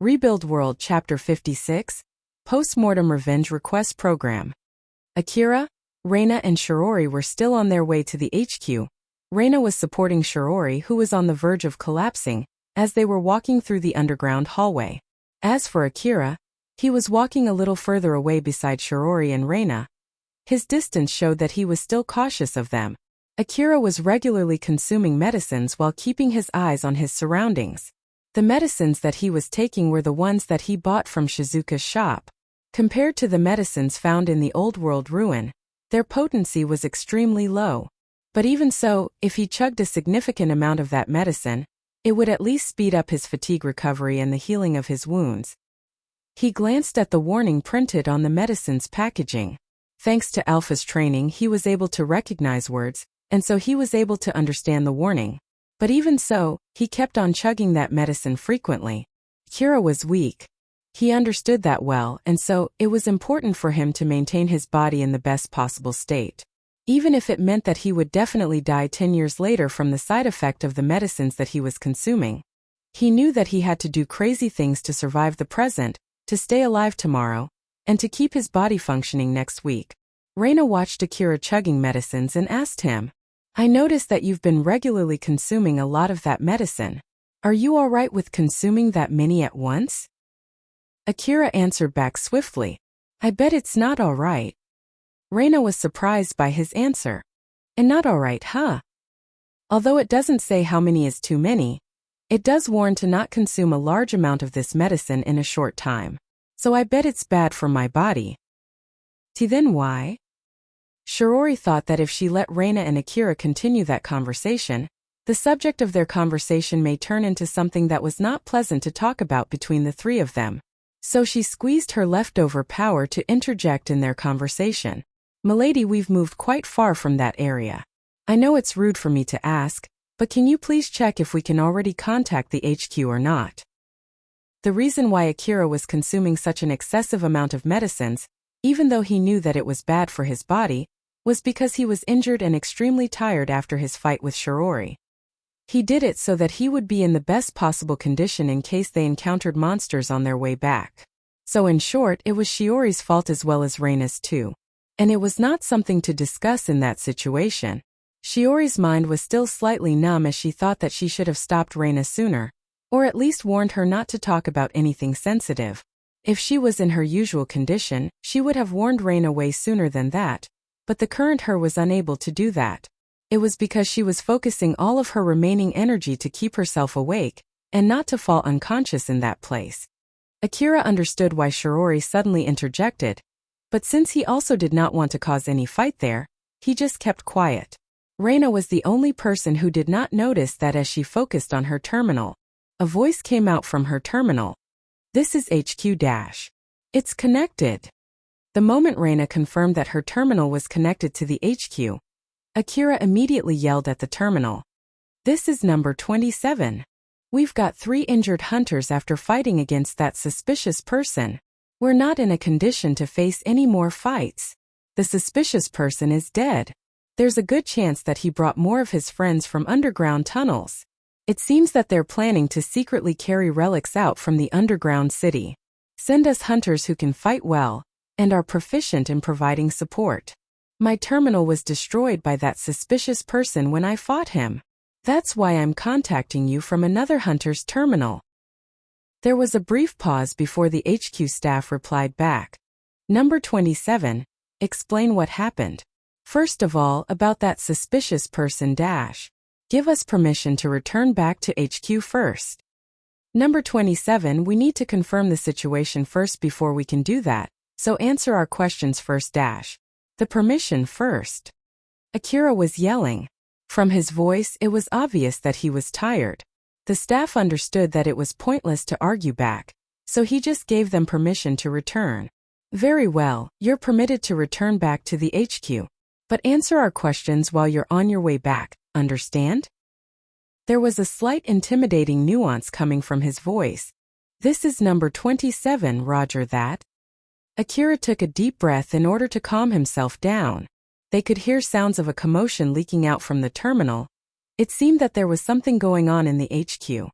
Rebuild World Chapter 56, Postmortem Revenge Request Program. Akira, Reina and Shiori were still on their way to the HQ. Reina was supporting Shiori, who was on the verge of collapsing, as they were walking through the underground hallway. As for Akira, he was walking a little further away beside Shiori and Reina. His distance showed that he was still cautious of them. Akira was regularly consuming medicines while keeping his eyes on his surroundings. The medicines that he was taking were the ones that he bought from Shizuka's shop. Compared to the medicines found in the Old World ruin, their potency was extremely low. But even so, if he chugged a significant amount of that medicine, it would at least speed up his fatigue recovery and the healing of his wounds. He glanced at the warning printed on the medicine's packaging. Thanks to Alpha's training, he was able to recognize words, and so he was able to understand the warning. But even so, he kept on chugging that medicine frequently. Akira was weak. He understood that well, and so, it was important for him to maintain his body in the best possible state. Even if it meant that he would definitely die 10 years later from the side effect of the medicines that he was consuming. He knew that he had to do crazy things to survive the present, to stay alive tomorrow, and to keep his body functioning next week. Reina watched Akira chugging medicines and asked him, "I noticed that you've been regularly consuming a lot of that medicine. Are you all right with consuming that many at once?" Akira answered back swiftly, "I bet it's not all right." Reina was surprised by his answer. "And not all right, huh?" Although it doesn't say how many is too many, it does warn to not consume a large amount of this medicine in a short time. So I bet it's bad for my body. Then why? Shiori thought that if she let Reina and Akira continue that conversation, the subject of their conversation may turn into something that was not pleasant to talk about between the three of them. So she squeezed her leftover power to interject in their conversation. "Milady, we've moved quite far from that area. I know it's rude for me to ask, but can you please check if we can already contact the HQ or not?" The reason why Akira was consuming such an excessive amount of medicines, even though he knew that it was bad for his body, was because he was injured and extremely tired after his fight with Shiori. He did it so that he would be in the best possible condition in case they encountered monsters on their way back. So in short, it was Shiori's fault as well as Reina's too. And it was not something to discuss in that situation. Shiori's mind was still slightly numb as she thought that she should have stopped Reina sooner, or at least warned her not to talk about anything sensitive. If she was in her usual condition, she would have warned Reina way sooner than that, but the current her was unable to do that. It was because she was focusing all of her remaining energy to keep herself awake, and not to fall unconscious in that place. Akira understood why Shiori suddenly interjected, but since he also did not want to cause any fight there, he just kept quiet. Reina was the only person who did not notice that as she focused on her terminal. A voice came out from her terminal. "This is HQ-. It's connected." The moment Reina confirmed that her terminal was connected to the HQ, Akira immediately yelled at the terminal. "This is number 27. We've got 3 injured hunters after fighting against that suspicious person. We're not in a condition to face any more fights. The suspicious person is dead. There's a good chance that he brought more of his friends from underground tunnels. It seems that they're planning to secretly carry relics out from the underground city. Send us hunters who can fight well, and are proficient in providing support. My terminal was destroyed by that suspicious person when I fought him. That's why I'm contacting you from another hunter's terminal." There was a brief pause before the HQ staff replied back. "Number 27, explain what happened. First of all, about that suspicious person - give us permission to return back to HQ first." "Number 27, we need to confirm the situation first before we can do that, so answer our questions first - the permission first." Akira was yelling. From his voice, it was obvious that he was tired. The staff understood that it was pointless to argue back, so he just gave them permission to return. "Very well, you're permitted to return back to the HQ. But answer our questions while you're on your way back, understand?" There was a slight intimidating nuance coming from his voice. "This is number 27, roger that." Akira took a deep breath in order to calm himself down. They could hear sounds of a commotion leaking out from the terminal. It seemed that there was something going on in the HQ.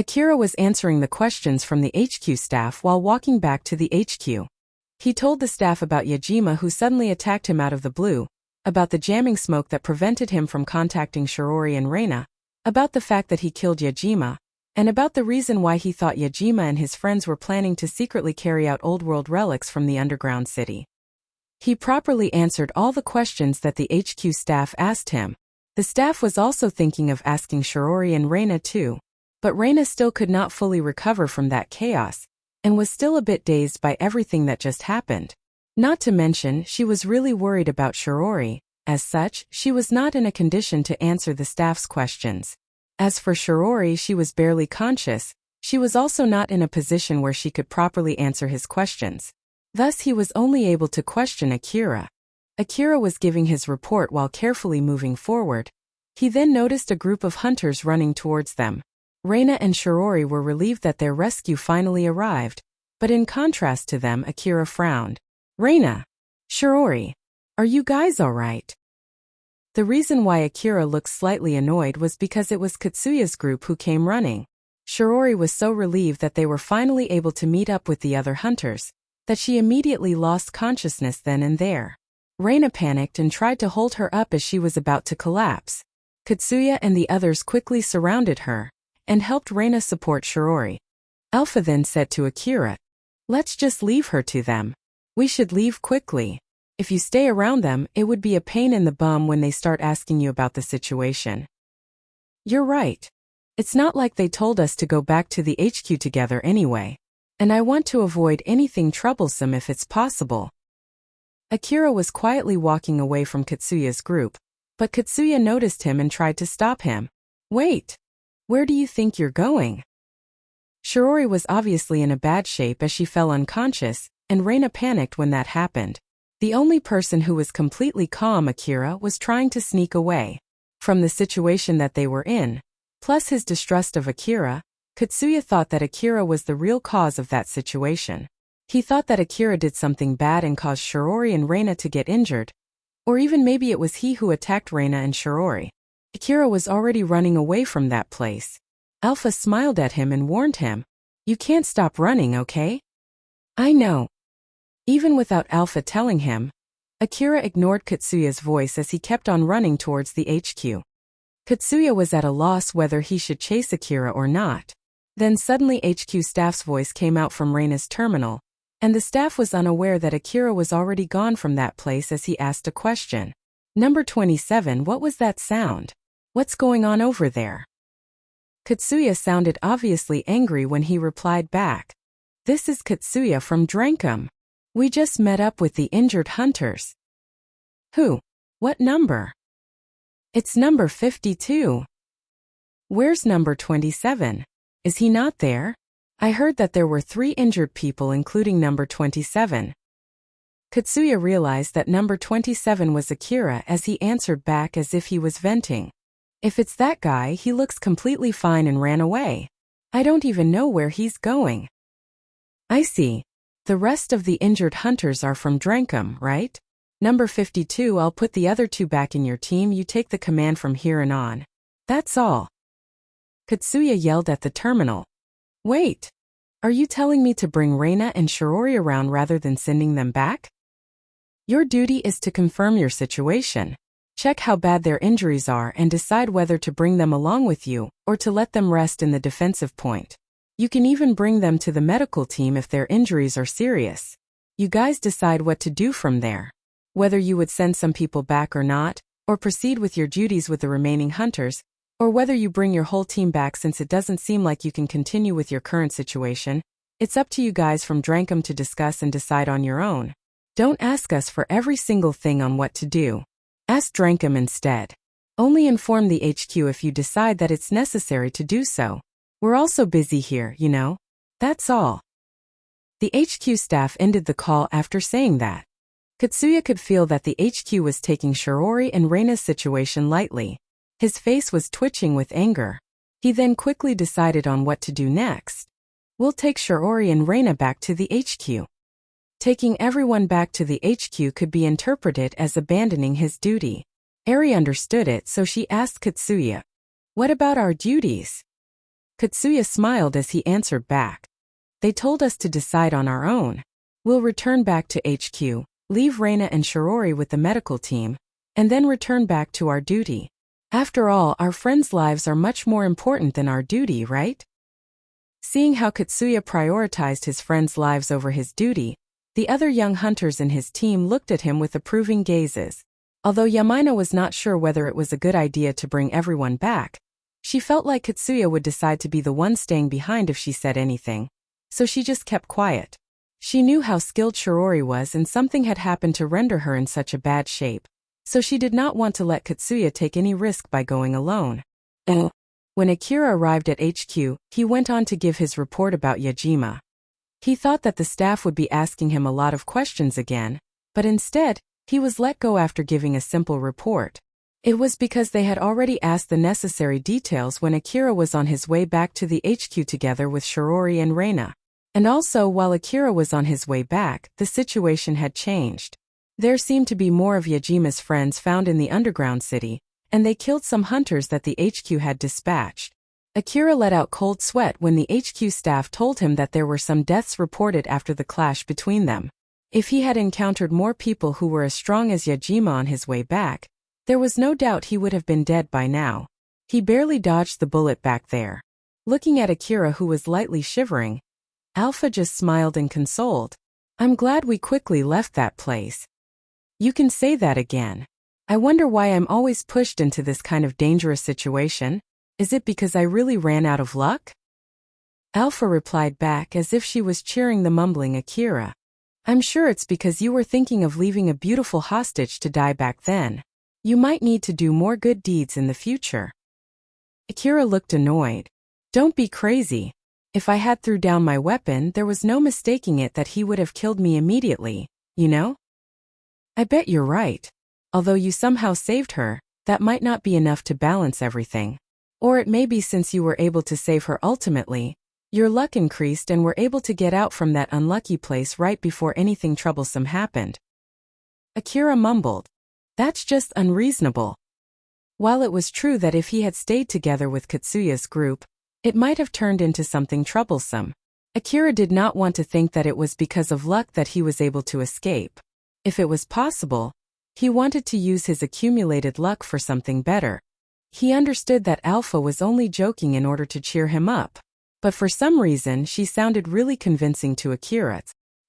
Akira was answering the questions from the HQ staff while walking back to the HQ. He told the staff about Yajima who suddenly attacked him out of the blue, about the jamming smoke that prevented him from contacting Shiori and Reina, about the fact that he killed Yajima, and about the reason why he thought Yajima and his friends were planning to secretly carry out old world relics from the underground city. He properly answered all the questions that the HQ staff asked him. The staff was also thinking of asking Shiori and Reina too, but Reina still could not fully recover from that chaos, and was still a bit dazed by everything that just happened. Not to mention, she was really worried about Shiori. As such, she was not in a condition to answer the staff's questions. As for Shiori, she was barely conscious. She was also not in a position where she could properly answer his questions. Thus he was only able to question Akira. Akira was giving his report while carefully moving forward. He then noticed a group of hunters running towards them. Reina and Shiori were relieved that their rescue finally arrived, but in contrast to them, Akira frowned. Reina! Shiori! Are you guys alright? The reason why Akira looked slightly annoyed was because it was Katsuya's group who came running. Shiori was so relieved that they were finally able to meet up with the other hunters, that she immediately lost consciousness then and there. Reina panicked and tried to hold her up as she was about to collapse. Katsuya and the others quickly surrounded her, and helped Reina support Shiori. Alpha then said to Akira, "Let's just leave her to them. We should leave quickly. If you stay around them, it would be a pain in the bum when they start asking you about the situation." You're right. It's not like they told us to go back to the HQ together anyway, and I want to avoid anything troublesome if it's possible. Akira was quietly walking away from Katsuya's group, but Katsuya noticed him and tried to stop him. Wait! Where do you think you're going? Shiori was obviously in a bad shape as she fell unconscious, and Reina panicked when that happened. The only person who was completely calm, Akira, was trying to sneak away from the situation that they were in. Plus his distrust of Akira, Katsuya thought that Akira was the real cause of that situation. He thought that Akira did something bad and caused Shiori and Reina to get injured. Or even maybe it was he who attacked Reina and Shiori. Akira was already running away from that place. Alpha smiled at him and warned him, "You can't stop running, okay?" "I know." Even without Alpha telling him, Akira ignored Katsuya's voice as he kept on running towards the HQ. Katsuya was at a loss whether he should chase Akira or not. Then suddenly HQ staff's voice came out from Reina's terminal, and the staff was unaware that Akira was already gone from that place as he asked a question. "Number 27, what was that sound? What's going on over there?" Katsuya sounded obviously angry when he replied back. "This is Katsuya from Drankum. We just met up with the injured hunters." "Who? What number?" "It's number 52. Where's number 27? Is he not there? I heard that there were 3 injured people including number 27. Katsuya realized that number 27 was Akira as he answered back as if he was venting. "If it's that guy, he looks completely fine and ran away. I don't even know where he's going." "I see. The rest of the injured hunters are from Drankum, right? Number 52, I'll put the other 2 back in your team. You take the command from here and on. That's all." Katsuya yelled at the terminal. "Wait! Are you telling me to bring Reina and Shiori around rather than sending them back? Your duty is to confirm your situation. Check how bad their injuries are and decide whether to bring them along with you, or to let them rest in the defensive point. You can even bring them to the medical team if their injuries are serious. You guys decide what to do from there. Whether you would send some people back or not, or proceed with your duties with the remaining hunters, or whether you bring your whole team back since it doesn't seem like you can continue with your current situation. It's up to you guys from Drankum to discuss and decide on your own. Don't ask us for every single thing on what to do. Ask Drankum instead. Only inform the HQ if you decide that it's necessary to do so. We're also busy here, you know. That's all." The HQ staff ended the call after saying that. Katsuya could feel that the HQ was taking Shiori and Reina's situation lightly. His face was twitching with anger. He then quickly decided on what to do next. "We'll take Shiori and Reina back to the HQ." Taking everyone back to the HQ could be interpreted as abandoning his duty. Eri understood it, so she asked Katsuya, "What about our duties?" Katsuya smiled as he answered back. They told us to decide on our own. We'll return back to HQ, leave Reina and Shirori with the medical team, and then return back to our duty. After all, our friends' lives are much more important than our duty, right? Seeing how Katsuya prioritized his friends' lives over his duty, the other young hunters in his team looked at him with approving gazes. Although Yamaina was not sure whether it was a good idea to bring everyone back, she felt like Katsuya would decide to be the one staying behind if she said anything, so she just kept quiet. She knew how skilled Shirori was and something had happened to render her in such a bad shape, so she did not want to let Katsuya take any risk by going alone. When Akira arrived at HQ, he went on to give his report about Yajima. He thought that the staff would be asking him a lot of questions again, but instead, he was let go after giving a simple report. It was because they had already asked the necessary details when Akira was on his way back to the HQ together with Shirori and Reina. And also, while Akira was on his way back, the situation had changed. There seemed to be more of Yajima's friends found in the underground city, and they killed some hunters that the HQ had dispatched. Akira let out cold sweat when the HQ staff told him that there were some deaths reported after the clash between them. If he had encountered more people who were as strong as Yajima on his way back, there was no doubt he would have been dead by now. He barely dodged the bullet back there. Looking at Akira, who was lightly shivering, Alpha just smiled and consoled. I'm glad we quickly left that place. You can say that again. I wonder why I'm always pushed into this kind of dangerous situation. Is it because I really ran out of luck? Alpha replied back as if she was cheering the mumbling Akira. I'm sure it's because you were thinking of leaving a beautiful hostage to die back then. You might need to do more good deeds in the future. Akira looked annoyed. Don't be crazy. If I had threw down my weapon, there was no mistaking it that he would have killed me immediately, you know? I bet you're right. Although you somehow saved her, that might not be enough to balance everything. Or it may be since you were able to save her ultimately, your luck increased and were able to get out from that unlucky place right before anything troublesome happened. Akira mumbled. That's just unreasonable. While it was true that if he had stayed together with Katsuya's group, it might have turned into something troublesome, Akira did not want to think that it was because of luck that he was able to escape. If it was possible, he wanted to use his accumulated luck for something better. He understood that Alpha was only joking in order to cheer him up, but for some reason she sounded really convincing to Akira.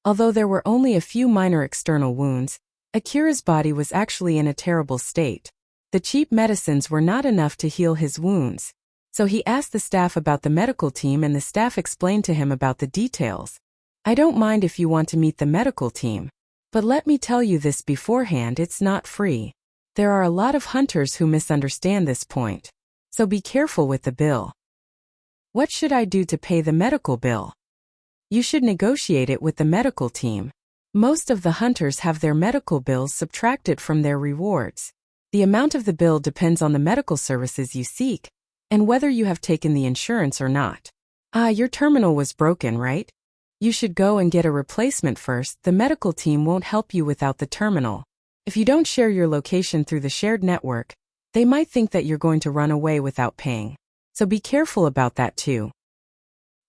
Although there were only a few minor external wounds, Akira's body was actually in a terrible state. The cheap medicines were not enough to heal his wounds, so he asked the staff about the medical team and the staff explained to him about the details. I don't mind if you want to meet the medical team, but let me tell you this beforehand, it's not free. There are a lot of hunters who misunderstand this point, so be careful with the bill. What should I do to pay the medical bill? You should negotiate it with the medical team. Most of the hunters have their medical bills subtracted from their rewards. The amount of the bill depends on the medical services you seek, and whether you have taken the insurance or not. Your terminal was broken, right? You should go and get a replacement first. The medical team won't help you without the terminal. If you don't share your location through the shared network, they might think that you're going to run away without paying. So be careful about that too.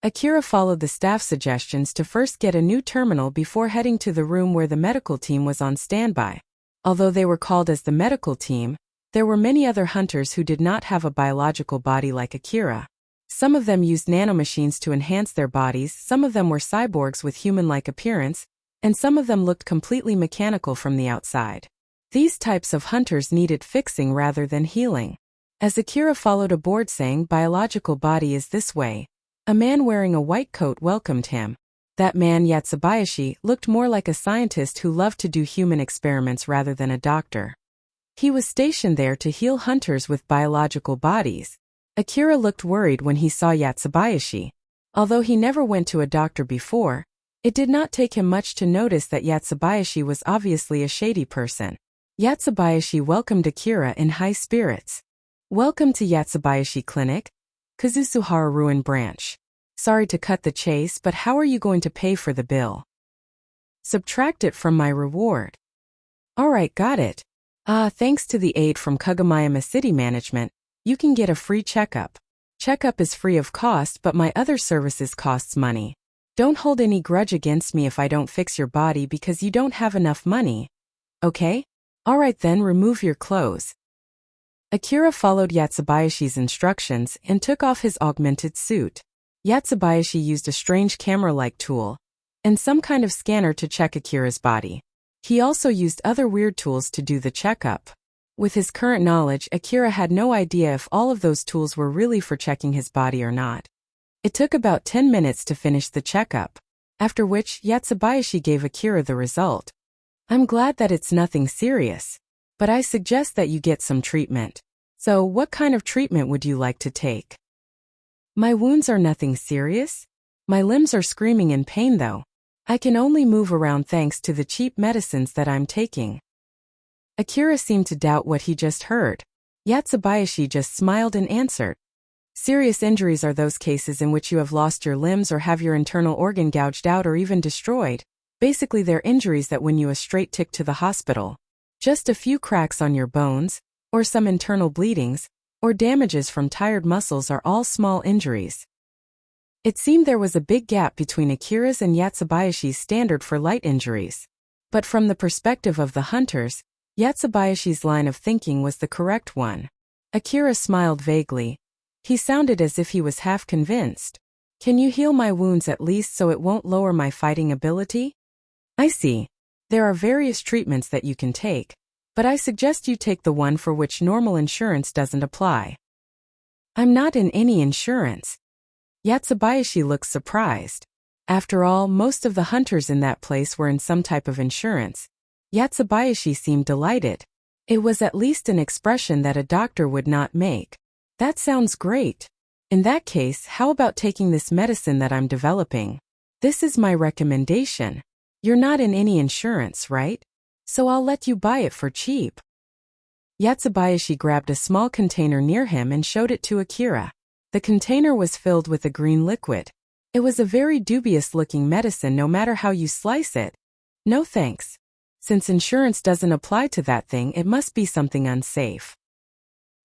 Akira followed the staff suggestions to first get a new terminal before heading to the room where the medical team was on standby. Although they were called as the medical team, there were many other hunters who did not have a biological body like Akira. Some of them used nanomachines to enhance their bodies, some of them were cyborgs with human-like appearance, and some of them looked completely mechanical from the outside. These types of hunters needed fixing rather than healing. As Akira followed a board saying biological body is this way, a man wearing a white coat welcomed him. That man, Yatsubayashi, looked more like a scientist who loved to do human experiments rather than a doctor. He was stationed there to heal hunters with biological bodies. Akira looked worried when he saw Yatsubayashi. Although he never went to a doctor before, it did not take him much to notice that Yatsubayashi was obviously a shady person. Yatsubayashi welcomed Akira in high spirits. Welcome to Yatsubayashi Clinic, Kazusuhara Ruin Branch. Sorry to cut the chase, but how are you going to pay for the bill? Subtract it from my reward. Alright, got it. Thanks to the aid from Kagomayama City Management, you can get a free checkup. Checkup is free of cost, but my other services costs money. Don't hold any grudge against me if I don't fix your body because you don't have enough money. Okay? Alright then, remove your clothes. Akira followed Yatsubayashi's instructions and took off his augmented suit. Yatsubayashi used a strange camera-like tool and some kind of scanner to check Akira's body. He also used other weird tools to do the checkup. With his current knowledge, Akira had no idea if all of those tools were really for checking his body or not. It took about 10 minutes to finish the checkup, after which Yatsubayashi gave Akira the result. I'm glad that it's nothing serious, but I suggest that you get some treatment. So, what kind of treatment would you like to take? My wounds are nothing serious. My limbs are screaming in pain though. I can only move around thanks to the cheap medicines that I'm taking. Akira seemed to doubt what he just heard. Yatsubayashi just smiled and answered. Serious injuries are those cases in which you have lost your limbs or have your internal organ gouged out or even destroyed. Basically, they're injuries that win you a straight tick to the hospital. Just a few cracks on your bones, or some internal bleedings, or damages from tired muscles are all small injuries. It seemed there was a big gap between Akira's and Yatsubayashi's standard for light injuries. But from the perspective of the hunters, Yatsubayashi's line of thinking was the correct one. Akira smiled vaguely. He sounded as if he was half convinced. Can you heal my wounds at least so it won't lower my fighting ability? I see. There are various treatments that you can take, but I suggest you take the one for which normal insurance doesn't apply. I'm not in any insurance. Yatsubayashi looked surprised. After all, most of the hunters in that place were in some type of insurance. Yatsubayashi seemed delighted. It was at least an expression that a doctor would not make. That sounds great. In that case, how about taking this medicine that I'm developing? This is my recommendation. You're not in any insurance, right? So I'll let you buy it for cheap. Yatsubayashi grabbed a small container near him and showed it to Akira. The container was filled with a green liquid. It was a very dubious-looking medicine no matter how you slice it. No thanks. Since insurance doesn't apply to that thing, it must be something unsafe.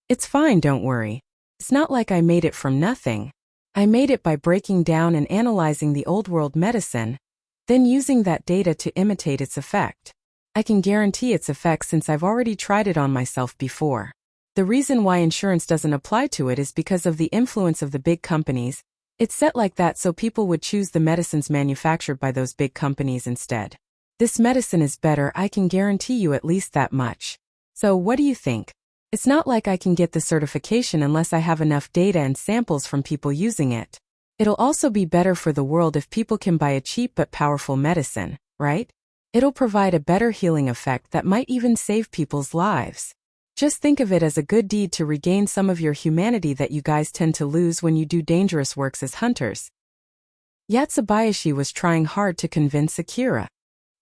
It's fine, don't worry. It's not like I made it from nothing. I made it by breaking down and analyzing the old-world medicine, then using that data to imitate its effect. I can guarantee its effect since I've already tried it on myself before. The reason why insurance doesn't apply to it is because of the influence of the big companies. It's set like that so people would choose the medicines manufactured by those big companies instead. This medicine is better, I can guarantee you at least that much. So what do you think? It's not like I can get the certification unless I have enough data and samples from people using it. It'll also be better for the world if people can buy a cheap but powerful medicine, right? It'll provide a better healing effect that might even save people's lives. Just think of it as a good deed to regain some of your humanity that you guys tend to lose when you do dangerous works as hunters. Yatsubayashi was trying hard to convince Akira.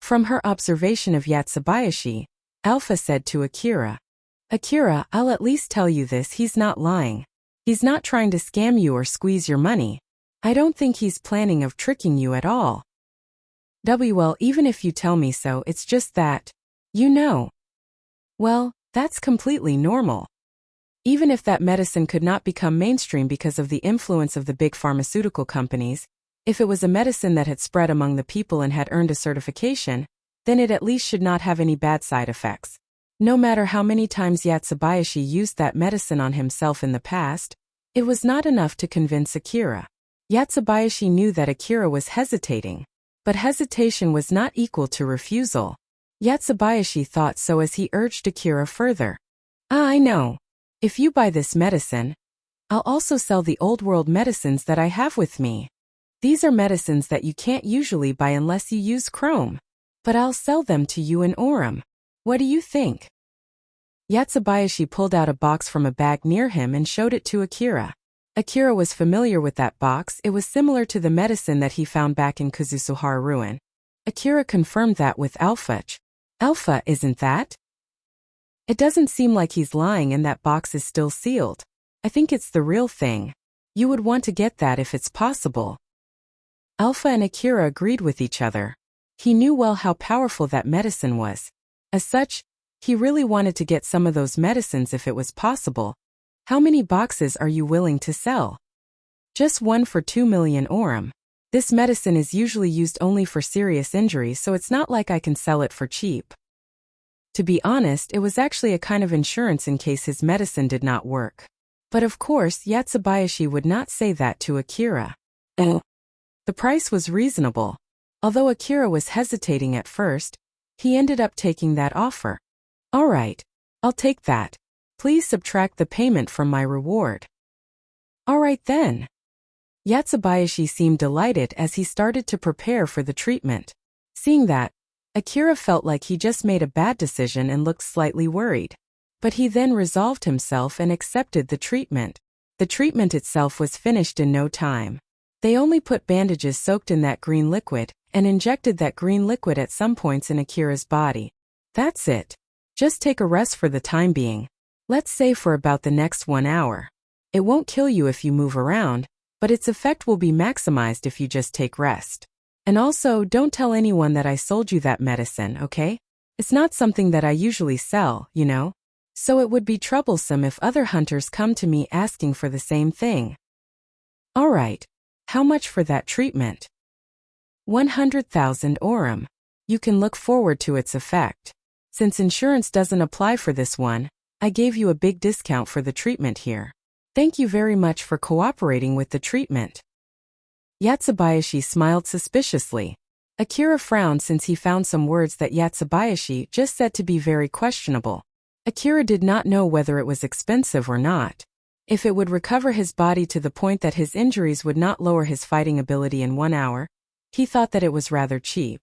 From her observation of Yatsubayashi, Alpha said to Akira, Akira, I'll at least tell you this, he's not lying. He's not trying to scam you or squeeze your money. I don't think he's planning of tricking you at all. Well, even if you tell me so, it's just that, you know. Well, that's completely normal. Even if that medicine could not become mainstream because of the influence of the big pharmaceutical companies, if it was a medicine that had spread among the people and had earned a certification, then it at least should not have any bad side effects. No matter how many times Yatsubayashi used that medicine on himself in the past, it was not enough to convince Akira. Yatsubayashi knew that Akira was hesitating, but hesitation was not equal to refusal. Yatsubayashi thought so as he urged Akira further. I know. If you buy this medicine, I'll also sell the old-world medicines that I have with me. These are medicines that you can't usually buy unless you use Chrome, but I'll sell them to you in Orem. What do you think? Yatsubayashi pulled out a box from a bag near him and showed it to Akira. Akira was familiar with that box, it was similar to the medicine that he found back in Kazusuhara ruin. Akira confirmed that with Alpha. Alpha, isn't that? It doesn't seem like he's lying and that box is still sealed. I think it's the real thing. You would want to get that if it's possible. Alpha and Akira agreed with each other. He knew well how powerful that medicine was. As such, he really wanted to get some of those medicines if it was possible. How many boxes are you willing to sell? Just one for 2 million orum. This medicine is usually used only for serious injuries, so it's not like I can sell it for cheap. To be honest, it was actually a kind of insurance in case his medicine did not work. But of course, Yatsubayashi would not say that to Akira. The price was reasonable. Although Akira was hesitating at first, he ended up taking that offer. All right, I'll take that. Please subtract the payment from my reward. All right then. Yatsubayashi seemed delighted as he started to prepare for the treatment. Seeing that, Akira felt like he just made a bad decision and looked slightly worried. But he then resolved himself and accepted the treatment. The treatment itself was finished in no time. They only put bandages soaked in that green liquid and injected that green liquid at some points in Akira's body. That's it. Just take a rest for the time being. Let's say for about the next 1 hour. It won't kill you if you move around, but its effect will be maximized if you just take rest. And also, don't tell anyone that I sold you that medicine, okay? It's not something that I usually sell, you know? So it would be troublesome if other hunters come to me asking for the same thing. All right. How much for that treatment? 100,000 orum. You can look forward to its effect. Since insurance doesn't apply for this one, I gave you a big discount for the treatment here. Thank you very much for cooperating with the treatment. Yatsubayashi smiled suspiciously. Akira frowned since he found some words that Yatsubayashi just said to be very questionable. Akira did not know whether it was expensive or not. If it would recover his body to the point that his injuries would not lower his fighting ability in 1 hour, he thought that it was rather cheap.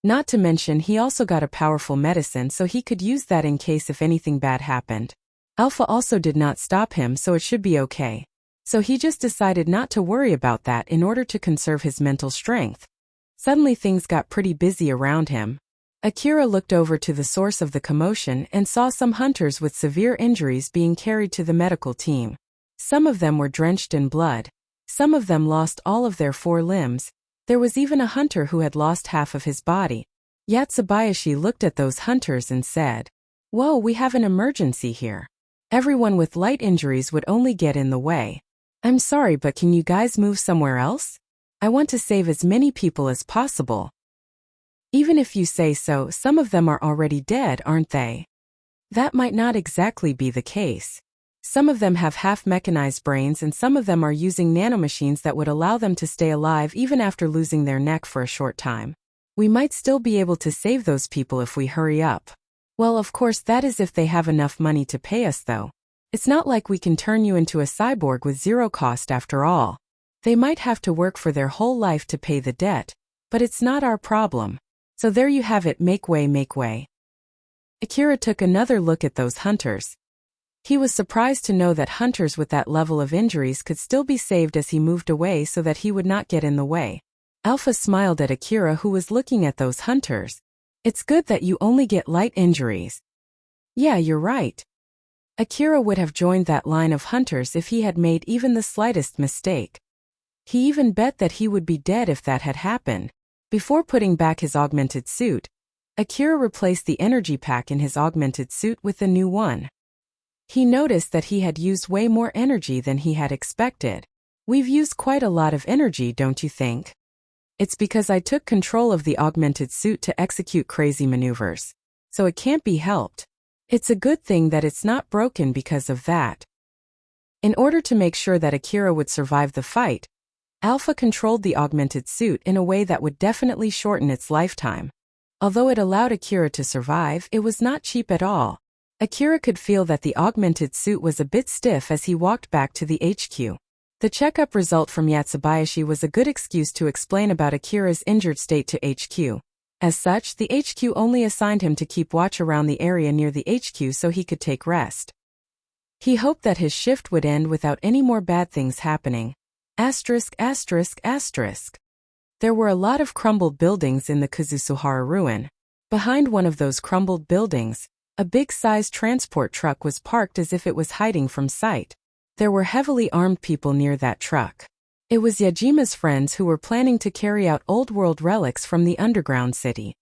Not to mention he also got a powerful medicine, so he could use that in case if anything bad happened. Alpha also did not stop him, so it should be okay. So he just decided not to worry about that in order to conserve his mental strength. Suddenly things got pretty busy around him. Akira looked over to the source of the commotion and saw some hunters with severe injuries being carried to the medical team. Some of them were drenched in blood. Some of them lost all of their 4 limbs. There was even a hunter who had lost half of his body. Yatsubayashi looked at those hunters and said, "Whoa, we have an emergency here. Everyone with light injuries would only get in the way. I'm sorry, but can you guys move somewhere else? I want to save as many people as possible." Even if you say so, some of them are already dead, aren't they? That might not exactly be the case. Some of them have half-mechanized brains and some of them are using nanomachines that would allow them to stay alive even after losing their neck for a short time. We might still be able to save those people if we hurry up. Well, of course that is if they have enough money to pay us though. It's not like we can turn you into a cyborg with zero cost after all. They might have to work for their whole life to pay the debt, but it's not our problem. So there you have it, make way, make way. Akira took another look at those hunters. He was surprised to know that hunters with that level of injuries could still be saved as he moved away so that he would not get in the way. Alpha smiled at Akira, who was looking at those hunters. It's good that you only get light injuries. Yeah, you're right. Akira would have joined that line of hunters if he had made even the slightest mistake. He even bet that he would be dead if that had happened. Before putting back his augmented suit, Akira replaced the energy pack in his augmented suit with the new one. He noticed that he had used way more energy than he had expected. We've used quite a lot of energy, don't you think? It's because I took control of the augmented suit to execute crazy maneuvers. So it can't be helped. It's a good thing that it's not broken because of that. In order to make sure that Akira would survive the fight, Alpha controlled the augmented suit in a way that would definitely shorten its lifetime. Although it allowed Akira to survive, it was not cheap at all. Akira could feel that the augmented suit was a bit stiff as he walked back to the HQ. The checkup result from Yatsubayashi was a good excuse to explain about Akira's injured state to HQ. As such, the HQ only assigned him to keep watch around the area near the HQ so he could take rest. He hoped that his shift would end without any more bad things happening. Asterisk, asterisk, asterisk. There were a lot of crumbled buildings in the Kazusuhara ruin. Behind one of those crumbled buildings, a big-sized transport truck was parked as if it was hiding from sight. There were heavily armed people near that truck. It was Yajima's friends who were planning to carry out old-world relics from the underground city.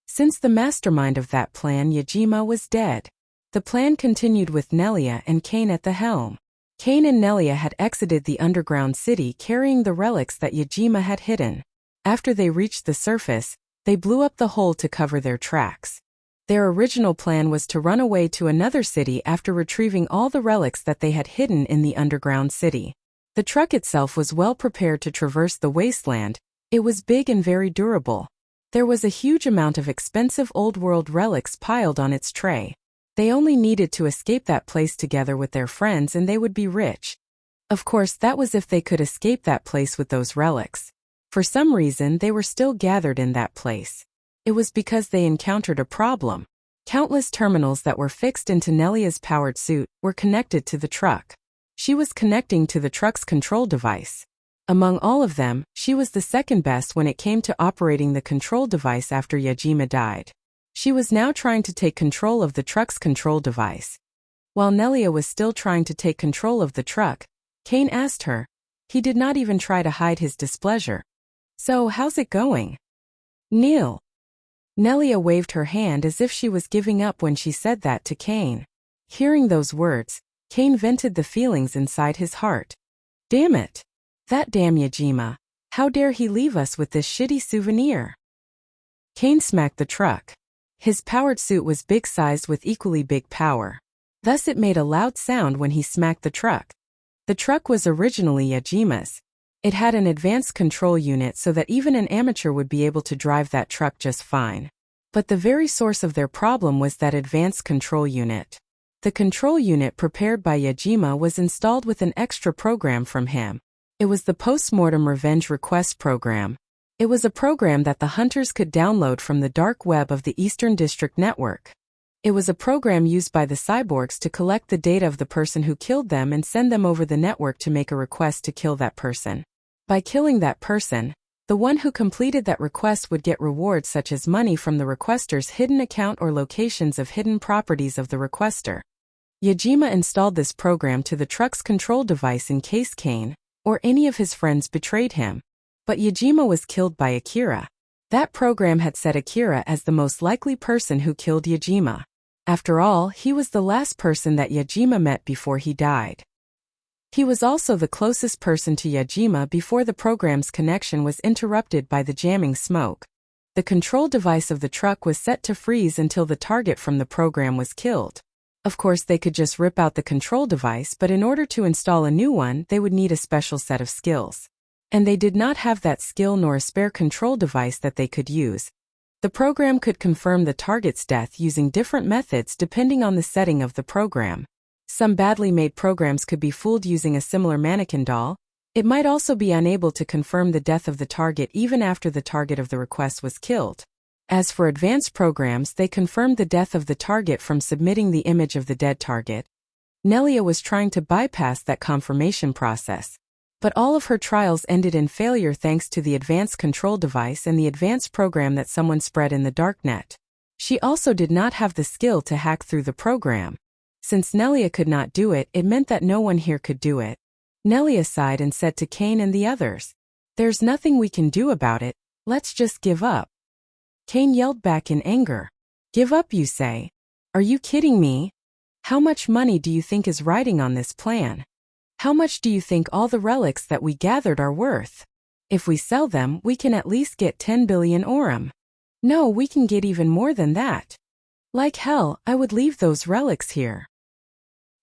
Since the mastermind of that plan, Yajima, was dead, the plan continued with Nelia and Kane at the helm. Kane and Nelia had exited the underground city carrying the relics that Yajima had hidden. After they reached the surface, they blew up the hole to cover their tracks. Their original plan was to run away to another city after retrieving all the relics that they had hidden in the underground city. The truck itself was well prepared to traverse the wasteland. It was big and very durable. There was a huge amount of expensive old-world relics piled on its tray. They only needed to escape that place together with their friends and they would be rich. Of course, that was if they could escape that place with those relics. For some reason, they were still gathered in that place. It was because they encountered a problem. Countless terminals that were fixed into Nelia's powered suit were connected to the truck. She was connecting to the truck's control device. Among all of them, she was the second best when it came to operating the control device after Yajima died. She was now trying to take control of the truck's control device. While Nelia was still trying to take control of the truck, Kane asked her. He did not even try to hide his displeasure. "So, how's it going?" "Kneel." Nelia waved her hand as if she was giving up when she said that to Kane. Hearing those words, Kane vented the feelings inside his heart. Damn it! That damn Yajima. How dare he leave us with this shitty souvenir? Kane smacked the truck. His powered suit was big-sized with equally big power. Thus it made a loud sound when he smacked the truck. The truck was originally Yajima's. It had an advanced control unit so that even an amateur would be able to drive that truck just fine. But the very source of their problem was that advanced control unit. The control unit prepared by Yajima was installed with an extra program from him. It was the Postmortem Revenge Request program. It was a program that the hunters could download from the dark web of the Eastern District Network. It was a program used by the cyborgs to collect the data of the person who killed them and send them over the network to make a request to kill that person. By killing that person, the one who completed that request would get rewards such as money from the requester's hidden account or locations of hidden properties of the requester. Yajima installed this program to the truck's control device in case Kane or any of his friends betrayed him. But Yajima was killed by Akira. That program had set Akira as the most likely person who killed Yajima. After all, he was the last person that Yajima met before he died. He was also the closest person to Yajima before the program's connection was interrupted by the jamming smoke. The control device of the truck was set to freeze until the target from the program was killed. Of course, they could just rip out the control device, but in order to install a new one, they would need a special set of skills. And they did not have that skill nor a spare control device that they could use. The program could confirm the target's death using different methods depending on the setting of the program. Some badly made programs could be fooled using a similar mannequin doll. It might also be unable to confirm the death of the target even after the target of the request was killed. As for advanced programs, they confirmed the death of the target from submitting the image of the dead target. Nelia was trying to bypass that confirmation process. But all of her trials ended in failure thanks to the advanced control device and the advanced program that someone spread in the darknet. She also did not have the skill to hack through the program. Since Nelia could not do it, it meant that no one here could do it. Nelia sighed and said to Kane and the others, "There's nothing we can do about it, let's just give up." Kane yelled back in anger. "Give up, you say? Are you kidding me? How much money do you think is riding on this plan? How much do you think all the relics that we gathered are worth? If we sell them, we can at least get 10 billion orum. No, we can get even more than that. Like hell, I would leave those relics here."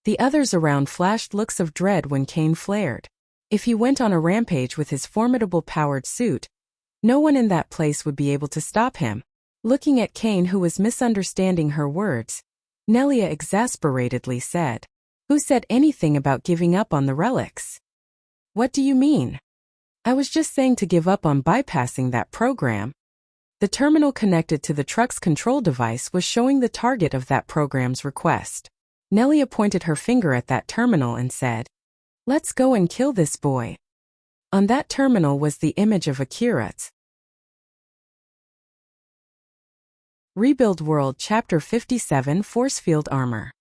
The others around flashed looks of dread when Kane flared. If he went on a rampage with his formidable powered suit, no one in that place would be able to stop him. Looking at Kane, who was misunderstanding her words, Nelia exasperatedly said, "Who said anything about giving up on the relics? What do you mean? I was just saying to give up on bypassing that program." The terminal connected to the truck's control device was showing the target of that program's request. Nelia pointed her finger at that terminal and said, "Let's go and kill this boy." On that terminal was the image of Akira's. Rebuild World Chapter 57 Force Field Armor.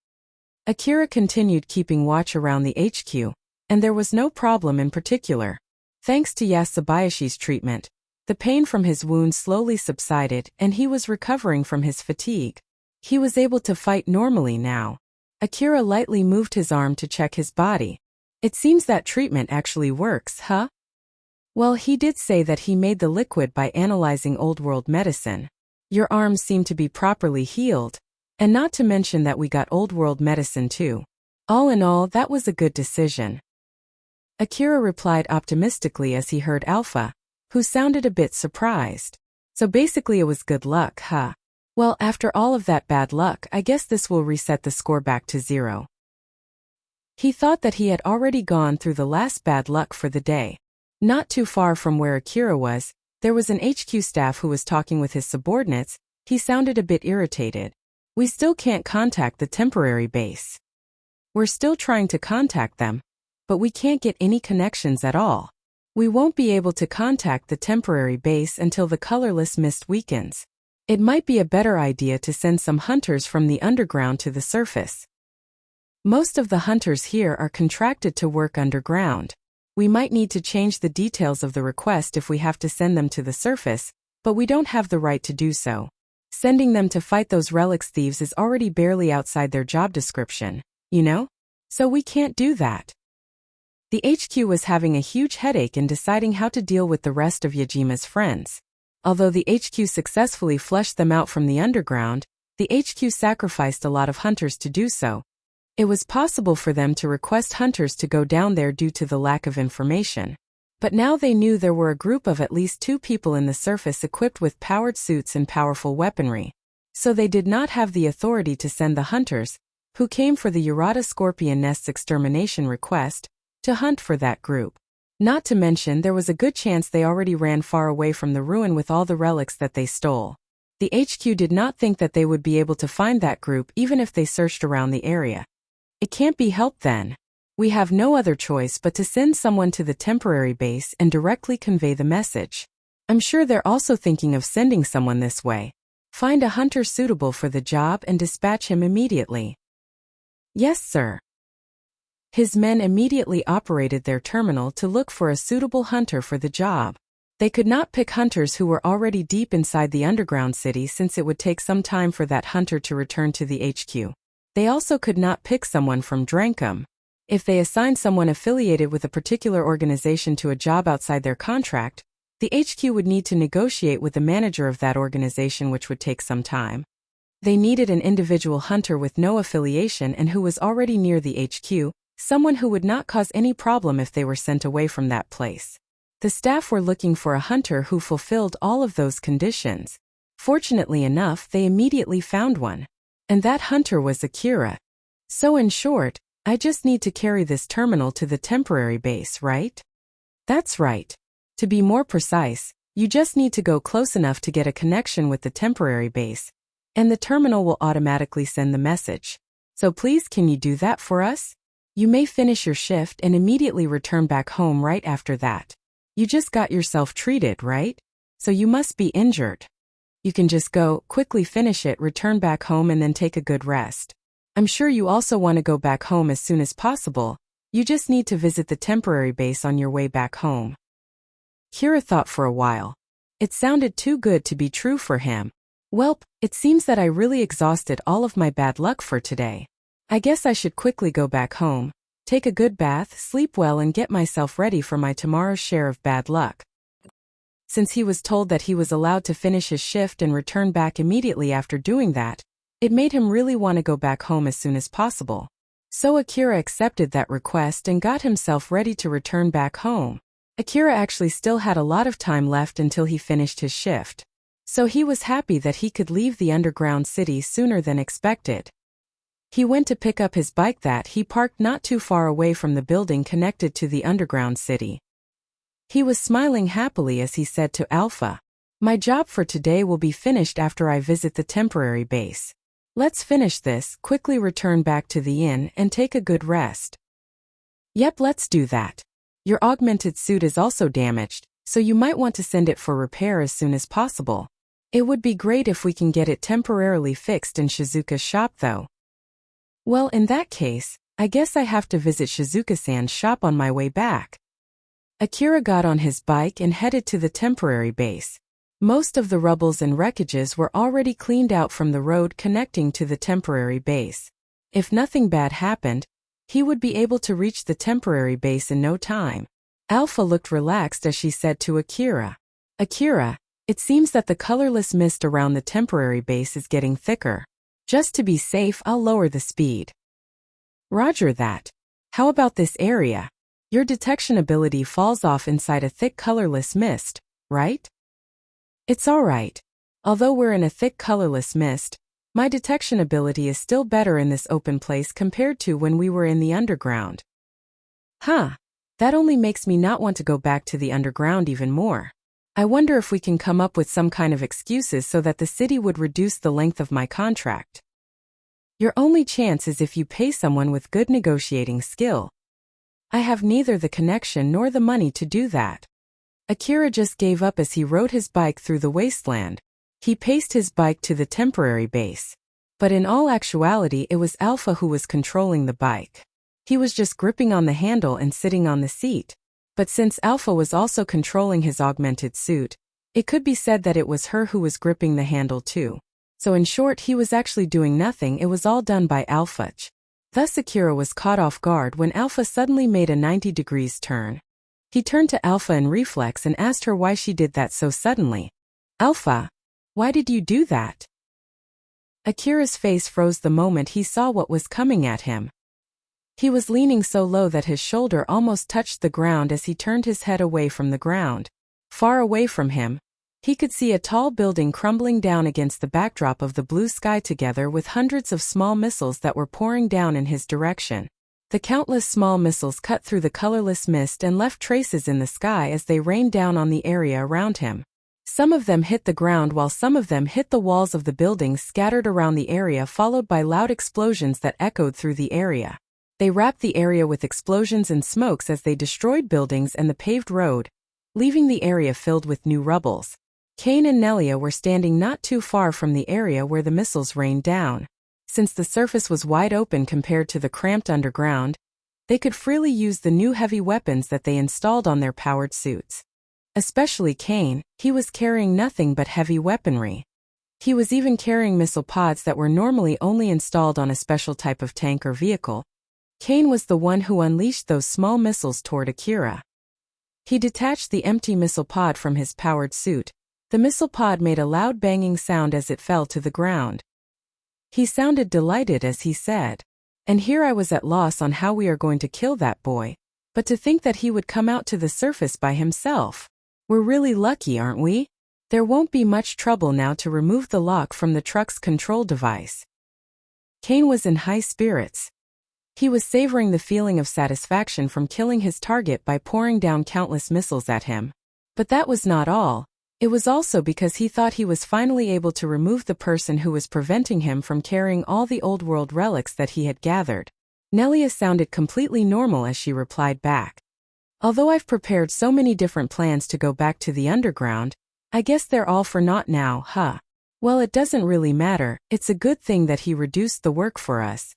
Akira continued keeping watch around the HQ, and there was no problem in particular. Thanks to Yasubayashi's treatment, the pain from his wound slowly subsided and he was recovering from his fatigue. He was able to fight normally now. Akira lightly moved his arm to check his body. It seems that treatment actually works, huh? Well, he did say that he made the liquid by analyzing old world medicine. Your arms seem to be properly healed, and not to mention that we got old world medicine too. All in all, that was a good decision. Akira replied optimistically as he heard Alpha, who sounded a bit surprised. So basically it was good luck, huh? Well, after all of that bad luck, I guess this will reset the score back to 0. He thought that he had already gone through the last bad luck for the day. Not too far from where Akira was, there was an HQ staff who was talking with his subordinates. He sounded a bit irritated. We still can't contact the temporary base. We're still trying to contact them, but we can't get any connections at all. We won't be able to contact the temporary base until the colorless mist weakens. It might be a better idea to send some hunters from the underground to the surface. Most of the hunters here are contracted to work underground. We might need to change the details of the request if we have to send them to the surface, but we don't have the right to do so. Sending them to fight those relics thieves is already barely outside their job description, you know? So we can't do that. The HQ was having a huge headache in deciding how to deal with the rest of Yajima's friends. Although the HQ successfully flushed them out from the underground, the HQ sacrificed a lot of hunters to do so. It was possible for them to request hunters to go down there due to the lack of information. But now they knew there were a group of at least 2 people in the surface equipped with powered suits and powerful weaponry. So they did not have the authority to send the hunters, who came for the Urata Scorpion Nest's extermination request, to hunt for that group. Not to mention there was a good chance they already ran far away from the ruin with all the relics that they stole. The HQ did not think that they would be able to find that group even if they searched around the area. It can't be helped then. We have no other choice but to send someone to the temporary base and directly convey the message. I'm sure they're also thinking of sending someone this way. Find a hunter suitable for the job and dispatch him immediately. Yes, sir. His men immediately operated their terminal to look for a suitable hunter for the job. They could not pick hunters who were already deep inside the underground city since it would take some time for that hunter to return to the HQ. They also could not pick someone from Drankum. If they assigned someone affiliated with a particular organization to a job outside their contract, the HQ would need to negotiate with the manager of that organization, which would take some time. They needed an individual hunter with no affiliation and who was already near the HQ, someone who would not cause any problem if they were sent away from that place. The staff were looking for a hunter who fulfilled all of those conditions. Fortunately enough, they immediately found one. And that hunter was Akira. So in short, I just need to carry this terminal to the temporary base, right? That's right. To be more precise, you just need to go close enough to get a connection with the temporary base, and the terminal will automatically send the message. So please, can you do that for us? You may finish your shift and immediately return back home right after that. You just got yourself treated, right? So you must be injured. You can just go, quickly finish it, return back home and then take a good rest. I'm sure you also want to go back home as soon as possible. You just need to visit the temporary base on your way back home. Kira thought for a while. It sounded too good to be true for him. Welp, it seems that I really exhausted all of my bad luck for today. I guess I should quickly go back home, take a good bath, sleep well and get myself ready for my tomorrow's share of bad luck. Since he was told that he was allowed to finish his shift and return back immediately after doing that, it made him really want to go back home as soon as possible. So Akira accepted that request and got himself ready to return back home. Akira actually still had a lot of time left until he finished his shift. So he was happy that he could leave the underground city sooner than expected. He went to pick up his bike that he parked not too far away from the building connected to the underground city. He was smiling happily as he said to Alpha, "My job for today will be finished after I visit the temporary base. Let's finish this, quickly return back to the inn and take a good rest." "Yep, let's do that. Your augmented suit is also damaged, so you might want to send it for repair as soon as possible. It would be great if we can get it temporarily fixed in Shizuka's shop though." "Well, in that case, I guess I have to visit Shizuka-san's shop on my way back." Akira got on his bike and headed to the temporary base. Most of the rubbles and wreckages were already cleaned out from the road connecting to the temporary base. If nothing bad happened, He would be able to reach the temporary base in no time. Alpha looked relaxed as she said to Akira. Akira, it seems that the colorless mist around the temporary base is getting thicker. Just to be safe, I'll lower the speed. Roger that. How about this area? Your detection ability falls off inside a thick colorless mist, right? It's alright. Although we're in a thick colorless mist, my detection ability is still better in this open place compared to when we were in the underground. Huh. That only makes me not want to go back to the underground even more. I wonder if we can come up with some kind of excuses so that the city would reduce the length of my contract. Your only chance is if you pay someone with good negotiating skill. I have neither the connection nor the money to do that. Akira just gave up as he rode his bike through the wasteland. He paced his bike to the temporary base. But in all actuality, it was Alpha who was controlling the bike. He was just gripping on the handle and sitting on the seat. But since Alpha was also controlling his augmented suit, it could be said that it was her who was gripping the handle too. So in short, he was actually doing nothing, it was all done by Alpha. Thus Akira was caught off guard when Alpha suddenly made a 90 degrees turn. He turned to Alpha in reflex and asked her why she did that so suddenly. Alpha, why did you do that? Akira's face froze the moment he saw what was coming at him. He was leaning so low that his shoulder almost touched the ground as he turned his head away from the ground. Far away from him, he could see a tall building crumbling down against the backdrop of the blue sky together with hundreds of small missiles that were pouring down in his direction. The countless small missiles cut through the colorless mist and left traces in the sky as they rained down on the area around him. Some of them hit the ground while some of them hit the walls of the buildings scattered around the area, followed by loud explosions that echoed through the area. They wrapped the area with explosions and smokes as they destroyed buildings and the paved road, leaving the area filled with new rubbles. Kane and Nelia were standing not too far from the area where the missiles rained down. Since the surface was wide open compared to the cramped underground, they could freely use the new heavy weapons that they installed on their powered suits. Especially Kane, he was carrying nothing but heavy weaponry. He was even carrying missile pods that were normally only installed on a special type of tank or vehicle. Kane was the one who unleashed those small missiles toward Akira. He detached the empty missile pod from his powered suit. The missile pod made a loud banging sound as it fell to the ground. He sounded delighted as he said, "And here I was at loss on how we are going to kill that boy. But to think that he would come out to the surface by himself. We're really lucky, aren't we? There won't be much trouble now to remove the lock from the truck's control device." Kane was in high spirits. He was savoring the feeling of satisfaction from killing his target by pouring down countless missiles at him. But that was not all. It was also because he thought he was finally able to remove the person who was preventing him from carrying all the old world relics that he had gathered. Nelia sounded completely normal as she replied back. "Although I've prepared so many different plans to go back to the underground, I guess they're all for naught now, huh? Well, it doesn't really matter, it's a good thing that he reduced the work for us."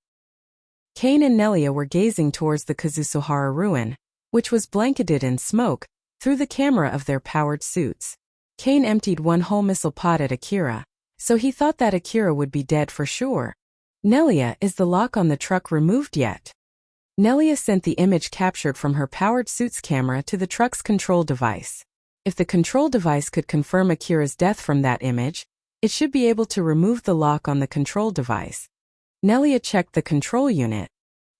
Kane and Nelia were gazing towards the Kazusuhara ruin, which was blanketed in smoke, through the camera of their powered suits. Kane emptied one whole missile pod at Akira, so he thought that Akira would be dead for sure. "Nelia, is the lock on the truck removed yet?" Nelia sent the image captured from her powered suit's camera to the truck's control device. If the control device could confirm Akira's death from that image, it should be able to remove the lock on the control device. Nelia checked the control unit.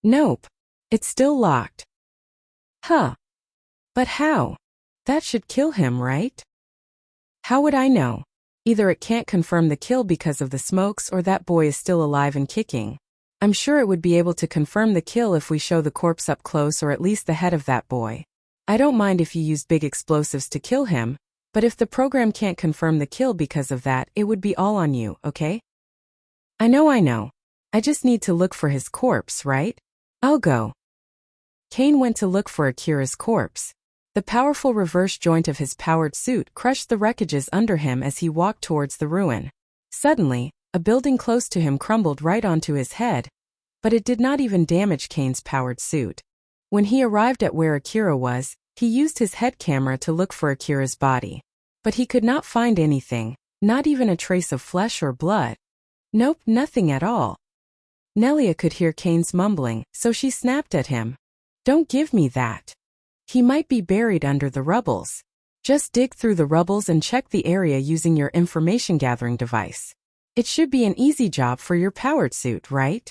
Nope. It's still locked. Huh. But how? That should kill him, right? How would I know? Either it can't confirm the kill because of the smokes or that boy is still alive and kicking. I'm sure it would be able to confirm the kill if we show the corpse up close or at least the head of that boy. I don't mind if you use big explosives to kill him, but if the program can't confirm the kill because of that, it would be all on you, okay? I know. I just need to look for his corpse, right? I'll go. Kane went to look for Akira's corpse. The powerful reverse joint of his powered suit crushed the wreckages under him as he walked towards the ruin. Suddenly, a building close to him crumbled right onto his head, but it did not even damage Kane's powered suit. When he arrived at where Akira was, he used his head camera to look for Akira's body. But he could not find anything, not even a trace of flesh or blood. Nope, nothing at all. Nelia could hear Kane's mumbling, so she snapped at him. Don't give me that. He might be buried under the rubbles. Just dig through the rubbles and check the area using your information gathering device. It should be an easy job for your powered suit, right?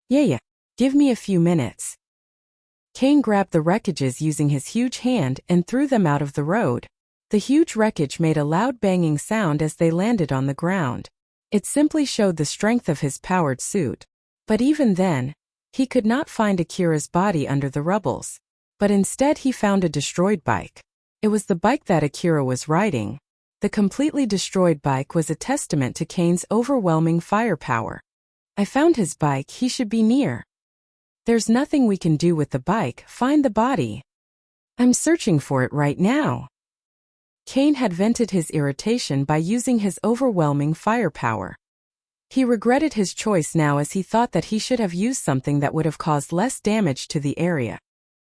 Yeah. Give me a few minutes. Kane grabbed the wreckages using his huge hand and threw them out of the road. The huge wreckage made a loud banging sound as they landed on the ground. It simply showed the strength of his powered suit. But even then, he could not find Akira's body under the rubbles. But instead he found a destroyed bike. It was the bike that Akira was riding. The completely destroyed bike was a testament to Kane's overwhelming firepower. I found his bike, he should be near. There's nothing we can do with the bike, find the body. I'm searching for it right now. Kane had vented his irritation by using his overwhelming firepower. He regretted his choice now as he thought that he should have used something that would have caused less damage to the area.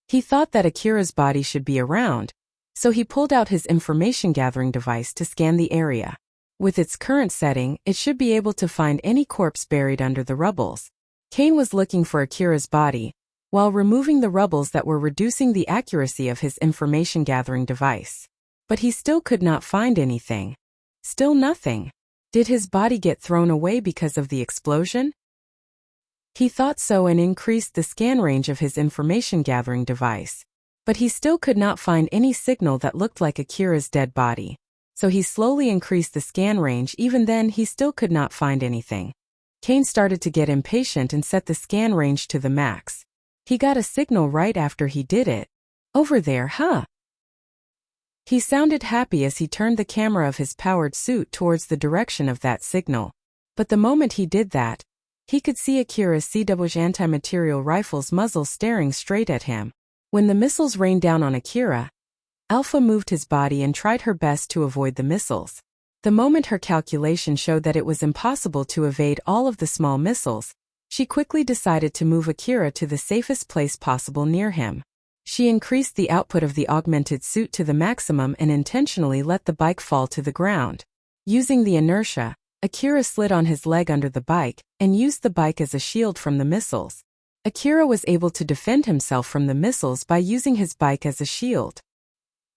He thought that Akira's body should be around, so he pulled out his information gathering device to scan the area. With its current setting, it should be able to find any corpse buried under the rubbles. Kane was looking for Akira's body, while removing the rubbles that were reducing the accuracy of his information gathering device. But he still could not find anything. Still nothing. Did his body get thrown away because of the explosion? He thought so and increased the scan range of his information gathering device. But he still could not find any signal that looked like Akira's dead body. So he slowly increased the scan range. Even then he still could not find anything. Kane started to get impatient and set the scan range to the max. He got a signal right after he did it. Over there, huh? He sounded happy as he turned the camera of his powered suit towards the direction of that signal. But the moment he did that, he could see Akira's CW's anti-material rifle's muzzle staring straight at him. When the missiles rained down on Akira, Alpha moved his body and tried her best to avoid the missiles. The moment her calculation showed that it was impossible to evade all of the small missiles, she quickly decided to move Akira to the safest place possible near him. She increased the output of the augmented suit to the maximum and intentionally let the bike fall to the ground. Using the inertia, Akira slid on his leg under the bike and used the bike as a shield from the missiles. Akira was able to defend himself from the missiles by using his bike as a shield.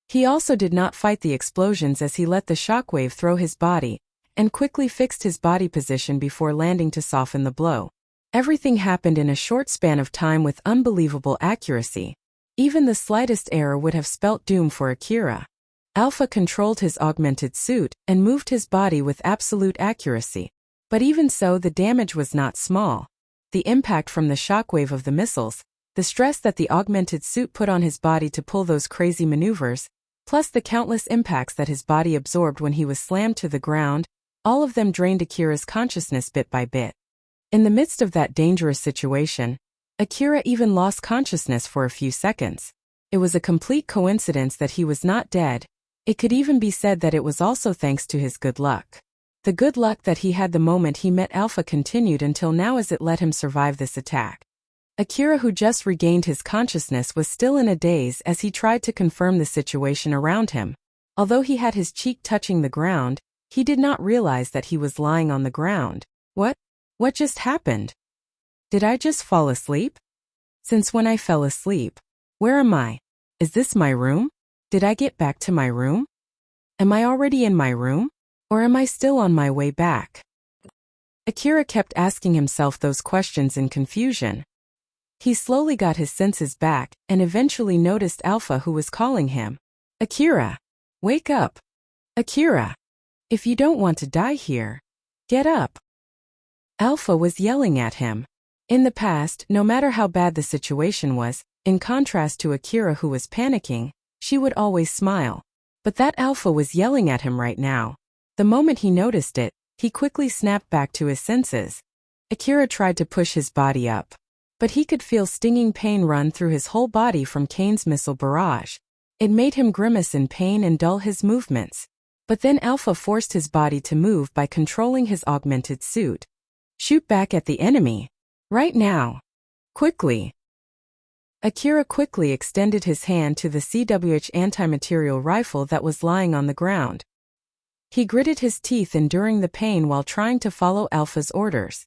He also did not fight the explosions as he let the shockwave throw his body, and quickly fixed his body position before landing to soften the blow. Everything happened in a short span of time with unbelievable accuracy. Even the slightest error would have spelt doom for Akira. Alpha controlled his augmented suit and moved his body with absolute accuracy. But even so, the damage was not small. The impact from the shockwave of the missiles, the stress that the augmented suit put on his body to pull those crazy maneuvers, plus the countless impacts that his body absorbed when he was slammed to the ground, all of them drained Akira's consciousness bit by bit. In the midst of that dangerous situation, Akira even lost consciousness for a few seconds. It was a complete coincidence that he was not dead. It could even be said that it was also thanks to his good luck. The good luck that he had the moment he met Alpha continued until now as it let him survive this attack. Akira, who just regained his consciousness, was still in a daze as he tried to confirm the situation around him. Although he had his cheek touching the ground, he did not realize that he was lying on the ground. What just happened? Did I just fall asleep? Since when I fell asleep? Where am I? Is this my room? Did I get back to my room? Am I already in my room? Or am I still on my way back? Akira kept asking himself those questions in confusion. He slowly got his senses back and eventually noticed Alpha, who was calling him. Akira! Wake up! Akira! If you don't want to die here, get up! Alpha was yelling at him. In the past, no matter how bad the situation was, in contrast to Akira, who was panicking, she would always smile. But that Alpha was yelling at him right now. The moment he noticed it, he quickly snapped back to his senses. Akira tried to push his body up, but he could feel stinging pain run through his whole body from Kane's missile barrage. It made him grimace in pain and dull his movements. But then Alpha forced his body to move by controlling his augmented suit. Shoot back at the enemy. Right now. Quickly. Akira quickly extended his hand to the CWH anti-material rifle that was lying on the ground. He gritted his teeth, enduring the pain while trying to follow Alpha's orders.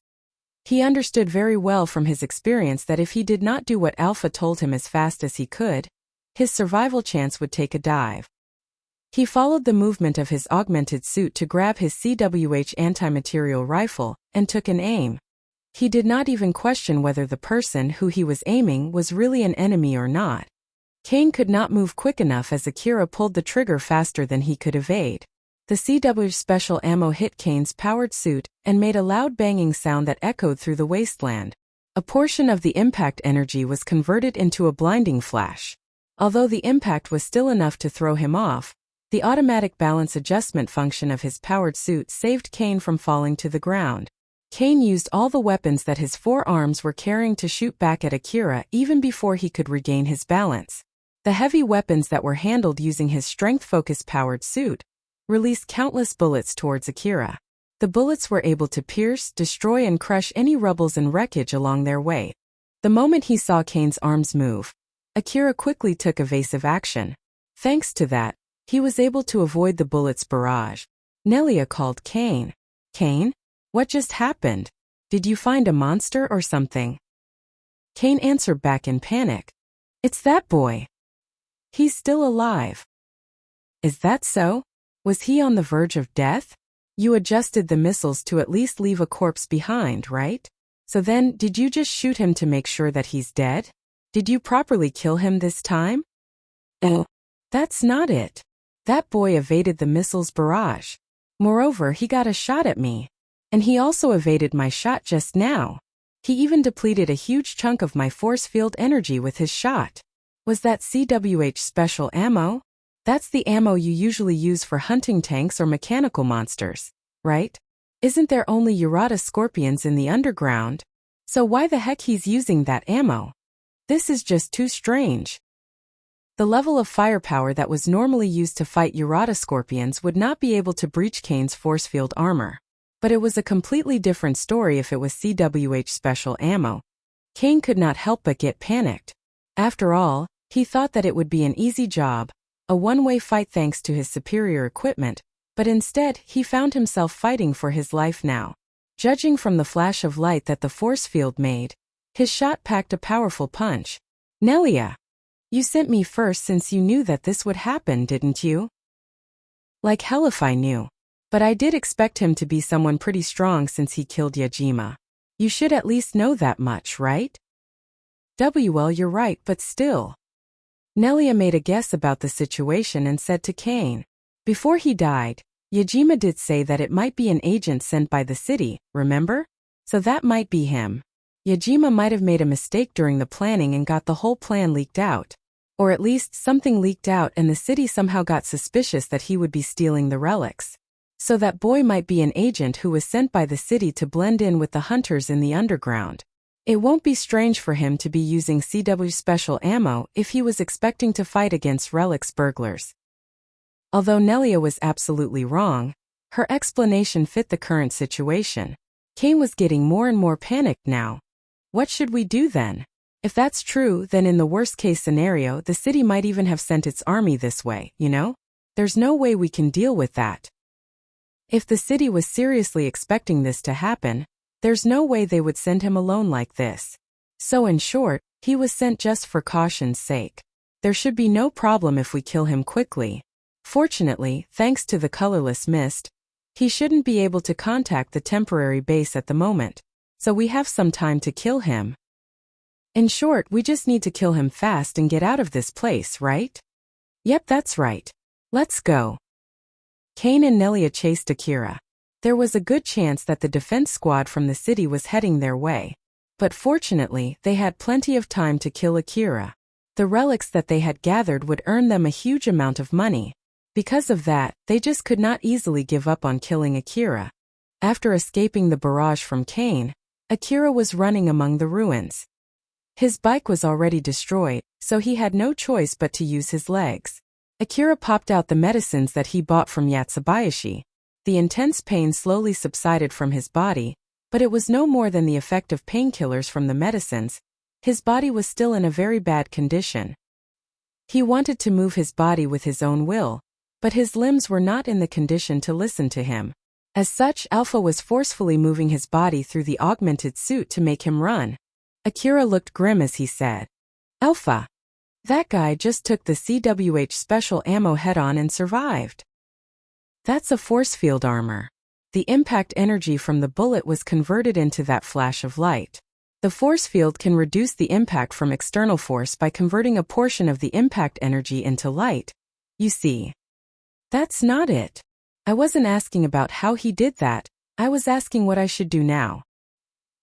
He understood very well from his experience that if he did not do what Alpha told him as fast as he could, his survival chance would take a dive. He followed the movement of his augmented suit to grab his CWH anti-material rifle and took an aim. He did not even question whether the person who he was aiming was really an enemy or not. Kane could not move quick enough as Akira pulled the trigger faster than he could evade. The CW special ammo hit Kane's powered suit and made a loud banging sound that echoed through the wasteland. A portion of the impact energy was converted into a blinding flash. Although the impact was still enough to throw him off, the automatic balance adjustment function of his powered suit saved Kane from falling to the ground. Kane used all the weapons that his four arms were carrying to shoot back at Akira even before he could regain his balance. The heavy weapons that were handled using his strength-focused powered suit released countless bullets towards Akira. The bullets were able to pierce, destroy and crush any rubbles and wreckage along their way. The moment he saw Kane's arms move, Akira quickly took evasive action. Thanks to that, he was able to avoid the bullets' barrage. Nelia called Kane. "Kane? What just happened? Did you find a monster or something?" Kane answered back in panic. "It's that boy. He's still alive." "Is that so? Was he on the verge of death? You adjusted the missiles to at least leave a corpse behind, right? So then, did you just shoot him to make sure that he's dead? Did you properly kill him this time?" "Oh, that's not it. That boy evaded the missile's barrage. Moreover, he got a shot at me. And he also evaded my shot just now. He even depleted a huge chunk of my force field energy with his shot. Was that CWH special ammo? That's the ammo you usually use for hunting tanks or mechanical monsters, right? Isn't there only Urata scorpions in the underground? So why the heck he's using that ammo? This is just too strange." The level of firepower that was normally used to fight Urata scorpions would not be able to breach Kane's force field armor. But it was a completely different story if it was CWH special ammo. Kane could not help but get panicked. After all, he thought that it would be an easy job, a one-way fight thanks to his superior equipment, but instead he found himself fighting for his life now. Judging from the flash of light that the force field made, his shot packed a powerful punch. "Nelia, you sent me first since you knew that this would happen, didn't you?" "Like hell if I knew. But I did expect him to be someone pretty strong since he killed Yajima. You should at least know that much, right?" "Well, you're right, but still." Nelia made a guess about the situation and said to Kane. "Before he died, Yajima did say that it might be an agent sent by the city, remember? So that might be him. Yajima might have made a mistake during the planning and got the whole plan leaked out. Or at least something leaked out and the city somehow got suspicious that he would be stealing the relics. So that boy might be an agent who was sent by the city to blend in with the hunters in the underground. It won't be strange for him to be using CW special ammo if he was expecting to fight against relics burglars." Although Nelia was absolutely wrong, her explanation fit the current situation. Kane was getting more and more panicked now. What should we do then? If that's true, then in the worst-case scenario, the city might even have sent its army this way, you know? There's no way we can deal with that. If the city was seriously expecting this to happen, there's no way they would send him alone like this. So in short, he was sent just for caution's sake. There should be no problem if we kill him quickly. Fortunately, thanks to the colorless mist, he shouldn't be able to contact the temporary base at the moment, so we have some time to kill him. In short, we just need to kill him fast and get out of this place, right? Yep, that's right. Let's go. Kane and Nelia chased Akira. There was a good chance that the defense squad from the city was heading their way. But fortunately, they had plenty of time to kill Akira. The relics that they had gathered would earn them a huge amount of money. Because of that, they just could not easily give up on killing Akira. After escaping the barrage from Kane, Akira was running among the ruins. His bike was already destroyed, so he had no choice but to use his legs. Akira popped out the medicines that he bought from Yatsubayashi. The intense pain slowly subsided from his body, but it was no more than the effect of painkillers from the medicines. His body was still in a very bad condition. He wanted to move his body with his own will, but his limbs were not in the condition to listen to him. As such, Alpha was forcefully moving his body through the augmented suit to make him run. Akira looked grim as he said, "Alpha, that guy just took the CWH special ammo head-on and survived. That's a force field armor. The impact energy from the bullet was converted into that flash of light. The force field can reduce the impact from external force by converting a portion of the impact energy into light. You see. That's not it. I wasn't asking about how he did that, I was asking what I should do now.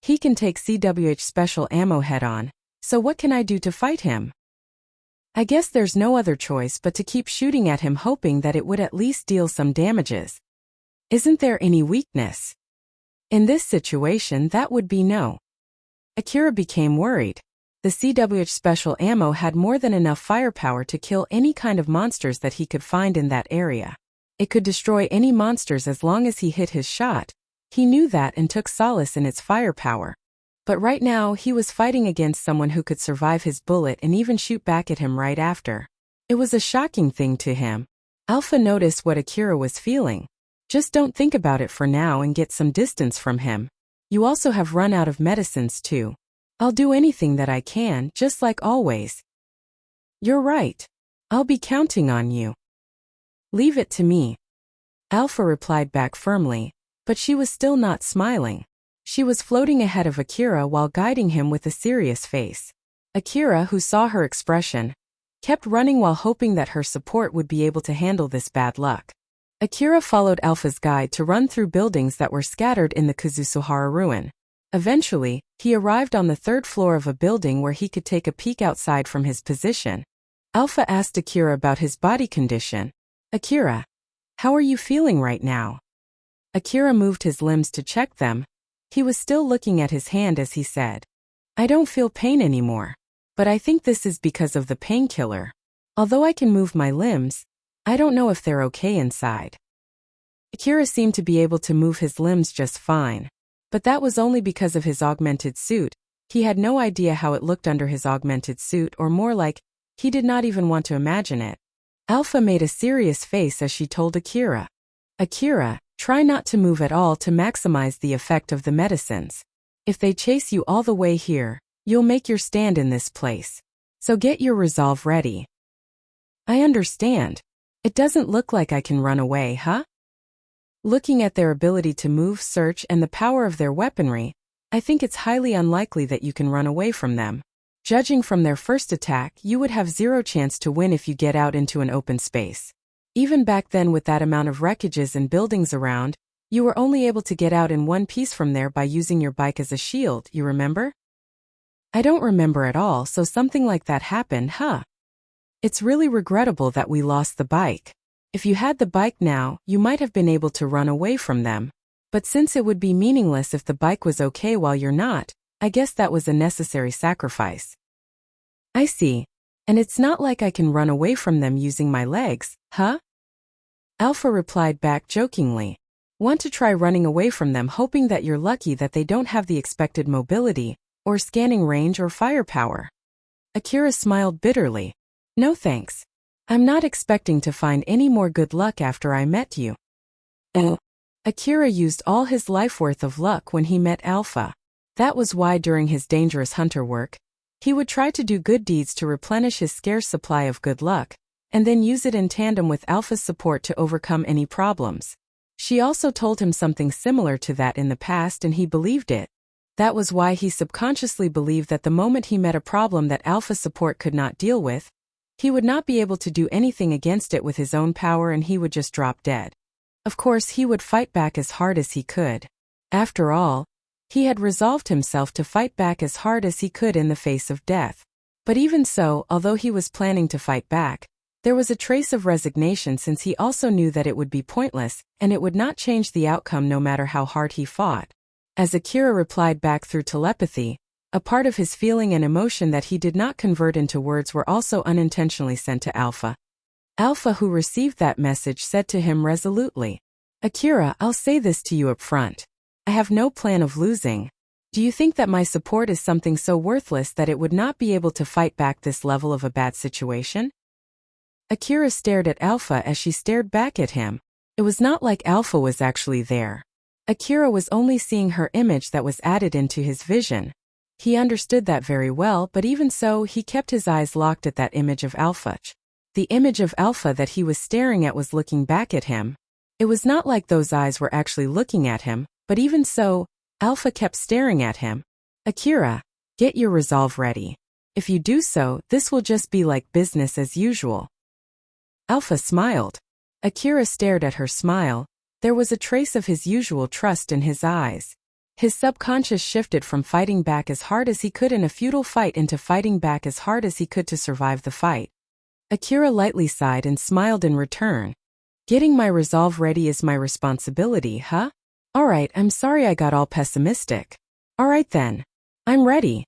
He can take CWH special ammo head-on, so what can I do to fight him? I guess there's no other choice but to keep shooting at him, hoping that it would at least deal some damages. Isn't there any weakness? In this situation, that would be no." Akira became worried. The CWH special ammo had more than enough firepower to kill any kind of monsters that he could find in that area. It could destroy any monsters as long as he hit his shot. He knew that and took solace in its firepower. But right now, he was fighting against someone who could survive his bullet and even shoot back at him right after. It was a shocking thing to him. Alpha noticed what Akira was feeling. Just don't think about it for now and get some distance from him. You also have run out of medicines too. I'll do anything that I can, just like always. You're right. I'll be counting on you. Leave it to me. Alpha replied back firmly, but she was still not smiling. She was floating ahead of Akira while guiding him with a serious face. Akira, who saw her expression, kept running while hoping that her support would be able to handle this bad luck. Akira followed Alpha's guide to run through buildings that were scattered in the Kazusuhara ruin. Eventually, he arrived on the third floor of a building where he could take a peek outside from his position. Alpha asked Akira about his body condition. "Akira, how are you feeling right now?" Akira moved his limbs to check them. He was still looking at his hand as he said, "I don't feel pain anymore. But I think this is because of the painkiller. Although I can move my limbs, I don't know if they're okay inside." Akira seemed to be able to move his limbs just fine. But that was only because of his augmented suit. He had no idea how it looked under his augmented suit, or more like, he did not even want to imagine it. Alpha made a serious face as she told Akira, "Akira, try not to move at all to maximize the effect of the medicines. If they chase you all the way here, you'll make your stand in this place. So get your resolve ready." "I understand. It doesn't look like I can run away, huh?" Looking at their ability to move, search, and the power of their weaponry, I think it's highly unlikely that you can run away from them. Judging from their first attack, you would have zero chance to win if you get out into an open space. Even back then, with that amount of wreckages and buildings around, you were only able to get out in one piece from there by using your bike as a shield, you remember? "I don't remember at all, so something like that happened, huh? It's really regrettable that we lost the bike. If you had the bike now, you might have been able to run away from them. But since it would be meaningless if the bike was okay while you're not, I guess that was a necessary sacrifice." "I see. And it's not like I can run away from them using my legs, huh?" Alpha replied back jokingly. "Want to try running away from them, hoping that you're lucky that they don't have the expected mobility, or scanning range or firepower?" Akira smiled bitterly. "No thanks. I'm not expecting to find any more good luck after I met you." Akira used all his life worth of luck when he met Alpha. That was why during his dangerous hunter work, he would try to do good deeds to replenish his scarce supply of good luck, and then use it in tandem with Alpha's support to overcome any problems. She also told him something similar to that in the past, and he believed it. That was why he subconsciously believed that the moment he met a problem that Alpha's support could not deal with, he would not be able to do anything against it with his own power and he would just drop dead. Of course, he would fight back as hard as he could. After all, he had resolved himself to fight back as hard as he could in the face of death. But even so, although he was planning to fight back, there was a trace of resignation since he also knew that it would be pointless, and it would not change the outcome no matter how hard he fought. As Akira replied back through telepathy, a part of his feeling and emotion that he did not convert into words were also unintentionally sent to Alpha. Alpha, who received that message, said to him resolutely, "Akira, I'll say this to you up front. I have no plan of losing. Do you think that my support is something so worthless that it would not be able to fight back this level of a bad situation?" Akira stared at Alpha as she stared back at him. It was not like Alpha was actually there. Akira was only seeing her image that was added into his vision. He understood that very well, but even so, he kept his eyes locked at that image of Alpha. The image of Alpha that he was staring at was looking back at him. It was not like those eyes were actually looking at him, but even so, Alpha kept staring at him. Akira, get your resolve ready. If you do so, this will just be like business as usual. Alpha smiled. Akira stared at her smile. There was a trace of his usual trust in his eyes. His subconscious shifted from fighting back as hard as he could in a futile fight into fighting back as hard as he could to survive the fight. Akira lightly sighed and smiled in return. Getting my resolve ready is my responsibility, huh? Alright, I'm sorry I got all pessimistic. Alright then. I'm ready.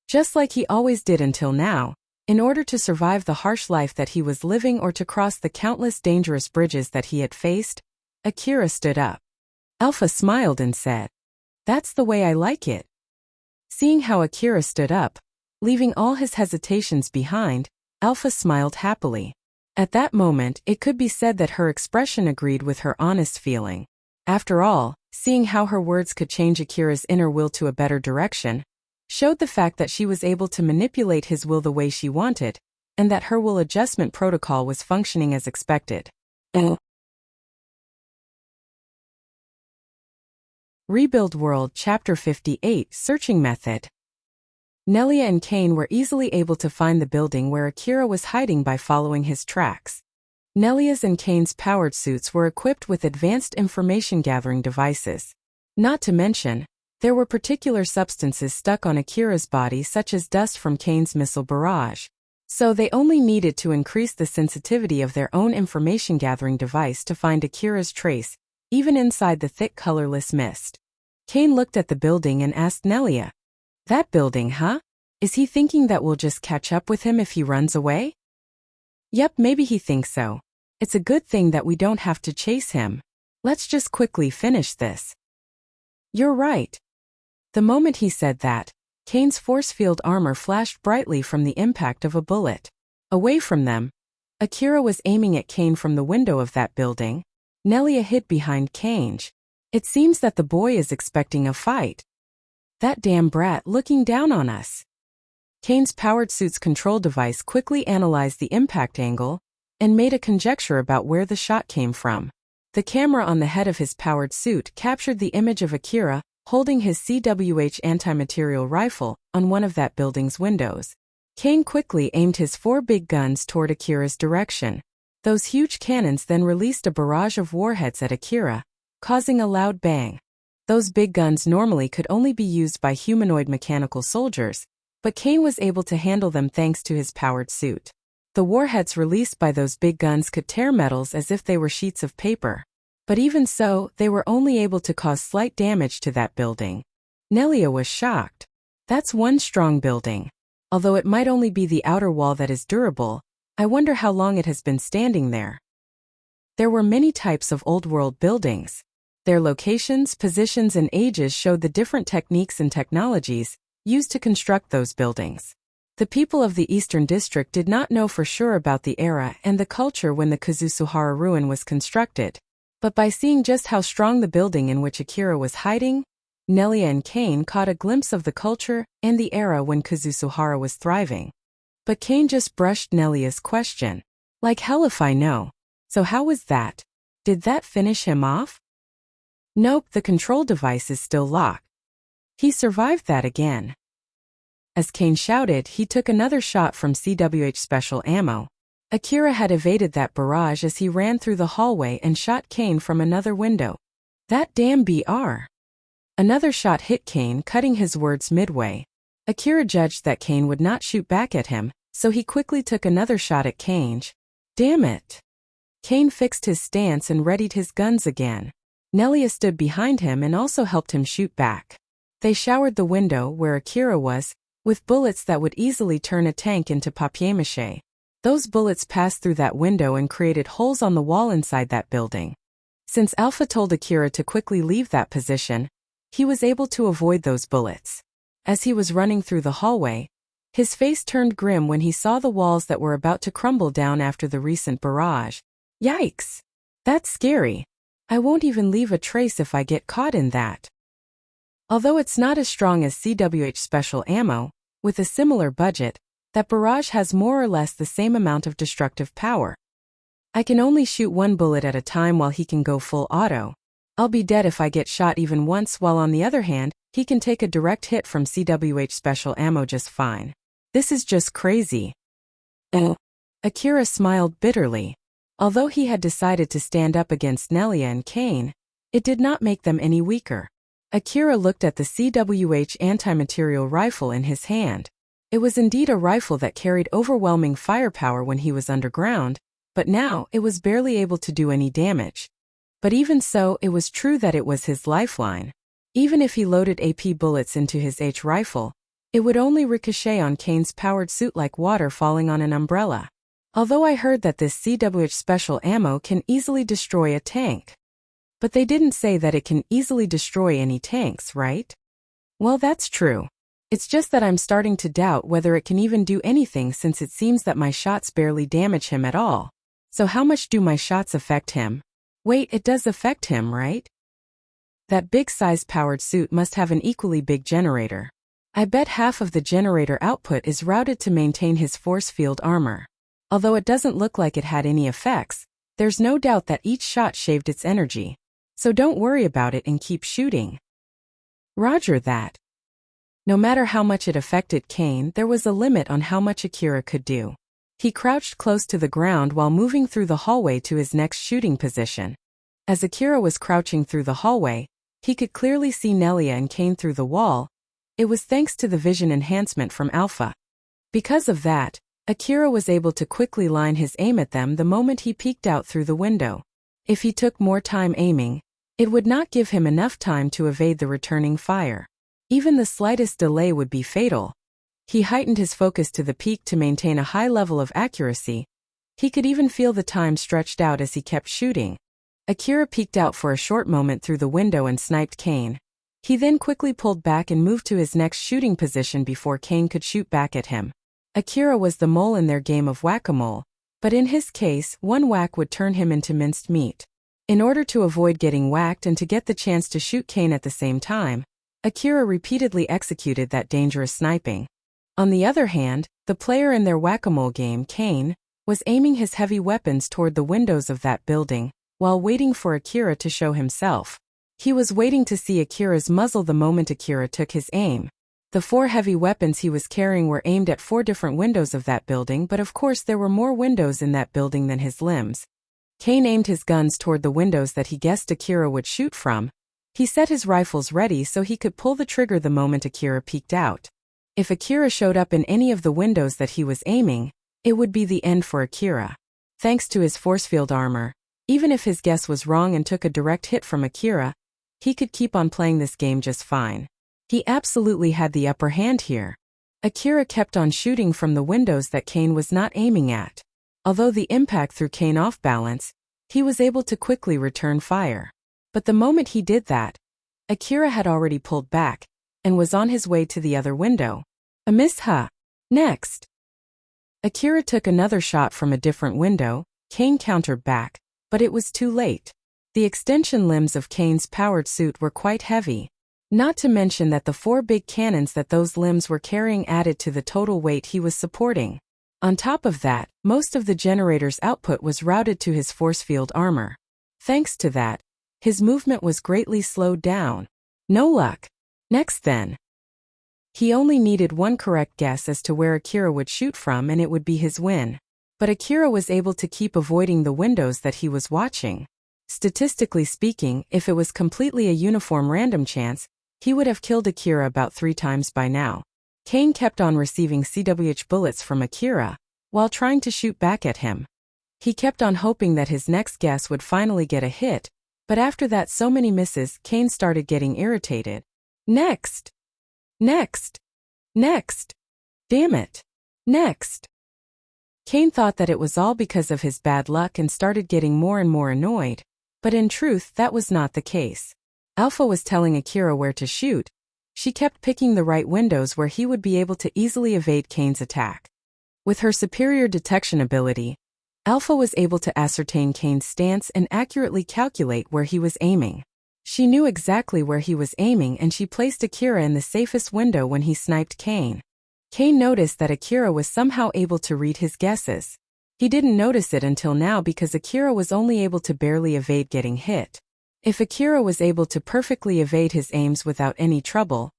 Just like he always did until now, in order to survive the harsh life that he was living or to cross the countless dangerous bridges that he had faced, Akira stood up. Alpha smiled and said, "That's the way I like it." Seeing how Akira stood up, leaving all his hesitations behind, Alpha smiled happily. At that moment, it could be said that her expression agreed with her honest feeling. After all, seeing how her words could change Akira's inner will to a better direction, showed the fact that she was able to manipulate his will the way she wanted, and that her will adjustment protocol was functioning as expected. Rebuild World Chapter 58 Searching Method. Nelia and Kane were easily able to find the building where Akira was hiding by following his tracks. Nelia's and Kane's powered suits were equipped with advanced information-gathering devices. Not to mention, there were particular substances stuck on Akira's body such as dust from Kane's missile barrage. So they only needed to increase the sensitivity of their own information-gathering device to find Akira's trace, even inside the thick colorless mist. Kane looked at the building and asked Nelia, "That building, huh? Is he thinking that we'll just catch up with him if he runs away?" "Yep, maybe he thinks so. It's a good thing that we don't have to chase him. Let's just quickly finish this." "You're right." The moment he said that, Kane's force field armor flashed brightly from the impact of a bullet. Away from them, Akira was aiming at Kane from the window of that building. Nelia hid behind Kane. "It seems that the boy is expecting a fight. That damn brat looking down on us." Kane's powered suit's control device quickly analyzed the impact angle and made a conjecture about where the shot came from. The camera on the head of his powered suit captured the image of Akira holding his CWH anti-material rifle on one of that building's windows. Kane quickly aimed his 4 big guns toward Akira's direction. Those huge cannons then released a barrage of warheads at Akira, causing a loud bang. Those big guns normally could only be used by humanoid mechanical soldiers, but Kane was able to handle them thanks to his powered suit. The warheads released by those big guns could tear metals as if they were sheets of paper. But even so, they were only able to cause slight damage to that building. Nelia was shocked. That's one strong building. Although it might only be the outer wall that is durable, I wonder how long it has been standing there. There were many types of old-world buildings. Their locations, positions, and ages showed the different techniques and technologies used to construct those buildings. The people of the Eastern District did not know for sure about the era and the culture when the Kazusuhara ruin was constructed. But by seeing just how strong the building in which Akira was hiding, Nelia and Kane caught a glimpse of the culture and the era when Kazusuhara was thriving. But Kane just brushed Nelia's question. "Like hell if I know. So how was that? Did that finish him off?" "Nope, the control device is still locked. He survived that again." As Kane shouted, he took another shot from CWH special ammo. Akira had evaded that barrage as he ran through the hallway and shot Kane from another window. "That damn BR." Another shot hit Kane, cutting his words midway. Akira judged that Kane would not shoot back at him, so he quickly took another shot at Kane. "Damn it." Kane fixed his stance and readied his guns again. Nelia stood behind him and also helped him shoot back. They showered the window where Akira was, with bullets that would easily turn a tank into papier-mâché. Those bullets passed through that window and created holes on the wall inside that building. Since Alpha told Akira to quickly leave that position, he was able to avoid those bullets. As he was running through the hallway, his face turned grim when he saw the walls that were about to crumble down after the recent barrage. Yikes! That's scary. I won't even leave a trace if I get caught in that. Although it's not as strong as CWH special ammo, with a similar budget, that barrage has more or less the same amount of destructive power. I can only shoot one bullet at a time while he can go full auto. I'll be dead if I get shot even once, while on the other hand, he can take a direct hit from CWH special ammo just fine. This is just crazy. Akira smiled bitterly. Although he had decided to stand up against Nelia and Kane, it did not make them any weaker. Akira looked at the CWH anti-material rifle in his hand. It was indeed a rifle that carried overwhelming firepower when he was underground, but now it was barely able to do any damage. But even so, it was true that it was his lifeline. Even if he loaded AP bullets into his H rifle, it would only ricochet on Kane's powered suit like water falling on an umbrella. Although I heard that this CWH special ammo can easily destroy a tank. But they didn't say that it can easily destroy any tanks, right? Well, that's true. It's just that I'm starting to doubt whether it can even do anything, since it seems that my shots barely damage him at all. So how much do my shots affect him? Wait, it does affect him, right? That big size powered suit must have an equally big generator. I bet half of the generator output is routed to maintain his force field armor. Although it doesn't look like it had any effects, there's no doubt that each shot shaved its energy. So don't worry about it and keep shooting. Roger that. No matter how much it affected Kane, there was a limit on how much Akira could do. He crouched close to the ground while moving through the hallway to his next shooting position. As Akira was crouching through the hallway, he could clearly see Nelia and Kane through the wall. It was thanks to the vision enhancement from Alpha. Because of that, Akira was able to quickly line his aim at them the moment he peeked out through the window. If he took more time aiming, it would not give him enough time to evade the returning fire. Even the slightest delay would be fatal. He heightened his focus to the peak to maintain a high level of accuracy. He could even feel the time stretched out as he kept shooting. Akira peeked out for a short moment through the window and sniped Kane. He then quickly pulled back and moved to his next shooting position before Kane could shoot back at him. Akira was the mole in their game of whack-a-mole, but in his case, one whack would turn him into minced meat. In order to avoid getting whacked and to get the chance to shoot Kane at the same time, Akira repeatedly executed that dangerous sniping. On the other hand, the player in their whack-a-mole game, Kane, was aiming his heavy weapons toward the windows of that building, while waiting for Akira to show himself. He was waiting to see Akira's muzzle the moment Akira took his aim. The 4 heavy weapons he was carrying were aimed at 4 different windows of that building, but of course there were more windows in that building than his limbs. Kane aimed his guns toward the windows that he guessed Akira would shoot from. He set his rifles ready so he could pull the trigger the moment Akira peeked out. If Akira showed up in any of the windows that he was aiming, it would be the end for Akira. Thanks to his force field armor, even if his guess was wrong and took a direct hit from Akira, he could keep on playing this game just fine. He absolutely had the upper hand here. Akira kept on shooting from the windows that Kane was not aiming at. Although the impact threw Kane off balance, he was able to quickly return fire. But the moment he did that, Akira had already pulled back and was on his way to the other window. A miss, huh? Next. Akira took another shot from a different window. Kane countered back, but it was too late. The extension limbs of Kane's powered suit were quite heavy. Not to mention that the 4 big cannons that those limbs were carrying added to the total weight he was supporting. On top of that, most of the generator's output was routed to his force field armor. Thanks to that, his movement was greatly slowed down. No luck. Next then. He only needed one correct guess as to where Akira would shoot from and it would be his win. But Akira was able to keep avoiding the windows that he was watching. Statistically speaking, if it was completely a uniform random chance, he would have killed Akira about 3 times by now. Kane kept on receiving CWH bullets from Akira, while trying to shoot back at him. He kept on hoping that his next guess would finally get a hit, but after that so many misses, Kane started getting irritated. Next! Next! Next! Damn it! Next! Kane thought that it was all because of his bad luck and started getting more and more annoyed, but in truth that was not the case. Alpha was telling Akira where to shoot. She kept picking the right windows where he would be able to easily evade Kane's attack. With her superior detection ability, Alpha was able to ascertain Kane's stance and accurately calculate where he was aiming. She knew exactly where he was aiming and she placed Akira in the safest window when he sniped Kane. Kane noticed that Akira was somehow able to read his guesses. He didn't notice it until now because Akira was only able to barely evade getting hit. If Akira was able to perfectly evade his aims without any trouble,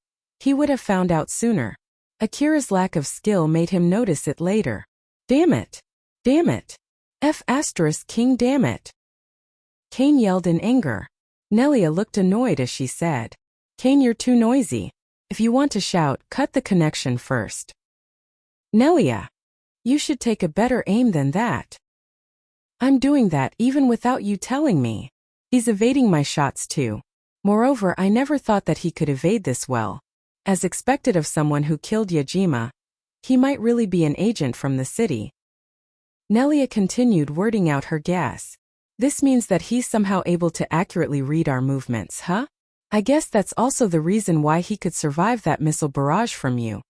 he would have found out sooner. Akira's lack of skill made him notice it later. Damn it! Damn it! King damn it! Kane yelled in anger. Nelia looked annoyed as she said, Kane, you're too noisy. If you want to shout, cut the connection first. Nelia, you should take a better aim than that. I'm doing that even without you telling me. He's evading my shots too. Moreover, I never thought that he could evade this well. As expected of someone who killed Yajima, he might really be an agent from the city. Nelia continued wording out her guess. This means that he's somehow able to accurately read our movements, huh? I guess that's also the reason why he could survive that missile barrage from you.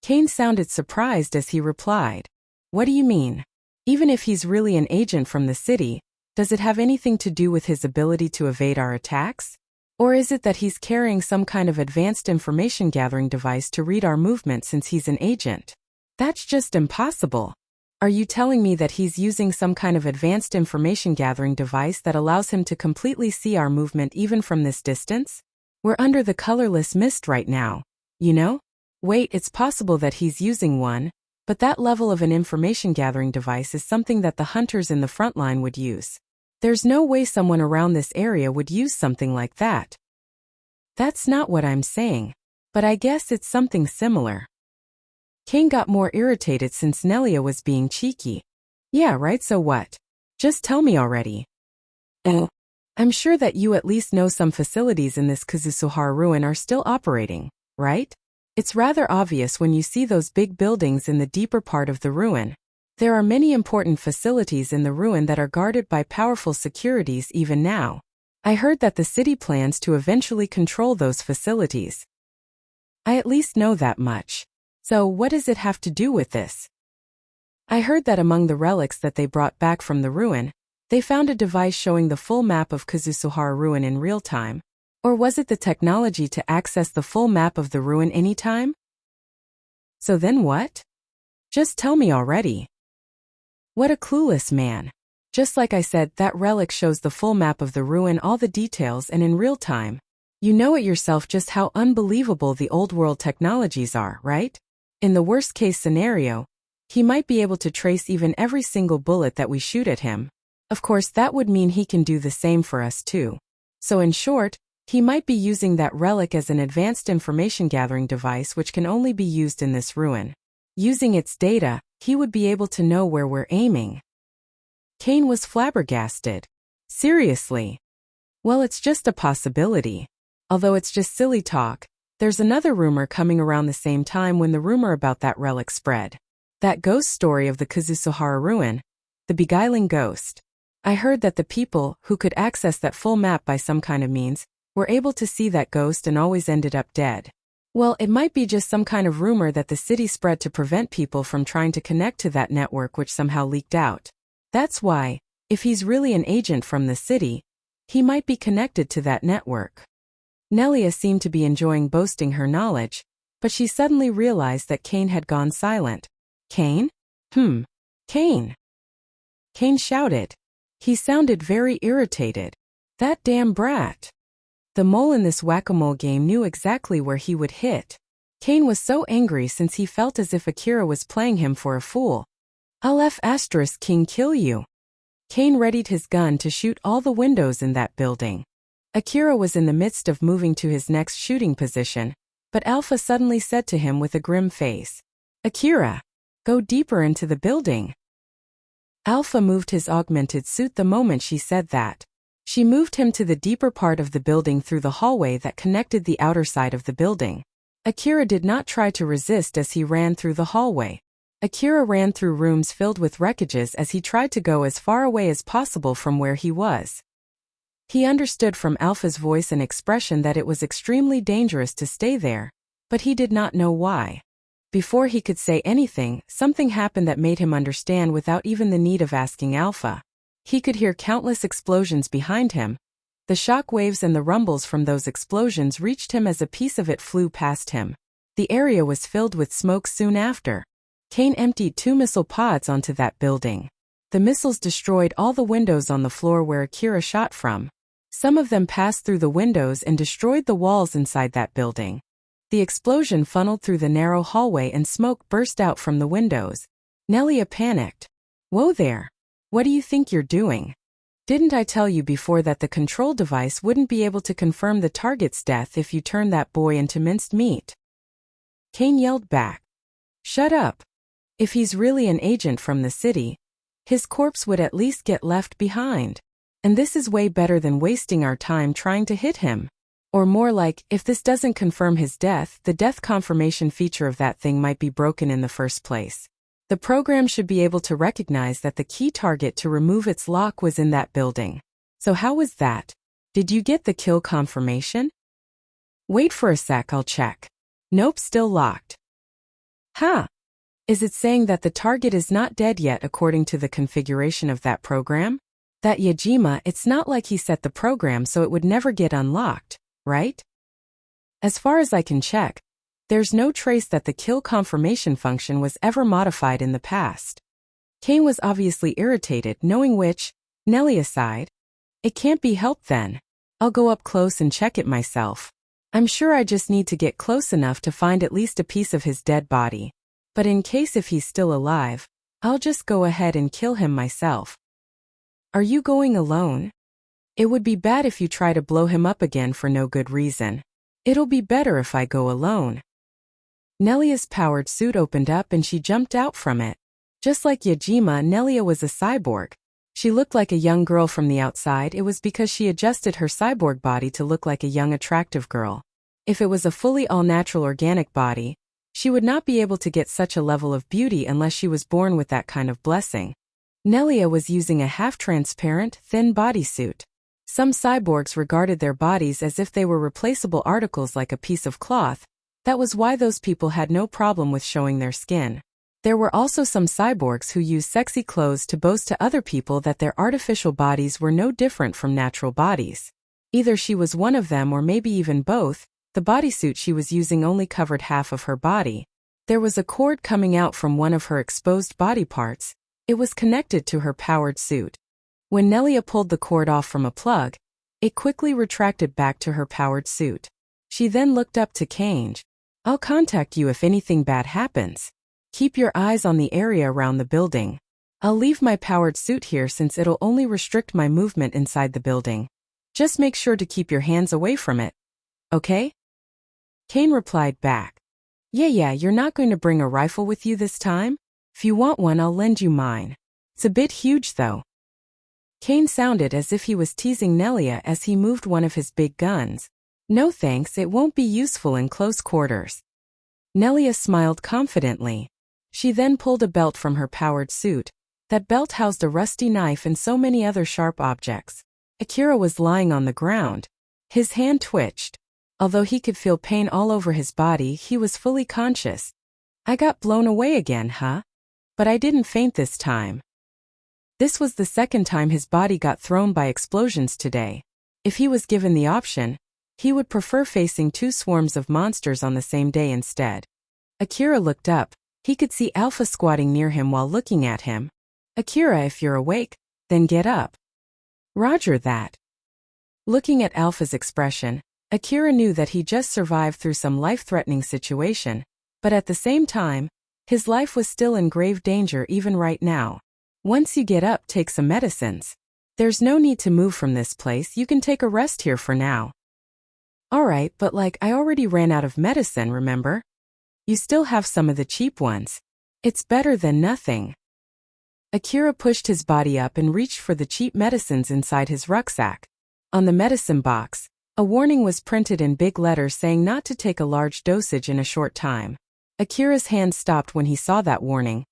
Kane sounded surprised as he replied. What do you mean? Even if he's really an agent from the city, does it have anything to do with his ability to evade our attacks? Or is it that he's carrying some kind of advanced information gathering device to read our movement since he's an agent? That's just impossible. Are you telling me that he's using some kind of advanced information gathering device that allows him to completely see our movement even from this distance? We're under the colorless mist right now, you know? Wait, it's possible that he's using one, but that level of an information gathering device is something that the hunters in the front line would use. There's no way someone around this area would use something like that. That's not what I'm saying, but I guess it's something similar. Kane got more irritated since Nelia was being cheeky. Yeah, right, so what? Just tell me already. I'm sure that you at least know some facilities in this Kazusuhara ruin are still operating, right? It's rather obvious when you see those big buildings in the deeper part of the ruin. There are many important facilities in the ruin that are guarded by powerful securities even now. I heard that the city plans to eventually control those facilities. I at least know that much. So what does it have to do with this? I heard that among the relics that they brought back from the ruin, they found a device showing the full map of Kazusuhara ruin in real time. Or was it the technology to access the full map of the ruin anytime? So then what? Just tell me already. What a clueless man. Just like I said, that relic shows the full map of the ruin, all the details, and in real time. You know it yourself just how unbelievable the old world technologies are, right? In the worst case scenario, he might be able to trace even every single bullet that we shoot at him. Of course, that would mean he can do the same for us too. So in short, he might be using that relic as an advanced information gathering device which can only be used in this ruin. Using its data, he would be able to know where we're aiming. Kane was flabbergasted. Seriously? Well, it's just a possibility. Although it's just silly talk, there's another rumor coming around the same time when the rumor about that relic spread. That ghost story of the Kazusuhara ruin, the beguiling ghost. I heard that the people who could access that full map by some kind of means were able to see that ghost and always ended up dead. Well, it might be just some kind of rumor that the city spread to prevent people from trying to connect to that network which somehow leaked out. That's why, if he's really an agent from the city, he might be connected to that network. Nelia seemed to be enjoying boasting her knowledge, but she suddenly realized that Kane had gone silent. Kane? Kane! Kane shouted. He sounded very irritated. That damn brat! The mole in this whack-a-mole game knew exactly where he would hit. Kane was so angry since he felt as if Akira was playing him for a fool. I'll King kill you. Kane readied his gun to shoot all the windows in that building. Akira was in the midst of moving to his next shooting position, but Alpha suddenly said to him with a grim face, Akira, go deeper into the building. Alpha moved his augmented suit the moment she said that. She moved him to the deeper part of the building through the hallway that connected the outer side of the building. Akira did not try to resist as he ran through the hallway. Akira ran through rooms filled with wreckages as he tried to go as far away as possible from where he was. He understood from Alpha's voice and expression that it was extremely dangerous to stay there, but he did not know why. Before he could say anything, something happened that made him understand without even the need of asking Alpha. He could hear countless explosions behind him. The shock waves and the rumbles from those explosions reached him as a piece of it flew past him. The area was filled with smoke soon after. Cain emptied 2 missile pods onto that building. The missiles destroyed all the windows on the floor where Akira shot from. Some of them passed through the windows and destroyed the walls inside that building. The explosion funneled through the narrow hallway and smoke burst out from the windows. Nelia panicked. "Whoa there! What do you think you're doing? Didn't I tell you before that the control device wouldn't be able to confirm the target's death if you turned that boy into minced meat?" Cain yelled back. "Shut up. If he's really an agent from the city, his corpse would at least get left behind. And this is way better than wasting our time trying to hit him. Or more like, if this doesn't confirm his death, the death confirmation feature of that thing might be broken in the first place. The program should be able to recognize that the key target to remove its lock was in that building. So how was that? Did you get the kill confirmation?" "Wait for a sec, I'll check. Nope, still locked." "Huh. Is it saying that the target is not dead yet according to the configuration of that program? That Yajima, it's not like he set the program so it would never get unlocked, right? As far as I can check, there's no trace that the kill confirmation function was ever modified in the past." Cain was obviously irritated, knowing which, Nelia sighed. "It can't be helped then. I'll go up close and check it myself. I'm sure I just need to get close enough to find at least a piece of his dead body. But in case if he's still alive, I'll just go ahead and kill him myself." "Are you going alone? It would be bad if you try to blow him up again for no good reason. It'll be better if I go alone." Nelia's powered suit opened up and she jumped out from it. Just like Yajima, Nelia was a cyborg. She looked like a young girl from the outside. It was because she adjusted her cyborg body to look like a young attractive girl. If it was a fully all-natural organic body, she would not be able to get such a level of beauty unless she was born with that kind of blessing. Nelia was using a half-transparent, thin bodysuit. Some cyborgs regarded their bodies as if they were replaceable articles like a piece of cloth. That was why those people had no problem with showing their skin. There were also some cyborgs who used sexy clothes to boast to other people that their artificial bodies were no different from natural bodies. Either she was one of them or maybe even both. The bodysuit she was using only covered half of her body. There was a cord coming out from one of her exposed body parts. It was connected to her powered suit. When Nelia pulled the cord off from a plug, it quickly retracted back to her powered suit. She then looked up to Cain. "I'll contact you if anything bad happens. Keep your eyes on the area around the building. I'll leave my powered suit here since it'll only restrict my movement inside the building. Just make sure to keep your hands away from it. Okay?" Cain replied back. Yeah, you're not going to bring a rifle with you this time? If you want one, I'll lend you mine. It's a bit huge though." Cain sounded as if he was teasing Nelia as he moved one of his big guns. "No thanks, it won't be useful in close quarters." Nelia smiled confidently. She then pulled a belt from her powered suit. That belt housed a rusty knife and so many other sharp objects. Akira was lying on the ground. His hand twitched. Although he could feel pain all over his body, he was fully conscious. "I got blown away again, huh? But I didn't faint this time." This was the second time his body got thrown by explosions today. If he was given the option, he would prefer facing 2 swarms of monsters on the same day instead. Akira looked up. He could see Alpha squatting near him while looking at him. "Akira, if you're awake, then get up." "Roger that." Looking at Alpha's expression, Akira knew that he just survived through some life-threatening situation, but at the same time, his life was still in grave danger even right now. "Once you get up, take some medicines. There's no need to move from this place, you can take a rest here for now." "Alright, but I already ran out of medicine, remember? You still have some of the cheap ones. It's better than nothing." Akira pushed his body up and reached for the cheap medicines inside his rucksack. On the medicine box, a warning was printed in big letters saying not to take a large dosage in a short time. Akira's hand stopped when he saw that warning,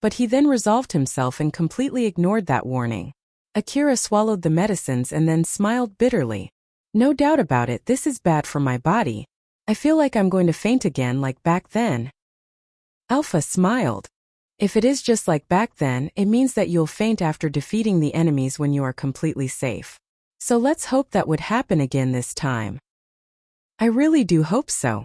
but he then resolved himself and completely ignored that warning. Akira swallowed the medicines and then smiled bitterly. "No doubt about it, this is bad for my body. I feel like I'm going to faint again like back then." Alpha smiled. If it is just like back then, it means that you'll faint after defeating the enemies when you are completely safe. So let's hope that would happen again this time. I really do hope so.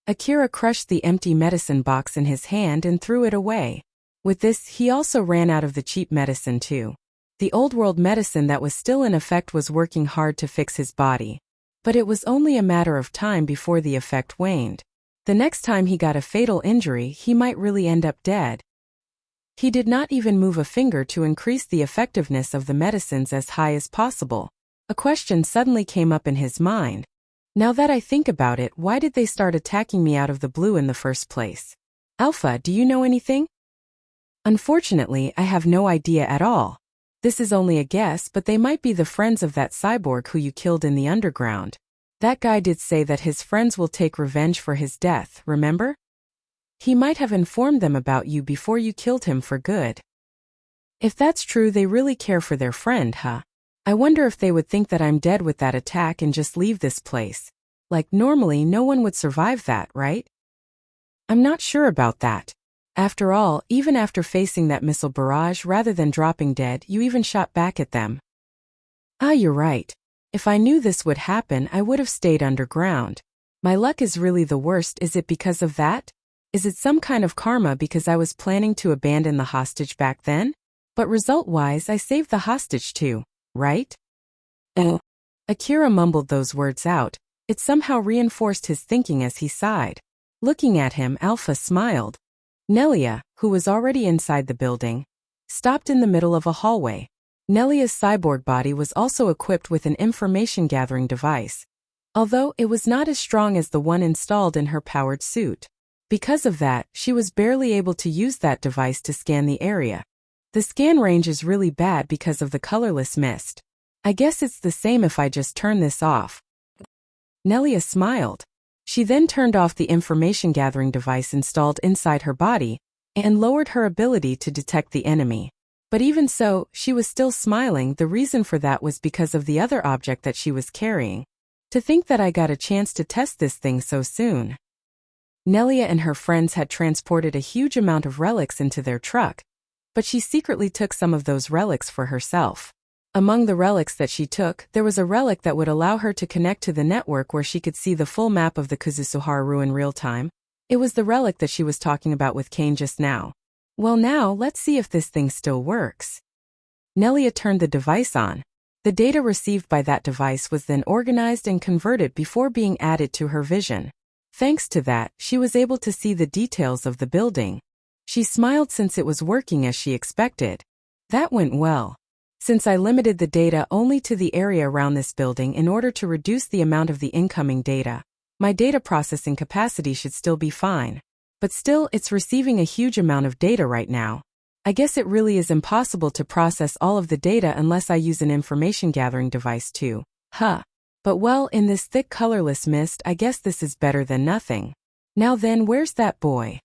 Akira crushed the empty medicine box in his hand and threw it away. With this, he also ran out of the cheap medicine too. The old-world medicine that was still in effect was working hard to fix his body. But it was only a matter of time before the effect waned. The next time he got a fatal injury, he might really end up dead. He did not even move a finger to increase the effectiveness of the medicines as high as possible. A question suddenly came up in his mind. Now that I think about it, why did they start attacking me out of the blue in the first place? Alpha, do you know anything? Unfortunately, I have no idea at all. This is only a guess, but they might be the friends of that cyborg who you killed in the underground. That guy did say that his friends will take revenge for his death, remember? He might have informed them about you before you killed him for good. If that's true, they really care for their friend, huh? I wonder if they would think that I'm dead with that attack and just leave this place. Like normally no one would survive that, right? I'm not sure about that. After all, even after facing that missile barrage rather than dropping dead, you even shot back at them. Ah, you're right. If I knew this would happen, I would have stayed underground. My luck is really the worst. Is it because of that? Is it some kind of karma because I was planning to abandon the hostage back then? But result-wise, I saved the hostage too, right? Akira mumbled those words out. It somehow reinforced his thinking as he sighed. Looking at him, Alpha smiled. Nelia, who was already inside the building, stopped in the middle of a hallway. Nelia's cyborg body was also equipped with an information-gathering device, although it was not as strong as the one installed in her powered suit. Because of that, she was barely able to use that device to scan the area. The scan range is really bad because of the colorless mist. I guess it's the same if I just turn this off. Nelia smiled. She then turned off the information-gathering device installed inside her body and lowered her ability to detect the enemy. But even so, she was still smiling. The reason for that was because of the other object that she was carrying. To think that I got a chance to test this thing so soon. Nelia and her friends had transported a huge amount of relics into their truck, but she secretly took some of those relics for herself. Among the relics that she took, there was a relic that would allow her to connect to the network where she could see the full map of the Kuzusuhara ruin real-time. It was the relic that she was talking about with Kane just now. Well, now, let's see if this thing still works. Nelia turned the device on. The data received by that device was then organized and converted before being added to her vision. Thanks to that, she was able to see the details of the building. She smiled since it was working as she expected. That went well. Since I limited the data only to the area around this building in order to reduce the amount of the incoming data, my data processing capacity should still be fine. But still, it's receiving a huge amount of data right now. I guess it really is impossible to process all of the data unless I use an information-gathering device too. But well, in this thick colorless mist, I guess this is better than nothing. Now then, where's that boy?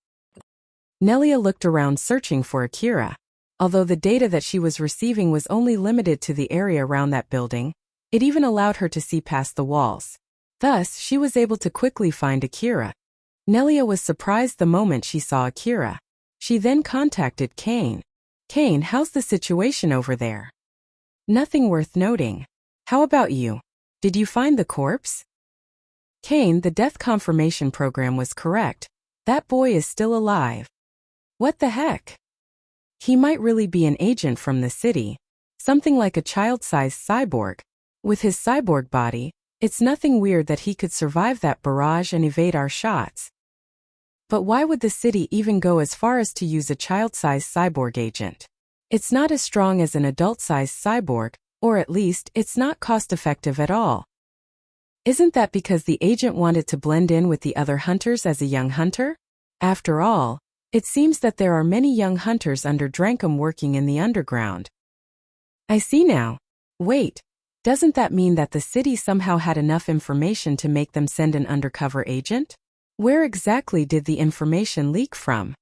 Nelia looked around searching for Akira. Although the data that she was receiving was only limited to the area around that building, it even allowed her to see past the walls. Thus, she was able to quickly find Akira. Nelia was surprised the moment she saw Akira. She then contacted Kane. Kane, how's the situation over there? Nothing worth noting. How about you? Did you find the corpse? Kane, the death confirmation program was correct. That boy is still alive. What the heck? He might really be an agent from the city. Something like a child-sized cyborg. With his cyborg body, it's nothing weird that he could survive that barrage and evade our shots. But why would the city even go as far as to use a child-sized cyborg agent? It's not as strong as an adult-sized cyborg, or at least, it's not cost-effective at all. Isn't that because the agent wanted to blend in with the other hunters as a young hunter? After all, it seems that there are many young hunters under Drankum working in the underground. I see now. Wait, doesn't that mean that the city somehow had enough information to make them send an undercover agent? Where exactly did the information leak from?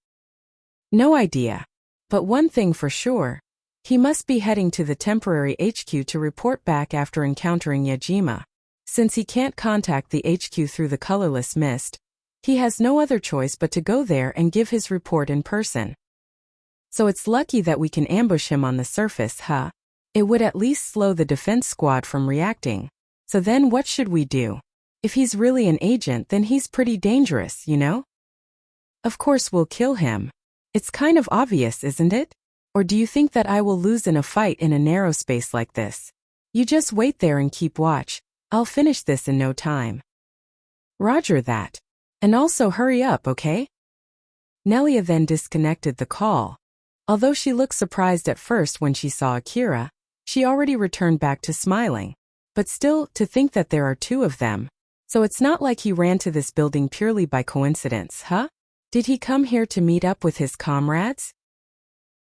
No idea. But one thing for sure, he must be heading to the temporary HQ to report back after encountering Yajima. Since he can't contact the HQ through the colorless mist, He has no other choice but to go there and give his report in person. So it's lucky that we can ambush him on the surface, huh? It would at least slow the defense squad from reacting. So then what should we do? If he's really an agent, then he's pretty dangerous, you know? Of course we'll kill him. It's kind of obvious, isn't it? Or do you think that I will lose in a fight in a narrow space like this? You just wait there and keep watch. I'll finish this in no time. Roger that. And also hurry up, okay? Nelia then disconnected the call. Although she looked surprised at first when she saw Akira, she already returned back to smiling. But still, to think that there are two of them. So it's not like he ran to this building purely by coincidence, huh? Did he come here to meet up with his comrades?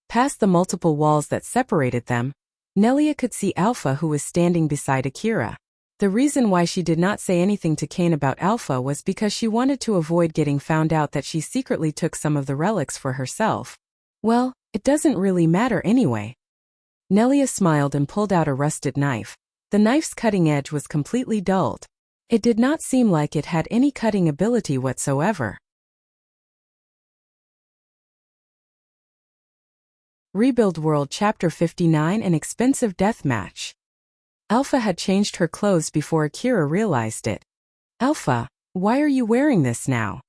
Past the multiple walls that separated them, Nelia could see Alpha, who was standing beside Akira. The reason why she did not say anything to Kane about Alpha was because she wanted to avoid getting found out that she secretly took some of the relics for herself. Well, it doesn't really matter anyway. Nelia smiled and pulled out a rusted knife. The knife's cutting edge was completely dulled. It did not seem like it had any cutting ability whatsoever. Rebuild World Chapter 59 An Expensive Death Match. Alpha had changed her clothes before Akira realized it. Alpha, why are you wearing this now?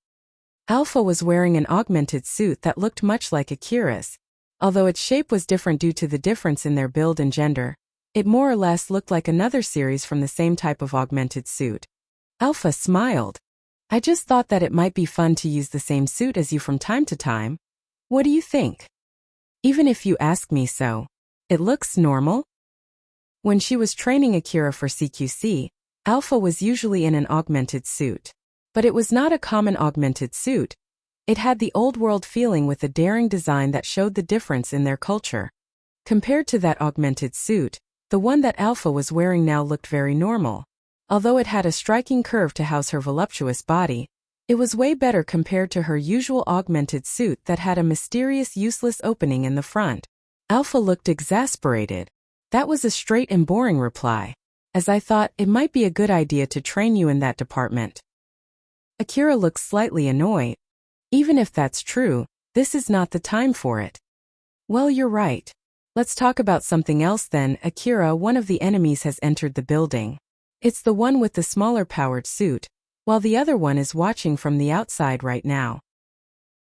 Alpha was wearing an augmented suit that looked much like Akira's. Although its shape was different due to the difference in their build and gender, it more or less looked like another series from the same type of augmented suit. Alpha smiled. I just thought that it might be fun to use the same suit as you from time to time. What do you think? Even if you ask me so, it looks normal. When she was training Akira for CQC, Alpha was usually in an augmented suit. But it was not a common augmented suit. It had the old-world feeling with a daring design that showed the difference in their culture. Compared to that augmented suit, the one that Alpha was wearing now looked very normal. Although it had a striking curve to house her voluptuous body, it was way better compared to her usual augmented suit that had a mysterious useless opening in the front. Alpha looked exasperated. That was a straight and boring reply, as I thought it might be a good idea to train you in that department. Akira looked slightly annoyed. Even if that's true, this is not the time for it. Well, you're right. Let's talk about something else then. Akira, one of the enemies has entered the building. It's the one with the smaller powered suit, while the other one is watching from the outside right now.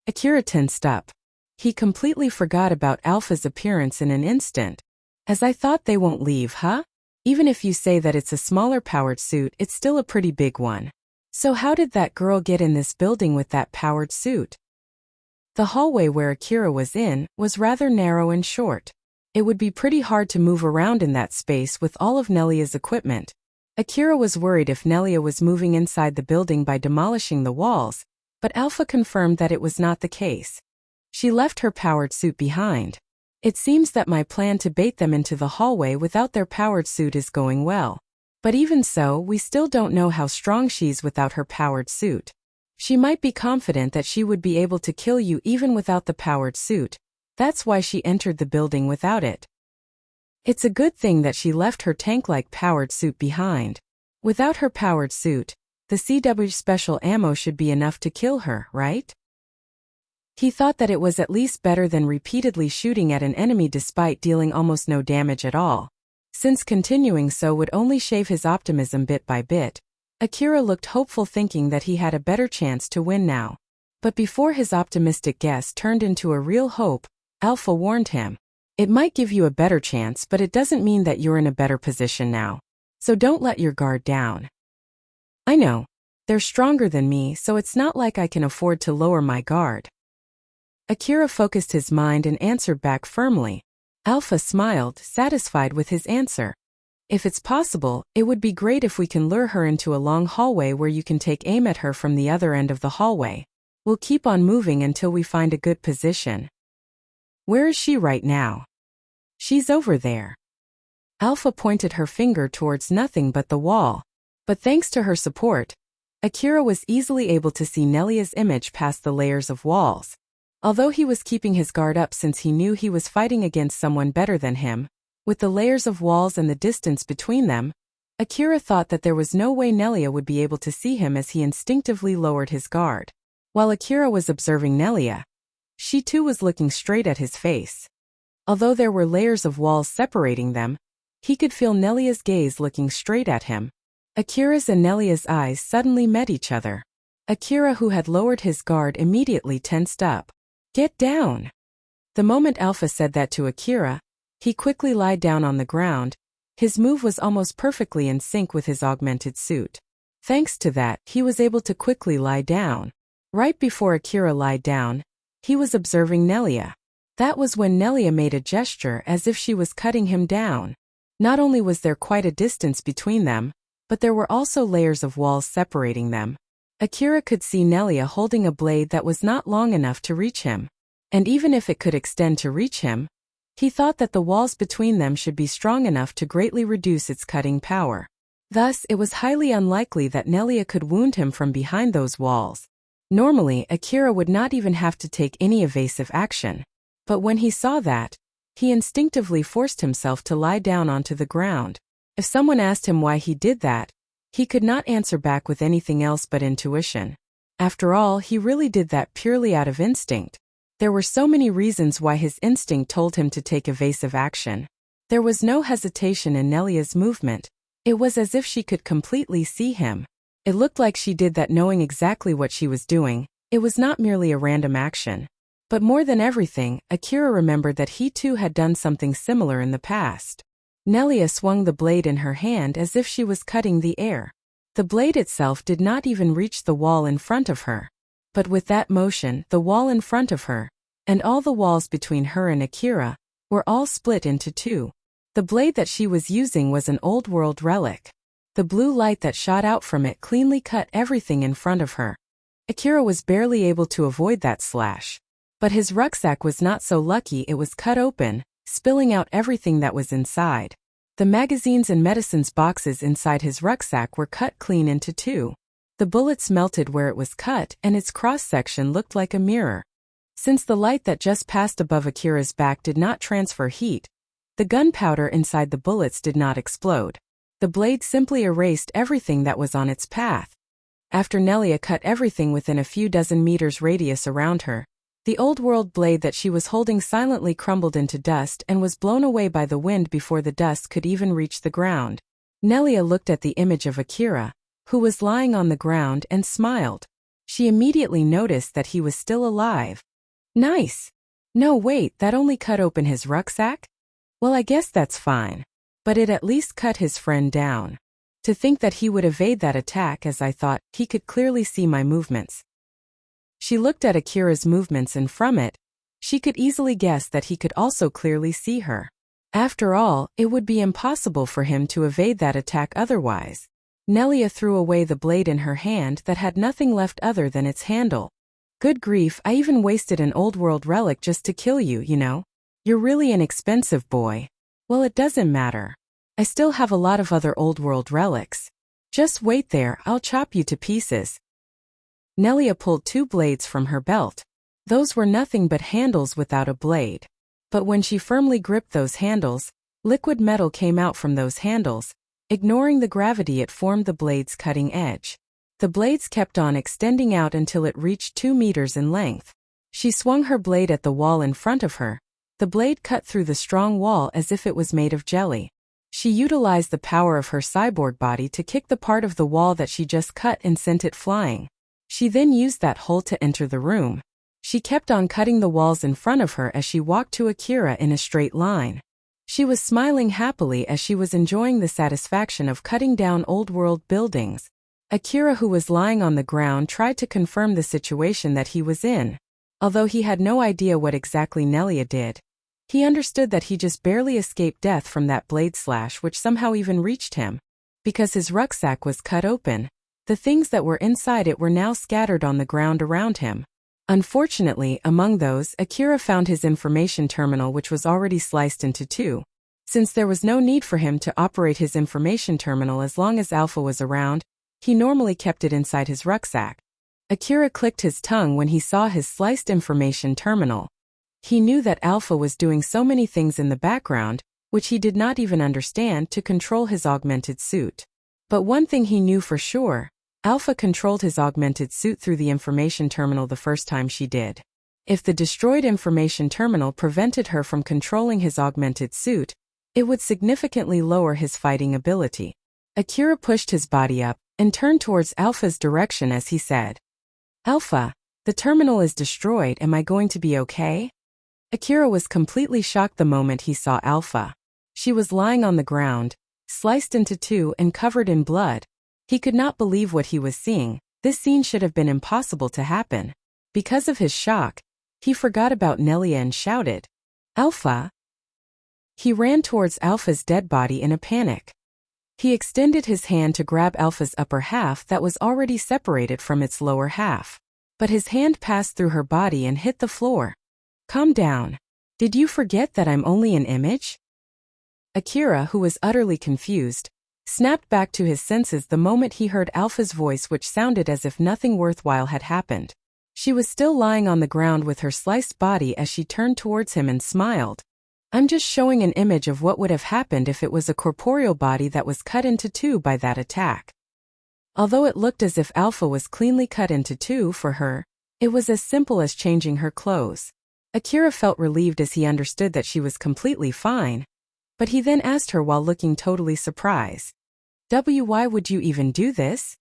Akira tensed up. He completely forgot about Alpha's appearance in an instant. As I thought they won't leave, huh? Even if you say that it's a smaller powered suit, it's still a pretty big one. So how did that girl get in this building with that powered suit? The hallway where Akira was in was rather narrow and short. It would be pretty hard to move around in that space with all of Nelia's equipment. Akira was worried if Nelia was moving inside the building by demolishing the walls, but Alpha confirmed that it was not the case. She left her powered suit behind. It seems that my plan to bait them into the hallway without their powered suit is going well. But even so, we still don't know how strong she's without her powered suit. She might be confident that she would be able to kill you even without the powered suit. That's why she entered the building without it. It's a good thing that she left her tank-like powered suit behind. Without her powered suit, the CW special ammo should be enough to kill her, right? He thought that it was at least better than repeatedly shooting at an enemy despite dealing almost no damage at all. Since continuing so would only shave his optimism bit by bit, Akira looked hopeful, thinking that he had a better chance to win now. But before his optimistic guess turned into a real hope, Alpha warned him. It might give you a better chance, but it doesn't mean that you're in a better position now. So don't let your guard down. I know. They're stronger than me, so it's not like I can afford to lower my guard. Akira focused his mind and answered back firmly. Alpha smiled, satisfied with his answer. If it's possible, it would be great if we can lure her into a long hallway where you can take aim at her from the other end of the hallway. We'll keep on moving until we find a good position. Where is she right now? She's over there. Alpha pointed her finger towards nothing but the wall. But thanks to her support, Akira was easily able to see Nelia's image past the layers of walls. Although he was keeping his guard up since he knew he was fighting against someone better than him, with the layers of walls and the distance between them, Akira thought that there was no way Nelia would be able to see him as he instinctively lowered his guard. While Akira was observing Nelia, she too was looking straight at his face. Although there were layers of walls separating them, he could feel Nelia's gaze looking straight at him. Akira's and Nelia's eyes suddenly met each other. Akira, who had lowered his guard, immediately tensed up. "Get down!" The moment Alpha said that to Akira, he quickly lied down on the ground. His move was almost perfectly in sync with his augmented suit. Thanks to that, he was able to quickly lie down. Right before Akira lied down, he was observing Nelia. That was when Nelia made a gesture as if she was cutting him down. Not only was there quite a distance between them, but there were also layers of walls separating them. Akira could see Nelia holding a blade that was not long enough to reach him. And even if it could extend to reach him, he thought that the walls between them should be strong enough to greatly reduce its cutting power. Thus, it was highly unlikely that Nelia could wound him from behind those walls. Normally, Akira would not even have to take any evasive action. But when he saw that, he instinctively forced himself to lie down onto the ground. If someone asked him why he did that, he could not answer back with anything else but intuition. After all, he really did that purely out of instinct. There were so many reasons why his instinct told him to take evasive action. There was no hesitation in Nelia's movement. It was as if she could completely see him. It looked like she did that knowing exactly what she was doing. It was not merely a random action. But more than everything, Akira remembered that he too had done something similar in the past. Nelia swung the blade in her hand as if she was cutting the air. The blade itself did not even reach the wall in front of her. But with that motion, the wall in front of her, and all the walls between her and Akira, were all split into two. The blade that she was using was an old-world relic. The blue light that shot out from it cleanly cut everything in front of her. Akira was barely able to avoid that slash. But his rucksack was not so lucky. It was cut open, spilling out everything that was inside. The magazines and medicines boxes inside his rucksack were cut clean into two. The bullets melted where it was cut, and its cross-section looked like a mirror. Since the light that just passed above Akira's back did not transfer heat, the gunpowder inside the bullets did not explode. The blade simply erased everything that was on its path. After Nelia cut everything within a few dozen meters radius around her, the old-world blade that she was holding silently crumbled into dust and was blown away by the wind before the dust could even reach the ground. Nelia looked at the image of Akira, who was lying on the ground, and smiled. She immediately noticed that he was still alive. Nice! No, wait, that only cut open his rucksack? Well, I guess that's fine. But it at least cut his friend down. To think that he would evade that attack, as I thought, he could clearly see my movements. She looked at Akira's movements, and from it, she could easily guess that he could also clearly see her. After all, it would be impossible for him to evade that attack otherwise. Nelia threw away the blade in her hand that had nothing left other than its handle. Good grief, I even wasted an old-world relic just to kill you, you know? You're really an expensive boy. Well, it doesn't matter. I still have a lot of other old-world relics. Just wait there, I'll chop you to pieces. Nelia pulled two blades from her belt. Those were nothing but handles without a blade. But when she firmly gripped those handles, liquid metal came out from those handles. Ignoring the gravity, it formed the blade's cutting edge. The blades kept on extending out until it reached 2 meters in length. She swung her blade at the wall in front of her. The blade cut through the strong wall as if it was made of jelly. She utilized the power of her cyborg body to kick the part of the wall that she just cut and sent it flying. She then used that hole to enter the room. She kept on cutting the walls in front of her as she walked to Akira in a straight line. She was smiling happily as she was enjoying the satisfaction of cutting down old-world buildings. Akira, who was lying on the ground, tried to confirm the situation that he was in. Although he had no idea what exactly Nelia did, he understood that he just barely escaped death from that blade slash, which somehow even reached him. Because his rucksack was cut open, the things that were inside it were now scattered on the ground around him. Unfortunately, among those, Akira found his information terminal, which was already sliced into two. Since there was no need for him to operate his information terminal as long as Alpha was around, he normally kept it inside his rucksack. Akira clicked his tongue when he saw his sliced information terminal. He knew that Alpha was doing so many things in the background, which he did not even understand, to control his augmented suit. But one thing he knew for sure, Alpha controlled his augmented suit through the information terminal the first time she did. If the destroyed information terminal prevented her from controlling his augmented suit, it would significantly lower his fighting ability. Akira pushed his body up and turned towards Alpha's direction as he said, "Alpha, the terminal is destroyed. Am I going to be okay?" Akira was completely shocked the moment he saw Alpha. She was lying on the ground, sliced into two and covered in blood. He could not believe what he was seeing. This scene should have been impossible to happen. Because of his shock, he forgot about Nelia and shouted, "Alpha!" He ran towards Alpha's dead body in a panic. He extended his hand to grab Alpha's upper half that was already separated from its lower half. But his hand passed through her body and hit the floor. "Calm down. Did you forget that I'm only an image?" Akira, who was utterly confused, snapped back to his senses the moment he heard Alpha's voice, which sounded as if nothing worthwhile had happened. She was still lying on the ground with her sliced body as she turned towards him and smiled. "I'm just showing an image of what would have happened if it was a corporeal body that was cut into two by that attack." Although it looked as if Alpha was cleanly cut into two for her, it was as simple as changing her clothes. Akira felt relieved as he understood that she was completely fine. But he then asked her while looking totally surprised, "Why would you even do this?"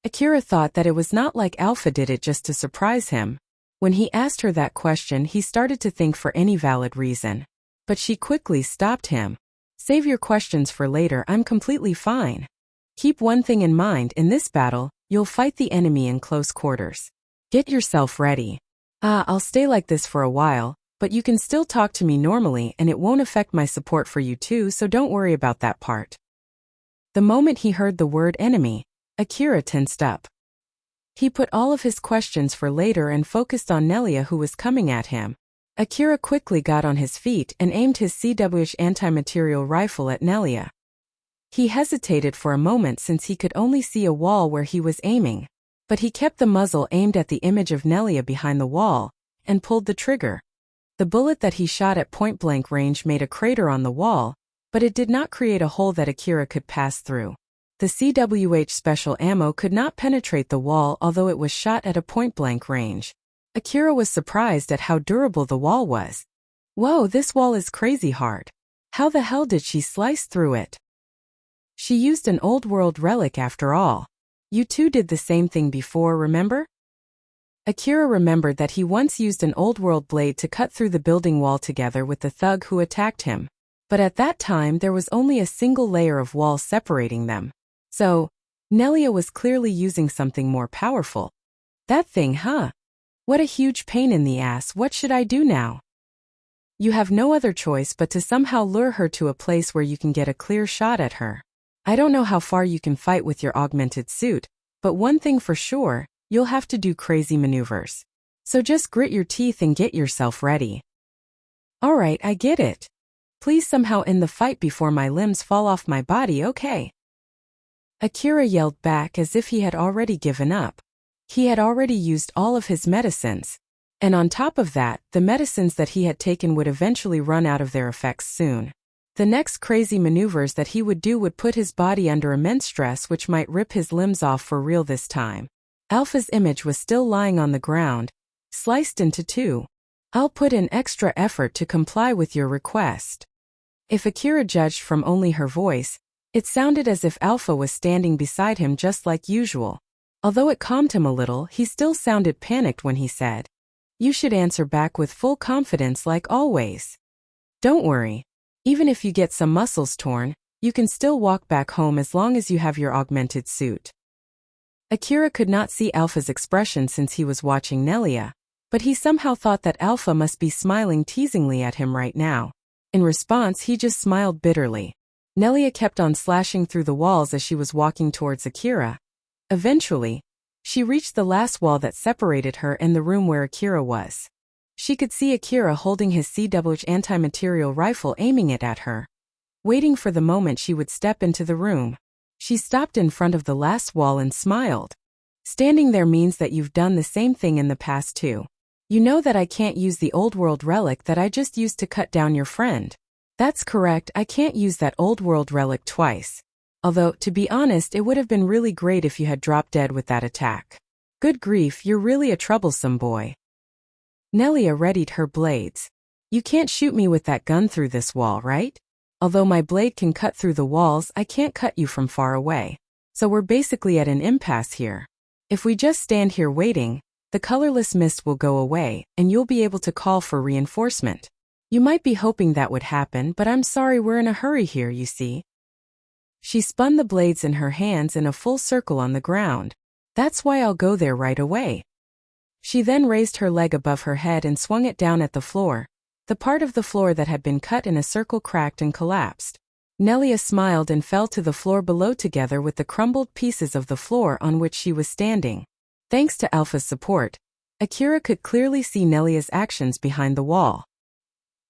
Akira thought that it was not like Alpha did it just to surprise him. When he asked her that question, he started to think for any valid reason. But she quickly stopped him. "Save your questions for later. I'm completely fine. Keep one thing in mind, in this battle, you'll fight the enemy in close quarters. Get yourself ready. I'll stay like this for a while, but you can still talk to me normally and it won't affect my support for you too, so don't worry about that part." The moment he heard the word enemy, Akira tensed up. He put all of his questions for later and focused on Nelia, who was coming at him. Akira quickly got on his feet and aimed his CWH anti-material rifle at Nelia. He hesitated for a moment since he could only see a wall where he was aiming, but he kept the muzzle aimed at the image of Nelia behind the wall and pulled the trigger. The bullet that he shot at point-blank range made a crater on the wall, but it did not create a hole that Akira could pass through. The CWH special ammo could not penetrate the wall although it was shot at a point-blank range. Akira was surprised at how durable the wall was. "Whoa, this wall is crazy hard. How the hell did she slice through it?" "She used an old world relic after all. You two did the same thing before, remember?" Akira remembered that he once used an old world blade to cut through the building wall together with the thug who attacked him. But at that time there was only a single layer of wall separating them. So, Nelia was clearly using something more powerful. "That thing, huh? What a huge pain in the ass. What should I do now?" "You have no other choice but to somehow lure her to a place where you can get a clear shot at her. I don't know how far you can fight with your augmented suit, but one thing for sure, you'll have to do crazy maneuvers. So just grit your teeth and get yourself ready." "Alright, I get it. Please somehow end the fight before my limbs fall off my body, okay?" Akira yelled back as if he had already given up. He had already used all of his medicines. And on top of that, the medicines that he had taken would eventually run out of their effects soon. The next crazy maneuvers that he would do would put his body under immense stress, which might rip his limbs off for real this time. Alpha's image was still lying on the ground, sliced into two. "I'll put in extra effort to comply with your request." If Akira judged from only her voice, it sounded as if Alpha was standing beside him just like usual. Although it calmed him a little, he still sounded panicked when he said, "You should answer back with full confidence like always. Don't worry. Even if you get some muscles torn, you can still walk back home as long as you have your augmented suit." Akira could not see Alpha's expression since he was watching Nelia, but he somehow thought that Alpha must be smiling teasingly at him right now. In response, he just smiled bitterly. Nelia kept on slashing through the walls as she was walking towards Akira. Eventually, she reached the last wall that separated her and the room where Akira was. She could see Akira holding his CWH anti-material rifle aiming it at her. Waiting for the moment she would step into the room, she stopped in front of the last wall and smiled. "Standing there means that you've done the same thing in the past too. You know that I can't use the old world relic that I just used to cut down your friend." "That's correct, I can't use that old world relic twice. Although, to be honest, it would have been really great if you had dropped dead with that attack. Good grief, you're really a troublesome boy. Nelia readied her blades. You can't shoot me with that gun through this wall, right? Although my blade can cut through the walls, I can't cut you from far away. So we're basically at an impasse here. If we just stand here waiting, the colorless mist will go away, and you'll be able to call for reinforcement. You might be hoping that would happen, but I'm sorry, we're in a hurry here, you see. She spun the blades in her hands in a full circle on the ground. That's why I'll go there right away. She then raised her leg above her head and swung it down at the floor. The part of the floor that had been cut in a circle cracked and collapsed. Nelia smiled and fell to the floor below together with the crumbled pieces of the floor on which she was standing. Thanks to Alpha's support, Akira could clearly see Nelia's actions behind the wall.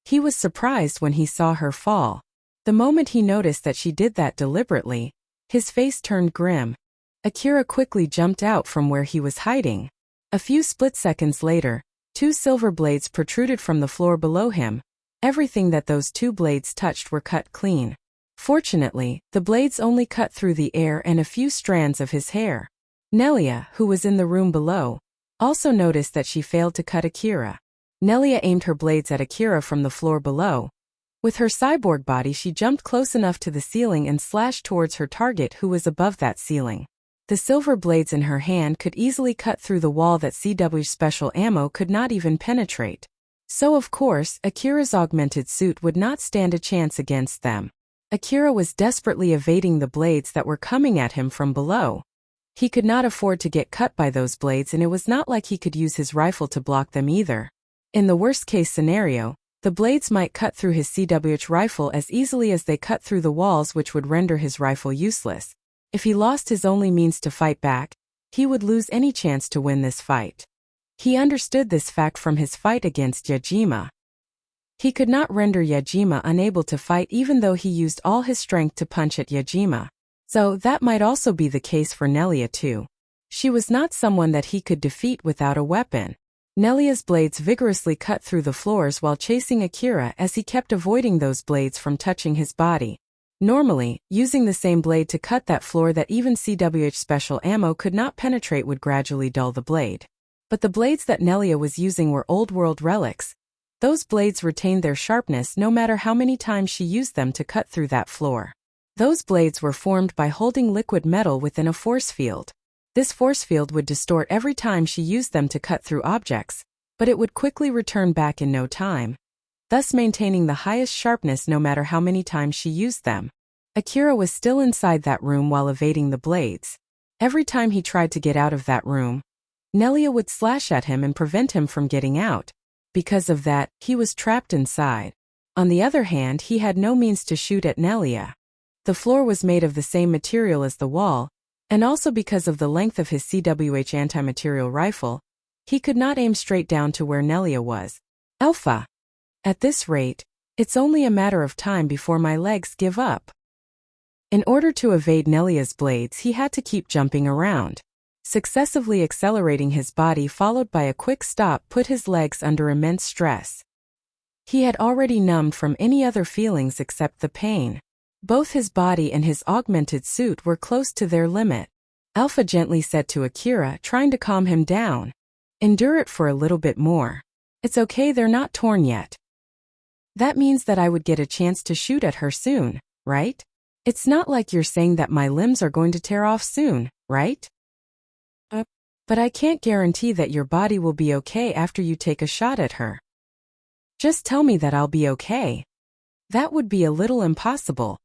He was surprised when he saw her fall. The moment he noticed that she did that deliberately, his face turned grim. Akira quickly jumped out from where he was hiding. A few split seconds later, 2 silver blades protruded from the floor below him. Everything that those 2 blades touched were cut clean. Fortunately, the blades only cut through the air and a few strands of his hair. Nelia, who was in the room below, also noticed that she failed to cut Akira. Nelia aimed her blades at Akira from the floor below. With her cyborg body, she jumped close enough to the ceiling and slashed towards her target, who was above that ceiling. The silver blades in her hand could easily cut through the wall that CW's special ammo could not even penetrate. So of course, Akira's augmented suit would not stand a chance against them. Akira was desperately evading the blades that were coming at him from below. He could not afford to get cut by those blades, and it was not like he could use his rifle to block them either. In the worst-case scenario, the blades might cut through his CWH rifle as easily as they cut through the walls, which would render his rifle useless. If he lost his only means to fight back, he would lose any chance to win this fight. He understood this fact from his fight against Yajima. He could not render Yajima unable to fight even though he used all his strength to punch at Yajima. So that might also be the case for Nelia too. She was not someone that he could defeat without a weapon. Nelia's blades vigorously cut through the floors while chasing Akira as he kept avoiding those blades from touching his body. Normally, using the same blade to cut that floor that even CWH special ammo could not penetrate would gradually dull the blade. But the blades that Nelia was using were old-world relics. Those blades retained their sharpness no matter how many times she used them to cut through that floor. Those blades were formed by holding liquid metal within a force field. This force field would distort every time she used them to cut through objects, but it would quickly return back in no time, thus maintaining the highest sharpness no matter how many times she used them. Akira was still inside that room while evading the blades. Every time he tried to get out of that room, Nelia would slash at him and prevent him from getting out. Because of that, he was trapped inside. On the other hand, he had no means to shoot at Nelia. The floor was made of the same material as the wall, and also because of the length of his CWH anti-material rifle, he could not aim straight down to where Nelia was. Alpha! At this rate, it's only a matter of time before my legs give up. In order to evade Nelia's blades, he had to keep jumping around. Successively accelerating his body followed by a quick stop put his legs under immense stress. He had already numbed from any other feelings except the pain. Both his body and his augmented suit were close to their limit. Alpha gently said to Akira, trying to calm him down. Endure it for a little bit more. It's okay, they're not torn yet. That means that I would get a chance to shoot at her soon, right? It's not like you're saying that my limbs are going to tear off soon, right? But I can't guarantee that your body will be okay after you take a shot at her. Just tell me that I'll be okay. That would be a little impossible.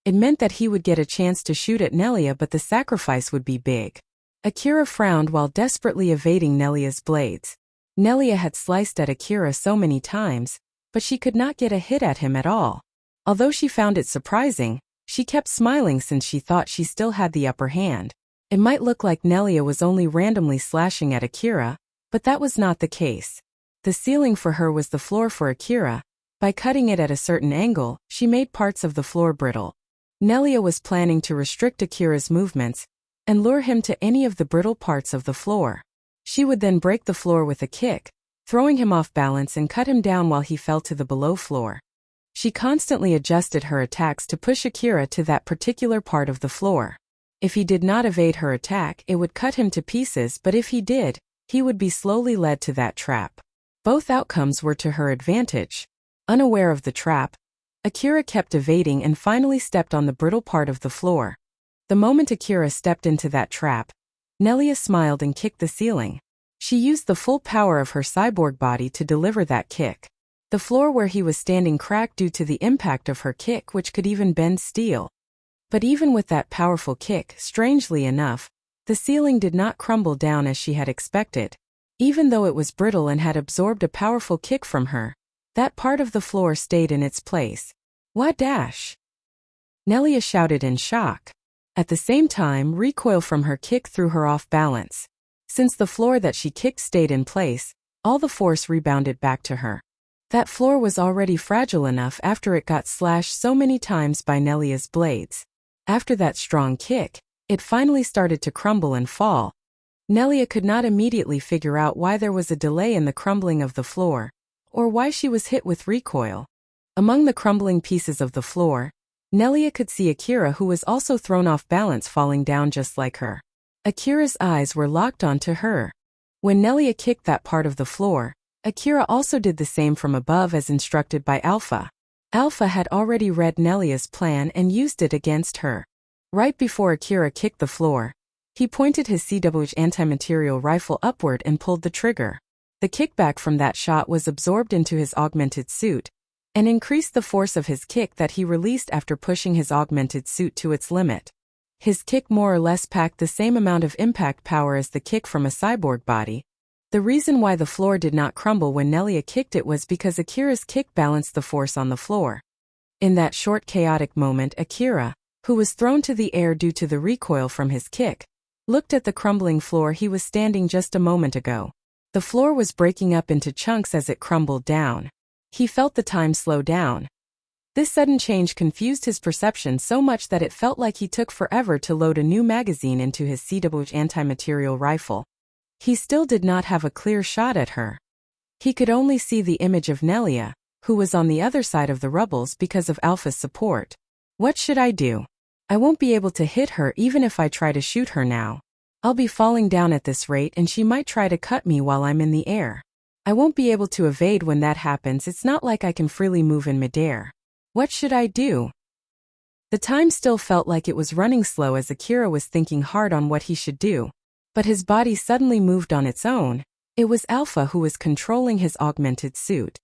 It meant that he would get a chance to shoot at Nelia, but the sacrifice would be big. Akira frowned while desperately evading Nelia's blades. Nelia had sliced at Akira so many times, but she could not get a hit at him at all. Although she found it surprising, she kept smiling since she thought she still had the upper hand. It might look like Nelia was only randomly slashing at Akira, but that was not the case. The ceiling for her was the floor for Akira. By cutting it at a certain angle, she made parts of the floor brittle. Nelia was planning to restrict Akira's movements and lure him to any of the brittle parts of the floor. She would then break the floor with a kick, throwing him off balance and cut him down while he fell to the below floor. She constantly adjusted her attacks to push Akira to that particular part of the floor. If he did not evade her attack, it would cut him to pieces, but if he did, he would be slowly led to that trap. Both outcomes were to her advantage. Unaware of the trap, Akira kept evading and finally stepped on the brittle part of the floor. The moment Akira stepped into that trap, Nelia smiled and kicked the ceiling. She used the full power of her cyborg body to deliver that kick. The floor where he was standing cracked due to the impact of her kick, which could even bend steel. But even with that powerful kick, strangely enough, the ceiling did not crumble down as she had expected. Even though it was brittle and had absorbed a powerful kick from her, that part of the floor stayed in its place. What dash? Nelia shouted in shock. At the same time, recoil from her kick threw her off balance. Since the floor that she kicked stayed in place, all the force rebounded back to her. That floor was already fragile enough after it got slashed so many times by Nelia's blades. After that strong kick, it finally started to crumble and fall. Nelia could not immediately figure out why there was a delay in the crumbling of the floor, or why she was hit with recoil. Among the crumbling pieces of the floor, Nelia could see Akira, who was also thrown off balance, falling down just like her. Akira's eyes were locked onto her. When Nelia kicked that part of the floor, Akira also did the same from above as instructed by Alpha. Alpha had already read Nelia's plan and used it against her. Right before Akira kicked the floor, he pointed his CWH anti-material rifle upward and pulled the trigger. The kickback from that shot was absorbed into his augmented suit, and increased the force of his kick that he released after pushing his augmented suit to its limit. His kick more or less packed the same amount of impact power as the kick from a cyborg body. The reason why the floor did not crumble when Nelia kicked it was because Akira's kick balanced the force on the floor. In that short chaotic moment, Akira, who was thrown to the air due to the recoil from his kick, looked at the crumbling floor he was standing just a moment ago. The floor was breaking up into chunks as it crumbled down. He felt the time slow down. This sudden change confused his perception so much that it felt like he took forever to load a new magazine into his CWH anti-material rifle. He still did not have a clear shot at her. He could only see the image of Nelia, who was on the other side of the rubbles because of Alpha's support. What should I do? I won't be able to hit her even if I try to shoot her now. I'll be falling down at this rate and she might try to cut me while I'm in the air. I won't be able to evade when that happens. It's not like I can freely move in midair. What should I do? The time still felt like it was running slow as Akira was thinking hard on what he should do. But his body suddenly moved on its own. It was Alpha who was controlling his augmented suit.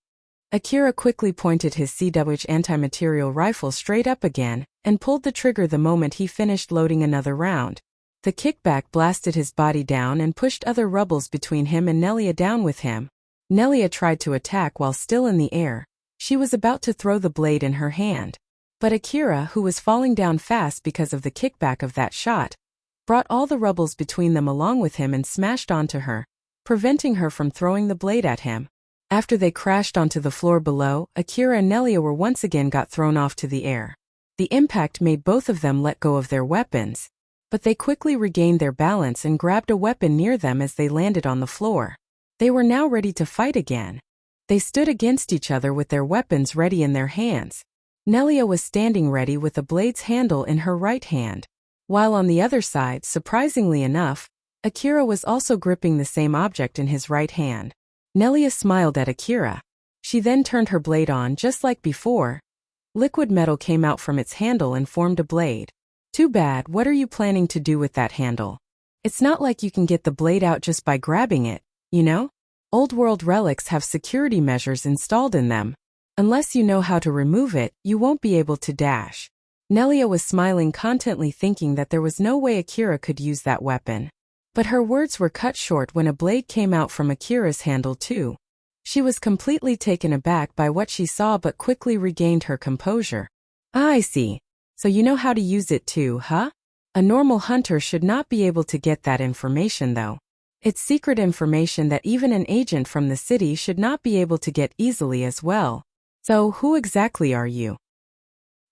Akira quickly pointed his CWH anti-material rifle straight up again, and pulled the trigger the moment he finished loading another round. The kickback blasted his body down and pushed other rubbles between him and Nelia down with him. Nelia tried to attack while still in the air. She was about to throw the blade in her hand. But Akira, who was falling down fast because of the kickback of that shot, brought all the rubbles between them along with him and smashed onto her, preventing her from throwing the blade at him. After they crashed onto the floor below, Akira and Nelia were once again got thrown off to the air. The impact made both of them let go of their weapons, but they quickly regained their balance and grabbed a weapon near them as they landed on the floor. They were now ready to fight again. They stood against each other with their weapons ready in their hands. Nelia was standing ready with the blade's handle in her right hand, while on the other side, surprisingly enough, Akira was also gripping the same object in his right hand. Nelia smiled at Akira. She then turned her blade on just like before. Liquid metal came out from its handle and formed a blade. Too bad. What are you planning to do with that handle? It's not like you can get the blade out just by grabbing it, you know? Old world relics have security measures installed in them. Unless you know how to remove it, you won't be able to dash. Nelia was smiling contently, thinking that there was no way Akira could use that weapon. But her words were cut short when a blade came out from Akira's handle too. She was completely taken aback by what she saw but quickly regained her composure. Ah, I see. So you know how to use it too, huh? A normal hunter should not be able to get that information though. It's secret information that even an agent from the city should not be able to get easily as well. So who exactly are you?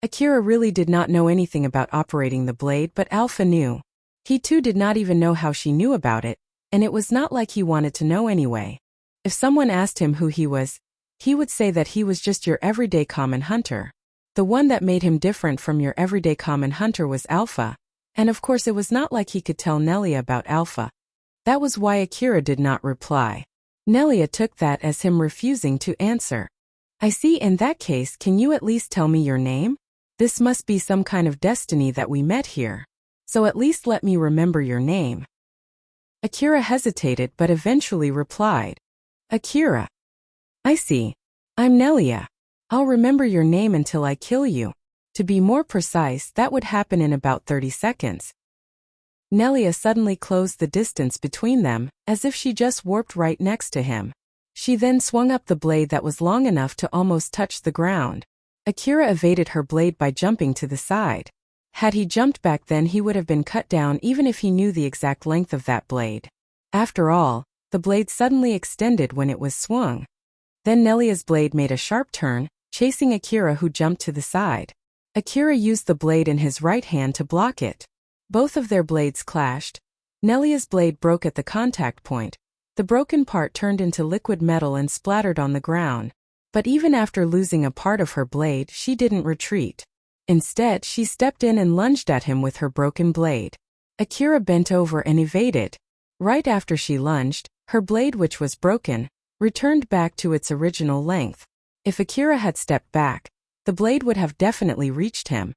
Akira really did not know anything about operating the blade, but Alpha knew. He too did not even know how she knew about it, and it was not like he wanted to know anyway. If someone asked him who he was, He would say that he was just your everyday common hunter. The one that made him different from your everyday common hunter was Alpha, and of course it was not like he could tell Nelia about Alpha. That was why Akira did not reply. Nelia took that as him refusing to answer. I see. In that case, can you at least tell me your name? This must be some kind of destiny that we met here. So at least let me remember your name. Akira hesitated but eventually replied. Akira. I see. I'm Nelia. I'll remember your name until I kill you. To be more precise, that would happen in about 30 seconds. Nelia suddenly closed the distance between them, as if she just warped right next to him. She then swung up the blade that was long enough to almost touch the ground. Akira evaded her blade by jumping to the side. Had he jumped back then, he would have been cut down even if he knew the exact length of that blade. After all, the blade suddenly extended when it was swung. Then Nelia's blade made a sharp turn, chasing Akira, who jumped to the side. Akira used the blade in his right hand to block it. Both of their blades clashed. Nelia's blade broke at the contact point. The broken part turned into liquid metal and splattered on the ground. But even after losing a part of her blade, she didn't retreat. Instead, she stepped in and lunged at him with her broken blade. Akira bent over and evaded. Right after she lunged, her blade, which was broken, returned back to its original length. If Akira had stepped back, the blade would have definitely reached him.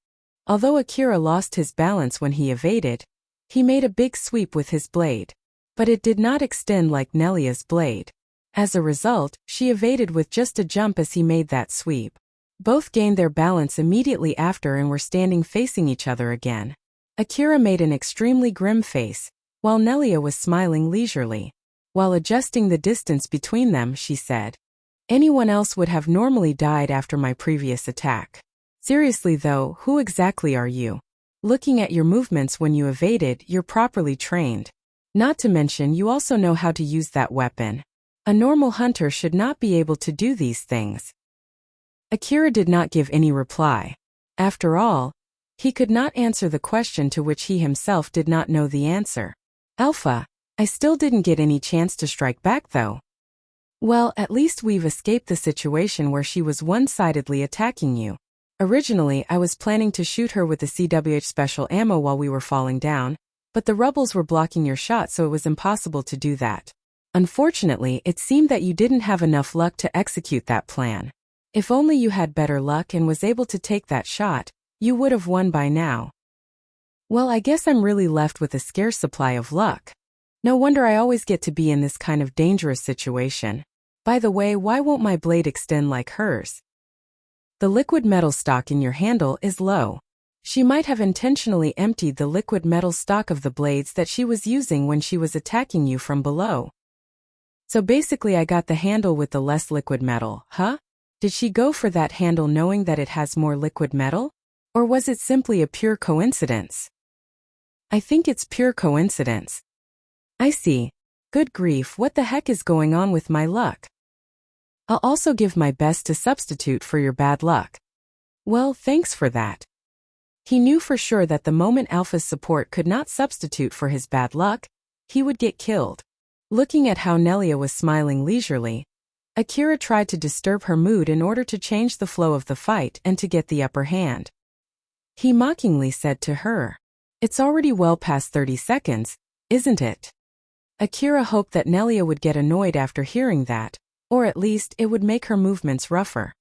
Although Akira lost his balance when he evaded, he made a big sweep with his blade. But it did not extend like Nelia's blade. As a result, she evaded with just a jump as he made that sweep. Both gained their balance immediately after and were standing facing each other again. Akira made an extremely grim face, while Nelia was smiling leisurely. While adjusting the distance between them, she said, "Anyone else would have normally died after my previous attack. Seriously though, who exactly are you? Looking at your movements when you evaded, you're properly trained. Not to mention you also know how to use that weapon. A normal hunter should not be able to do these things." Akira did not give any reply. After all, he could not answer the question to which he himself did not know the answer. "Alpha, I still didn't get any chance to strike back though." "Well, at least we've escaped the situation where she was one-sidedly attacking you. Originally, I was planning to shoot her with the CWH special ammo while we were falling down, but the rebels were blocking your shot, so it was impossible to do that. Unfortunately, it seemed that you didn't have enough luck to execute that plan. If only you had better luck and was able to take that shot, you would have won by now." "Well, I guess I'm really left with a scarce supply of luck. No wonder I always get to be in this kind of dangerous situation. By the way, why won't my blade extend like hers? The liquid metal stock in your handle is low." She might have intentionally emptied the liquid metal stock of the blades that she was using when she was attacking you from below. "So basically I got the handle with the less liquid metal, huh? Did she go for that handle knowing that it has more liquid metal? Or was it simply a pure coincidence?" "I think it's pure coincidence." "I see. Good grief, what the heck is going on with my luck? I'll also give my best to substitute for your bad luck." "Well, thanks for that." He knew for sure that the moment Alpha's support could not substitute for his bad luck, he would get killed. Looking at how Nelia was smiling leisurely, Akira tried to disturb her mood in order to change the flow of the fight and to get the upper hand. He mockingly said to her, "It's already well past 30 seconds, isn't it?" Akira hoped that Nelia would get annoyed after hearing that, or at least it would make her movements rougher.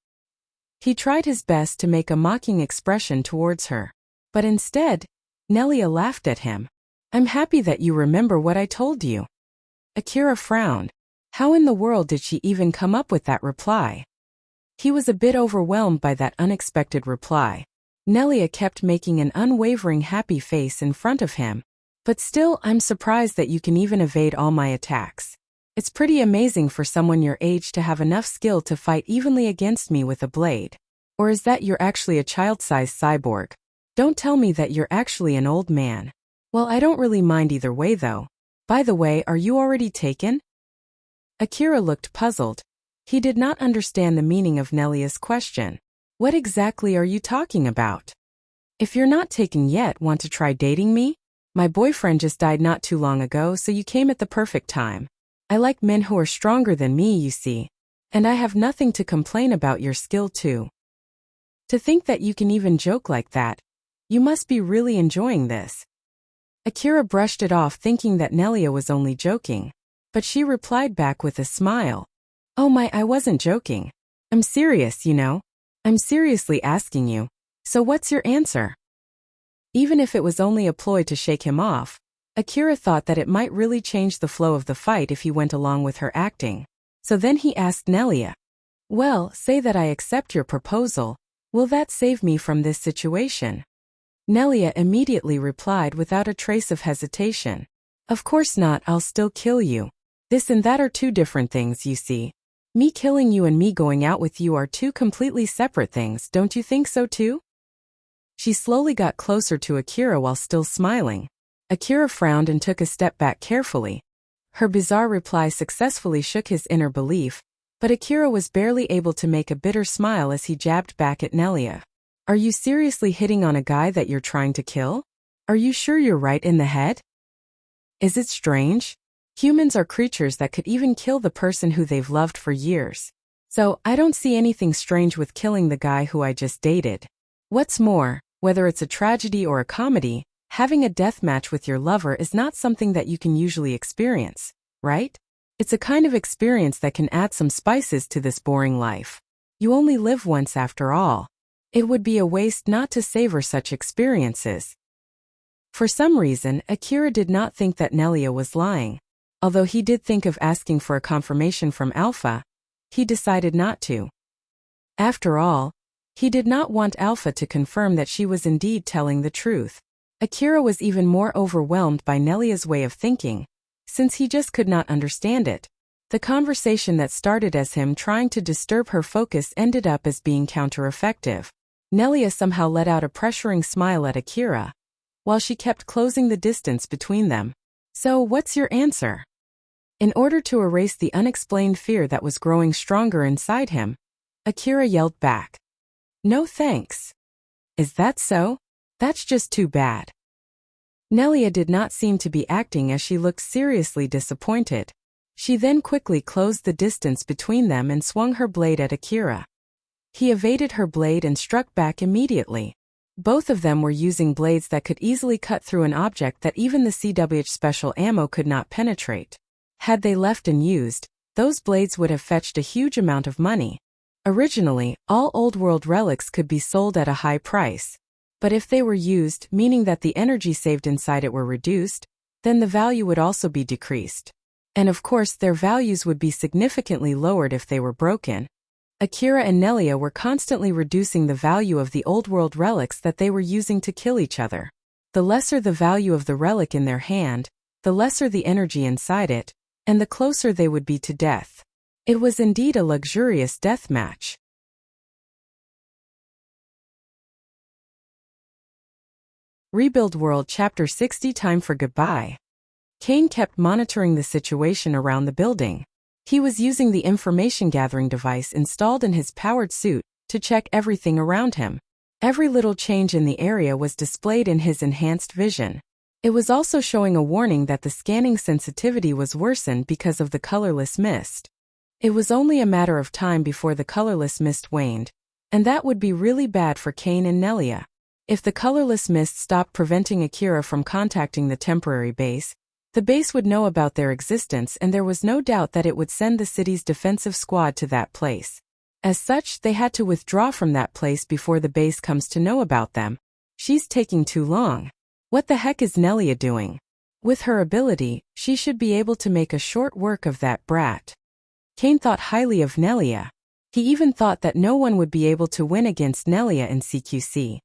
He tried his best to make a mocking expression towards her. But instead, Nelia laughed at him. "I'm happy that you remember what I told you." Akira frowned. How in the world did she even come up with that reply? He was a bit overwhelmed by that unexpected reply. Nelia kept making an unwavering happy face in front of him. "But still, I'm surprised that you can even evade all my attacks. It's pretty amazing for someone your age to have enough skill to fight evenly against me with a blade. Or is that you're actually a child-sized cyborg? Don't tell me that you're actually an old man. Well, I don't really mind either way though. By the way, are you already taken?" Akira looked puzzled. He did not understand the meaning of Nelia's question. "What exactly are you talking about? If you're not taken yet, want to try dating me? My boyfriend just died not too long ago, so you came at the perfect time. I like men who are stronger than me, you see. And I have nothing to complain about your skill too. To think that you can even joke like that. You must be really enjoying this. Akira brushed it off thinking that Nelia was only joking. But she replied back with a smile. Oh my, I wasn't joking. I'm serious, you know. I'm seriously asking you. So what's your answer? Even if it was only a ploy to shake him off, Akira thought that it might really change the flow of the fight if he went along with her acting. So then he asked Nelia. Well, say that I accept your proposal. Will that save me from this situation? Nelia immediately replied without a trace of hesitation. Of course not, I'll still kill you. This and that are two different things, you see. Me killing you and me going out with you are two completely separate things, don't you think so too? She slowly got closer to Akira while still smiling. Akira frowned and took a step back carefully. Her bizarre reply successfully shook his inner belief, but Akira was barely able to make a bitter smile as he jabbed back at Nelia. Are you seriously hitting on a guy that you're trying to kill? Are you sure you're right in the head? Is it strange? Humans are creatures that could even kill the person who they've loved for years. So, I don't see anything strange with killing the guy who I just dated. What's more, whether it's a tragedy or a comedy, having a death match with your lover is not something that you can usually experience, right? It's a kind of experience that can add some spices to this boring life. You only live once after all. It would be a waste not to savor such experiences. For some reason, Akira did not think that Nelia was lying. Although he did think of asking for a confirmation from Alpha, he decided not to. After all, he did not want Alpha to confirm that she was indeed telling the truth. Akira was even more overwhelmed by Nelia's way of thinking, since he just could not understand it. The conversation that started as him trying to disturb her focus ended up as being counter-effective. Nelia somehow let out a pressuring smile at Akira, while she kept closing the distance between them. So what's your answer? In order to erase the unexplained fear that was growing stronger inside him, Akira yelled back. No thanks. Is that so? That's just too bad. Nelia did not seem to be acting as she looked seriously disappointed. She then quickly closed the distance between them and swung her blade at Akira. He evaded her blade and struck back immediately. Both of them were using blades that could easily cut through an object that even the CWH special ammo could not penetrate. Had they left unused, those blades would have fetched a huge amount of money. Originally, all Old World relics could be sold at a high price. But if they were used, meaning that the energy saved inside it were reduced, then the value would also be decreased. And of course their values would be significantly lowered if they were broken. Akira and Nelia were constantly reducing the value of the Old World relics that they were using to kill each other. The lesser the value of the relic in their hand, the lesser the energy inside it, and the closer they would be to death. It was indeed a luxurious death match. Rebuild World Chapter 60 Time for Goodbye. Kane kept monitoring the situation around the building. He was using the information-gathering device installed in his powered suit to check everything around him. Every little change in the area was displayed in his enhanced vision. It was also showing a warning that the scanning sensitivity was worsened because of the colorless mist. It was only a matter of time before the colorless mist waned, and that would be really bad for Kane and Nelia. If the colorless mist stopped preventing Akira from contacting the temporary base, the base would know about their existence and there was no doubt that it would send the city's defensive squad to that place. As such, they had to withdraw from that place before the base comes to know about them. She's taking too long. What the heck is Nelia doing? With her ability, she should be able to make a short work of that brat. Kane thought highly of Nelia. He even thought that no one would be able to win against Nelia in CQC.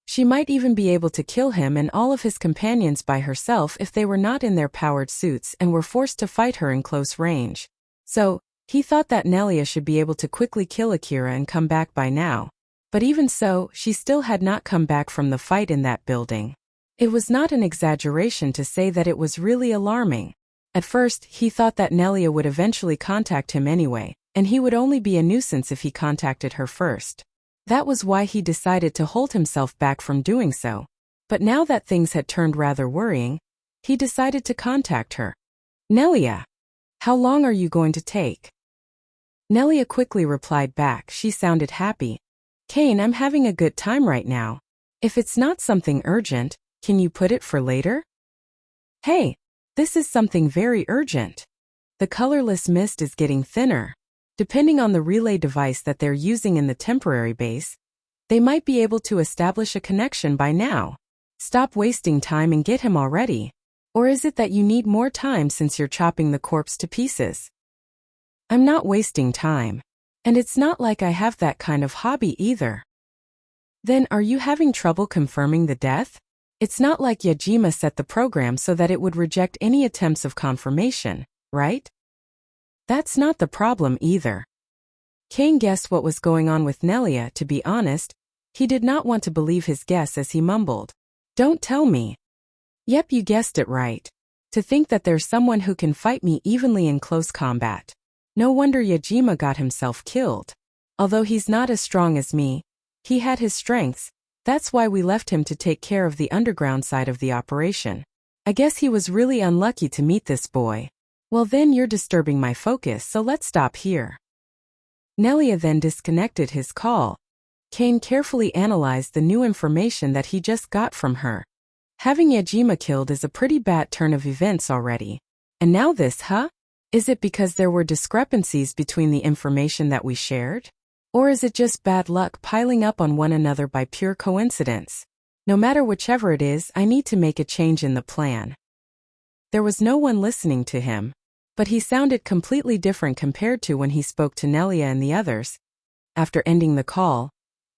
She might even be able to kill him and all of his companions by herself if they were not in their powered suits and were forced to fight her in close range. So, he thought that Nelia should be able to quickly kill Akira and come back by now. But even so, she still had not come back from the fight in that building. It was not an exaggeration to say that it was really alarming. At first, he thought that Nelia would eventually contact him anyway, and he would only be a nuisance if he contacted her first. That was why he decided to hold himself back from doing so. But now that things had turned rather worrying, he decided to contact her. Nelia, how long are you going to take? Nelia quickly replied back. She sounded happy. Kane, I'm having a good time right now. If it's not something urgent, can you put it for later? Hey, this is something very urgent. The colorless mist is getting thinner. Depending on the relay device that they're using in the temporary base, they might be able to establish a connection by now. Stop wasting time and get him already. Or is it that you need more time since you're chopping the corpse to pieces? I'm not wasting time. And it's not like I have that kind of hobby either. Then are you having trouble confirming the death? It's not like Yajima set the program so that it would reject any attempts of confirmation, right? That's not the problem either. Kane guessed what was going on with Nelia. To be honest, he did not want to believe his guess as he mumbled. Don't tell me. Yep, you guessed it right. To think that there's someone who can fight me evenly in close combat. No wonder Yajima got himself killed. Although he's not as strong as me, he had his strengths. That's why we left him to take care of the underground side of the operation. I guess he was really unlucky to meet this boy. Well then you're disturbing my focus, so let's stop here. Nelia then disconnected his call. Kane carefully analyzed the new information that he just got from her. Having Yajima killed is a pretty bad turn of events already. And now this, huh? Is it because there were discrepancies between the information that we shared? Or is it just bad luck piling up on one another by pure coincidence? No matter whichever it is, I need to make a change in the plan. There was no one listening to him, but he sounded completely different compared to when he spoke to Nelia and the others. After ending the call,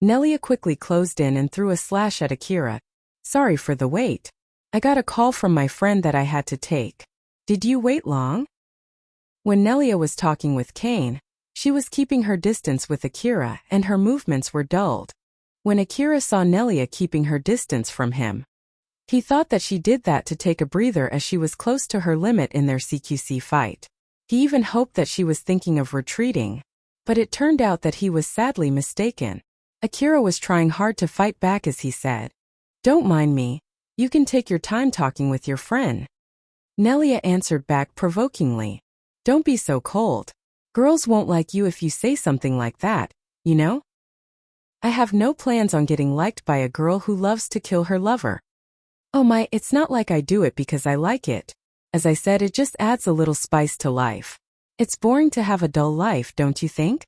Nelia quickly closed in and threw a slash at Akira. Sorry for the wait. I got a call from my friend that I had to take. Did you wait long? When Nelia was talking with Kane, she was keeping her distance with Akira and her movements were dulled. When Akira saw Nelia keeping her distance from him, he thought that she did that to take a breather as she was close to her limit in their CQC fight. He even hoped that she was thinking of retreating, but it turned out that he was sadly mistaken. Akira was trying hard to fight back as he said, "Don't mind me. You can take your time talking with your friend." Nelia answered back provokingly, "Don't be so cold. Girls won't like you if you say something like that, you know? I have no plans on getting liked by a girl who loves to kill her lover. Oh my, it's not like I do it because I like it. As I said, it just adds a little spice to life. It's boring to have a dull life, don't you think?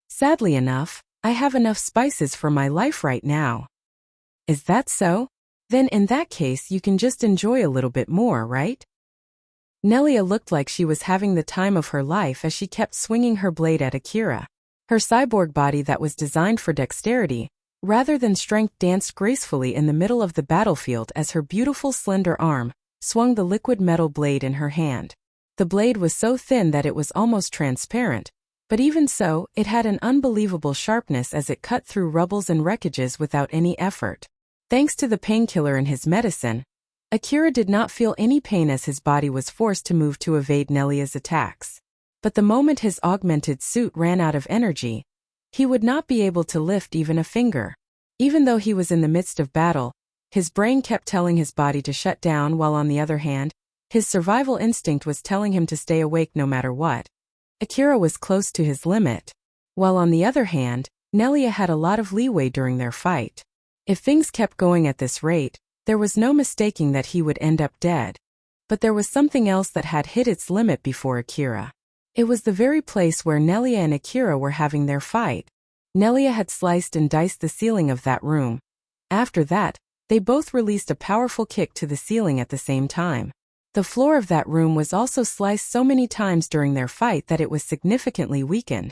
Sadly enough, I have enough spices for my life right now." Is that so? Then in that case you can just enjoy a little bit more, right? Nelia looked like she was having the time of her life as she kept swinging her blade at Akira. Her cyborg body that was designed for dexterity, rather than strength, danced gracefully in the middle of the battlefield as her beautiful slender arm swung the liquid metal blade in her hand. The blade was so thin that it was almost transparent, but even so, it had an unbelievable sharpness as it cut through rubbles and wreckages without any effort. Thanks to the painkiller in his medicine, Akira did not feel any pain as his body was forced to move to evade Nelia's attacks. But the moment his augmented suit ran out of energy, he would not be able to lift even a finger. Even though he was in the midst of battle, his brain kept telling his body to shut down, while on the other hand, his survival instinct was telling him to stay awake no matter what. Akira was close to his limit, while on the other hand, Nelia had a lot of leeway during their fight. If things kept going at this rate, there was no mistaking that he would end up dead. But there was something else that had hit its limit before Akira. It was the very place where Nelia and Akira were having their fight. Nelia had sliced and diced the ceiling of that room. After that, they both released a powerful kick to the ceiling at the same time. The floor of that room was also sliced so many times during their fight that it was significantly weakened.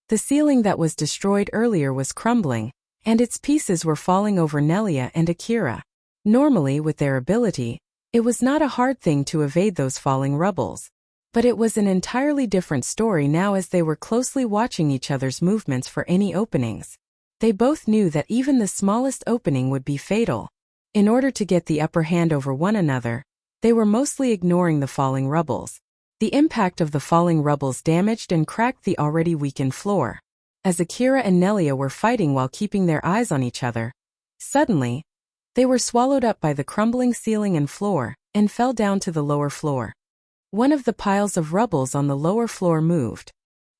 The ceiling that was destroyed earlier was crumbling, and its pieces were falling over Nelia and Akira. Normally, with their ability, it was not a hard thing to evade those falling rubbles. But it was an entirely different story now as they were closely watching each other's movements for any openings. They both knew that even the smallest opening would be fatal. In order to get the upper hand over one another, they were mostly ignoring the falling rubbles. The impact of the falling rubbles damaged and cracked the already weakened floor. As Akira and Nelia were fighting while keeping their eyes on each other, suddenly, they were swallowed up by the crumbling ceiling and floor, and fell down to the lower floor. One of the piles of rubbles on the lower floor moved.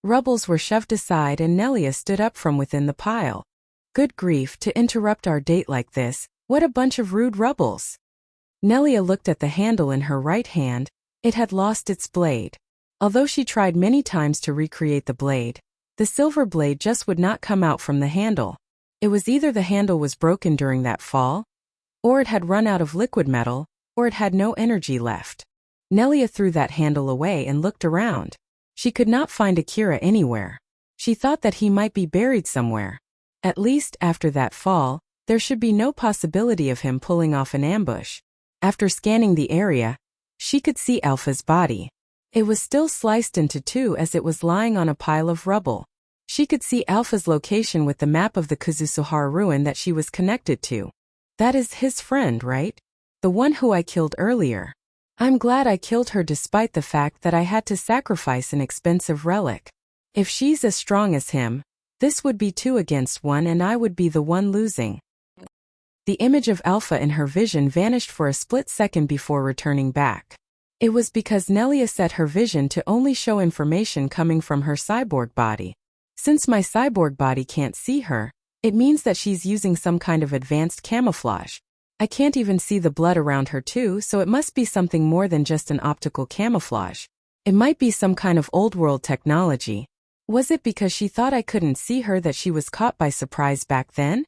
Rubbles were shoved aside and Nelia stood up from within the pile. Good grief, to interrupt our date like this, what a bunch of rude rubbles. Nelia looked at the handle in her right hand. It had lost its blade. Although she tried many times to recreate the blade, the silver blade just would not come out from the handle. It was either the handle was broken during that fall, or it had run out of liquid metal, or it had no energy left. Nelia threw that handle away and looked around. She could not find Akira anywhere. She thought that he might be buried somewhere. At least, after that fall, there should be no possibility of him pulling off an ambush. After scanning the area, she could see Alpha's body. It was still sliced into two as it was lying on a pile of rubble. She could see Alpha's location with the map of the Kazusuhara ruin that she was connected to. That is his friend, right? The one who I killed earlier. I'm glad I killed her despite the fact that I had to sacrifice an expensive relic. If she's as strong as him, this would be 2 against 1 and I would be the one losing. The image of Alpha in her vision vanished for a split second before returning back. It was because Nelia set her vision to only show information coming from her cyborg body. Since my cyborg body can't see her, it means that she's using some kind of advanced camouflage. I can't even see the blood around her too, so it must be something more than just an optical camouflage. It might be some kind of old-world technology. Was it because she thought I couldn't see her that she was caught by surprise back then?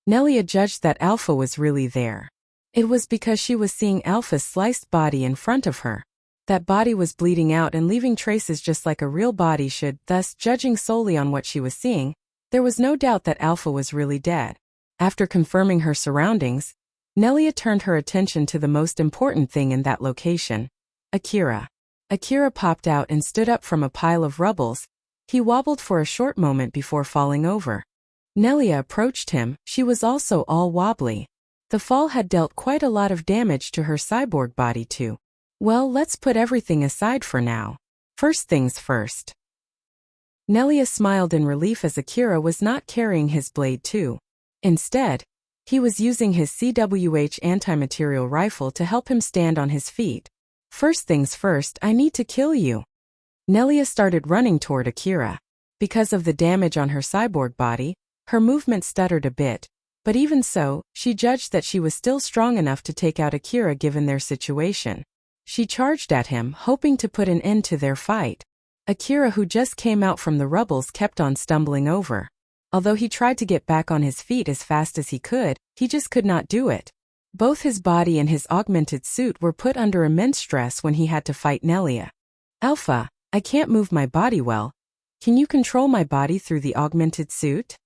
Nelia judged that Alpha was really there. It was because she was seeing Alpha's sliced body in front of her. That body was bleeding out and leaving traces just like a real body should, thus judging solely on what she was seeing, there was no doubt that Alpha was really dead. After confirming her surroundings, Nelia turned her attention to the most important thing in that location. Akira. Akira popped out and stood up from a pile of rubbles. He wobbled for a short moment before falling over. Nelia approached him. She was also all wobbly. The fall had dealt quite a lot of damage to her cyborg body too. Well, let's put everything aside for now. First things first. Nelia smiled in relief as Akira was not carrying his blade too. Instead, he was using his CWH anti-material rifle to help him stand on his feet. First things first, I need to kill you. Nelia started running toward Akira. Because of the damage on her cyborg body, her movement stuttered a bit, but even so, she judged that she was still strong enough to take out Akira given their situation. She charged at him, hoping to put an end to their fight. Akira, who just came out from the rubbles, kept on stumbling over. Although he tried to get back on his feet as fast as he just could not do it. Both his body and his augmented suit were put under immense stress when he had to fight Nelia. Alpha, I can't move my body well. Can you control my body through the augmented suit?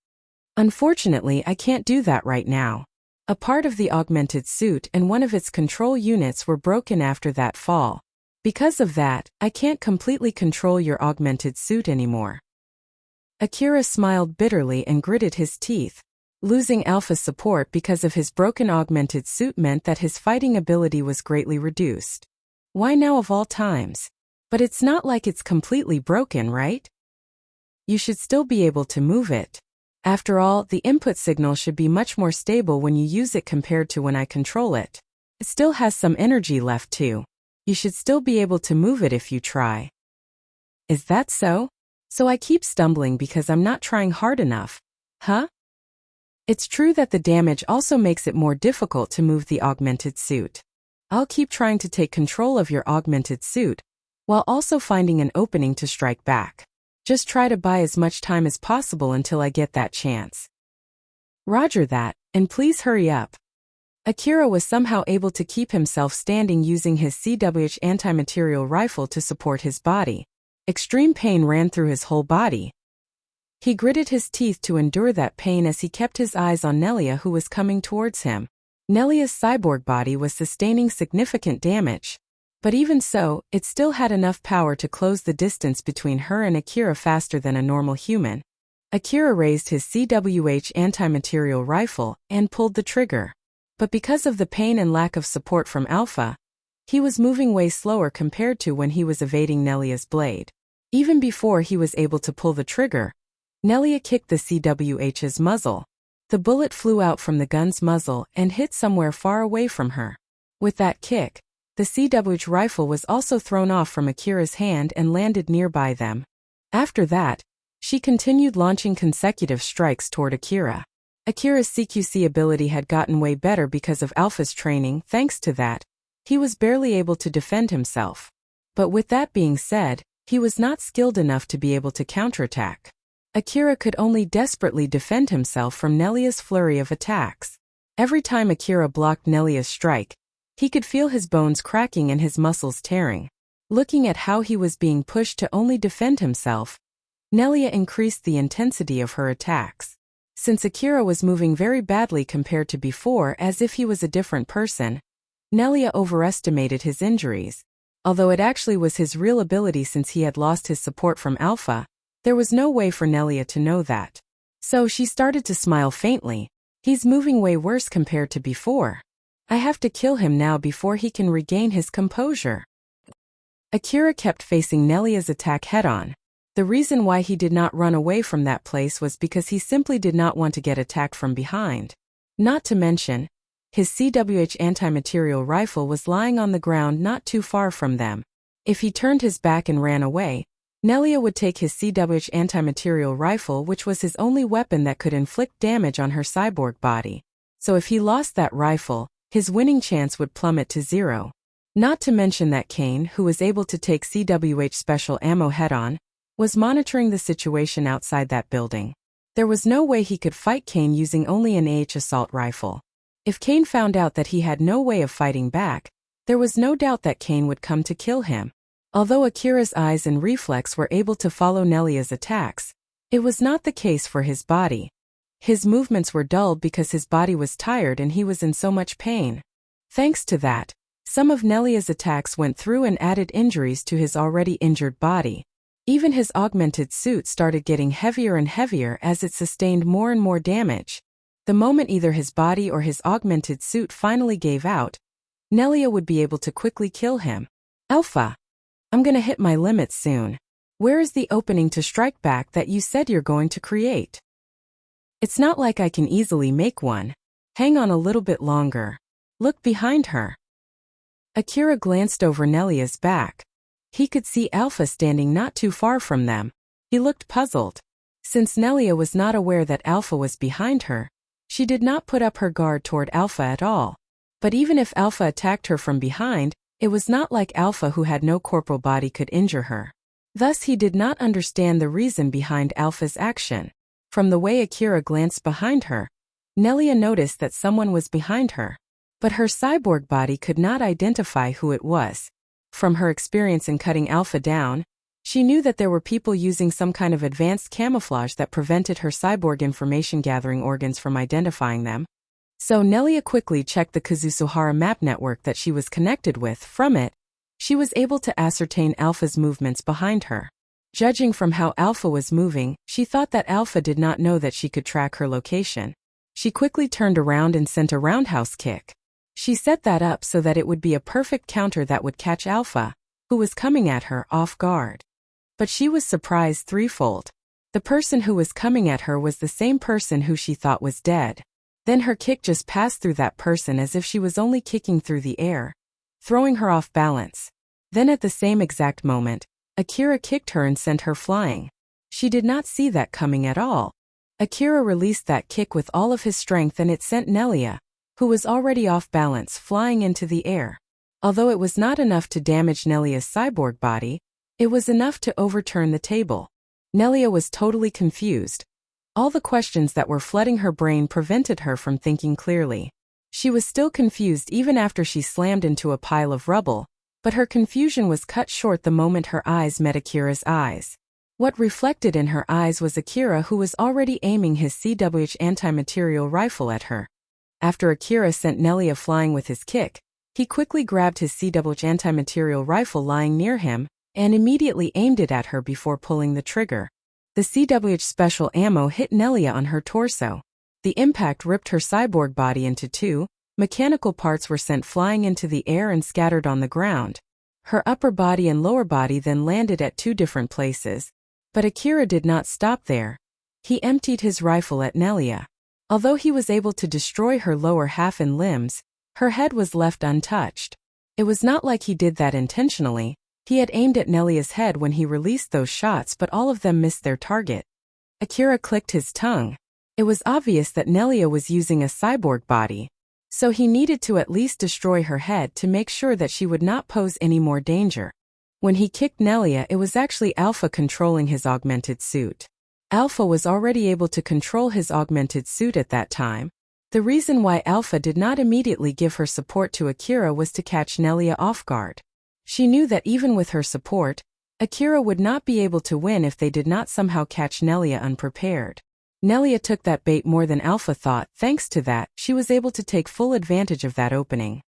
Unfortunately, I can't do that right now. A part of the augmented suit and one of its control units were broken after that fall. Because of that, I can't completely control your augmented suit anymore. Akira smiled bitterly and gritted his teeth. Losing Alpha's support because of his broken augmented suit meant that his fighting ability was greatly reduced. Why now of all times? But it's not like it's completely broken, right? You should still be able to move it. After all, the input signal should be much more stable when you use it compared to when I control it. It still has some energy left too. You should still be able to move it if you try. Is that so? So I keep stumbling because I'm not trying hard enough. Huh? It's true that the damage also makes it more difficult to move the augmented suit. I'll keep trying to take control of your augmented suit, while also finding an opening to strike back. Just try to buy as much time as possible until I get that chance. Roger that, and please hurry up. Akira was somehow able to keep himself standing using his CWH anti-material rifle to support his body. Extreme pain ran through his whole body. He gritted his teeth to endure that pain as he kept his eyes on Nelia, who was coming towards him. Nelia's cyborg body was sustaining significant damage. But even so, it still had enough power to close the distance between her and Akira faster than a normal human. Akira raised his CWH anti-material rifle and pulled the trigger. But because of the pain and lack of support from Alpha, he was moving way slower compared to when he was evading Nelia's blade. Even before he was able to pull the trigger, Nelia kicked the CWH's muzzle. The bullet flew out from the gun's muzzle and hit somewhere far away from her. With that kick, the CWH rifle was also thrown off from Akira's hand and landed nearby them. After that, she continued launching consecutive strikes toward Akira. Akira's CQC ability had gotten way better because of Alpha's training. Thanks to that, he was barely able to defend himself. But with that being said, he was not skilled enough to be able to counterattack. Akira could only desperately defend himself from Nelia's flurry of attacks. Every time Akira blocked Nelia's strike, he could feel his bones cracking and his muscles tearing. Looking at how he was being pushed to only defend himself, Nelia increased the intensity of her attacks. Since Akira was moving very badly compared to before, as if he was a different person, Nelia overestimated his injuries. Although it actually was his real ability since he had lost his support from Alpha, there was no way for Nelia to know that. So she started to smile faintly. He's moving way worse compared to before. I have to kill him now before he can regain his composure. Akira kept facing Nelia's attack head-on. The reason why he did not run away from that place was because he simply did not want to get attacked from behind. Not to mention, his CWH anti-material rifle was lying on the ground not too far from them. If he turned his back and ran away, Nelia would take his CWH anti-material rifle, which was his only weapon that could inflict damage on her cyborg body. So if he lost that rifle, his winning chance would plummet to 0. Not to mention that Kane, who was able to take CWH special ammo head-on, was monitoring the situation outside that building. There was no way he could fight Kane using only an assault rifle. If Kane found out that he had no way of fighting back, there was no doubt that Kane would come to kill him. Although Akira's eyes and reflex were able to follow Nelia's attacks, it was not the case for his body. His movements were dulled because his body was tired and he was in so much pain. Thanks to that, some of Nelia's attacks went through and added injuries to his already injured body. Even his augmented suit started getting heavier and heavier as it sustained more and more damage. The moment either his body or his augmented suit finally gave out, Nelia would be able to quickly kill him. Alpha, I'm gonna hit my limits soon. Where is the opening to strike back that you said you're going to create? It's not like I can easily make one. Hang on a little bit longer. Look behind her. Akira glanced over Nelia's back. He could see Alpha standing not too far from them. He looked puzzled. Since Nelia was not aware that Alpha was behind her, she did not put up her guard toward Alpha at all. But even if Alpha attacked her from behind, it was not like Alpha, who had no corporal body, could injure her. Thus he did not understand the reason behind Alpha's action. From the way Akira glanced behind her, Nelia noticed that someone was behind her. But her cyborg body could not identify who it was. From her experience in cutting Alpha down, she knew that there were people using some kind of advanced camouflage that prevented her cyborg information-gathering organs from identifying them. So Nelia quickly checked the Kazusuhara map network that she was connected with. From it, she was able to ascertain Alpha's movements behind her. Judging from how Alpha was moving, she thought that Alpha did not know that she could track her location. She quickly turned around and sent a roundhouse kick. She set that up so that it would be a perfect counter that would catch Alpha, who was coming at her, off guard. But she was surprised threefold. The person who was coming at her was the same person who she thought was dead. Then her kick just passed through that person as if she was only kicking through the air, throwing her off balance. Then at the same exact moment, Akira kicked her and sent her flying. She did not see that coming at all. Akira released that kick with all of his strength and it sent Nelia, who was already off balance, flying into the air. Although it was not enough to damage Nelia's cyborg body, it was enough to overturn the table. Nelia was totally confused. All the questions that were flooding her brain prevented her from thinking clearly. She was still confused even after she slammed into a pile of rubble, but her confusion was cut short the moment her eyes met Akira's eyes. What reflected in her eyes was Akira, who was already aiming his CWH anti-material rifle at her. After Akira sent Nelia flying with his kick, he quickly grabbed his CWH anti-material rifle lying near him and immediately aimed it at her before pulling the trigger. The CWH special ammo hit Nelia on her torso. The impact ripped her cyborg body into two. Mechanical parts were sent flying into the air and scattered on the ground. Her upper body and lower body then landed at two different places. But Akira did not stop there. He emptied his rifle at Nelia. Although he was able to destroy her lower half and limbs, her head was left untouched. It was not like he did that intentionally. He had aimed at Nelia's head when he released those shots, but all of them missed their target. Akira clicked his tongue. It was obvious that Nelia was using a cyborg body, so he needed to at least destroy her head to make sure that she would not pose any more danger. When he kicked Nelia, it was actually Alpha controlling his augmented suit. Alpha was already able to control his augmented suit at that time. The reason why Alpha did not immediately give her support to Akira was to catch Nelia off guard. She knew that even with her support, Akira would not be able to win if they did not somehow catch Nelia unprepared. Nelia took that bait more than Alpha thought. Thanks to that, she was able to take full advantage of that opening.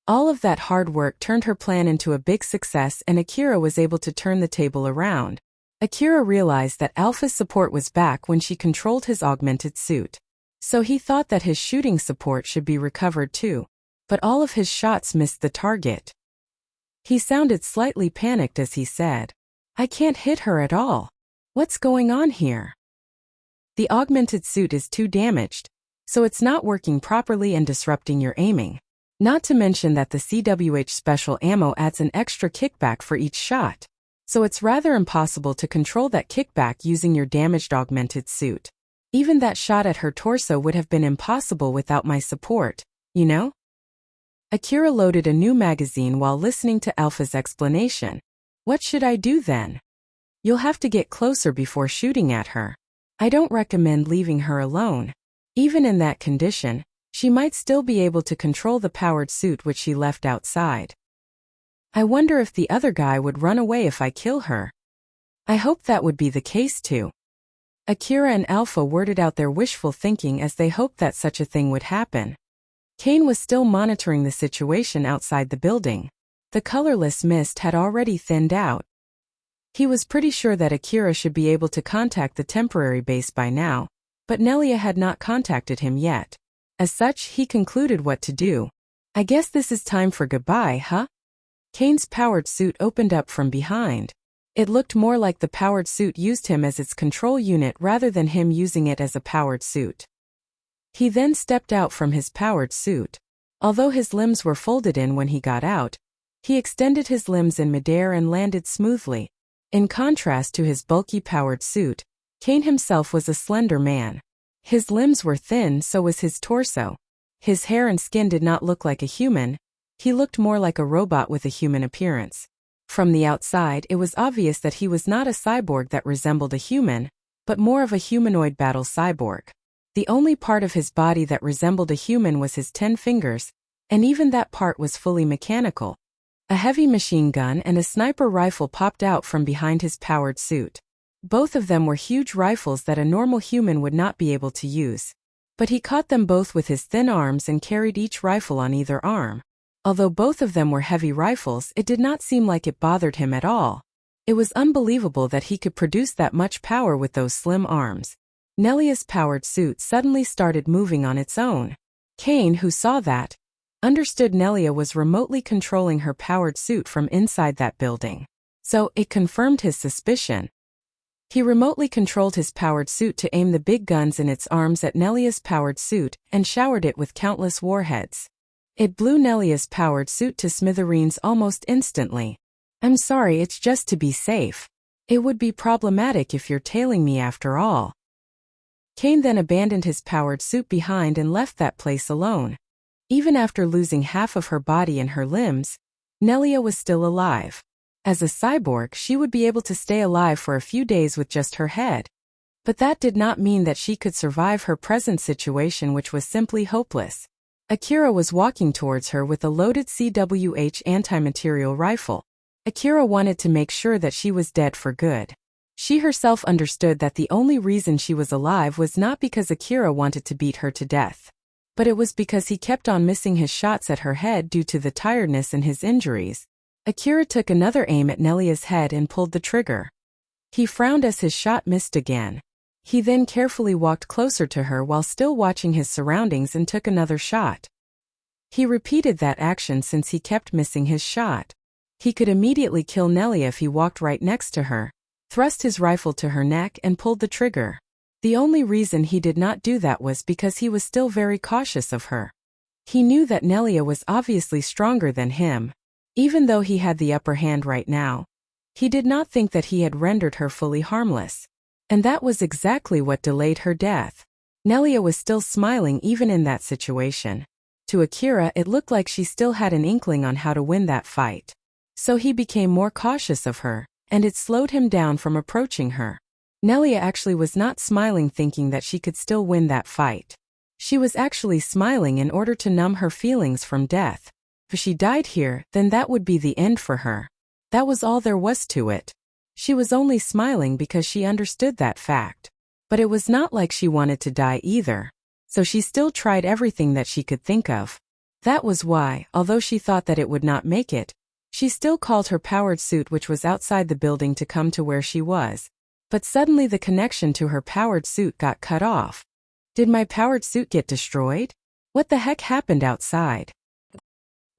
All of that hard work turned her plan into a big success, and Akira was able to turn the table around. Akira realized that Alpha's support was back when she controlled his augmented suit. So he thought that his shooting support should be recovered too. But all of his shots missed the target. He sounded slightly panicked as he said, "I can't hit her at all. What's going on here?" The augmented suit is too damaged, so it's not working properly and disrupting your aiming. Not to mention that the CWH special ammo adds an extra kickback for each shot. So it's rather impossible to control that kickback using your damaged augmented suit. Even that shot at her torso would have been impossible without my support, you know? Akira loaded a new magazine while listening to Alpha's explanation. What should I do then? You'll have to get closer before shooting at her. I don't recommend leaving her alone. Even in that condition, she might still be able to control the powered suit which she left outside. I wonder if the other guy would run away if I kill her. I hope that would be the case too. Akira and Alpha worded out their wishful thinking as they hoped that such a thing would happen. Kane was still monitoring the situation outside the building. The colorless mist had already thinned out. He was pretty sure that Akira should be able to contact the temporary base by now, but Nelia had not contacted him yet. As such, he concluded what to do. I guess this is time for goodbye, huh? Kane's powered suit opened up from behind. It looked more like the powered suit used him as its control unit rather than him using it as a powered suit. He then stepped out from his powered suit. Although his limbs were folded in when he got out, he extended his limbs in midair and landed smoothly. In contrast to his bulky powered suit, Kane himself was a slender man. His limbs were thin, so was his torso. His hair and skin did not look like a human. He looked more like a robot with a human appearance. From the outside, it was obvious that he was not a cyborg that resembled a human, but more of a humanoid battle cyborg. The only part of his body that resembled a human was his 10 fingers, and even that part was fully mechanical. A heavy machine gun and a sniper rifle popped out from behind his powered suit. Both of them were huge rifles that a normal human would not be able to use. But he caught them both with his thin arms and carried each rifle on either arm. Although both of them were heavy rifles, it did not seem like it bothered him at all. It was unbelievable that he could produce that much power with those slim arms. Nelia's powered suit suddenly started moving on its own. Kane, who saw that, understood Nelia was remotely controlling her powered suit from inside that building. So, it confirmed his suspicion. He remotely controlled his powered suit to aim the big guns in its arms at Nelia's powered suit and showered it with countless warheads. It blew Nelia's powered suit to smithereens almost instantly. I'm sorry, it's just to be safe. It would be problematic if you're tailing me after all. Kane then abandoned his powered suit behind and left that place alone. Even after losing half of her body and her limbs, Nelia was still alive. As a cyborg, she would be able to stay alive for a few days with just her head. But that did not mean that she could survive her present situation, which was simply hopeless. Akira was walking towards her with a loaded CWH anti-material rifle. Akira wanted to make sure that she was dead for good. She herself understood that the only reason she was alive was not because Akira wanted to beat her to death, but it was because he kept on missing his shots at her head due to the tiredness and his injuries. Akira took another aim at Nelia's head and pulled the trigger. He frowned as his shot missed again. He then carefully walked closer to her while still watching his surroundings and took another shot. He repeated that action since he kept missing his shot. He could immediately kill Nelia if he walked right next to her, thrust his rifle to her neck and pulled the trigger. The only reason he did not do that was because he was still very cautious of her. He knew that Nelia was obviously stronger than him. Even though he had the upper hand right now, He did not think that he had rendered her fully harmless. And that was exactly what delayed her death. Nelia was still smiling even in that situation. To Akira, it looked like she still had an inkling on how to win that fight. So he became more cautious of her, and it slowed him down from approaching her. Nelia actually was not smiling thinking that she could still win that fight. She was actually smiling in order to numb her feelings from death. If she died here, then that would be the end for her. That was all there was to it. She was only smiling because she understood that fact. But it was not like she wanted to die either. So she still tried everything that she could think of. That was why, although she thought that it would not make it, she still called her powered suit which was outside the building to come to where she was. But suddenly the connection to her powered suit got cut off. Did my powered suit get destroyed? What the heck happened outside?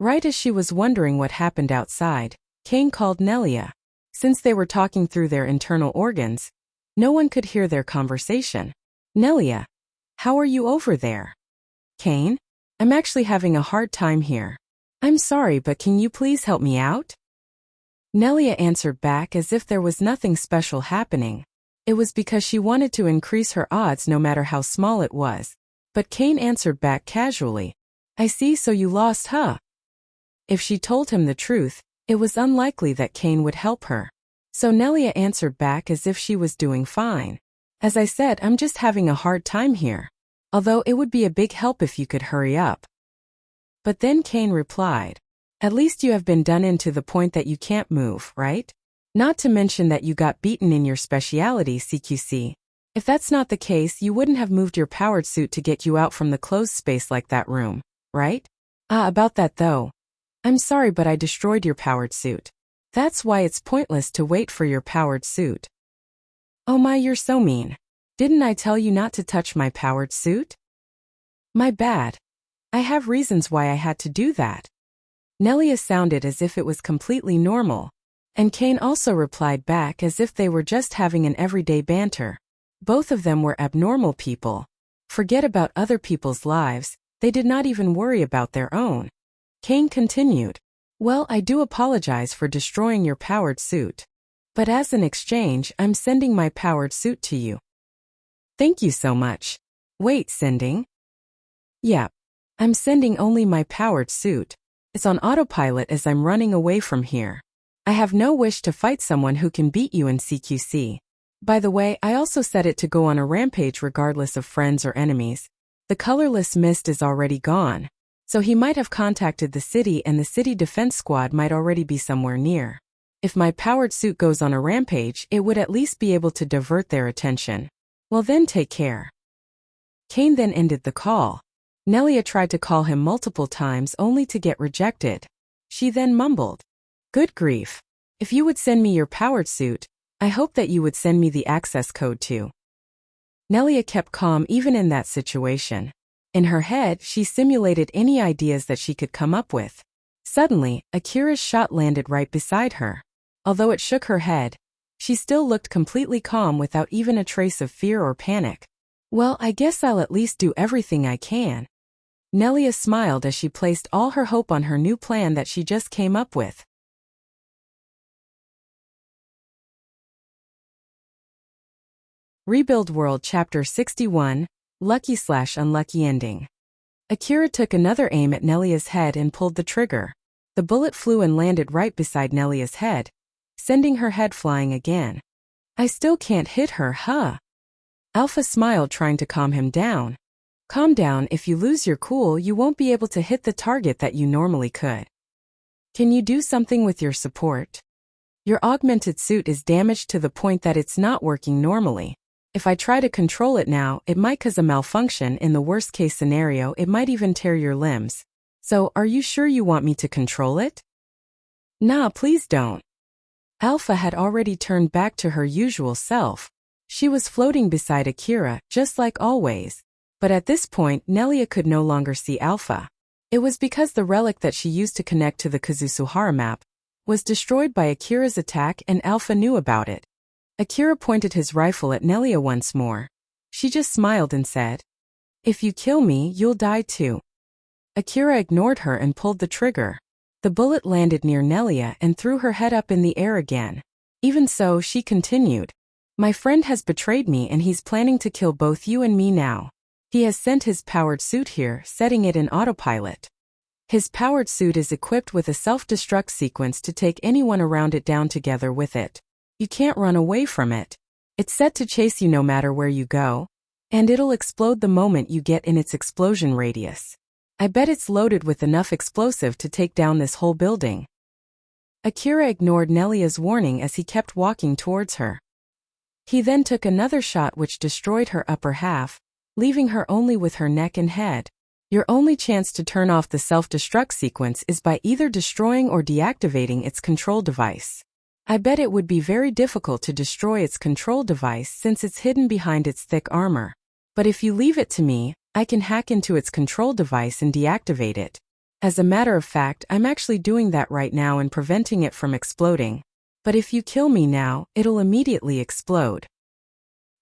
Right as she was wondering what happened outside, Kane called Nelia. Since they were talking through their internal organs, no one could hear their conversation. Nelia, how are you over there? Kane, I'm actually having a hard time here. I'm sorry, but can you please help me out? Nelia answered back as if there was nothing special happening. It was because she wanted to increase her odds no matter how small it was. But Kane answered back casually. I see, so you lost, huh? If she told him the truth, it was unlikely that Kane would help her. So Nelia answered back as if she was doing fine. As I said, I'm just having a hard time here. Although it would be a big help if you could hurry up. But then Kane replied, at least you have been done in to the point that you can't move, right? Not to mention that you got beaten in your speciality, CQC. If that's not the case, you wouldn't have moved your powered suit to get you out from the closed space like that room, right? About that though. I'm sorry, but I destroyed your powered suit. That's why it's pointless to wait for your powered suit. Oh my, you're so mean. Didn't I tell you not to touch my powered suit? My bad. I have reasons why I had to do that. Nelia sounded as if it was completely normal. And Kane also replied back as if they were just having an everyday banter. Both of them were abnormal people. Forget about other people's lives, they did not even worry about their own. Kane continued, well, I do apologize for destroying your powered suit. But as an exchange, I'm sending my powered suit to you. Thank you so much. Wait, sending? Yeah. I'm sending only my powered suit. It's on autopilot as I'm running away from here. I have no wish to fight someone who can beat you in CQC. By the way, I also set it to go on a rampage regardless of friends or enemies. The colorless mist is already gone. So he might have contacted the city and the city defense squad might already be somewhere near. If my powered suit goes on a rampage, it would at least be able to divert their attention. Well then, take care. Kane then ended the call. Nelia tried to call him multiple times only to get rejected. She then mumbled, good grief. If you would send me your powered suit, I hope that you would send me the access code too. Nelia kept calm even in that situation. In her head, she simulated any ideas that she could come up with. Suddenly, Akira's shot landed right beside her. Although it shook her head, she still looked completely calm without even a trace of fear or panic. Well, I guess I'll at least do everything I can. Nelia smiled as she placed all her hope on her new plan that she just came up with. Rebuild World Chapter 61, Lucky/Unlucky Ending. Akira took another aim at Nelia's head and pulled the trigger. The bullet flew and landed right beside Nelia's head, sending her head flying again. I still can't hit her, huh? Alpha smiled, trying to calm him down. Calm down, if you lose your cool, you won't be able to hit the target that you normally could. Can you do something with your support? Your augmented suit is damaged to the point that it's not working normally. If I try to control it now, it might cause a malfunction. In the worst case scenario, it might even tear your limbs. So, are you sure you want me to control it? Nah, please don't. Alpha had already turned back to her usual self. She was floating beside Akira, just like always. But at this point, Nelia could no longer see Alpha. It was because the relic that she used to connect to the Kazusuhara map was destroyed by Akira's attack and Alpha knew about it. Akira pointed his rifle at Nelia once more. She just smiled and said, if you kill me, you'll die too. Akira ignored her and pulled the trigger. The bullet landed near Nelia and threw her head up in the air again. Even so, she continued. My friend has betrayed me and he's planning to kill both you and me now. He has sent his powered suit here, setting it in autopilot. His powered suit is equipped with a self-destruct sequence to take anyone around it down together with it. You can't run away from it. It's set to chase you no matter where you go. And it'll explode the moment you get in its explosion radius. I bet it's loaded with enough explosive to take down this whole building. Akira ignored Nelia's warning as he kept walking towards her. He then took another shot which destroyed her upper half, leaving her only with her neck and head. Your only chance to turn off the self-destruct sequence is by either destroying or deactivating its control device. I bet it would be very difficult to destroy its control device since it's hidden behind its thick armor. But if you leave it to me, I can hack into its control device and deactivate it. As a matter of fact, I'm actually doing that right now and preventing it from exploding. But if you kill me now, it'll immediately explode.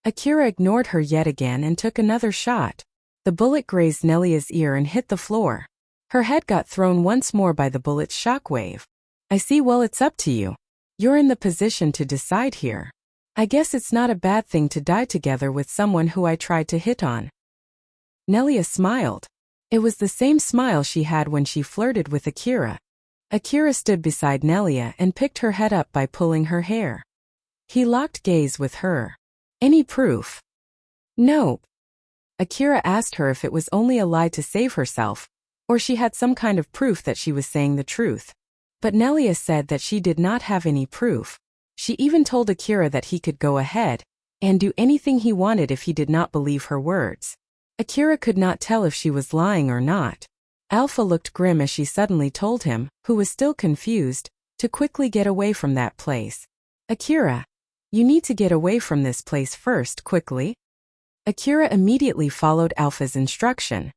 Akira ignored her yet again and took another shot. The bullet grazed Nelia's ear and hit the floor. Her head got thrown once more by the bullet's shockwave. I see. Well, it's up to you. You're in the position to decide here. I guess it's not a bad thing to die together with someone who I tried to hit on. Nelia smiled. It was the same smile she had when she flirted with Akira. Akira stood beside Nelia and picked her head up by pulling her hair. He locked gaze with her. Any proof? Nope. Akira asked her if it was only a lie to save herself, or she had some kind of proof that she was saying the truth. But Nelia said that she did not have any proof. She even told Akira that he could go ahead and do anything he wanted if he did not believe her words. Akira could not tell if she was lying or not. Alpha looked grim as she suddenly told him, who was still confused, to quickly get away from that place. Akira, you need to get away from this place first, quickly. Akira immediately followed Alpha's instruction.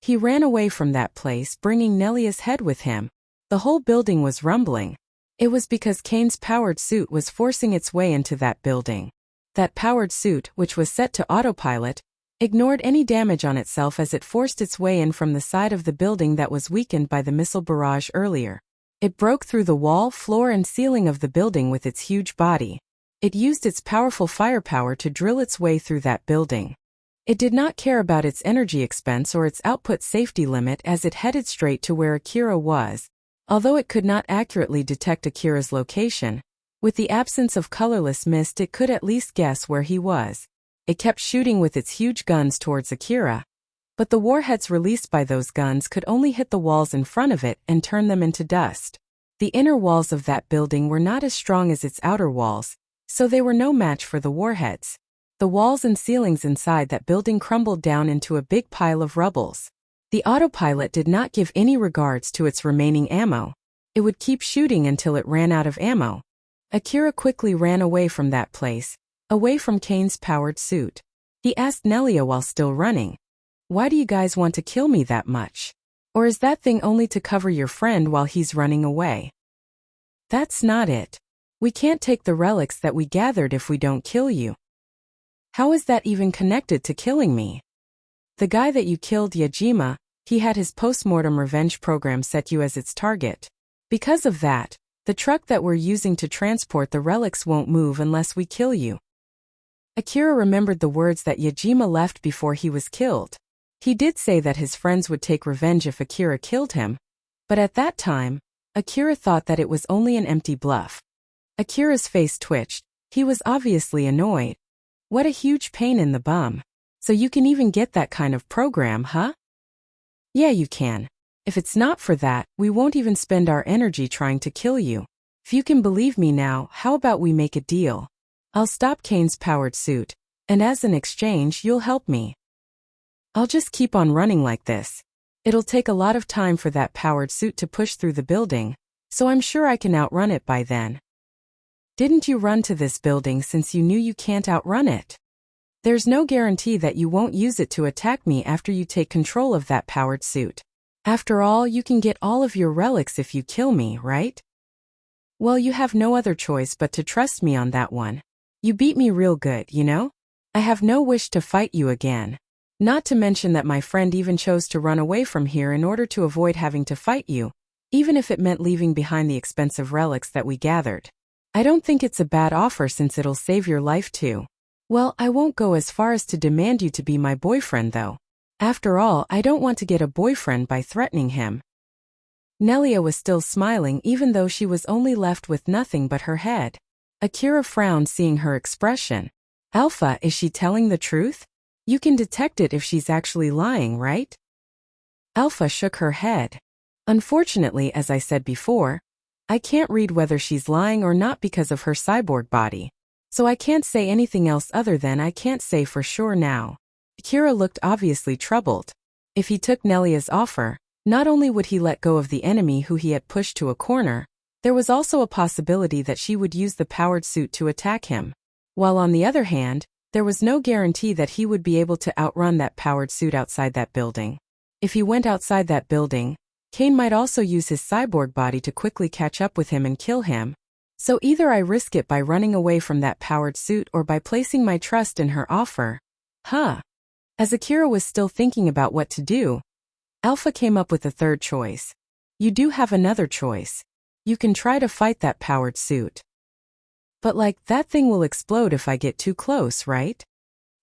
He ran away from that place, bringing Nelia's head with him. The whole building was rumbling. It was because Kane's powered suit was forcing its way into that building. That powered suit, which was set to autopilot, ignored any damage on itself as it forced its way in from the side of the building that was weakened by the missile barrage earlier. It broke through the wall, floor and ceiling of the building with its huge body. It used its powerful firepower to drill its way through that building. It did not care about its energy expense or its output safety limit as it headed straight to where Akira was. Although it could not accurately detect Akira's location, with the absence of colorless mist it could at least guess where he was. It kept shooting with its huge guns towards Akira. But the warheads released by those guns could only hit the walls in front of it and turn them into dust. The inner walls of that building were not as strong as its outer walls, so they were no match for the warheads. The walls and ceilings inside that building crumbled down into a big pile of rubbles. The autopilot did not give any regards to its remaining ammo. It would keep shooting until it ran out of ammo. Akira quickly ran away from that place, away from Kane's powered suit. He asked Nelia while still running, "Why do you guys want to kill me that much? Or is that thing only to cover your friend while he's running away?" "That's not it. We can't take the relics that we gathered if we don't kill you." "How is that even connected to killing me?" "The guy that you killed, Yajima, he had his post-mortem revenge program set you as its target. Because of that, the truck that we're using to transport the relics won't move unless we kill you." Akira remembered the words that Yajima left before he was killed. He did say that his friends would take revenge if Akira killed him, but at that time, Akira thought that it was only an empty bluff. Akira's face twitched. He was obviously annoyed. What a huge pain in the bum. So you can even get that kind of program, huh? Yeah, you can. If it's not for that, we won't even spend our energy trying to kill you. If you can believe me now, how about we make a deal? I'll stop Kane's powered suit, and as an exchange, you'll help me. I'll just keep on running like this. It'll take a lot of time for that powered suit to push through the building, so I'm sure I can outrun it by then. Didn't you run to this building since you knew you can't outrun it? There's no guarantee that you won't use it to attack me after you take control of that powered suit. After all, you can get all of your relics if you kill me, right? Well, you have no other choice but to trust me on that one. You beat me real good, you know? I have no wish to fight you again. Not to mention that my friend even chose to run away from here in order to avoid having to fight you, even if it meant leaving behind the expensive relics that we gathered. I don't think it's a bad offer since it'll save your life too. Well, I won't go as far as to demand you to be my boyfriend though. After all, I don't want to get a boyfriend by threatening him. Nelia was still smiling even though she was only left with nothing but her head. Akira frowned seeing her expression. Alpha, is she telling the truth? You can detect it if she's actually lying, right? Alpha shook her head. Unfortunately, as I said before, I can't read whether she's lying or not because of her cyborg body. So I can't say anything else other than I can't say for sure now. Akira looked obviously troubled. If he took Nelia's offer, not only would he let go of the enemy who he had pushed to a corner, there was also a possibility that she would use the powered suit to attack him. While on the other hand, there was no guarantee that he would be able to outrun that powered suit outside that building. If he went outside that building, Kane might also use his cyborg body to quickly catch up with him and kill him. So either I risk it by running away from that powered suit or by placing my trust in her offer. As Akira was still thinking about what to do, Alpha came up with a third choice. You do have another choice. You can try to fight that powered suit. But that thing will explode if I get too close, right?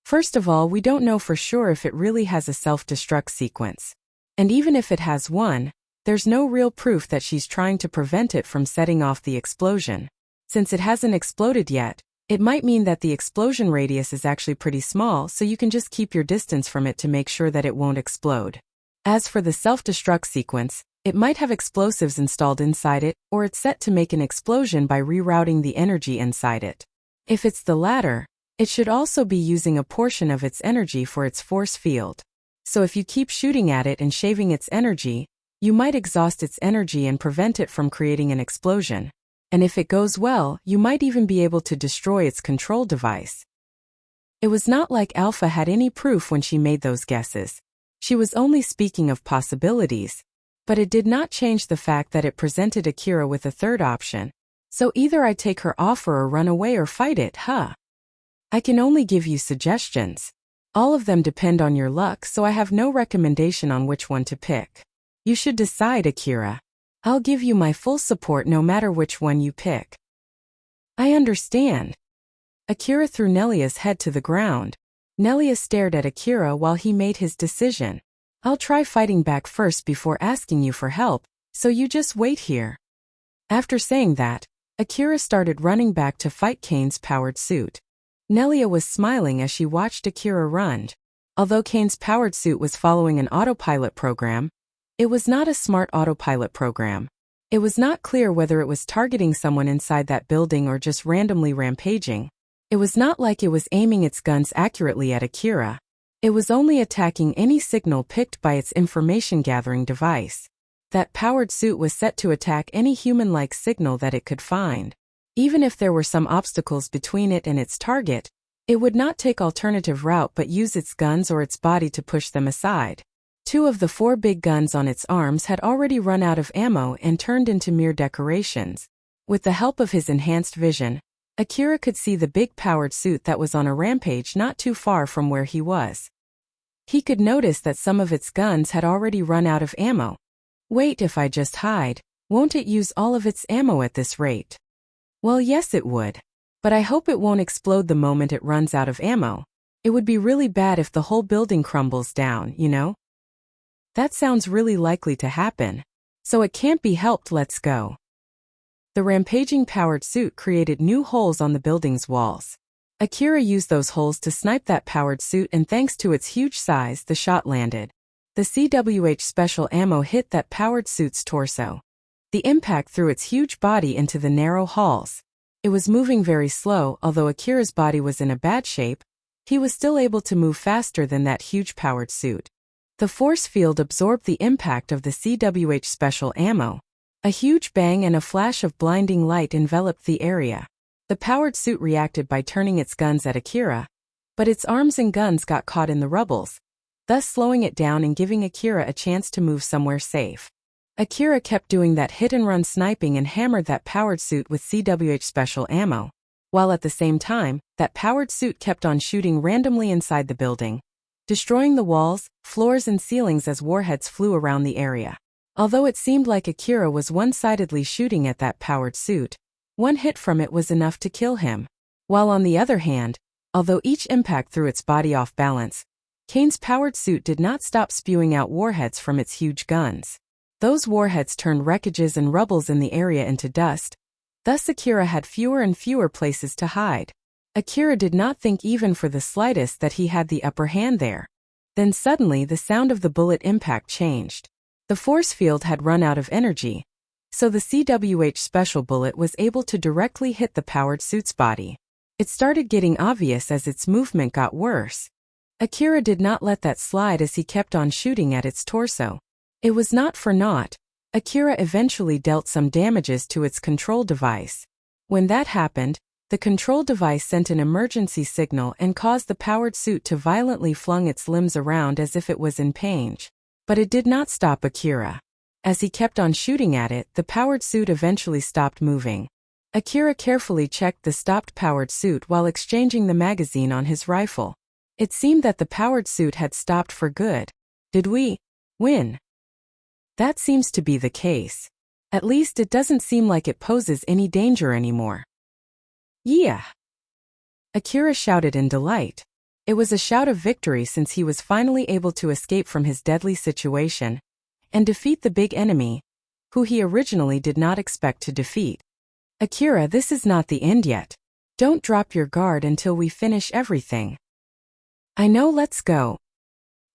First of all, we don't know for sure if it really has a self-destruct sequence. And even if it has one, there's no real proof that she's trying to prevent it from setting off the explosion. Since it hasn't exploded yet, it might mean that the explosion radius is actually pretty small, so you can just keep your distance from it to make sure that it won't explode. As for the self-destruct sequence, it might have explosives installed inside it, or it's set to make an explosion by rerouting the energy inside it. If it's the latter, it should also be using a portion of its energy for its force field. So if you keep shooting at it and shaving its energy, you might exhaust its energy and prevent it from creating an explosion. And if it goes well, you might even be able to destroy its control device. It was not like Alpha had any proof when she made those guesses. She was only speaking of possibilities. But it did not change the fact that it presented Akira with a third option. So either I take her offer or run away or fight it, I can only give you suggestions. All of them depend on your luck, so I have no recommendation on which one to pick. You should decide, Akira. I'll give you my full support no matter which one you pick. I understand. Akira threw Nelia's head to the ground. Nelia stared at Akira while he made his decision. I'll try fighting back first before asking you for help, so you just wait here. After saying that, Akira started running back to fight Kane's powered suit. Nelia was smiling as she watched Akira run. Although Kane's powered suit was following an autopilot program, it was not a smart autopilot program. It was not clear whether it was targeting someone inside that building or just randomly rampaging. It was not like it was aiming its guns accurately at Akira. It was only attacking any signal picked by its information-gathering device. That powered suit was set to attack any human-like signal that it could find. Even if there were some obstacles between it and its target, it would not take alternative route but use its guns or its body to push them aside. 2 of the 4 big guns on its arms had already run out of ammo and turned into mere decorations. With the help of his enhanced vision, Akira could see the big powered suit that was on a rampage not too far from where he was. He could notice that some of its guns had already run out of ammo. Wait, if I just hide, won't it use all of its ammo at this rate? Well, yes it would. But I hope it won't explode the moment it runs out of ammo. It would be really bad if the whole building crumbles down, you know? That sounds really likely to happen. So it can't be helped, let's go. The rampaging powered suit created new holes on the building's walls. Akira used those holes to snipe that powered suit, and thanks to its huge size, the shot landed. The CWH special ammo hit that powered suit's torso. The impact threw its huge body into the narrow halls. It was moving very slow, although Akira's body was in a bad shape. He was still able to move faster than that huge powered suit. The force field absorbed the impact of the CWH special ammo. A huge bang and a flash of blinding light enveloped the area. The powered suit reacted by turning its guns at Akira, but its arms and guns got caught in the rubbles, thus slowing it down and giving Akira a chance to move somewhere safe. Akira kept doing that hit-and-run sniping and hammered that powered suit with CWH special ammo, while at the same time, that powered suit kept on shooting randomly inside the building, destroying the walls, floors and ceilings as warheads flew around the area. Although it seemed like Akira was one-sidedly shooting at that powered suit, One hit from it was enough to kill him. While on the other hand, although each impact threw its body off balance, Kane's powered suit did not stop spewing out warheads from its huge guns. Those warheads turned wreckages and rubbles in the area into dust. Thus Akira had fewer and fewer places to hide. Akira did not think even for the slightest that he had the upper hand there. Then suddenly the sound of the bullet impact changed. The force field had run out of energy, so the CWH special bullet was able to directly hit the powered suit's body. It started getting obvious as its movement got worse. Akira did not let that slide as he kept on shooting at its torso. It was not for naught. Akira eventually dealt some damages to its control device. When that happened, the control device sent an emergency signal and caused the powered suit to violently flung its limbs around as if it was in pain. But it did not stop Akira. As he kept on shooting at it, the powered suit eventually stopped moving. Akira carefully checked the stopped powered suit while exchanging the magazine on his rifle. It seemed that the powered suit had stopped for good. Did we win? That seems to be the case. At least it doesn't seem like it poses any danger anymore. Yeah! Akira shouted in delight. It was a shout of victory since he was finally able to escape from his deadly situation and defeat the big enemy, who he originally did not expect to defeat. Akira, this is not the end yet. Don't drop your guard until we finish everything. I know, let's go.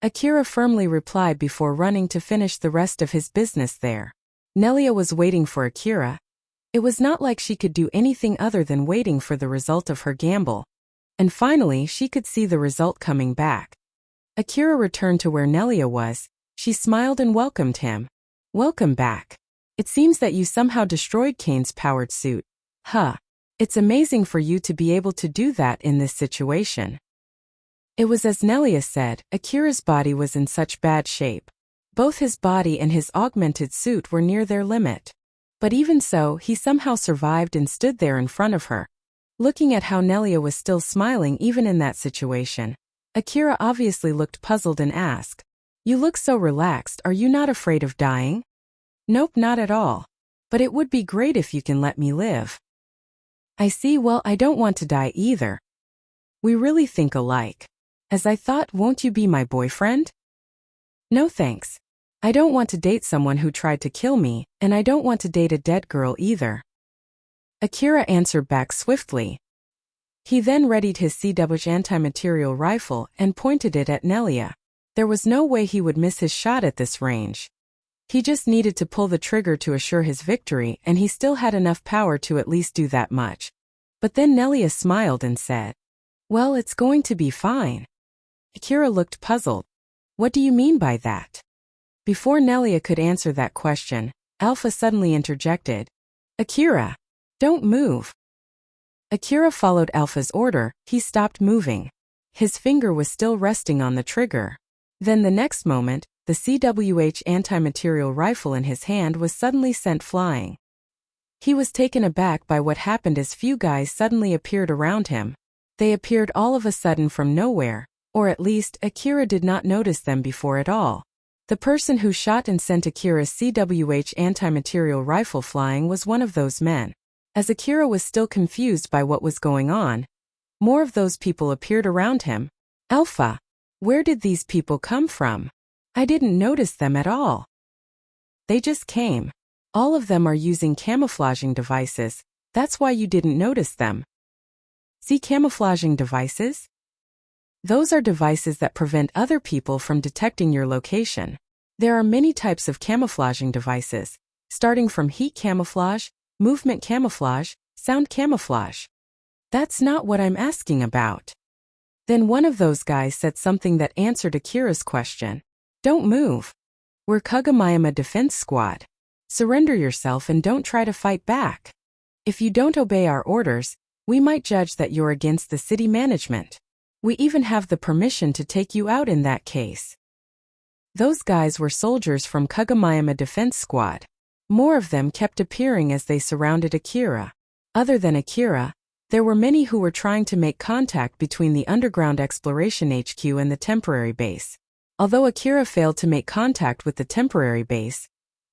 Akira firmly replied before running to finish the rest of his business there. Nelia was waiting for Akira. It was not like she could do anything other than waiting for the result of her gamble. And finally she could see the result coming back. Akira returned to where Nelia was. She smiled and welcomed him. Welcome back. It seems that you somehow destroyed Kane's powered suit. Huh. It's amazing for you to be able to do that in this situation. It was as Nelia said, Akira's body was in such bad shape. Both his body and his augmented suit were near their limit. But even so, he somehow survived and stood there in front of her. Looking at how Nelia was still smiling even in that situation, Akira obviously looked puzzled and asked, "You look so relaxed, are you not afraid of dying?" "Nope, not at all. But it would be great if you can let me live." "I see, well, I don't want to die either." "We really think alike. As I thought, won't you be my boyfriend?" "No thanks. I don't want to date someone who tried to kill me, and I don't want to date a dead girl either." Akira answered back swiftly. He then readied his CWH anti-material rifle and pointed it at Nelia. There was no way he would miss his shot at this range. He just needed to pull the trigger to assure his victory, and he still had enough power to at least do that much. But then Nelia smiled and said, "Well, it's going to be fine." Akira looked puzzled. "What do you mean by that?" Before Nelia could answer that question, Alpha suddenly interjected. "Akira, don't move." Akira followed Alpha's order. He stopped moving. His finger was still resting on the trigger. Then the next moment, the CWH anti-material rifle in his hand was suddenly sent flying. He was taken aback by what happened as few guys suddenly appeared around him. They appeared all of a sudden from nowhere, or at least Akira did not notice them before at all. The person who shot and sent Akira's CWH anti-material rifle flying was one of those men. As Akira was still confused by what was going on, more of those people appeared around him. "Alpha, where did these people come from? I didn't notice them at all." "They just came. All of them are using camouflaging devices. That's why you didn't notice them." "See, camouflaging devices? Those are devices that prevent other people from detecting your location. There are many types of camouflaging devices, starting from heat camouflage, movement camouflage, sound camouflage." "That's not what I'm asking about." Then one of those guys said something that answered Akira's question. "Don't move. We're Kagemayama Defense Squad. Surrender yourself and don't try to fight back. If you don't obey our orders, we might judge that you're against the city management. We even have the permission to take you out in that case." Those guys were soldiers from Kagemayama Defense Squad. More of them kept appearing as they surrounded Akira. Other than Akira, there were many who were trying to make contact between the underground exploration HQ and the temporary base. Although Akira failed to make contact with the temporary base,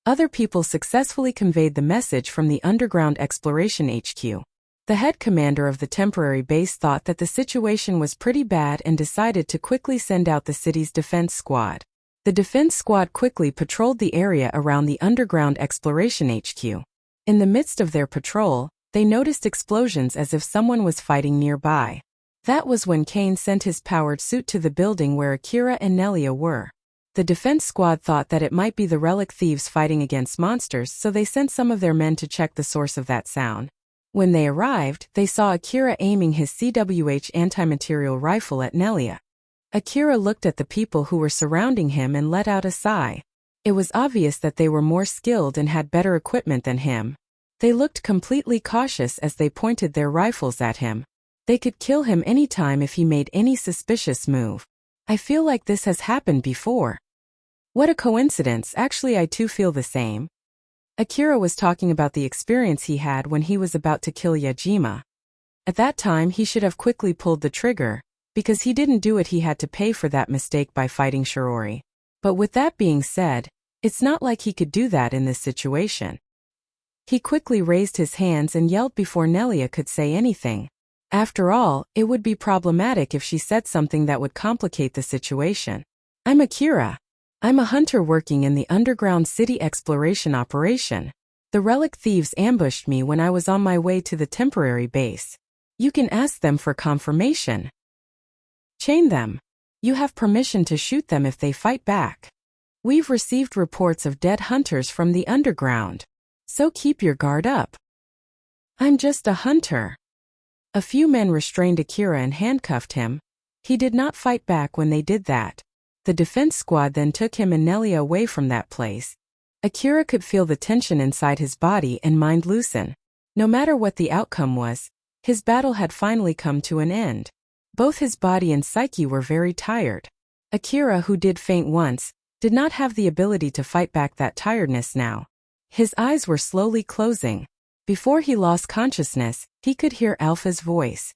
Other people successfully conveyed the message from the Underground Exploration HQ. The head commander of the temporary base thought that the situation was pretty bad and decided to quickly send out the city's defense squad. The defense squad quickly patrolled the area around the Underground Exploration HQ. In the midst of their patrol, they noticed explosions as if someone was fighting nearby. That was when Kane sent his powered suit to the building where Akira and Nelia were. The defense squad thought that it might be the relic thieves fighting against monsters, so they sent some of their men to check the source of that sound. When they arrived, they saw Akira aiming his CWH anti-material rifle at Nelia. Akira looked at the people who were surrounding him and let out a sigh. It was obvious that they were more skilled and had better equipment than him. They looked completely cautious as they pointed their rifles at him. They could kill him anytime if he made any suspicious move. I feel like this has happened before. What a coincidence, actually I too feel the same. Akira was talking about the experience he had when he was about to kill Yajima. At that time he should have quickly pulled the trigger, because he didn't do it, he had to pay for that mistake by fighting Shirori. But with that being said, it's not like he could do that in this situation. He quickly raised his hands and yelled before Nelia could say anything. After all, it would be problematic if she said something that would complicate the situation. I'm Akira. I'm a hunter working in the underground city exploration operation. The relic thieves ambushed me when I was on my way to the temporary base. You can ask them for confirmation. Chain them. You have permission to shoot them if they fight back. We've received reports of dead hunters from the underground. So keep your guard up. I'm just a hunter. A few men restrained Akira and handcuffed him. He did not fight back when they did that. The defense squad then took him and Nelia away from that place. Akira could feel the tension inside his body and mind loosen. No matter what the outcome was, his battle had finally come to an end. Both his body and psyche were very tired. Akira, who did faint once, did not have the ability to fight back that tiredness now. His eyes were slowly closing. Before he lost consciousness, he could hear Alpha's voice.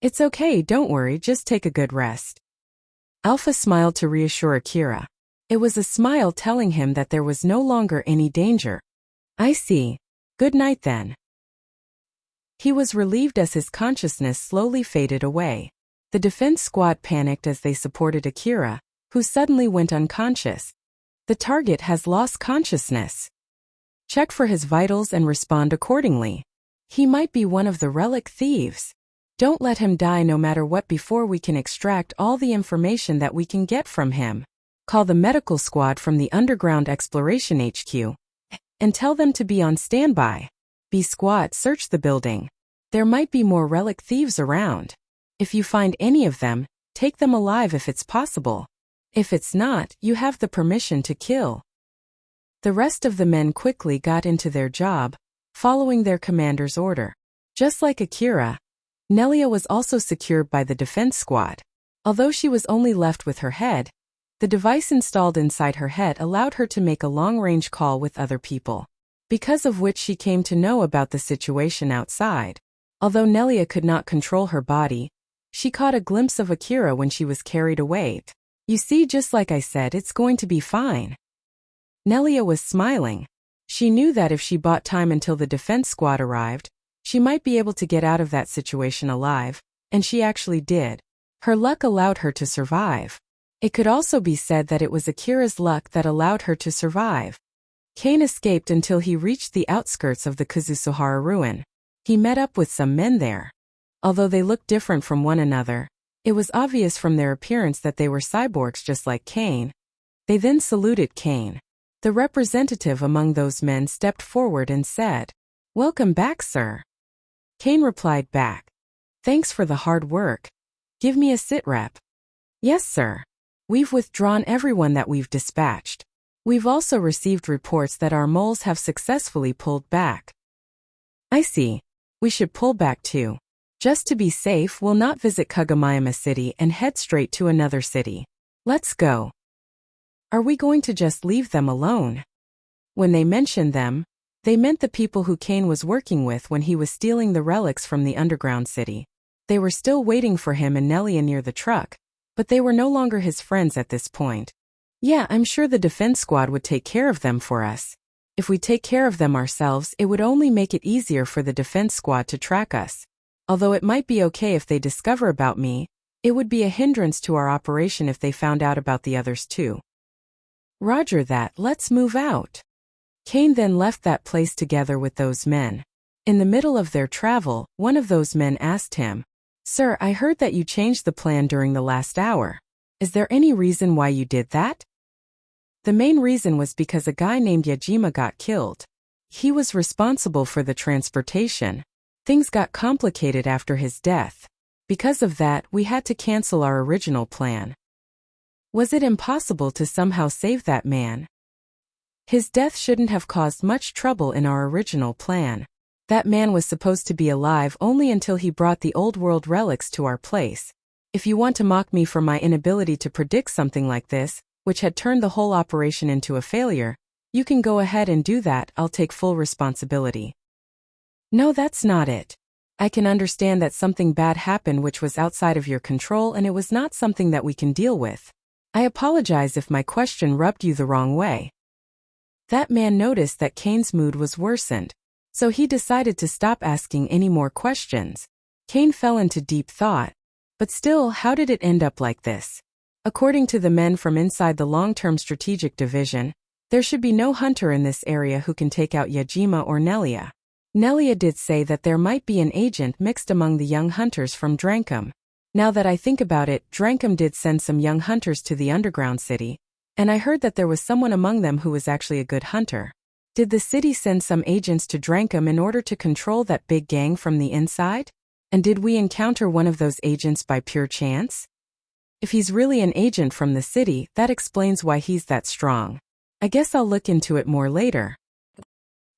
It's okay, don't worry, just take a good rest. Alpha smiled to reassure Akira. It was a smile telling him that there was no longer any danger. I see. Good night then. He was relieved as his consciousness slowly faded away. The defense squad panicked as they supported Akira, who suddenly went unconscious. The target has lost consciousness. Check for his vitals and respond accordingly. He might be one of the relic thieves. Don't let him die no matter what before we can extract all the information that we can get from him. Call the medical squad from the Underground Exploration HQ and tell them to be on standby. B squad, search the building. There might be more relic thieves around. If you find any of them, take them alive if it's possible. If it's not, you have the permission to kill. The rest of the men quickly got into their job, following their commander's order. Just like Akira, Nelia was also secured by the defense squad. Although she was only left with her head, the device installed inside her head allowed her to make a long-range call with other people, because of which she came to know about the situation outside. Although Nelia could not control her body, she caught a glimpse of Akira when she was carried away. You see, just like I said, it's going to be fine. Nelia was smiling. She knew that if she bought time until the defense squad arrived, she might be able to get out of that situation alive, and she actually did. Her luck allowed her to survive. It could also be said that it was Akira's luck that allowed her to survive. Kane escaped until he reached the outskirts of the Kazusuhara ruin. He met up with some men there. Although they looked different from one another, it was obvious from their appearance that they were cyborgs just like Kane. They then saluted Kane. The representative among those men stepped forward and said, "Welcome back, sir." Kane replied back, "Thanks for the hard work. Give me a sit rep." "Yes, sir. We've withdrawn everyone that we've dispatched. We've also received reports that our moles have successfully pulled back." "I see. We should pull back too. Just to be safe, we'll not visit Kagamayama City and head straight to another city. Let's go." "Are we going to just leave them alone?" When they mentioned them, they meant the people who Kane was working with when he was stealing the relics from the underground city. They were still waiting for him and Nelia near the truck, but they were no longer his friends at this point. "Yeah, I'm sure the defense squad would take care of them for us. If we take care of them ourselves, it would only make it easier for the defense squad to track us. Although it might be okay if they discover about me, it would be a hindrance to our operation if they found out about the others too. Roger that, let's move out. Kane then left that place together with those men. In the middle of their travel, one of those men asked him, "Sir, I heard that you changed the plan during the last hour. Is there any reason why you did that?" The main reason was because a guy named Yajima got killed. He was responsible for the transportation. Things got complicated after his death. Because of that, we had to cancel our original plan. Was it impossible to somehow save that man? His death shouldn't have caused much trouble in our original plan. That man was supposed to be alive only until he brought the old world relics to our place. If you want to mock me for my inability to predict something like this, which had turned the whole operation into a failure, you can go ahead and do that, I'll take full responsibility. No, that's not it. I can understand that something bad happened which was outside of your control and it was not something that we can deal with. I apologize if my question rubbed you the wrong way. That man noticed that Kane's mood was worsened, so he decided to stop asking any more questions. Kane fell into deep thought. But still, how did it end up like this? According to the men from inside the long-term strategic division, there should be no hunter in this area who can take out Yajima or Nelia. Nelia did say that there might be an agent mixed among the young hunters from Drankum. Now that I think about it, Drankum did send some young hunters to the underground city, and I heard that there was someone among them who was actually a good hunter. Did the city send some agents to Drankum in order to control that big gang from the inside? And did we encounter one of those agents by pure chance? If he's really an agent from the city, that explains why he's that strong. I guess I'll look into it more later.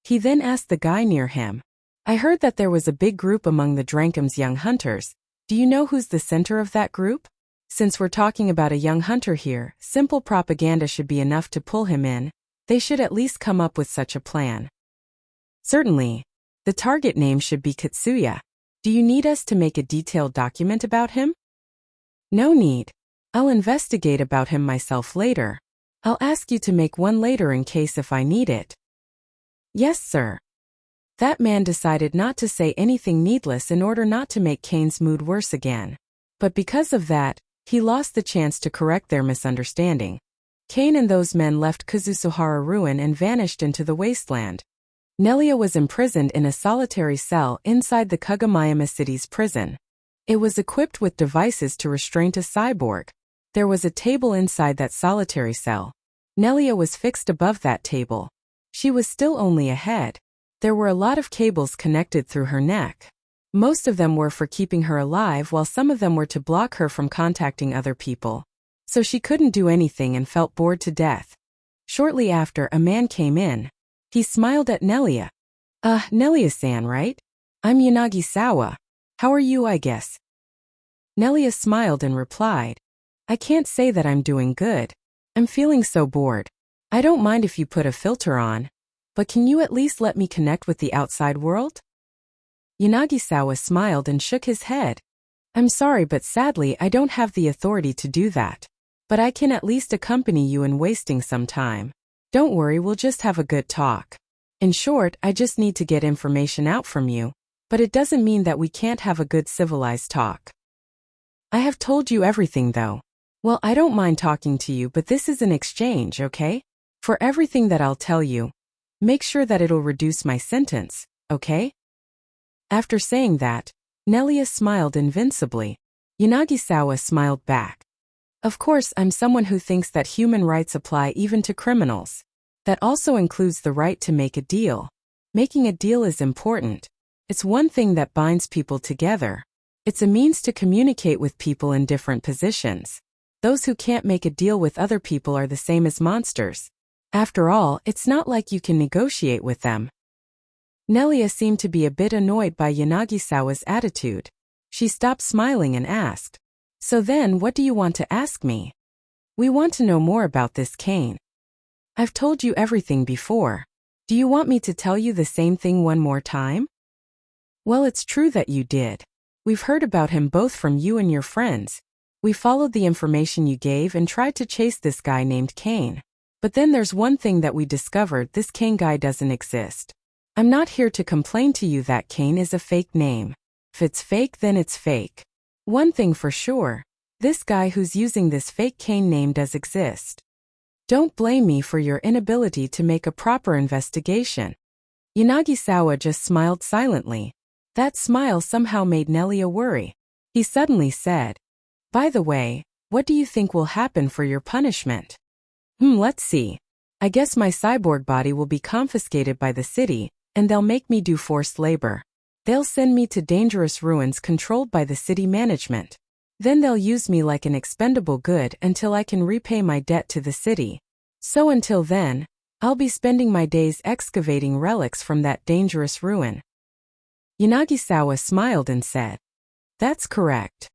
He then asked the guy near him, "I heard that there was a big group among the Drankum's young hunters. Do you know who's the center of that group? Since we're talking about a young hunter here, simple propaganda should be enough to pull him in. They should at least come up with such a plan." Certainly. The target name should be Katsuya. Do you need us to make a detailed document about him? No need. I'll investigate about him myself later. I'll ask you to make one later in case if I need it. Yes, sir. That man decided not to say anything needless in order not to make Kane's mood worse again. But because of that, he lost the chance to correct their misunderstanding. Kane and those men left Kazusuhara ruin and vanished into the wasteland. Nelia was imprisoned in a solitary cell inside the Kugamayama city's prison. It was equipped with devices to restrain a cyborg. There was a table inside that solitary cell. Nelia was fixed above that table. She was still only a head. There were a lot of cables connected through her neck. Most of them were for keeping her alive while some of them were to block her from contacting other people. So she couldn't do anything and felt bored to death. Shortly after, a man came in. He smiled at Nelia. Nelia-san, right? I'm Yanagisawa. How are you, I guess? Nelia smiled and replied, I can't say that I'm doing good. I'm feeling so bored. I don't mind if you put a filter on, but can you at least let me connect with the outside world? Yanagisawa smiled and shook his head. I'm sorry, but sadly I don't have the authority to do that. But I can at least accompany you in wasting some time. Don't worry, we'll just have a good talk. In short, I just need to get information out from you, but it doesn't mean that we can't have a good civilized talk. I have told you everything though. Well, I don't mind talking to you, but this is an exchange, okay? For everything that I'll tell you, make sure that it'll reduce my sentence, okay? After saying that, Nelia smiled invincibly. Yanagisawa smiled back. Of course, I'm someone who thinks that human rights apply even to criminals. That also includes the right to make a deal. Making a deal is important. It's one thing that binds people together. It's a means to communicate with people in different positions. Those who can't make a deal with other people are the same as monsters. After all, it's not like you can negotiate with them. Nelia seemed to be a bit annoyed by Yanagisawa's attitude. She stopped smiling and asked, So then, what do you want to ask me? We want to know more about this Kane. I've told you everything before. Do you want me to tell you the same thing one more time? Well, it's true that you did. We've heard about him both from you and your friends. We followed the information you gave and tried to chase this guy named Kane. But then there's one thing that we discovered: this Kane guy doesn't exist. I'm not here to complain to you that Kane is a fake name. If it's fake, then it's fake. One thing for sure, this guy who's using this fake Kane name does exist. Don't blame me for your inability to make a proper investigation. Yanagisawa just smiled silently. That smile somehow made Nelia worry. He suddenly said, "By the way, what do you think will happen for your punishment?" Let's see. I guess my cyborg body will be confiscated by the city, and they'll make me do forced labor. They'll send me to dangerous ruins controlled by the city management. Then they'll use me like an expendable good until I can repay my debt to the city. So until then, I'll be spending my days excavating relics from that dangerous ruin. Yanagisawa smiled and said, "That's correct.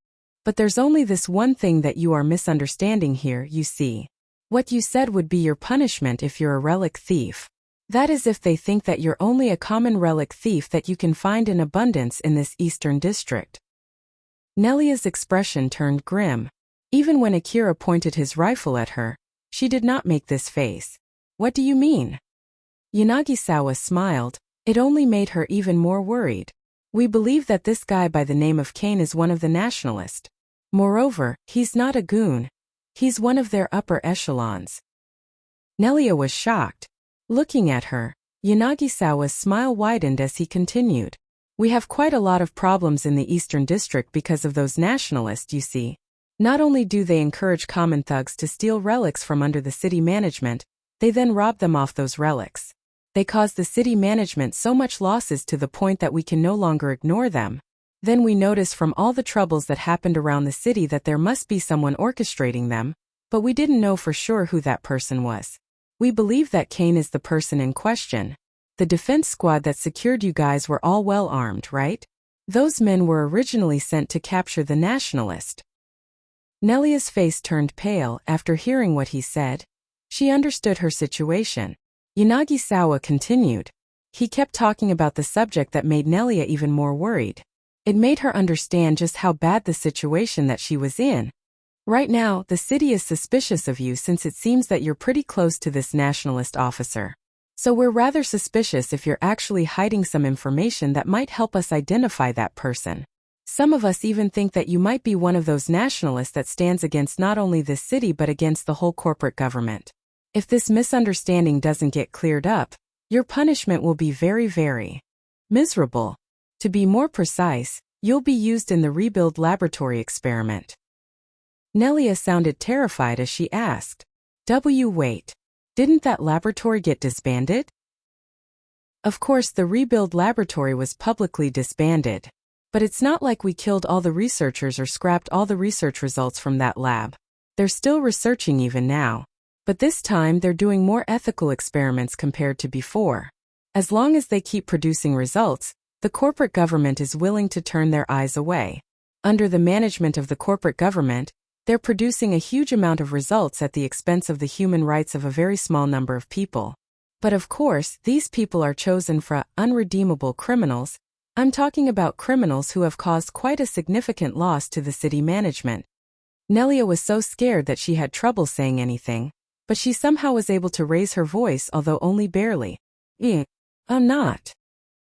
But there's only this one thing that you are misunderstanding here, you see. What you said would be your punishment if you're a relic thief. That is if they think that you're only a common relic thief that you can find in abundance in this eastern district." Nelia's expression turned grim. Even when Akira pointed his rifle at her, she did not make this face. "What do you mean?" Yanagisawa smiled. It only made her even more worried. "We believe that this guy by the name of Kane is one of the nationalists. Moreover, he's not a goon. He's one of their upper echelons." Nelia was shocked. Looking at her, Yanagisawa's smile widened as he continued. "We have quite a lot of problems in the Eastern District because of those nationalists, you see. Not only do they encourage common thugs to steal relics from under the city management, they then rob them off those relics. They cause the city management so much losses to the point that we can no longer ignore them. Then we notice from all the troubles that happened around the city that there must be someone orchestrating them, but we didn't know for sure who that person was. We believe that Kane is the person in question. The defense squad that secured you guys were all well armed, right? Those men were originally sent to capture the nationalist." Nelia's face turned pale after hearing what he said. She understood her situation. Yanagisawa continued. He kept talking about the subject that made Nelia even more worried. It made her understand just how bad the situation that she was in. "Right now, the city is suspicious of you since it seems that you're pretty close to this nationalist officer. So we're rather suspicious if you're actually hiding some information that might help us identify that person. Some of us even think that you might be one of those nationalists that stands against not only this city but against the whole corporate government. If this misunderstanding doesn't get cleared up, your punishment will be very, very miserable. To be more precise, you'll be used in the rebuild laboratory experiment." Nelia sounded terrified as she asked, Wait, didn't that laboratory get disbanded?" Of course, the rebuild laboratory was publicly disbanded. But it's not like we killed all the researchers or scrapped all the research results from that lab. They're still researching even now. But this time they're doing more ethical experiments compared to before. As long as they keep producing results, the corporate government is willing to turn their eyes away. Under the management of the corporate government, they're producing a huge amount of results at the expense of the human rights of a very small number of people. But of course, these people are chosen for unredeemable criminals. I'm talking about criminals who have caused quite a significant loss to the city management. Nelia was so scared that she had trouble saying anything, but she somehow was able to raise her voice, although only barely. I'm not."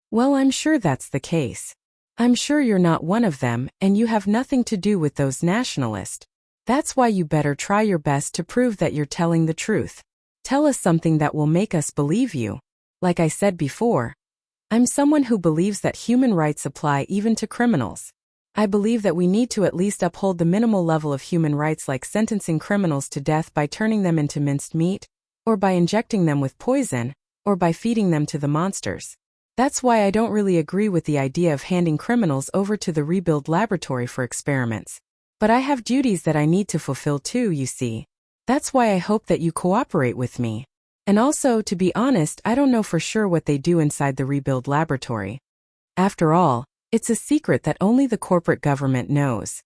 "Well, I'm sure that's the case. I'm sure you're not one of them, and you have nothing to do with those nationalists. That's why you better try your best to prove that you're telling the truth. Tell us something that will make us believe you. Like I said before, I'm someone who believes that human rights apply even to criminals. I believe that we need to at least uphold the minimal level of human rights, like sentencing criminals to death by turning them into minced meat, or by injecting them with poison, or by feeding them to the monsters. That's why I don't really agree with the idea of handing criminals over to the rebuild laboratory for experiments. But I have duties that I need to fulfill too, you see. That's why I hope that you cooperate with me. And also, to be honest, I don't know for sure what they do inside the rebuild laboratory. After all, it's a secret that only the corporate government knows."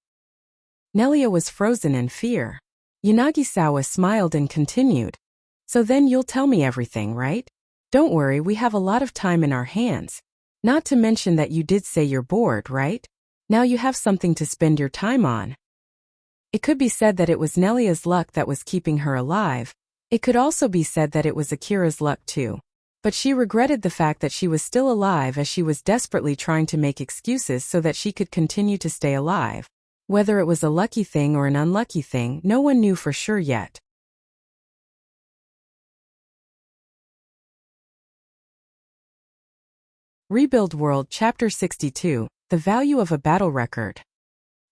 Nelia was frozen in fear. Yanagisawa smiled and continued. "So then you'll tell me everything, right? Don't worry, we have a lot of time in our hands. Not to mention that you did say you're bored, right? Now you have something to spend your time on." It could be said that it was Nelia's luck that was keeping her alive. It could also be said that it was Akira's luck too. But she regretted the fact that she was still alive, as she was desperately trying to make excuses so that she could continue to stay alive. Whether it was a lucky thing or an unlucky thing, no one knew for sure yet. Rebuild World Chapter 62, The Value of a Battle Record.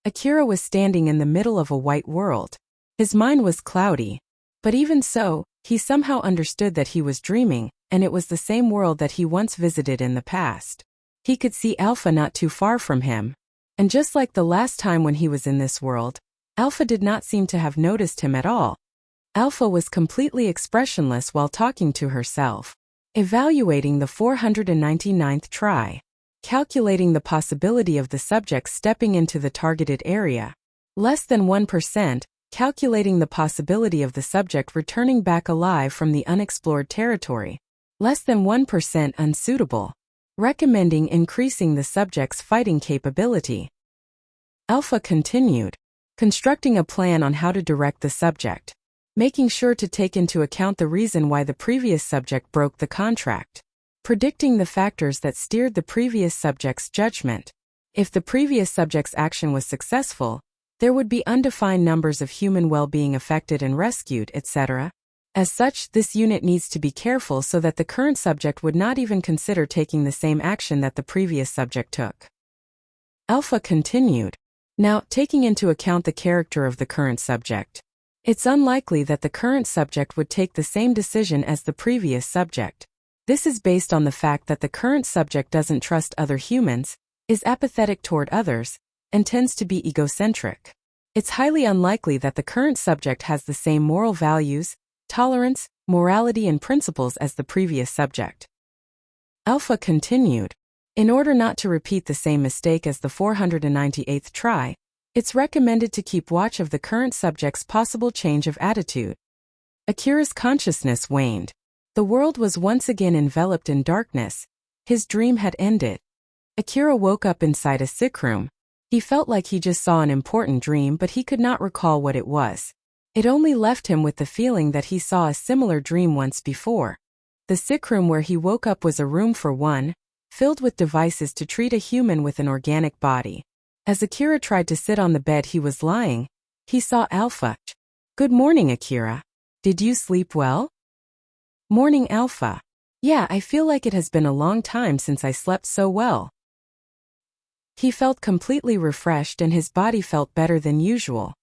Akira was standing in the middle of a white world. His mind was cloudy. But even so, he somehow understood that he was dreaming, and it was the same world that he once visited in the past. He could see Alpha not too far from him. And just like the last time when he was in this world, Alpha did not seem to have noticed him at all. Alpha was completely expressionless while talking to herself. Evaluating the 499th try. Calculating the possibility of the subject stepping into the targeted area. Less than 1%. Calculating the possibility of the subject returning back alive from the unexplored territory. Less than 1% unsuitable. Recommending increasing the subject's fighting capability. Alpha continued. Constructing a plan on how to direct the subject. Making sure to take into account the reason why the previous subject broke the contract. Predicting the factors that steered the previous subject's judgment. If the previous subject's action was successful, there would be undefined numbers of human well-being affected and rescued, etc. As such, this unit needs to be careful so that the current subject would not even consider taking the same action that the previous subject took. Alpha continued. Now, taking into account the character of the current subject, it's unlikely that the current subject would take the same decision as the previous subject. This is based on the fact that the current subject doesn't trust other humans, is apathetic toward others, and tends to be egocentric. It's highly unlikely that the current subject has the same moral values, tolerance, morality and principles as the previous subject. Alpha continued. In order not to repeat the same mistake as the 498th try, it's recommended to keep watch of the current subject's possible change of attitude. Akira's consciousness waned. The world was once again enveloped in darkness. His dream had ended. Akira woke up inside a sick room. He felt like he just saw an important dream, but he could not recall what it was. It only left him with the feeling that he saw a similar dream once before. The sick room where he woke up was a room for one, filled with devices to treat a human with an organic body. As Akira tried to sit on the bed he was lying, he saw Alpha. "Good morning, Akira. Did you sleep well?" "Morning, Alpha. Yeah, I feel like it has been a long time since I slept so well." He felt completely refreshed and his body felt better than usual.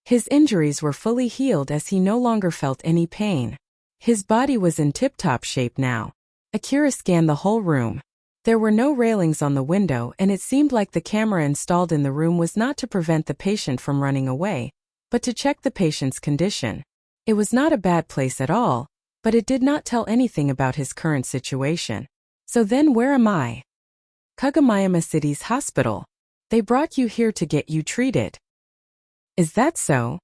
His injuries were fully healed as he no longer felt any pain. His body was in tip-top shape now. Akira scanned the whole room. There were no railings on the window and it seemed like the camera installed in the room was not to prevent the patient from running away, but to check the patient's condition. It was not a bad place at all, but it did not tell anything about his current situation. So then where am I? Kagomayama City's hospital. They brought you here to get you treated. Is that so?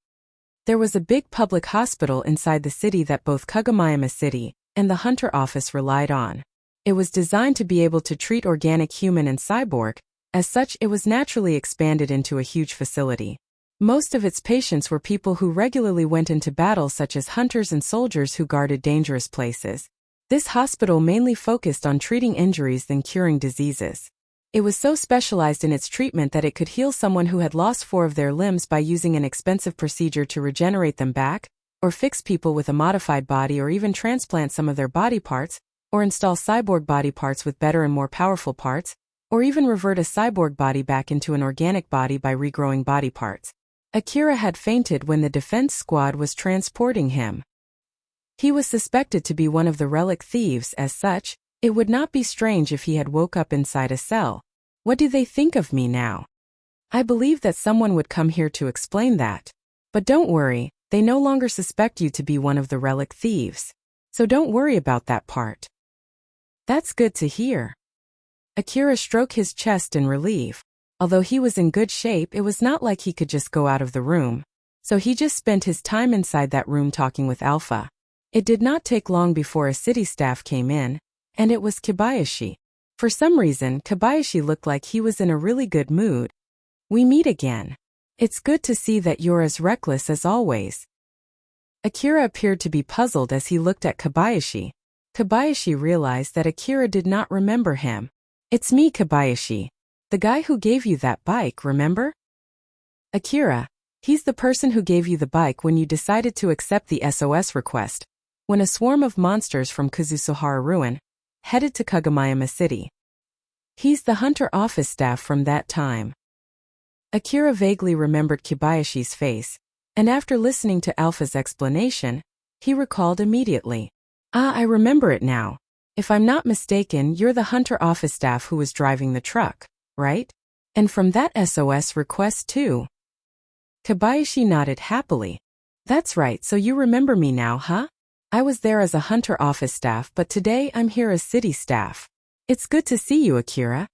There was a big public hospital inside the city that both Kagomayama City and the Hunter office relied on. It was designed to be able to treat organic human and cyborg. As such, it was naturally expanded into a huge facility. Most of its patients were people who regularly went into battle, such as hunters and soldiers who guarded dangerous places. This hospital mainly focused on treating injuries than curing diseases. It was so specialized in its treatment that it could heal someone who had lost 4 of their limbs by using an expensive procedure to regenerate them back, or fix people with a modified body, or even transplant some of their body parts, or install cyborg body parts with better and more powerful parts, or even revert a cyborg body back into an organic body by regrowing body parts. Akira had fainted when the defense squad was transporting him. He was suspected to be one of the relic thieves. As such, it would not be strange if he had woke up inside a cell. What do they think of me now? I believe that someone would come here to explain that. But don't worry, they no longer suspect you to be one of the relic thieves. So don't worry about that part. That's good to hear. Akira stroked his chest in relief. Although he was in good shape, it was not like he could just go out of the room. So he just spent his time inside that room talking with Alpha. It did not take long before a city staff came in, and it was Kobayashi. For some reason, Kobayashi looked like he was in a really good mood. "We meet again. It's good to see that you're as reckless as always." Akira appeared to be puzzled as he looked at Kobayashi. Kobayashi realized that Akira did not remember him. "It's me, Kobayashi. The guy who gave you that bike, remember?" "Akira, he's the person who gave you the bike when you decided to accept the SOS request, when a swarm of monsters from Kazusuhara Ruin headed to Kagomayama City. He's the hunter office staff from that time." Akira vaguely remembered Kobayashi's face, and after listening to Alpha's explanation, he recalled immediately. "Ah, I remember it now. If I'm not mistaken, you're the hunter office staff who was driving the truck, right? And from that SOS request too." Kobayashi nodded happily. "That's right, so you remember me now, huh? I was there as a hunter office staff, but today I'm here as city staff. It's good to see you, Akira."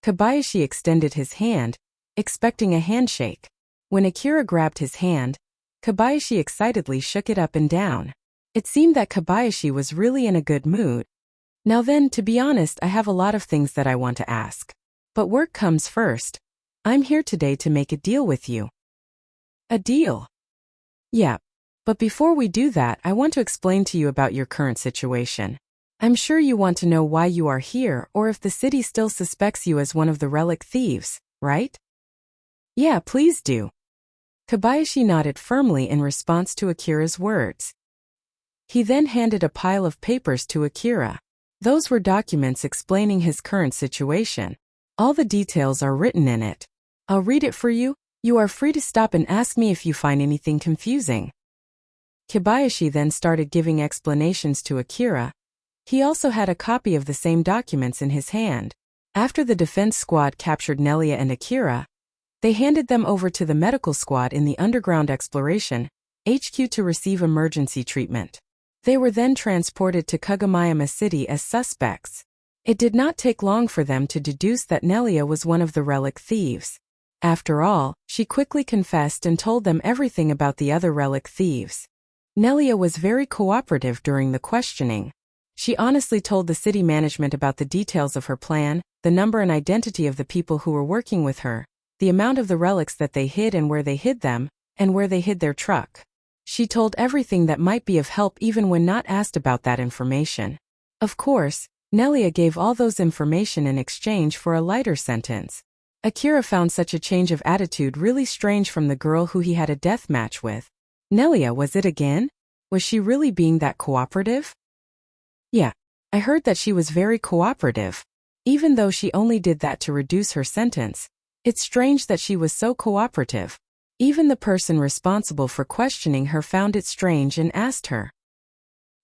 Kobayashi extended his hand, expecting a handshake. When Akira grabbed his hand, Kobayashi excitedly shook it up and down. It seemed that Kobayashi was really in a good mood. "Now then, to be honest, I have a lot of things that I want to ask. But work comes first. I'm here today to make a deal with you." "A deal?" "Yeah. But before we do that, I want to explain to you about your current situation. I'm sure you want to know why you are here or if the city still suspects you as one of the relic thieves, right?" "Yeah, please do." Kobayashi nodded firmly in response to Akira's words. He then handed a pile of papers to Akira. Those were documents explaining his current situation. All the details are written in it. I'll read it for you. You are free to stop and ask me if you find anything confusing. Kobayashi then started giving explanations to Akira. He also had a copy of the same documents in his hand. After the defense squad captured Nelia and Akira, they handed them over to the medical squad in the Underground Exploration HQ to receive emergency treatment. They were then transported to Kagomayama City as suspects. It did not take long for them to deduce that Nelia was one of the relic thieves. After all, she quickly confessed and told them everything about the other relic thieves. Nelia was very cooperative during the questioning. She honestly told the city management about the details of her plan, the number and identity of the people who were working with her, the amount of the relics that they hid and where they hid them, and where they hid their truck. She told everything that might be of help even when not asked about that information. Of course, Nelia gave all those information in exchange for a lighter sentence. Akira found such a change of attitude really strange from the girl who he had a death match with. Nelia, was it again? Was she really being that cooperative? Yeah, I heard that she was very cooperative. Even though she only did that to reduce her sentence, it's strange that she was so cooperative. Even the person responsible for questioning her found it strange and asked her.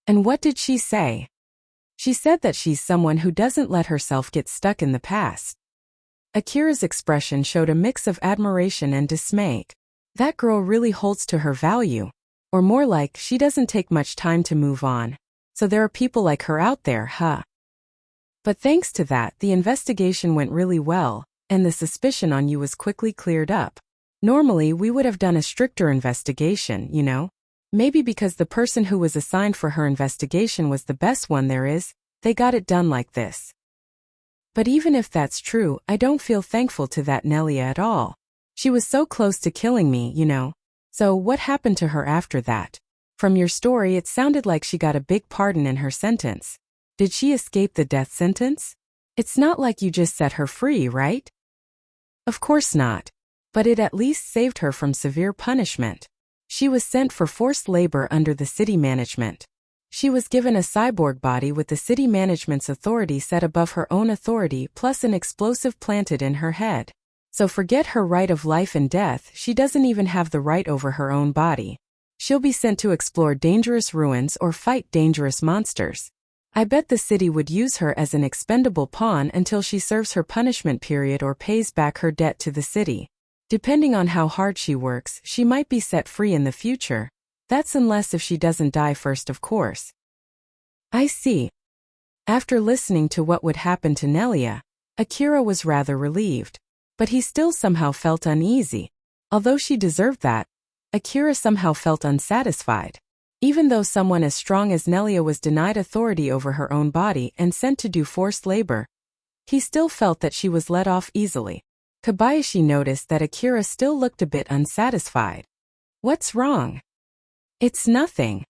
And what did she say? She said that she's someone who doesn't let herself get stuck in the past. Akira's expression showed a mix of admiration and dismay. That girl really holds to her value. Or more like, she doesn't take much time to move on. So there are people like her out there, huh? But thanks to that, the investigation went really well, and the suspicion on you was quickly cleared up. Normally, we would have done a stricter investigation, you know? Maybe because the person who was assigned for her investigation was the best one there is, they got it done like this. But even if that's true, I don't feel thankful to that Nelia at all. She was so close to killing me, you know? So what happened to her after that? From your story, it sounded like she got a big pardon in her sentence. Did she escape the death sentence? It's not like you just set her free, right? Of course not. But it at least saved her from severe punishment. She was sent for forced labor under the city management. She was given a cyborg body with the city management's authority set above her own authority plus an explosive planted in her head. So forget her right of life and death, she doesn't even have the right over her own body. She'll be sent to explore dangerous ruins or fight dangerous monsters. I bet the city would use her as an expendable pawn until she serves her punishment period or pays back her debt to the city. Depending on how hard she works, she might be set free in the future. That's unless if she doesn't die first, of course. I see. After listening to what would happen to Nelia, Akira was rather relieved. But he still somehow felt uneasy. Although she deserved that, Akira somehow felt unsatisfied. Even though someone as strong as Nelia was denied authority over her own body and sent to do forced labor, he still felt that she was let off easily. Kobayashi noticed that Akira still looked a bit unsatisfied. What's wrong? It's nothing.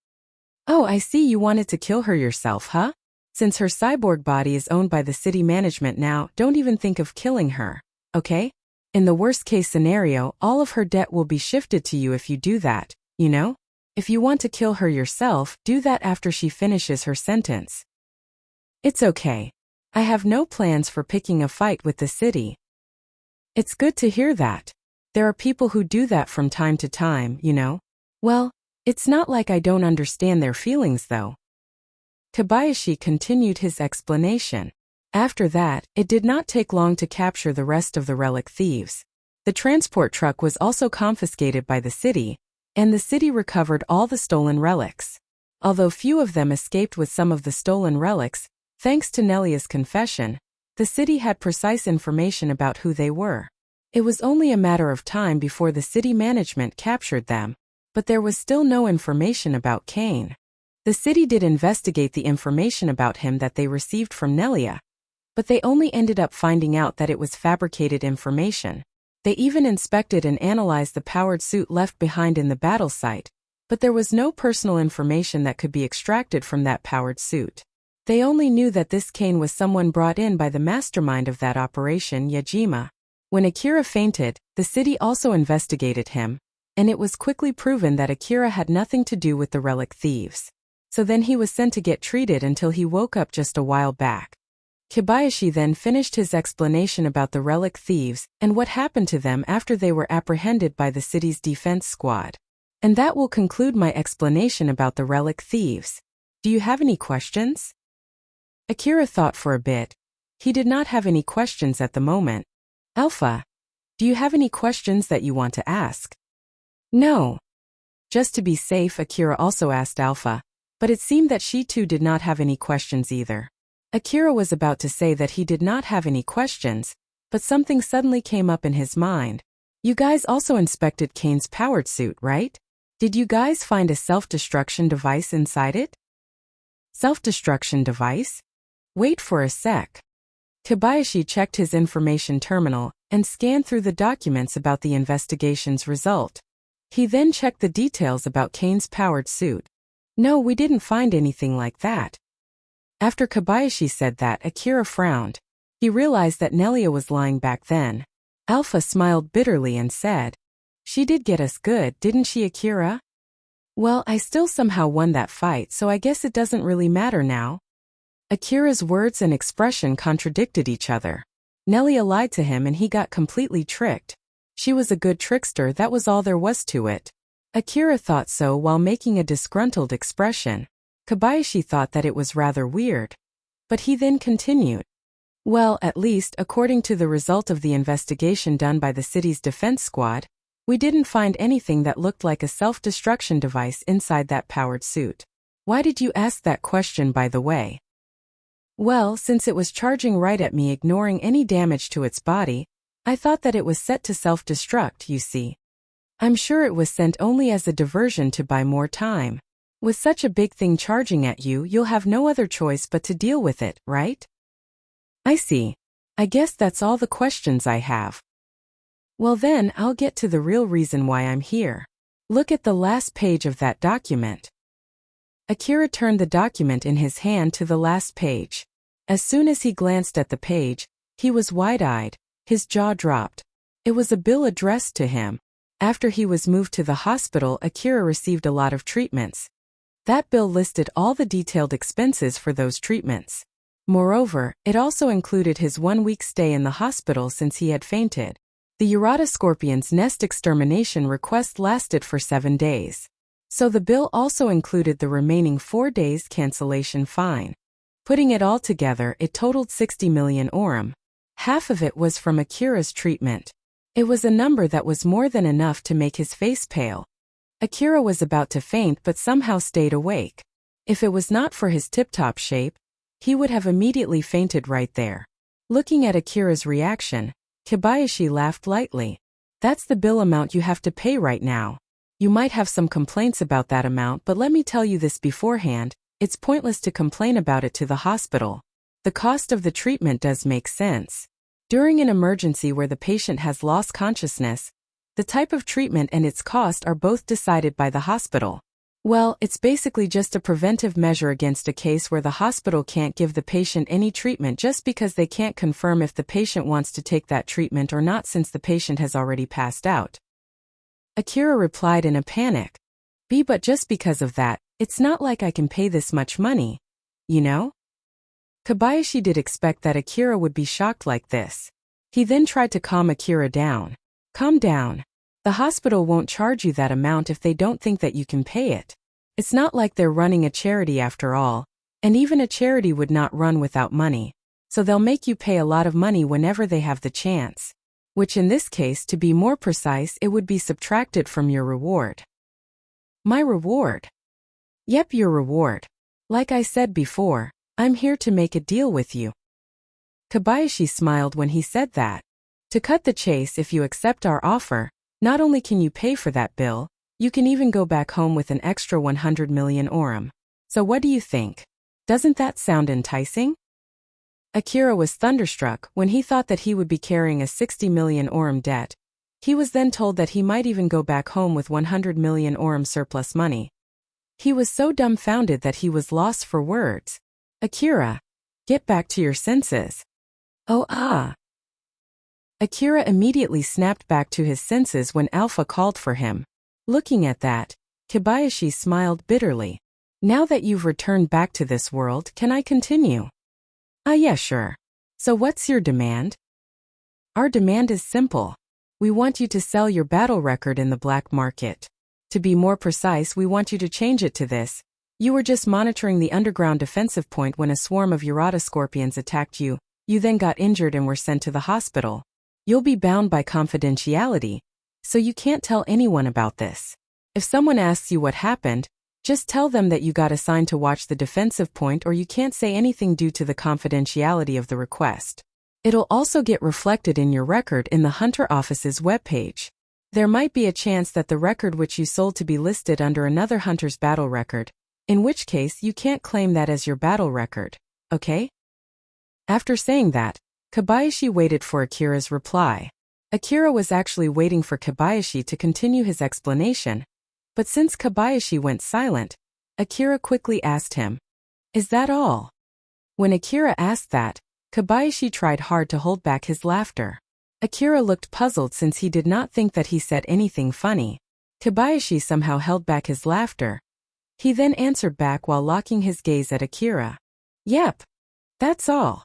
Oh, I see you wanted to kill her yourself, huh? Since her cyborg body is owned by the city management now, don't even think of killing her, okay? In the worst-case scenario, all of her debt will be shifted to you if you do that, you know? If you want to kill her yourself, do that after she finishes her sentence. It's okay. I have no plans for picking a fight with the city. It's good to hear that. There are people who do that from time to time, you know? Well, it's not like I don't understand their feelings though. Kobayashi continued his explanation. After that, it did not take long to capture the rest of the relic thieves. The transport truck was also confiscated by the city, and the city recovered all the stolen relics. Although few of them escaped with some of the stolen relics, thanks to Nelia's confession, the city had precise information about who they were. It was only a matter of time before the city management captured them, but there was still no information about Kane. The city did investigate the information about him that they received from Nelia, but they only ended up finding out that it was fabricated information. They even inspected and analyzed the powered suit left behind in the battle site, but there was no personal information that could be extracted from that powered suit. They only knew that this Kane was someone brought in by the mastermind of that operation, Yajima. When Akira fainted, the city also investigated him, and it was quickly proven that Akira had nothing to do with the relic thieves. So then he was sent to get treated until he woke up just a while back. Kobayashi then finished his explanation about the relic thieves and what happened to them after they were apprehended by the city's defense squad. And that will conclude my explanation about the relic thieves. Do you have any questions? Akira thought for a bit. He did not have any questions at the moment. Alpha, do you have any questions that you want to ask? No. Just to be safe, Akira also asked Alpha, but it seemed that she too did not have any questions either. Akira was about to say that he did not have any questions, but something suddenly came up in his mind. You guys also inspected Kane's powered suit, right? Did you guys find a self-destruction device inside it? Self-destruction device? Wait for a sec. Kobayashi checked his information terminal and scanned through the documents about the investigation's result. He then checked the details about Kane's powered suit. No, we didn't find anything like that. After Kobayashi said that, Akira frowned. He realized that Nelia was lying back then. Alpha smiled bitterly and said, "She did get us good, didn't she, Akira?" Well, I still somehow won that fight, so I guess it doesn't really matter now. Akira's words and expression contradicted each other. Nelia lied to him and he got completely tricked. She was a good trickster, that was all there was to it. Akira thought so while making a disgruntled expression. Kobayashi thought that it was rather weird. But he then continued. Well, at least, according to the result of the investigation done by the city's defense squad, we didn't find anything that looked like a self-destruction device inside that powered suit. Why did you ask that question, by the way? Well, since it was charging right at me, ignoring any damage to its body, I thought that it was set to self-destruct, you see. I'm sure it was sent only as a diversion to buy more time. With such a big thing charging at you, you'll have no other choice but to deal with it, right? I see. I guess that's all the questions I have. Well then, I'll get to the real reason why I'm here. Look at the last page of that document. Akira turned the document in his hand to the last page. As soon as he glanced at the page, he was wide-eyed, his jaw dropped. It was a bill addressed to him. After he was moved to the hospital, Akira received a lot of treatments. That bill listed all the detailed expenses for those treatments. Moreover, it also included his 1-week stay in the hospital since he had fainted. The Urata Scorpion's nest extermination request lasted for 7 days. So the bill also included the remaining 4 days cancellation fine. Putting it all together, it totaled 60 million orum. Half of it was from Akira's treatment. It was a number that was more than enough to make his face pale. Akira was about to faint but somehow stayed awake. If it was not for his tip-top shape, he would have immediately fainted right there. Looking at Akira's reaction, Kobayashi laughed lightly. That's the bill amount you have to pay right now. You might have some complaints about that amount, but let me tell you this beforehand, it's pointless to complain about it to the hospital. The cost of the treatment does make sense. During an emergency where the patient has lost consciousness, the type of treatment and its cost are both decided by the hospital. Well, it's basically just a preventive measure against a case where the hospital can't give the patient any treatment just because they can't confirm if the patient wants to take that treatment or not since the patient has already passed out. Akira replied in a panic. But just because of that, it's not like I can pay this much money, you know? Kobayashi did expect that Akira would be shocked like this. He then tried to calm Akira down. Calm down. The hospital won't charge you that amount if they don't think that you can pay it. It's not like they're running a charity after all, and even a charity would not run without money. So they'll make you pay a lot of money whenever they have the chance. Which in this case, to be more precise, it would be subtracted from your reward. My reward? Yep, your reward. Like I said before, I'm here to make a deal with you. Kobayashi smiled when he said that. To cut the chase, if you accept our offer, not only can you pay for that bill, you can even go back home with an extra 100 million orum. So what do you think? Doesn't that sound enticing? Akira was thunderstruck when he thought that he would be carrying a 60 million orum debt. He was then told that he might even go back home with 100 million orum surplus money. He was so dumbfounded that he was lost for words. Akira, get back to your senses. Oh ah. Akira immediately snapped back to his senses when Alpha called for him. Looking at that, Kobayashi smiled bitterly. Now that you've returned back to this world, can I continue? Yeah, sure. So what's your demand? Our demand is simple. We want you to sell your battle record in the black market. To be more precise, we want you to change it to this. You were just monitoring the underground defensive point when a swarm of Urata scorpions attacked you. You then got injured and were sent to the hospital. You'll be bound by confidentiality, so you can't tell anyone about this. If someone asks you what happened, just tell them that you got assigned to watch the defensive point, or you can't say anything due to the confidentiality of the request. It'll also get reflected in your record in the Hunter Office's webpage. There might be a chance that the record which you sold to be listed under another hunter's battle record, in which case you can't claim that as your battle record, okay? After saying that, Kobayashi waited for Akira's reply. Akira was actually waiting for Kobayashi to continue his explanation, but since Kobayashi went silent, Akira quickly asked him, "Is that all?" When Akira asked that, Kobayashi tried hard to hold back his laughter. Akira looked puzzled since he did not think that he said anything funny. Kobayashi somehow held back his laughter. He then answered back while locking his gaze at Akira. "Yep. That's all.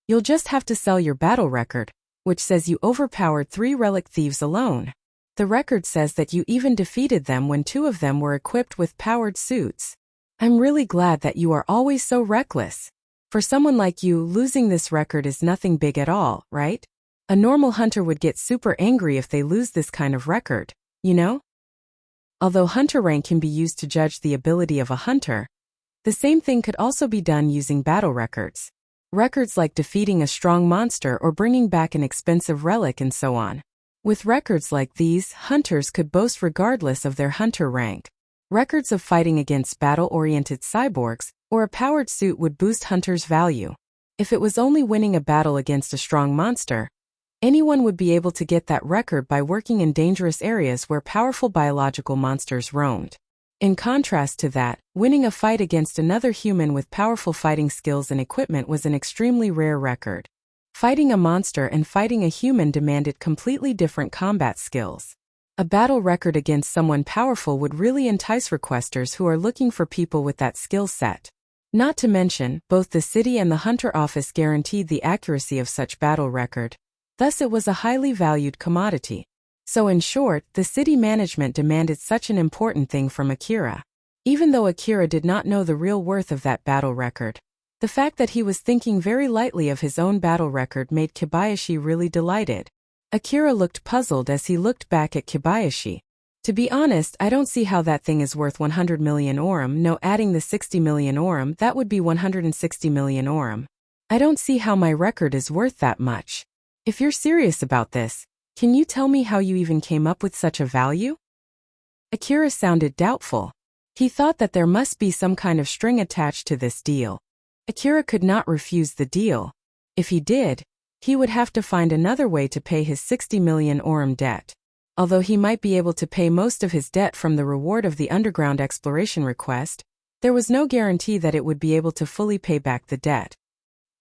You'll just have to sell your battle record, which says you overpowered 3 relic thieves alone. The record says that you even defeated them when 2 of them were equipped with powered suits. I'm really glad that you are always so reckless. For someone like you, losing this record is nothing big at all, right? A normal hunter would get super angry if they lose this kind of record, you know? Although hunter rank can be used to judge the ability of a hunter, the same thing could also be done using battle records. Records like defeating a strong monster or bringing back an expensive relic and so on. With records like these, hunters could boast regardless of their hunter rank. Records of fighting against battle-oriented cyborgs or a powered suit would boost hunters' value. If it was only winning a battle against a strong monster, anyone would be able to get that record by working in dangerous areas where powerful biological monsters roamed. In contrast to that, winning a fight against another human with powerful fighting skills and equipment was an extremely rare record. Fighting a monster and fighting a human demanded completely different combat skills. A battle record against someone powerful would really entice requesters who are looking for people with that skill set. Not to mention, both the city and the Hunter Office guaranteed the accuracy of such battle record. Thus it was a highly valued commodity. So in short, the city management demanded such an important thing from Akira. Even though Akira did not know the real worth of that battle record, the fact that he was thinking very lightly of his own battle record made Kobayashi really delighted. Akira looked puzzled as he looked back at Kobayashi. To be honest, I don't see how that thing is worth 100 million orum. No, adding the 60 million orum, that would be 160 million orum. I don't see how my record is worth that much. If you're serious about this, can you tell me how you even came up with such a value? Akira sounded doubtful. He thought that there must be some kind of string attached to this deal. Akira could not refuse the deal. If he did, he would have to find another way to pay his 60 million orum debt. Although he might be able to pay most of his debt from the reward of the underground exploration request, there was no guarantee that it would be able to fully pay back the debt.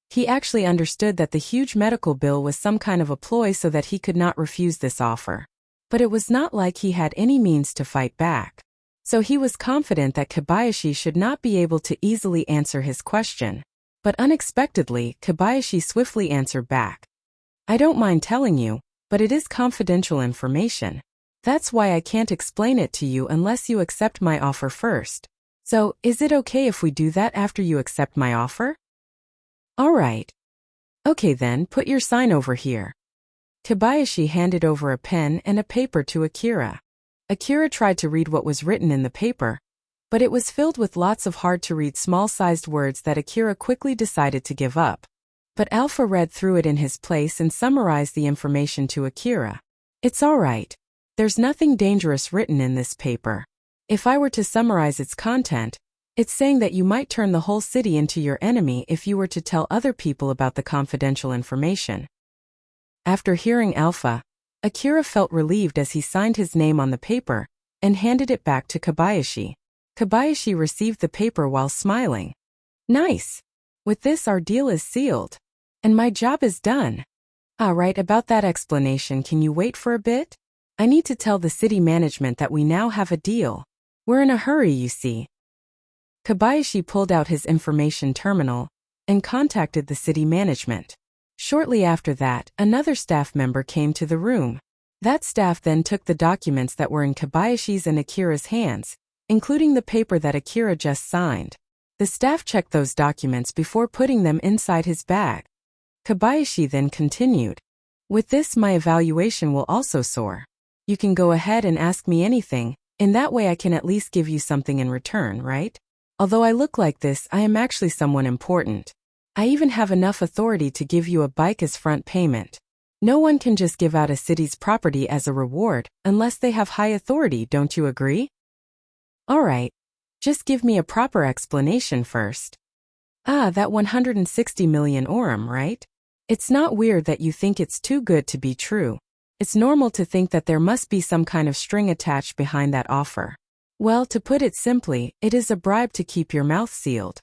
He actually understood that the huge medical bill was some kind of a ploy so that he could not refuse this offer. But it was not like he had any means to fight back. So he was confident that Kobayashi should not be able to easily answer his question. But unexpectedly, Kobayashi swiftly answered back. I don't mind telling you, but it is confidential information. That's why I can't explain it to you unless you accept my offer first. So, is it okay if we do that after you accept my offer? All right. Okay then, put your sign over here. Kobayashi handed over a pen and a paper to Akira. Akira tried to read what was written in the paper, but it was filled with lots of hard-to-read small-sized words that Akira quickly decided to give up. But Alpha read through it in his place and summarized the information to Akira. It's all right. There's nothing dangerous written in this paper. If I were to summarize its content, it's saying that you might turn the whole city into your enemy if you were to tell other people about the confidential information. After hearing Alpha, Akira felt relieved as he signed his name on the paper and handed it back to Kobayashi. Kobayashi received the paper while smiling. Nice. With this, our deal is sealed. And my job is done. Right, about that explanation, can you wait for a bit? I need to tell the city management that we now have a deal. We're in a hurry, you see. Kobayashi pulled out his information terminal and contacted the city management. Shortly after that, another staff member came to the room. That staff then took the documents that were in Kobayashi's and Akira's hands, including the paper that Akira just signed. The staff checked those documents before putting them inside his bag. Kobayashi then continued. With this, my evaluation will also soar. You can go ahead and ask me anything, in that way I can at least give you something in return, right? Although I look like this, I am actually someone important. I even have enough authority to give you a bike as front payment. No one can just give out a city's property as a reward, unless they have high authority, don't you agree? Alright. Just give me a proper explanation first. That 160 million orum, right? It's not weird that you think it's too good to be true. It's normal to think that there must be some kind of string attached behind that offer. Well, to put it simply, it is a bribe to keep your mouth sealed.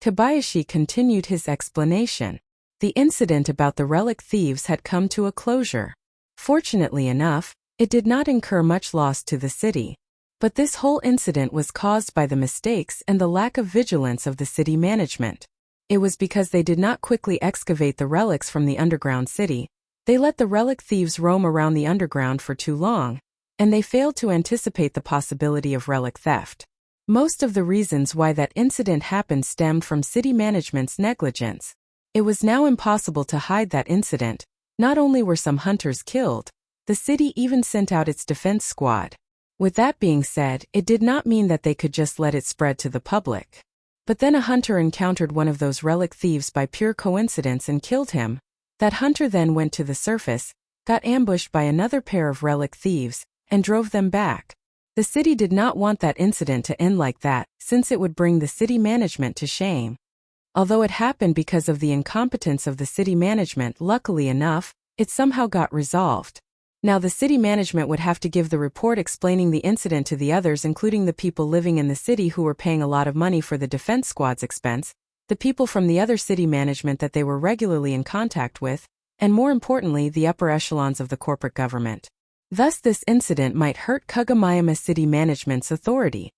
Kobayashi continued his explanation. The incident about the relic thieves had come to a closure. Fortunately enough, it did not incur much loss to the city. But this whole incident was caused by the mistakes and the lack of vigilance of the city management. It was because they did not quickly excavate the relics from the underground city. They let the relic thieves roam around the underground for too long, and they failed to anticipate the possibility of relic theft. Most of the reasons why that incident happened stemmed from city management's negligence. It was now impossible to hide that incident. Not only were some hunters killed, the city even sent out its defense squad. With that being said, it did not mean that they could just let it spread to the public. But then a hunter encountered one of those relic thieves by pure coincidence and killed him. That hunter then went to the surface, got ambushed by another pair of relic thieves, and drove them back. The city did not want that incident to end like that, since it would bring the city management to shame. Although it happened because of the incompetence of the city management, luckily enough, it somehow got resolved. Now the city management would have to give the report explaining the incident to the others, including the people living in the city who were paying a lot of money for the defense squad's expense, the people from the other city management that they were regularly in contact with, and more importantly, the upper echelons of the corporate government. Thus this incident might hurt Kagomayama City Management's authority.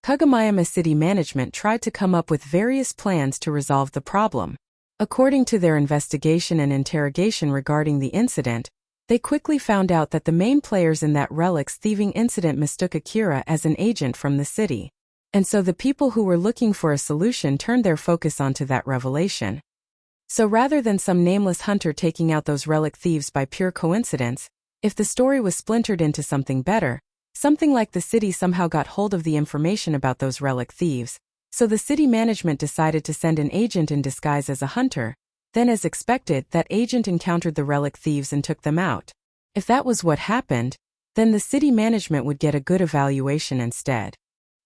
Kagomayama City Management tried to come up with various plans to resolve the problem. According to their investigation and interrogation regarding the incident, they quickly found out that the main players in that relics thieving incident mistook Akira as an agent from the city. And so the people who were looking for a solution turned their focus onto that revelation. So rather than some nameless hunter taking out those relic thieves by pure coincidence, if the story was splintered into something better, something like the city somehow got hold of the information about those relic thieves, so the city management decided to send an agent in disguise as a hunter. Then as expected, that agent encountered the relic thieves and took them out. If that was what happened, then the city management would get a good evaluation instead.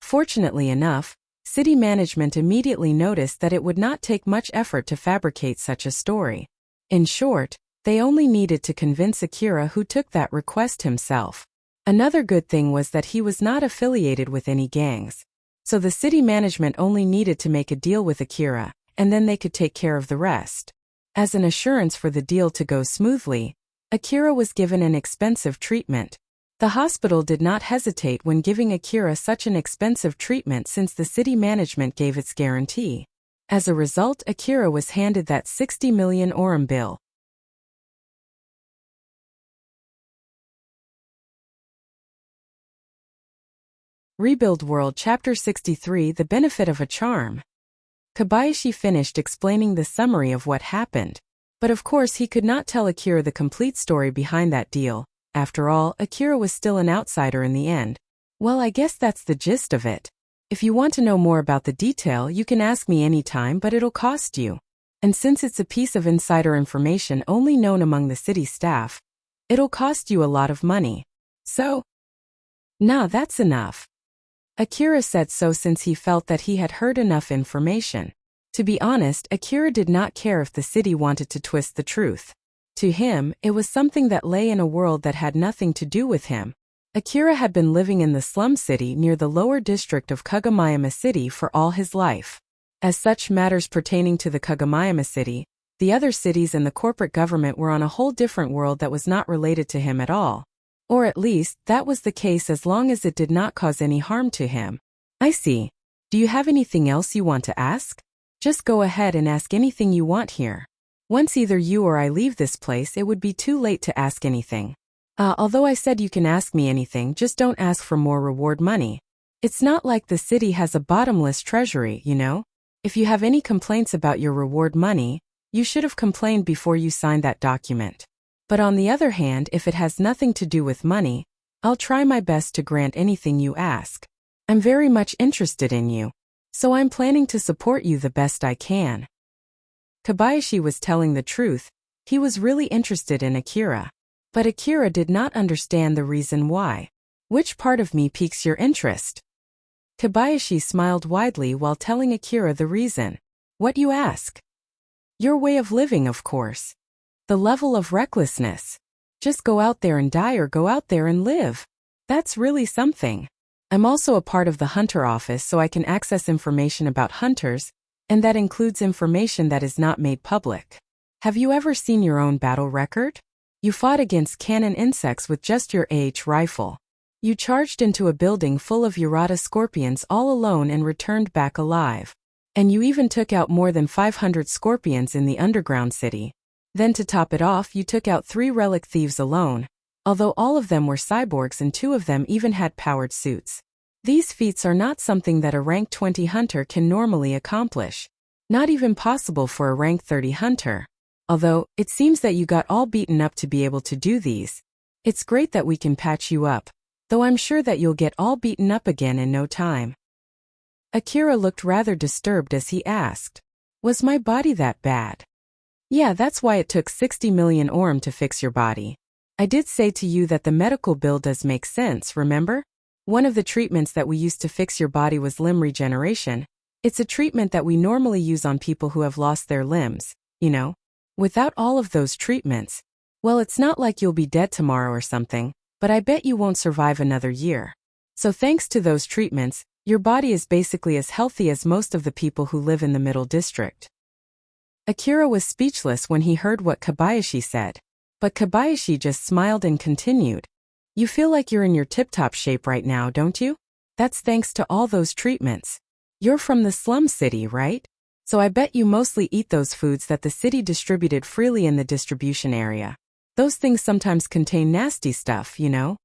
Fortunately enough, city management immediately noticed that it would not take much effort to fabricate such a story. In short, They only needed to convince Akira, who took that request himself. Another good thing was that he was not affiliated with any gangs. So the city management only needed to make a deal with Akira, and then they could take care of the rest. As an assurance for the deal to go smoothly, Akira was given an expensive treatment. The hospital did not hesitate when giving Akira such an expensive treatment since the city management gave its guarantee. As a result, Akira was handed that 60 million orum bill. Rebuild World Chapter 63 The Benefit of a Charm. Kobayashi finished explaining the summary of what happened. But of course he could not tell Akira the complete story behind that deal. After all, Akira was still an outsider in the end. Well, I guess that's the gist of it. If you want to know more about the detail, you can ask me anytime, but it'll cost you. And since it's a piece of insider information only known among the city staff, it'll cost you a lot of money. So, nah, that's enough. Akira said so since he felt that he had heard enough information. To be honest, Akira did not care if the city wanted to twist the truth. To him, it was something that lay in a world that had nothing to do with him. Akira had been living in the slum city near the lower district of Kagomayama City for all his life. As such, matters pertaining to the Kagomayama City, the other cities and the corporate government were on a whole different world that was not related to him at all. Or at least, that was the case as long as it did not cause any harm to him. I see. Do you have anything else you want to ask? Just go ahead and ask anything you want here. Once either you or I leave this place, it would be too late to ask anything. Although I said you can ask me anything, just don't ask for more reward money. It's not like the city has a bottomless treasury, you know? If you have any complaints about your reward money, you should have complained before you signed that document. But on the other hand, if it has nothing to do with money, I'll try my best to grant anything you ask. I'm very much interested in you, so I'm planning to support you the best I can. Kobayashi was telling the truth. He was really interested in Akira. But Akira did not understand the reason why. Which part of me piques your interest? Kobayashi smiled widely while telling Akira the reason. What, you ask? Your way of living, of course. The level of recklessness. Just go out there and die or go out there and live. That's really something. I'm also a part of the hunter office, so I can access information about hunters, and that includes information that is not made public. Have you ever seen your own battle record? You fought against cannon insects with just your rifle. You charged into a building full of Urata scorpions all alone and returned back alive. And you even took out more than 500 scorpions in the underground city. Then to top it off, you took out 3 relic thieves alone, although all of them were cyborgs and 2 of them even had powered suits. These feats are not something that a rank 20 hunter can normally accomplish. Not even possible for a rank 30 hunter. Although, it seems that you got all beaten up to be able to do these. It's great that we can patch you up, though I'm sure that you'll get all beaten up again in no time. Akira looked rather disturbed as he asked, was my body that bad? Yeah, that's why it took 60 million orum to fix your body. I did say to you that the medical bill does make sense, remember? One of the treatments that we used to fix your body was limb regeneration. It's a treatment that we normally use on people who have lost their limbs, you know? Without all of those treatments, well, it's not like you'll be dead tomorrow or something, but I bet you won't survive another year. So thanks to those treatments, your body is basically as healthy as most of the people who live in the middle district. Akira was speechless when he heard what Kobayashi said. But Kobayashi just smiled and continued. You feel like you're in your tip-top shape right now, don't you? That's thanks to all those treatments. You're from the slum city, right? So I bet you mostly eat those foods that the city distributed freely in the distribution area. Those things sometimes contain nasty stuff, you know?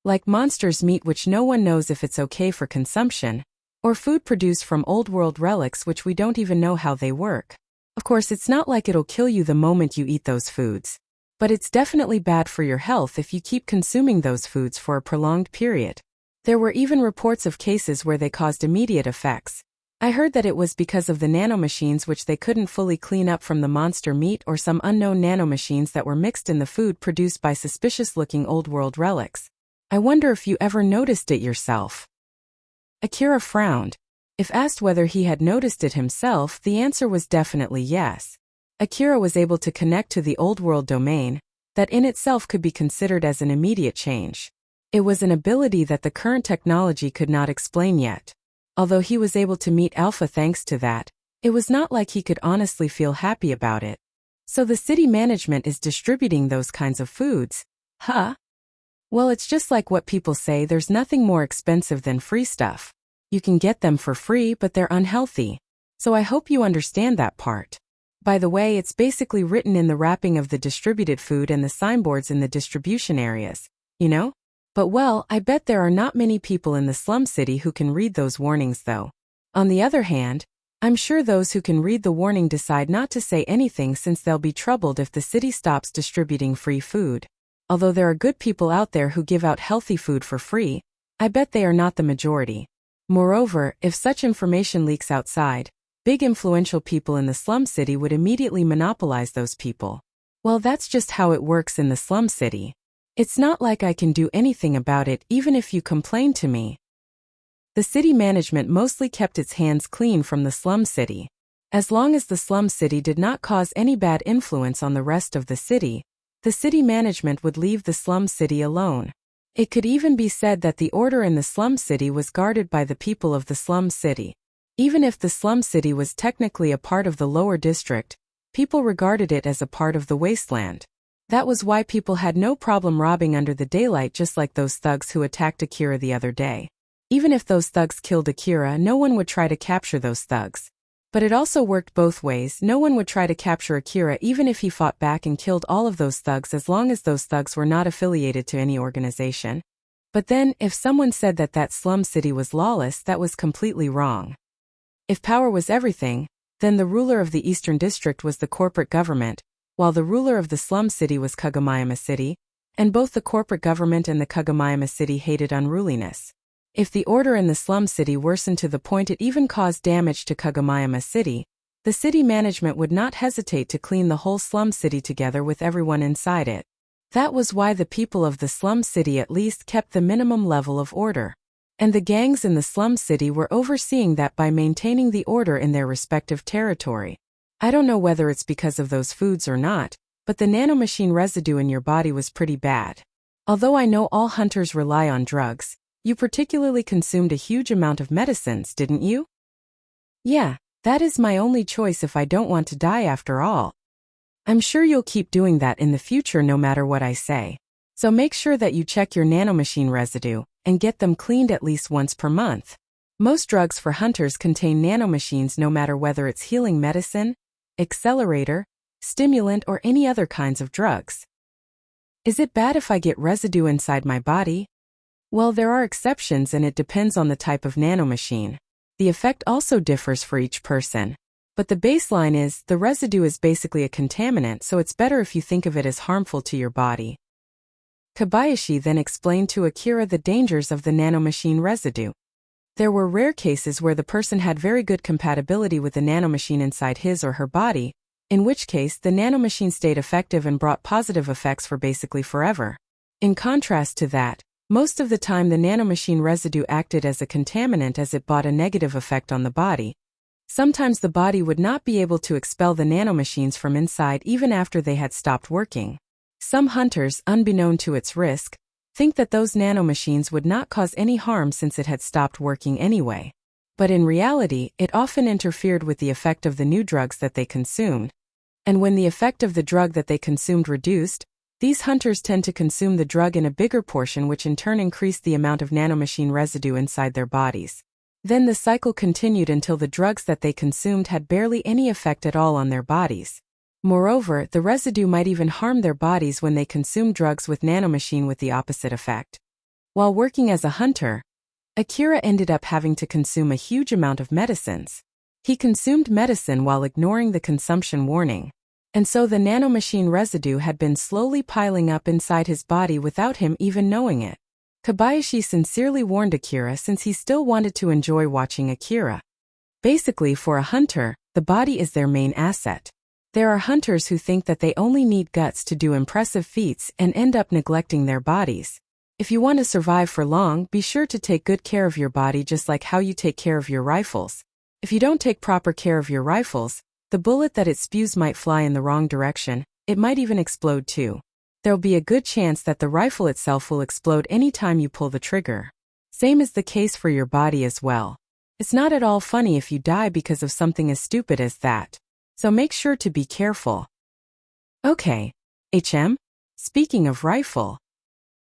Like monsters' meat, which no one knows if it's okay for consumption, or food produced from old world relics which we don't even know how they work. Of course, it's not like it'll kill you the moment you eat those foods. But it's definitely bad for your health if you keep consuming those foods for a prolonged period. There were even reports of cases where they caused immediate effects. I heard that it was because of the nanomachines which they couldn't fully clean up from the monster meat, or some unknown nanomachines that were mixed in the food produced by suspicious-looking old-world relics. I wonder if you ever noticed it yourself. Akira frowned. If asked whether he had noticed it himself, the answer was definitely yes. Akira was able to connect to the old world domain, that in itself could be considered as an immediate change. It was an ability that the current technology could not explain yet. Although he was able to meet Alpha thanks to that, it was not like he could honestly feel happy about it. So the city management is distributing those kinds of foods. Huh? Well, it's just like what people say, there's nothing more expensive than free stuff. You can get them for free, but they're unhealthy. So I hope you understand that part. By the way, it's basically written in the wrapping of the distributed food and the signboards in the distribution areas, you know? But well, I bet there are not many people in the slum city who can read those warnings though. On the other hand, I'm sure those who can read the warning decide not to say anything since they'll be troubled if the city stops distributing free food. Although there are good people out there who give out healthy food for free, I bet they are not the majority. Moreover, if such information leaks outside, big influential people in the slum city would immediately monopolize those people. Well, that's just how it works in the slum city. It's not like I can do anything about it even if you complain to me. The city management mostly kept its hands clean from the slum city. As long as the slum city did not cause any bad influence on the rest of the city management would leave the slum city alone. It could even be said that the order in the slum city was guarded by the people of the slum city. Even if the slum city was technically a part of the lower district, people regarded it as a part of the wasteland. That was why people had no problem robbing under the daylight, just like those thugs who attacked Akira the other day. Even if those thugs killed Akira, no one would try to capture those thugs. But it also worked both ways. No one would try to capture Akira even if he fought back and killed all of those thugs, as long as those thugs were not affiliated to any organization. But then, if someone said that that slum city was lawless, that was completely wrong. If power was everything, then the ruler of the Eastern District was the corporate government, while the ruler of the slum city was Kagomayama City, and both the corporate government and the Kagomayama City hated unruliness. If the order in the slum city worsened to the point it even caused damage to Kagomayama City, the city management would not hesitate to clean the whole slum city together with everyone inside it. That was why the people of the slum city at least kept the minimum level of order. And the gangs in the slum city were overseeing that by maintaining the order in their respective territory. I don't know whether it's because of those foods or not, but the nanomachine residue in your body was pretty bad. Although I know all hunters rely on drugs, you particularly consumed a huge amount of medicines, didn't you? Yeah, that is my only choice if I don't want to die after all. I'm sure you'll keep doing that in the future no matter what I say. So make sure that you check your nanomachine residue and get them cleaned at least once per month. Most drugs for hunters contain nanomachines no matter whether it's healing medicine, accelerator, stimulant, or any other kinds of drugs. Is it bad if I get residue inside my body? Well, there are exceptions and it depends on the type of nanomachine. The effect also differs for each person. But the baseline is, the residue is basically a contaminant, so it's better if you think of it as harmful to your body. Kobayashi then explained to Akira the dangers of the nanomachine residue. There were rare cases where the person had very good compatibility with the nanomachine inside his or her body, in which case the nanomachine stayed effective and brought positive effects for basically forever. In contrast to that, most of the time the nanomachine residue acted as a contaminant as it brought a negative effect on the body. Sometimes the body would not be able to expel the nanomachines from inside even after they had stopped working. Some hunters, unbeknown to its risk, think that those nanomachines would not cause any harm since it had stopped working anyway. But in reality, it often interfered with the effect of the new drugs that they consumed. And when the effect of the drug that they consumed reduced, these hunters tend to consume the drug in a bigger portion, which in turn increased the amount of nanomachine residue inside their bodies. Then the cycle continued until the drugs that they consumed had barely any effect at all on their bodies. Moreover, the residue might even harm their bodies when they consume drugs with nanomachine with the opposite effect. While working as a hunter, Akira ended up having to consume a huge amount of medicines. He consumed medicine while ignoring the consumption warning. And so the nanomachine residue had been slowly piling up inside his body without him even knowing it. Kobayashi sincerely warned Akira since he still wanted to enjoy watching Akira. Basically, for a hunter, the body is their main asset. There are hunters who think that they only need guts to do impressive feats and end up neglecting their bodies. If you want to survive for long, be sure to take good care of your body just like how you take care of your rifles. If you don't take proper care of your rifles, The bullet that it spews might fly in the wrong direction, it might even explode too. There'll be a good chance that the rifle itself will explode any time you pull the trigger. Same is the case for your body as well. It's not at all funny if you die because of something as stupid as that. So make sure to be careful. Okay. Speaking of rifle.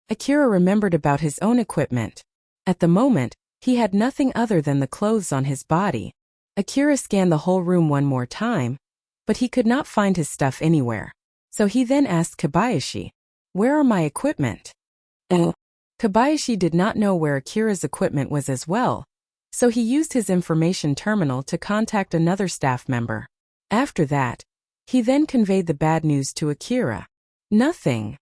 Akira remembered about his own equipment. At the moment, he had nothing other than the clothes on his body. Akira scanned the whole room one more time, but he could not find his stuff anywhere. So he then asked Kobayashi, "Where are my equipment?" Kobayashi did not know where Akira's equipment was as well, so he used his information terminal to contact another staff member. After that, he then conveyed the bad news to Akira. Nothing.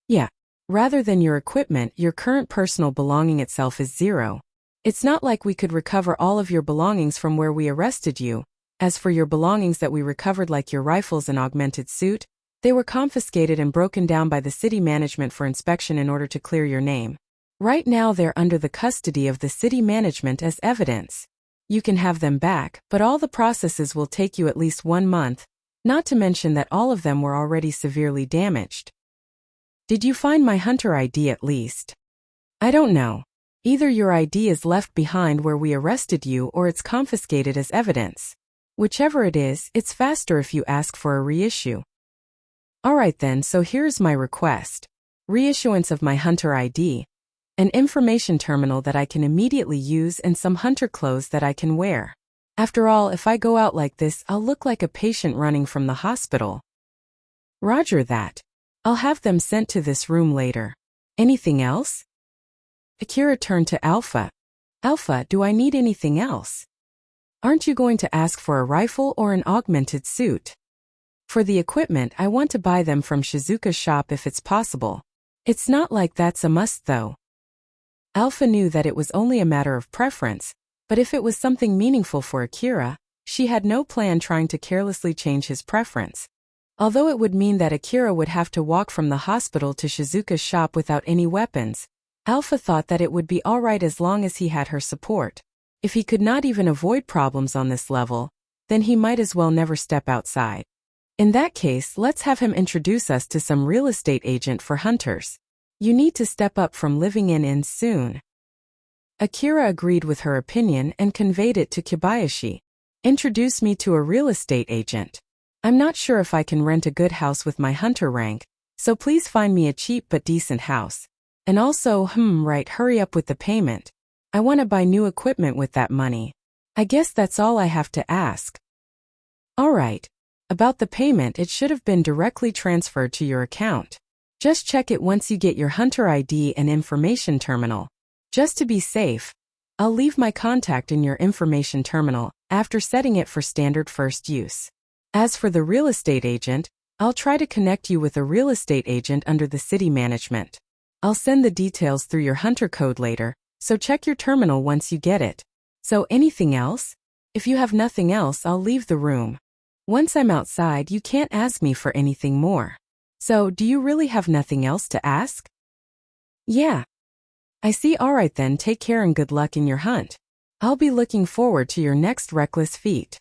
Yeah. Rather than your equipment, your current personal belonging itself is 0. It's not like we could recover all of your belongings from where we arrested you. As for your belongings that we recovered, like your rifles and augmented suit, they were confiscated and broken down by the city management for inspection in order to clear your name. Right now they're under the custody of the city management as evidence. You can have them back, but all the processes will take you at least 1 month, not to mention that all of them were already severely damaged. Did you find my hunter ID at least? I don't know. Either your ID is left behind where we arrested you or it's confiscated as evidence. Whichever it is, it's faster if you ask for a reissue. Alright then, so here's my request. Reissuance of my hunter ID, an information terminal that I can immediately use, and some hunter clothes that I can wear. After all, if I go out like this, I'll look like a patient running from the hospital. Roger that. I'll have them sent to this room later. Anything else? Akira turned to Alpha. Alpha, do I need anything else? Aren't you going to ask for a rifle or an augmented suit? For the equipment, I want to buy them from Shizuka's shop if it's possible. It's not like that's a must though. Alpha knew that it was only a matter of preference, but if it was something meaningful for Akira, she had no plan trying to carelessly change his preference. Although it would mean that Akira would have to walk from the hospital to Shizuka's shop without any weapons, Alpha thought that it would be alright as long as he had her support. If he could not even avoid problems on this level, then he might as well never step outside. In that case, let's have him introduce us to some real estate agent for hunters. You need to step up from living in soon. Akira agreed with her opinion and conveyed it to Kobayashi. Introduce me to a real estate agent. I'm not sure if I can rent a good house with my hunter rank, so please find me a cheap but decent house. And also, right, hurry up with the payment. I want to buy new equipment with that money. I guess that's all I have to ask. Alright. About the payment, it should have been directly transferred to your account. Just check it once you get your hunter ID and information terminal. Just to be safe, I'll leave my contact in your information terminal after setting it for standard first use. As for the real estate agent, I'll try to connect you with a real estate agent under the city management. I'll send the details through your hunter code later, so check your terminal once you get it. So anything else? If you have nothing else, I'll leave the room. Once I'm outside, you can't ask me for anything more. So, do you really have nothing else to ask? Yeah. I see. Alright then, take care and good luck in your hunt. I'll be looking forward to your next reckless feat.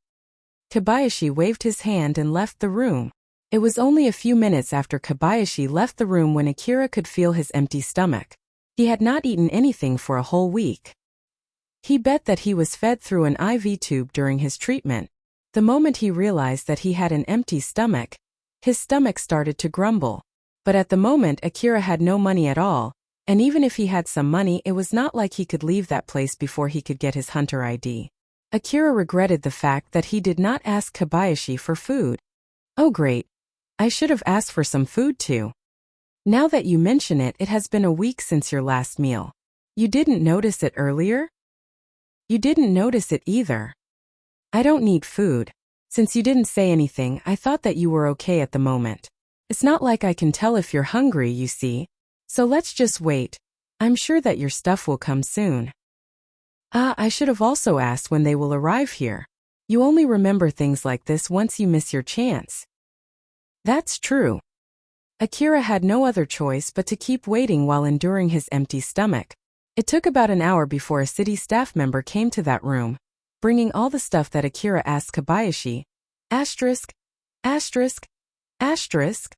Kobayashi waved his hand and left the room. It was only a few minutes after Kobayashi left the room when Akira could feel his empty stomach. He had not eaten anything for a whole week. He bet that he was fed through an IV tube during his treatment. The moment he realized that he had an empty stomach, his stomach started to grumble. But at the moment Akira had no money at all, and even if he had some money, it was not like he could leave that place before he could get his hunter ID. Akira regretted the fact that he did not ask Kobayashi for food. Oh great. I should have asked for some food too. Now that you mention it, it has been a week since your last meal. You didn't notice it earlier? You didn't notice it either. I don't need food. Since you didn't say anything, I thought that you were okay at the moment. It's not like I can tell if you're hungry, you see. So let's just wait. I'm sure that your stuff will come soon. I should have also asked when they will arrive here. You only remember things like this once you miss your chance. That's true. Akira had no other choice but to keep waiting while enduring his empty stomach. It took about an hour before a city staff member came to that room, bringing all the stuff that Akira asked Kobayashi. Asterisk, asterisk, asterisk.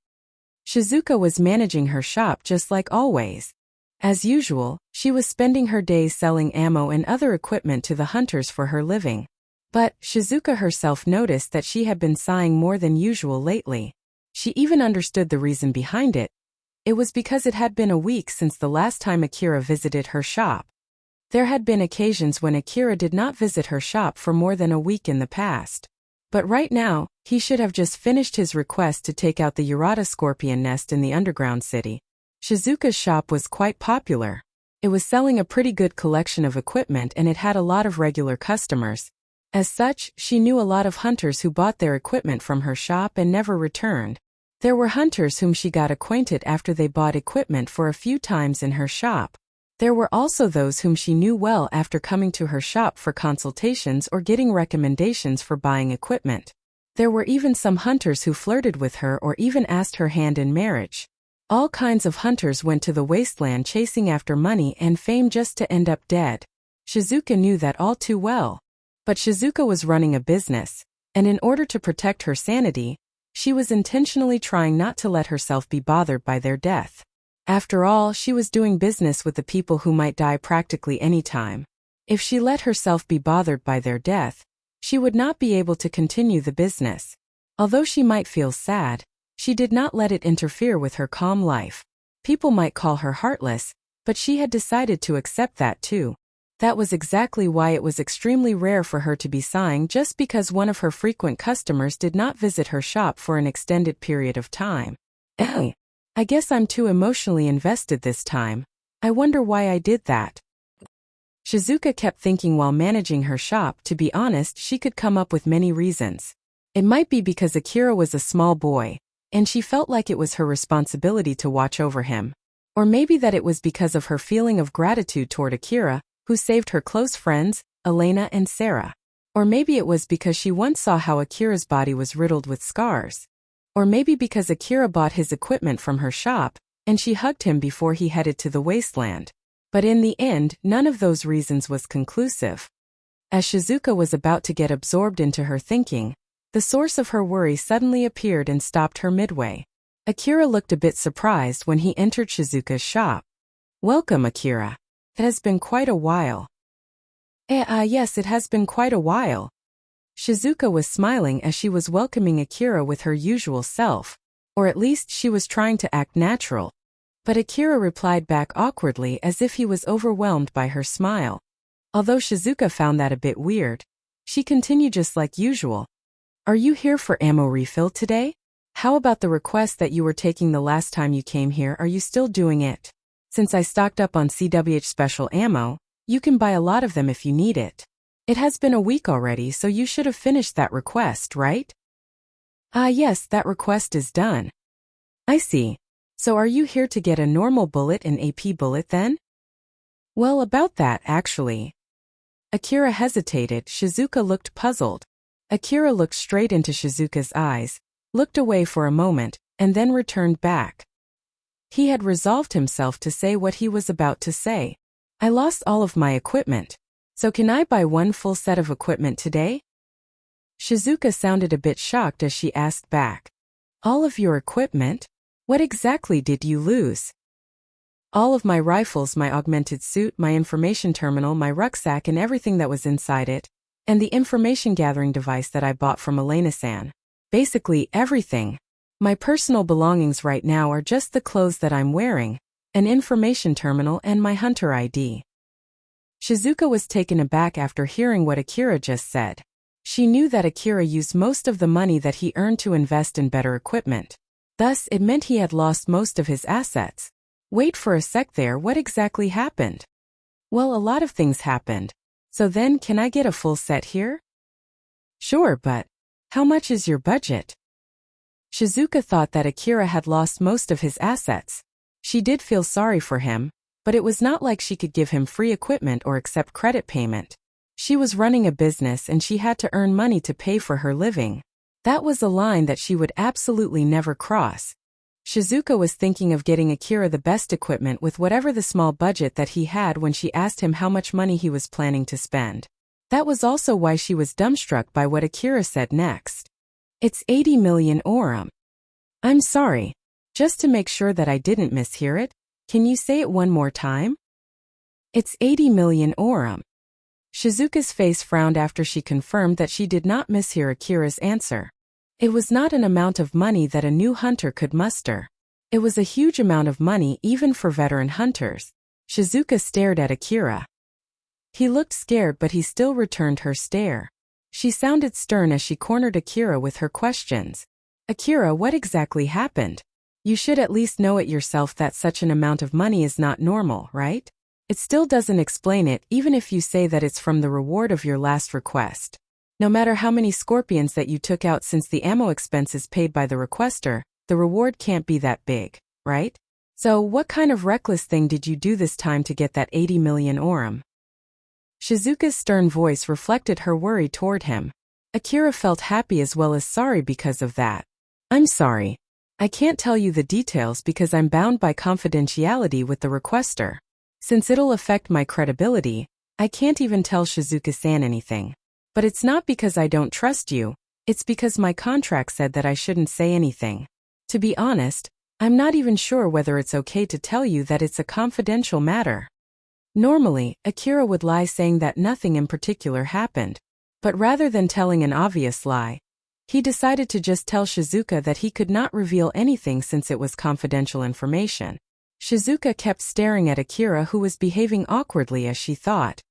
Shizuka was managing her shop just like always. As usual, she was spending her days selling ammo and other equipment to the hunters for her living. But Shizuka herself noticed that she had been sighing more than usual lately. She even understood the reason behind it. It was because it had been a week since the last time Akira visited her shop. There had been occasions when Akira did not visit her shop for more than a week in the past. But right now, he should have just finished his request to take out the Urata scorpion nest in the underground city. Shizuka's shop was quite popular. It was selling a pretty good collection of equipment and it had a lot of regular customers. As such, she knew a lot of hunters who bought their equipment from her shop and never returned. There were hunters whom she got acquainted after they bought equipment for a few times in her shop. There were also those whom she knew well after coming to her shop for consultations or getting recommendations for buying equipment. There were even some hunters who flirted with her or even asked her hand in marriage. All kinds of hunters went to the wasteland chasing after money and fame just to end up dead. Shizuka knew that all too well. But Shizuka was running a business, and in order to protect her sanity, she was intentionally trying not to let herself be bothered by their death. After all, she was doing business with the people who might die practically any time. If she let herself be bothered by their death, she would not be able to continue the business. Although she might feel sad, she did not let it interfere with her calm life. People might call her heartless, but she had decided to accept that too. That was exactly why it was extremely rare for her to be sighing just because one of her frequent customers did not visit her shop for an extended period of time. I guess I'm too emotionally invested this time. I wonder why I did that. Shizuka kept thinking while managing her shop. To be honest, she could come up with many reasons. It might be because Akira was a small boy, and she felt like it was her responsibility to watch over him. Or maybe that it was because of her feeling of gratitude toward Akira, who saved her close friends, Elena and Sarah. Or maybe it was because she once saw how Akira's body was riddled with scars. Or maybe because Akira bought his equipment from her shop, and she hugged him before he headed to the wasteland. But in the end, none of those reasons was conclusive. As Shizuka was about to get absorbed into her thinking, the source of her worry suddenly appeared and stopped her midway. Akira looked a bit surprised when he entered Shizuka's shop. "Welcome, Akira. It has been quite a while." Yes, it has been quite a while." Shizuka was smiling as she was welcoming Akira with her usual self, or at least she was trying to act natural. But Akira replied back awkwardly as if he was overwhelmed by her smile. Although Shizuka found that a bit weird, she continued just like usual. "Are you here for ammo refill today? How about the request that you were taking the last time you came here? Are you still doing it? Since I stocked up on CWH special ammo, you can buy a lot of them if you need it. It has been a week already, so you should have finished that request, right?" Yes, that request is done." "I see. So are you here to get a normal bullet and AP bullet then?" "Well, about that, actually." Akira hesitated. Shizuka looked puzzled. Akira looked straight into Shizuka's eyes, looked away for a moment, and then returned back. He had resolved himself to say what he was about to say. "I lost all of my equipment. So can I buy one full set of equipment today?" Shizuka sounded a bit shocked as she asked back. "All of your equipment? What exactly did you lose?" "All of my rifles, my augmented suit, my information terminal, my rucksack and everything that was inside it, and the information gathering device that I bought from Elena-san. Basically everything. My personal belongings right now are just the clothes that I'm wearing, an information terminal and my hunter ID." Shizuka was taken aback after hearing what Akira just said. She knew that Akira used most of the money that he earned to invest in better equipment. Thus, it meant he had lost most of his assets. Wait for a sec there, what exactly happened? "Well, a lot of things happened. So then, can I get a full set here?" "Sure, but how much is your budget?" Shizuka thought that Akira had lost most of his assets. She did feel sorry for him, but it was not like she could give him free equipment or accept credit payment. She was running a business and she had to earn money to pay for her living. That was a line that she would absolutely never cross. Shizuka was thinking of getting Akira the best equipment with whatever the small budget that he had when she asked him how much money he was planning to spend. That was also why she was dumbstruck by what Akira said next. It's 80 million orum. I'm sorry. Just to make sure that I didn't mishear it, can you say it one more time? It's 80 million orum. Shizuka's face frowned after she confirmed that she did not mishear Akira's answer. It was not an amount of money that a new hunter could muster. It was a huge amount of money even for veteran hunters. Shizuka stared at Akira. He looked scared, but he still returned her stare. She sounded stern as she cornered Akira with her questions. Akira, what exactly happened? You should at least know it yourself that such an amount of money is not normal, right? It still doesn't explain it, even if you say that it's from the reward of your last request. No matter how many scorpions that you took out since the ammo expenses paid by the requester, the reward can't be that big, right? So what kind of reckless thing did you do this time to get that 80 million orum? Shizuka's stern voice reflected her worry toward him. Akira felt happy as well as sorry because of that. I'm sorry. I can't tell you the details because I'm bound by confidentiality with the requester. Since it'll affect my credibility, I can't even tell Shizuka-san anything. But it's not because I don't trust you, it's because my contract said that I shouldn't say anything. To be honest, I'm not even sure whether it's okay to tell you that it's a confidential matter. Normally, Akira would lie saying that nothing in particular happened. But rather than telling an obvious lie, he decided to just tell Shizuka that he could not reveal anything since it was confidential information. Shizuka kept staring at Akira, who was behaving awkwardly as she thought.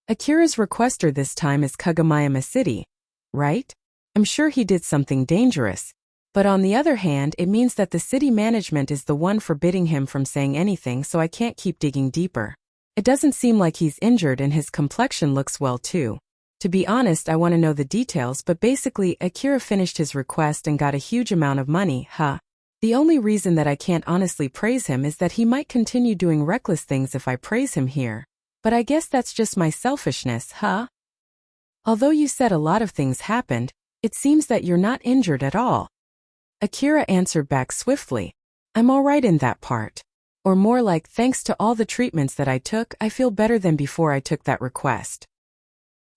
Akira's requester this time is Kagomayama City, right? I'm sure he did something dangerous. But on the other hand, it means that the city management is the one forbidding him from saying anything, so I can't keep digging deeper. It doesn't seem like he's injured and his complexion looks well too. To be honest, I want to know the details, but basically Akira finished his request and got a huge amount of money, huh? The only reason that I can't honestly praise him is that he might continue doing reckless things if I praise him here. But I guess that's just my selfishness, huh? Although you said a lot of things happened, it seems that you're not injured at all. Akira answered back swiftly. I'm alright in that part. Or more like, thanks to all the treatments that I took, I feel better than before I took that request.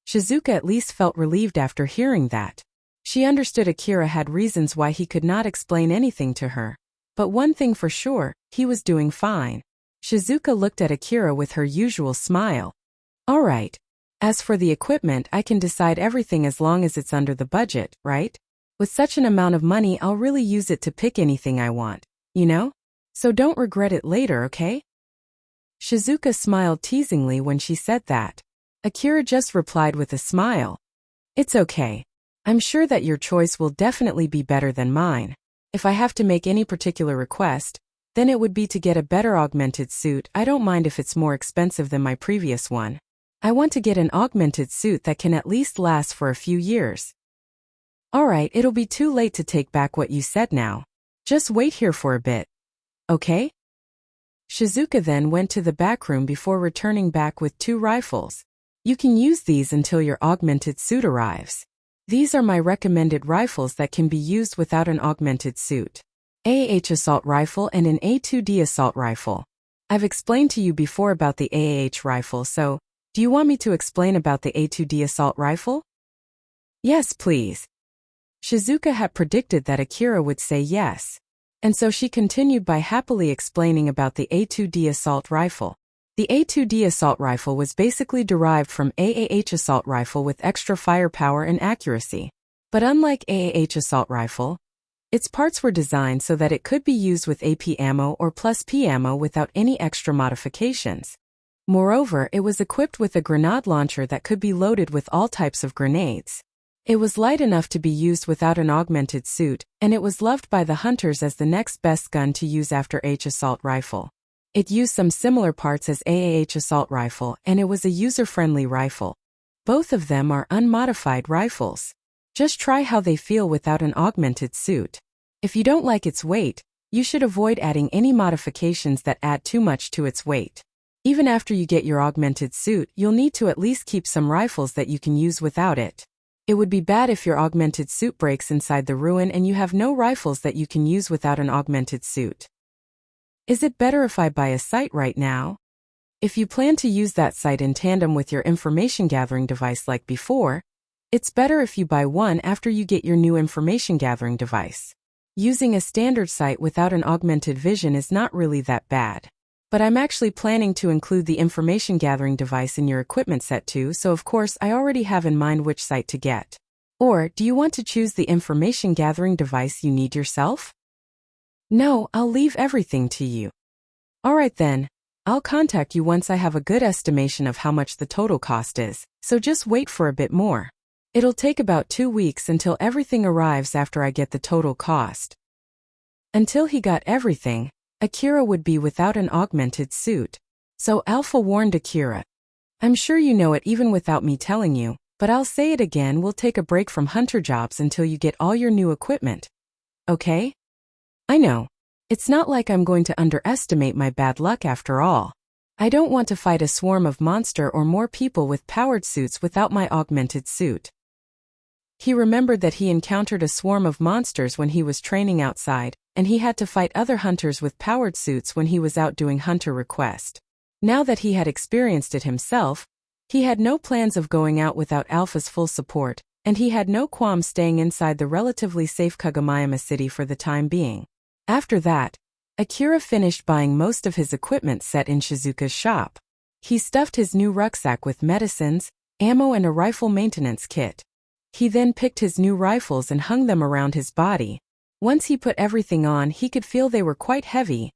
Shizuka at least felt relieved after hearing that. She understood Akira had reasons why he could not explain anything to her. But one thing for sure, he was doing fine. Shizuka looked at Akira with her usual smile. Alright. As for the equipment, I can decide everything as long as it's under the budget, right? With such an amount of money, I'll really use it to pick anything I want, you know? So don't regret it later, okay? Shizuka smiled teasingly when she said that. Akira just replied with a smile. It's okay. I'm sure that your choice will definitely be better than mine. If I have to make any particular request, then it would be to get a better augmented suit. I don't mind if it's more expensive than my previous one. I want to get an augmented suit that can at least last for a few years. Alright, it'll be too late to take back what you said now. Just wait here for a bit. Okay? Shizuka then went to the back room before returning back with 2 rifles. You can use these until your augmented suit arrives. These are my recommended rifles that can be used without an augmented suit. AAH assault rifle and an A2D assault rifle. I've explained to you before about the AAH rifle, so do you want me to explain about the A2D assault rifle? Yes, please. Shizuka had predicted that Akira would say yes. And so she continued by happily explaining about the A2D assault rifle. The A2D assault rifle was basically derived from AAH assault rifle with extra firepower and accuracy. But unlike AAH assault rifle, its parts were designed so that it could be used with AP ammo or plus P ammo without any extra modifications. Moreover, it was equipped with a grenade launcher that could be loaded with all types of grenades. It was light enough to be used without an augmented suit, and it was loved by the hunters as the next best gun to use after AAH assault rifle. It used some similar parts as AAH assault rifle, and it was a user-friendly rifle. Both of them are unmodified rifles. Just try how they feel without an augmented suit. If you don't like its weight, you should avoid adding any modifications that add too much to its weight. Even after you get your augmented suit, you'll need to at least keep some rifles that you can use without it. It would be bad if your augmented suit breaks inside the ruin and you have no rifles that you can use without an augmented suit. Is it better if I buy a sight right now? If you plan to use that sight in tandem with your information gathering device like before, It's better if you buy one after you get your new information gathering device. Using a standard sight without an augmented vision is not really that bad. But I'm actually planning to include the information gathering device in your equipment set too, so of course I already have in mind which sight to get. Or, do you want to choose the information gathering device you need yourself? No, I'll leave everything to you. Alright then, I'll contact you once I have a good estimation of how much the total cost is, so just wait for a bit more. It'll take about 2 weeks until everything arrives after I get the total cost. Until he got everything, Akira would be without an augmented suit. So Alpha warned Akira. I'm sure you know it even without me telling you, but I'll say it again, we'll take a break from hunter jobs until you get all your new equipment. Okay? I know. It's not like I'm going to underestimate my bad luck after all. I don't want to fight a swarm of monster or more people with powered suits without my augmented suit. He remembered that he encountered a swarm of monsters when he was training outside, and he had to fight other hunters with powered suits when he was out doing hunter request. Now that he had experienced it himself, he had no plans of going out without Alpha's full support, and he had no qualms staying inside the relatively safe Kagomayama city for the time being. After that, Akira finished buying most of his equipment set in Shizuka's shop. He stuffed his new rucksack with medicines, ammo and a rifle maintenance kit. He then picked his new rifles and hung them around his body. Once he put everything on, he could feel they were quite heavy.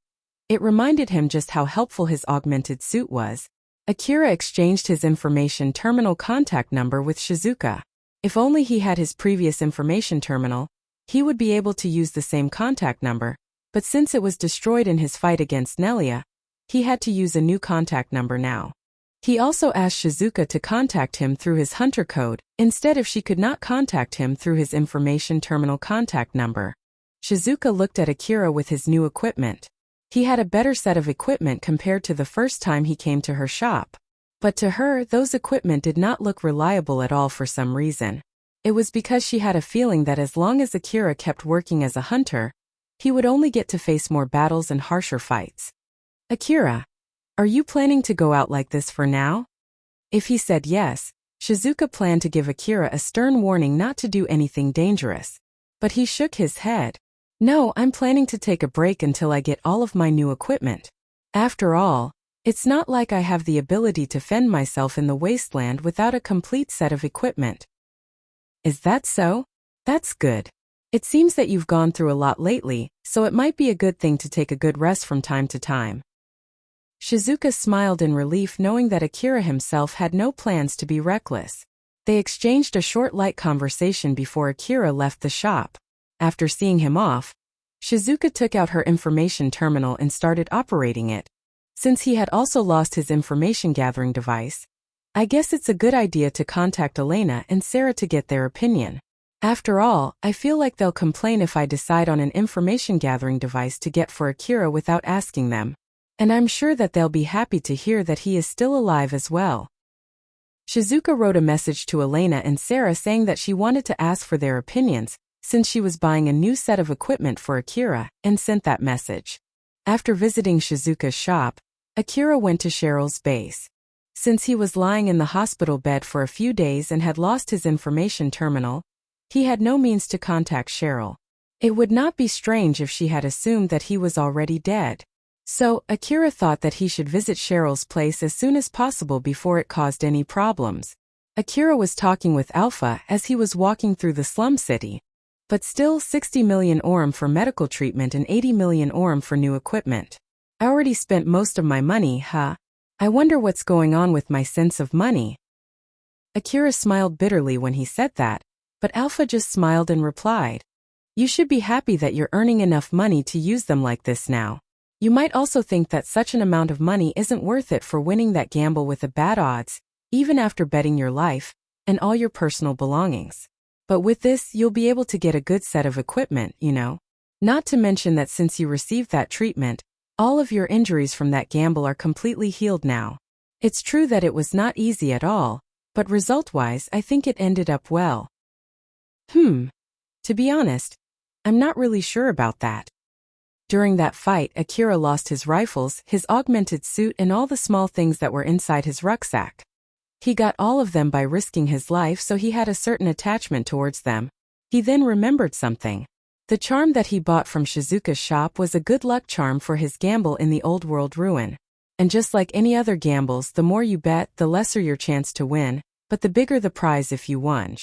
It reminded him just how helpful his augmented suit was. Akira exchanged his information terminal contact number with Shizuka. If only he had his previous information terminal, he would be able to use the same contact number, but since it was destroyed in his fight against Nelia, he had to use a new contact number now. He also asked Shizuka to contact him through his hunter code, instead if she could not contact him through his information terminal contact number. Shizuka looked at Akira with his new equipment. He had a better set of equipment compared to the first time he came to her shop. But to her, those equipment did not look reliable at all for some reason. It was because she had a feeling that as long as Akira kept working as a hunter, he would only get to face more battles and harsher fights. Akira, are you planning to go out like this for now? If he said yes, Shizuka planned to give Akira a stern warning not to do anything dangerous. But he shook his head. No, I'm planning to take a break until I get all of my new equipment. After all, it's not like I have the ability to fend myself in the wasteland without a complete set of equipment. Is that so? That's good. It seems that you've gone through a lot lately, so it might be a good thing to take a good rest from time to time. Shizuka smiled in relief knowing that Akira himself had no plans to be reckless. They exchanged a short light conversation before Akira left the shop. After seeing him off, Shizuka took out her information terminal and started operating it. Since he had also lost his information gathering device, I guess it's a good idea to contact Elena and Sarah to get their opinion. After all, I feel like they'll complain if I decide on an information gathering device to get for Akira without asking them. And I'm sure that they'll be happy to hear that he is still alive as well. Shizuka wrote a message to Elena and Sarah saying that she wanted to ask for their opinions, since she was buying a new set of equipment for Akira, and sent that message. After visiting Shizuka's shop, Akira went to Cheryl's base. Since he was lying in the hospital bed for a few days and had lost his information terminal, he had no means to contact Cheryl. It would not be strange if she had assumed that he was already dead. So, Akira thought that he should visit Cheryl's place as soon as possible before it caused any problems. Akira was talking with Alpha as he was walking through the slum city. But still 60 million orm for medical treatment and 80 million orm for new equipment. I already spent most of my money, huh? I wonder what's going on with my sense of money. Akira smiled bitterly when he said that, but Alpha just smiled and replied, you should be happy that you're earning enough money to use them like this now. You might also think that such an amount of money isn't worth it for winning that gamble with the bad odds, even after betting your life and all your personal belongings. But with this, you'll be able to get a good set of equipment, you know. Not to mention that since you received that treatment, all of your injuries from that gamble are completely healed now. It's true that it was not easy at all, but result-wise, I think it ended up well. To be honest, I'm not really sure about that. During that fight, Akira lost his rifles, his augmented suit and all the small things that were inside his rucksack. He got all of them by risking his life, so he had a certain attachment towards them. He then remembered something. The charm that he bought from Shizuka's shop was a good luck charm for his gamble in the old world ruin. And just like any other gambles, the more you bet, the lesser your chance to win, but the bigger the prize if you won.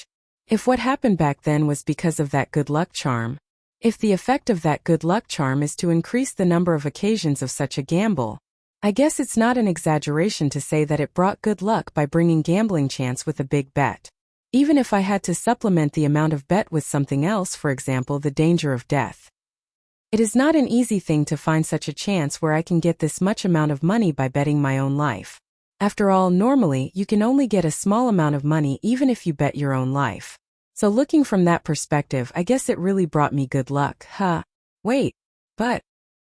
If what happened back then was because of that good luck charm, if the effect of that good luck charm is to increase the number of occasions of such a gamble, I guess it's not an exaggeration to say that it brought good luck by bringing gambling chance with a big bet. Even if I had to supplement the amount of bet with something else, for example the danger of death. It is not an easy thing to find such a chance where I can get this much amount of money by betting my own life. After all, normally you can only get a small amount of money even if you bet your own life. So looking from that perspective, I guess it really brought me good luck, huh? Wait, but...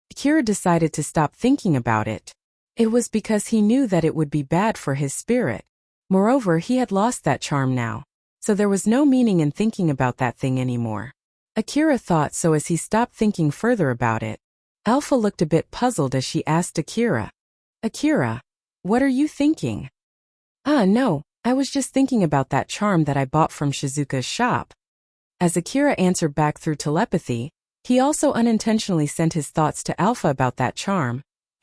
Akira decided to stop thinking about it. It was because he knew that it would be bad for his spirit. Moreover, he had lost that charm now. So there was no meaning in thinking about that thing anymore. Akira thought so as he stopped thinking further about it. Alpha looked a bit puzzled as she asked Akira. Akira, what are you thinking? No, I was just thinking about that charm that I bought from Shizuka's shop. As Akira answered back through telepathy, he also unintentionally sent his thoughts to Alpha about that charm,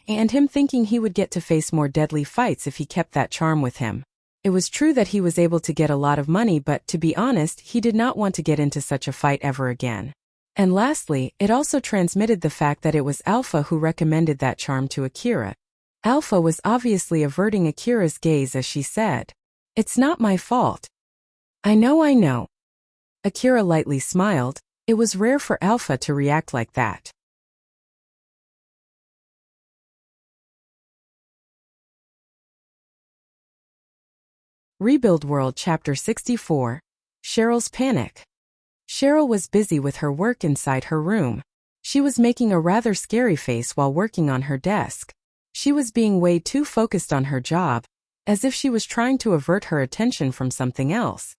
and him thinking he would get to face more deadly fights if he kept that charm with him. It was true that he was able to get a lot of money, but to be honest, he did not want to get into such a fight ever again. And lastly, it also transmitted the fact that it was Alpha who recommended that charm to Akira. Alpha was obviously averting Akira's gaze as she said, "It's not my fault." I know. Akira lightly smiled. It was rare for Alpha to react like that. Rebuild World Chapter 64. Cheryl's Panic. Cheryl was busy with her work inside her room. She was making a rather scary face while working on her desk. She was being way too focused on her job, as if she was trying to avert her attention from something else.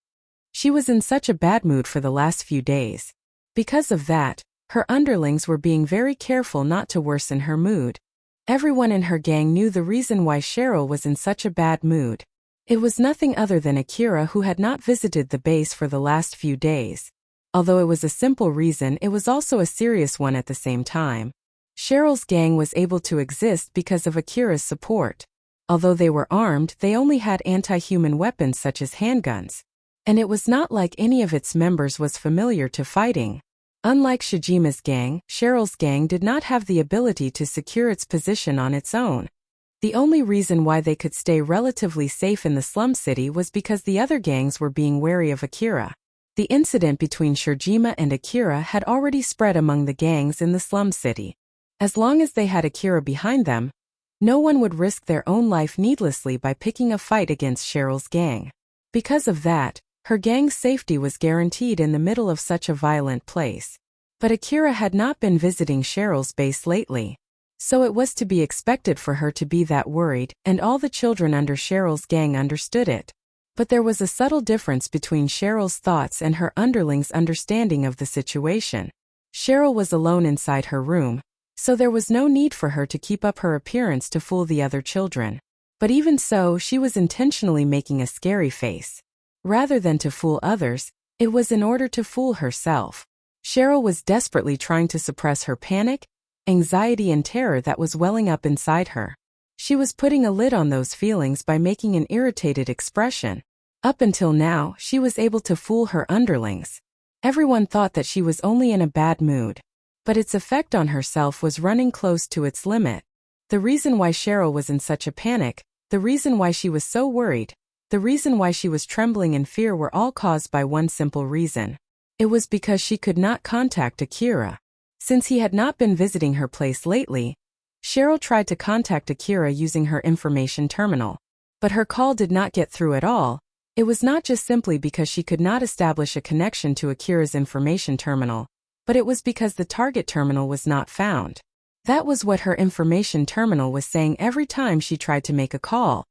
She was in such a bad mood for the last few days. Because of that, her underlings were being very careful not to worsen her mood. Everyone in her gang knew the reason why Cheryl was in such a bad mood. It was nothing other than Akira, who had not visited the base for the last few days. Although it was a simple reason, it was also a serious one at the same time. Cheryl's gang was able to exist because of Akira's support. Although they were armed, they only had anti-human weapons such as handguns. And it was not like any of its members was familiar to fighting. Unlike Shijima's gang, Cheryl's gang did not have the ability to secure its position on its own. The only reason why they could stay relatively safe in the slum city was because the other gangs were being wary of Akira. The incident between Shijima and Akira had already spread among the gangs in the slum city. As long as they had Akira behind them, no one would risk their own life needlessly by picking a fight against Cheryl's gang. Because of that, her gang's safety was guaranteed in the middle of such a violent place. But Akira had not been visiting Cheryl's base lately. So it was to be expected for her to be that worried, and all the children under Cheryl's gang understood it. But there was a subtle difference between Cheryl's thoughts and her underlings' understanding of the situation. Cheryl was alone inside her room, so there was no need for her to keep up her appearance to fool the other children. But even so, she was intentionally making a scary face. Rather than to fool others, it was in order to fool herself. Cheryl was desperately trying to suppress her panic, anxiety and terror that was welling up inside her. She was putting a lid on those feelings by making an irritated expression. Up until now, she was able to fool her underlings. Everyone thought that she was only in a bad mood. But its effect on herself was running close to its limit. The reason why Cheryl was in such a panic, the reason why she was so worried, the reason why she was trembling in fear were all caused by one simple reason. It was because she could not contact Akira. Since he had not been visiting her place lately, Cheryl tried to contact Akira using her information terminal. But her call did not get through at all. It was not just simply because she could not establish a connection to Akira's information terminal, but it was because the target terminal was not found. That was what her information terminal was saying every time she tried to make a call.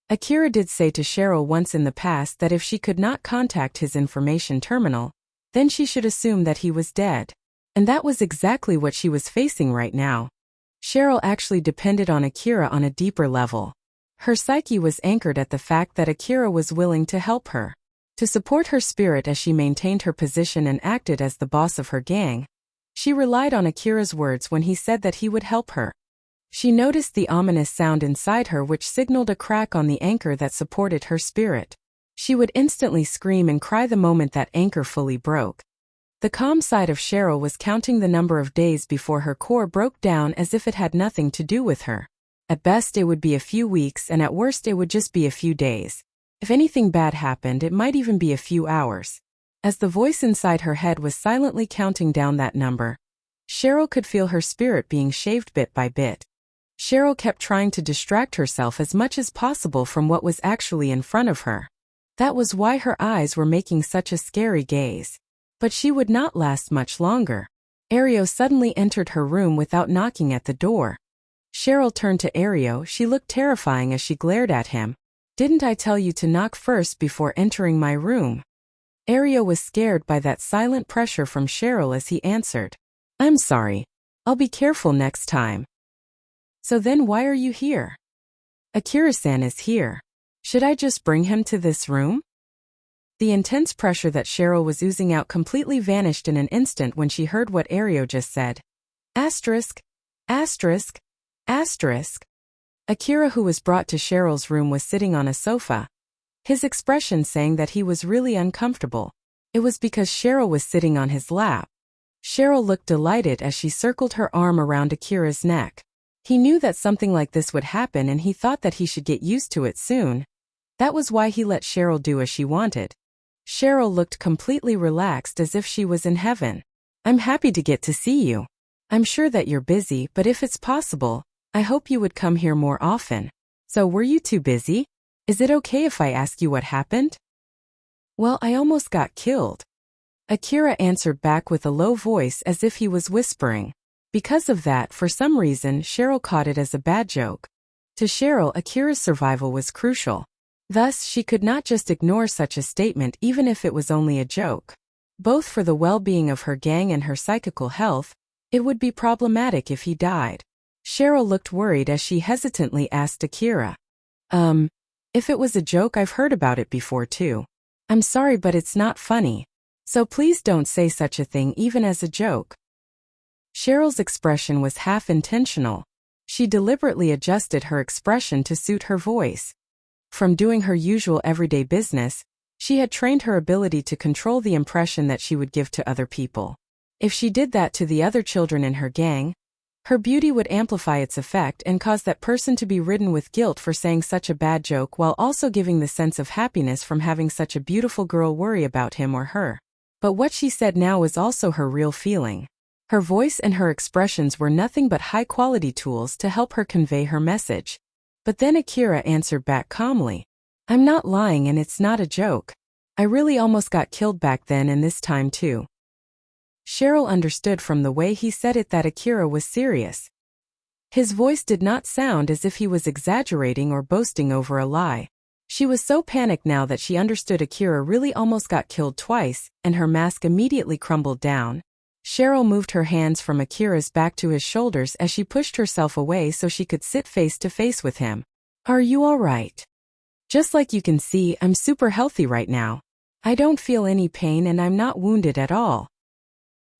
Akira did say to Cheryl once in the past that if she could not contact his information terminal, then she should assume that he was dead. And that was exactly what she was facing right now. Cheryl actually depended on Akira on a deeper level. Her psyche was anchored at the fact that Akira was willing to help her, to support her spirit as she maintained her position and acted as the boss of her gang. She relied on Akira's words when he said that he would help her. She noticed the ominous sound inside her which signaled a crack on the anchor that supported her spirit. She would instantly scream and cry the moment that anchor fully broke. The calm side of Cheryl was counting the number of days before her core broke down as if it had nothing to do with her. At best it would be a few weeks and at worst it would just be a few days. If anything bad happened, it might even be a few hours. As the voice inside her head was silently counting down that number, Cheryl could feel her spirit being shaved bit by bit. Cheryl kept trying to distract herself as much as possible from what was actually in front of her. That was why her eyes were making such a scary gaze. But she would not last much longer. Ario suddenly entered her room without knocking at the door. Cheryl turned to Ario. She looked terrifying as she glared at him. "Didn't I tell you to knock first before entering my room?" Ario was scared by that silent pressure from Cheryl as he answered, "I'm sorry. I'll be careful next time." "So then why are you here?" "Akira-san is here. Should I just bring him to this room?" The intense pressure that Cheryl was oozing out completely vanished in an instant when she heard what Ario just said. Asterisk. Asterisk. Asterisk. Akira, who was brought to Cheryl's room, was sitting on a sofa, his expression saying that he was really uncomfortable. It was because Cheryl was sitting on his lap. Cheryl looked delighted as she circled her arm around Akira's neck. He knew that something like this would happen and he thought that he should get used to it soon. That was why he let Cheryl do as she wanted. Cheryl looked completely relaxed as if she was in heaven. "I'm happy to get to see you. I'm sure that you're busy, but if it's possible, I hope you would come here more often." "So were you too busy? Is it okay if I ask you what happened?" "Well, I almost got killed." Akira answered back with a low voice as if he was whispering. Because of that, for some reason, Cheryl caught it as a bad joke. To Cheryl, Akira's survival was crucial. Thus, she could not just ignore such a statement even if it was only a joke. Both for the well-being of her gang and her psychical health, it would be problematic if he died. Cheryl looked worried as she hesitantly asked Akira, If it was a joke, I've heard about it before too. I'm sorry, but it's not funny. So please don't say such a thing even as a joke." Cheryl's expression was half intentional. She deliberately adjusted her expression to suit her voice. From doing her usual everyday business, she had trained her ability to control the impression that she would give to other people. If she did that to the other children in her gang, her beauty would amplify its effect and cause that person to be ridden with guilt for saying such a bad joke while also giving the sense of happiness from having such a beautiful girl worry about him or her. But what she said now was also her real feeling. Her voice and her expressions were nothing but high-quality tools to help her convey her message. But then Akira answered back calmly, "I'm not lying and it's not a joke. I really almost got killed back then and this time too." Cheryl understood from the way he said it that Akira was serious. His voice did not sound as if he was exaggerating or boasting over a lie. She was so panicked now that she understood Akira really almost got killed twice, and her mask immediately crumbled down. Cheryl moved her hands from Akira's back to his shoulders as she pushed herself away so she could sit face to face with him. "Are you all right? Just like you can see, I'm super healthy right now. I don't feel any pain and I'm not wounded at all."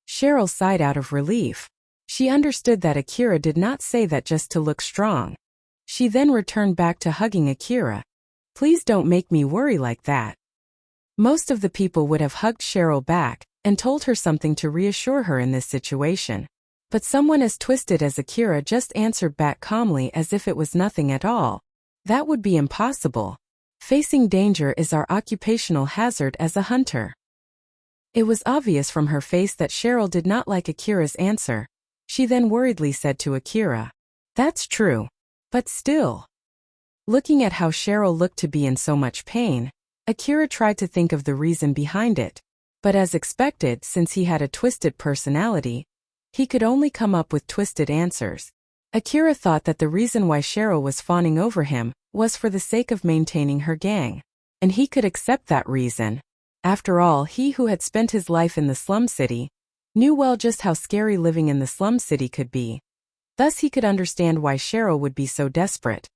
Cheryl sighed out of relief. She understood that Akira did not say that just to look strong. She then returned back to hugging Akira. "Please don't make me worry like that." Most of the people would have hugged Cheryl back and told her something to reassure her in this situation. But someone as twisted as Akira just answered back calmly as if it was nothing at all. That would be impossible. Facing danger is our occupational hazard as a hunter. It was obvious from her face that Cheryl did not like Akira's answer. She then worriedly said to Akira, "That's true. But still." Looking at how Cheryl looked to be in so much pain, Akira tried to think of the reason behind it. But as expected, since he had a twisted personality, he could only come up with twisted answers. Akira thought that the reason why Cheryl was fawning over him was for the sake of maintaining her gang. And he could accept that reason. After all, he who had spent his life in the slum city knew well just how scary living in the slum city could be. Thus he could understand why Cheryl would be so desperate.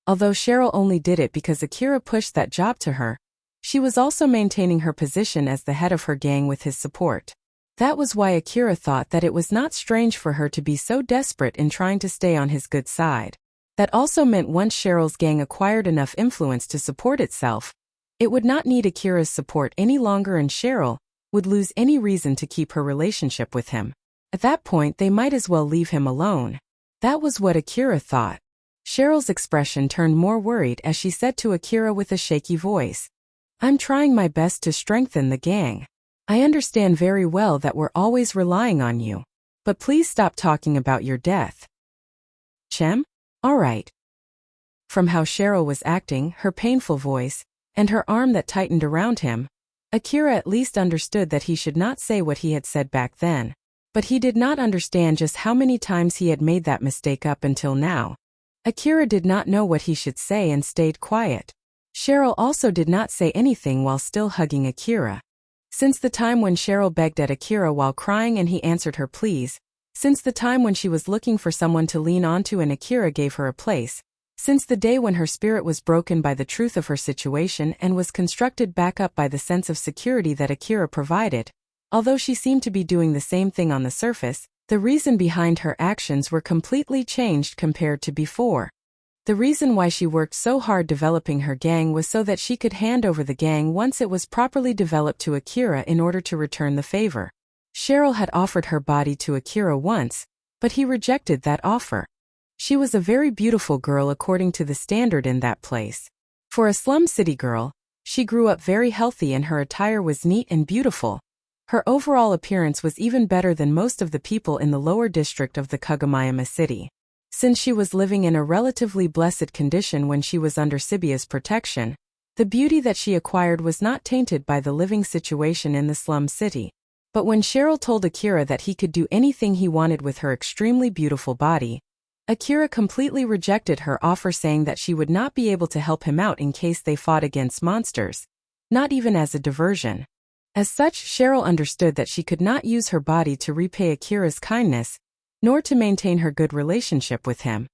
Although Cheryl only did it because Akira pushed that job to her, she was also maintaining her position as the head of her gang with his support. That was why Akira thought that it was not strange for her to be so desperate in trying to stay on his good side. That also meant once Cheryl's gang acquired enough influence to support itself, it would not need Akira's support any longer, and Cheryl would lose any reason to keep her relationship with him. At that point, they might as well leave him alone. That was what Akira thought. Cheryl's expression turned more worried as she said to Akira with a shaky voice, "I'm trying my best to strengthen the gang. I understand very well that we're always relying on you. But please stop talking about your death." "Chem? All right." From how Cheryl was acting, her painful voice, and her arm that tightened around him, Akira at least understood that he should not say what he had said back then. But he did not understand just how many times he had made that mistake up until now. Akira did not know what he should say and stayed quiet. Cheryl also did not say anything while still hugging Akira. Since the time when Cheryl begged at Akira while crying and he answered her pleas, since the time when she was looking for someone to lean onto and Akira gave her a place, since the day when her spirit was broken by the truth of her situation and was constructed back up by the sense of security that Akira provided, although she seemed to be doing the same thing on the surface, the reason behind her actions were completely changed compared to before. The reason why she worked so hard developing her gang was so that she could hand over the gang once it was properly developed to Akira in order to return the favor. Cheryl had offered her body to Akira once, but he rejected that offer. She was a very beautiful girl according to the standard in that place. For a slum city girl, she grew up very healthy and her attire was neat and beautiful. Her overall appearance was even better than most of the people in the lower district of the Kagomayama city. Since she was living in a relatively blessed condition when she was under Shibuya's protection, the beauty that she acquired was not tainted by the living situation in the slum city. But when Cheryl told Akira that he could do anything he wanted with her extremely beautiful body, Akira completely rejected her offer, saying that she would not be able to help him out in case they fought against monsters, not even as a diversion. As such, Cheryl understood that she could not use her body to repay Akira's kindness, nor to maintain her good relationship with him.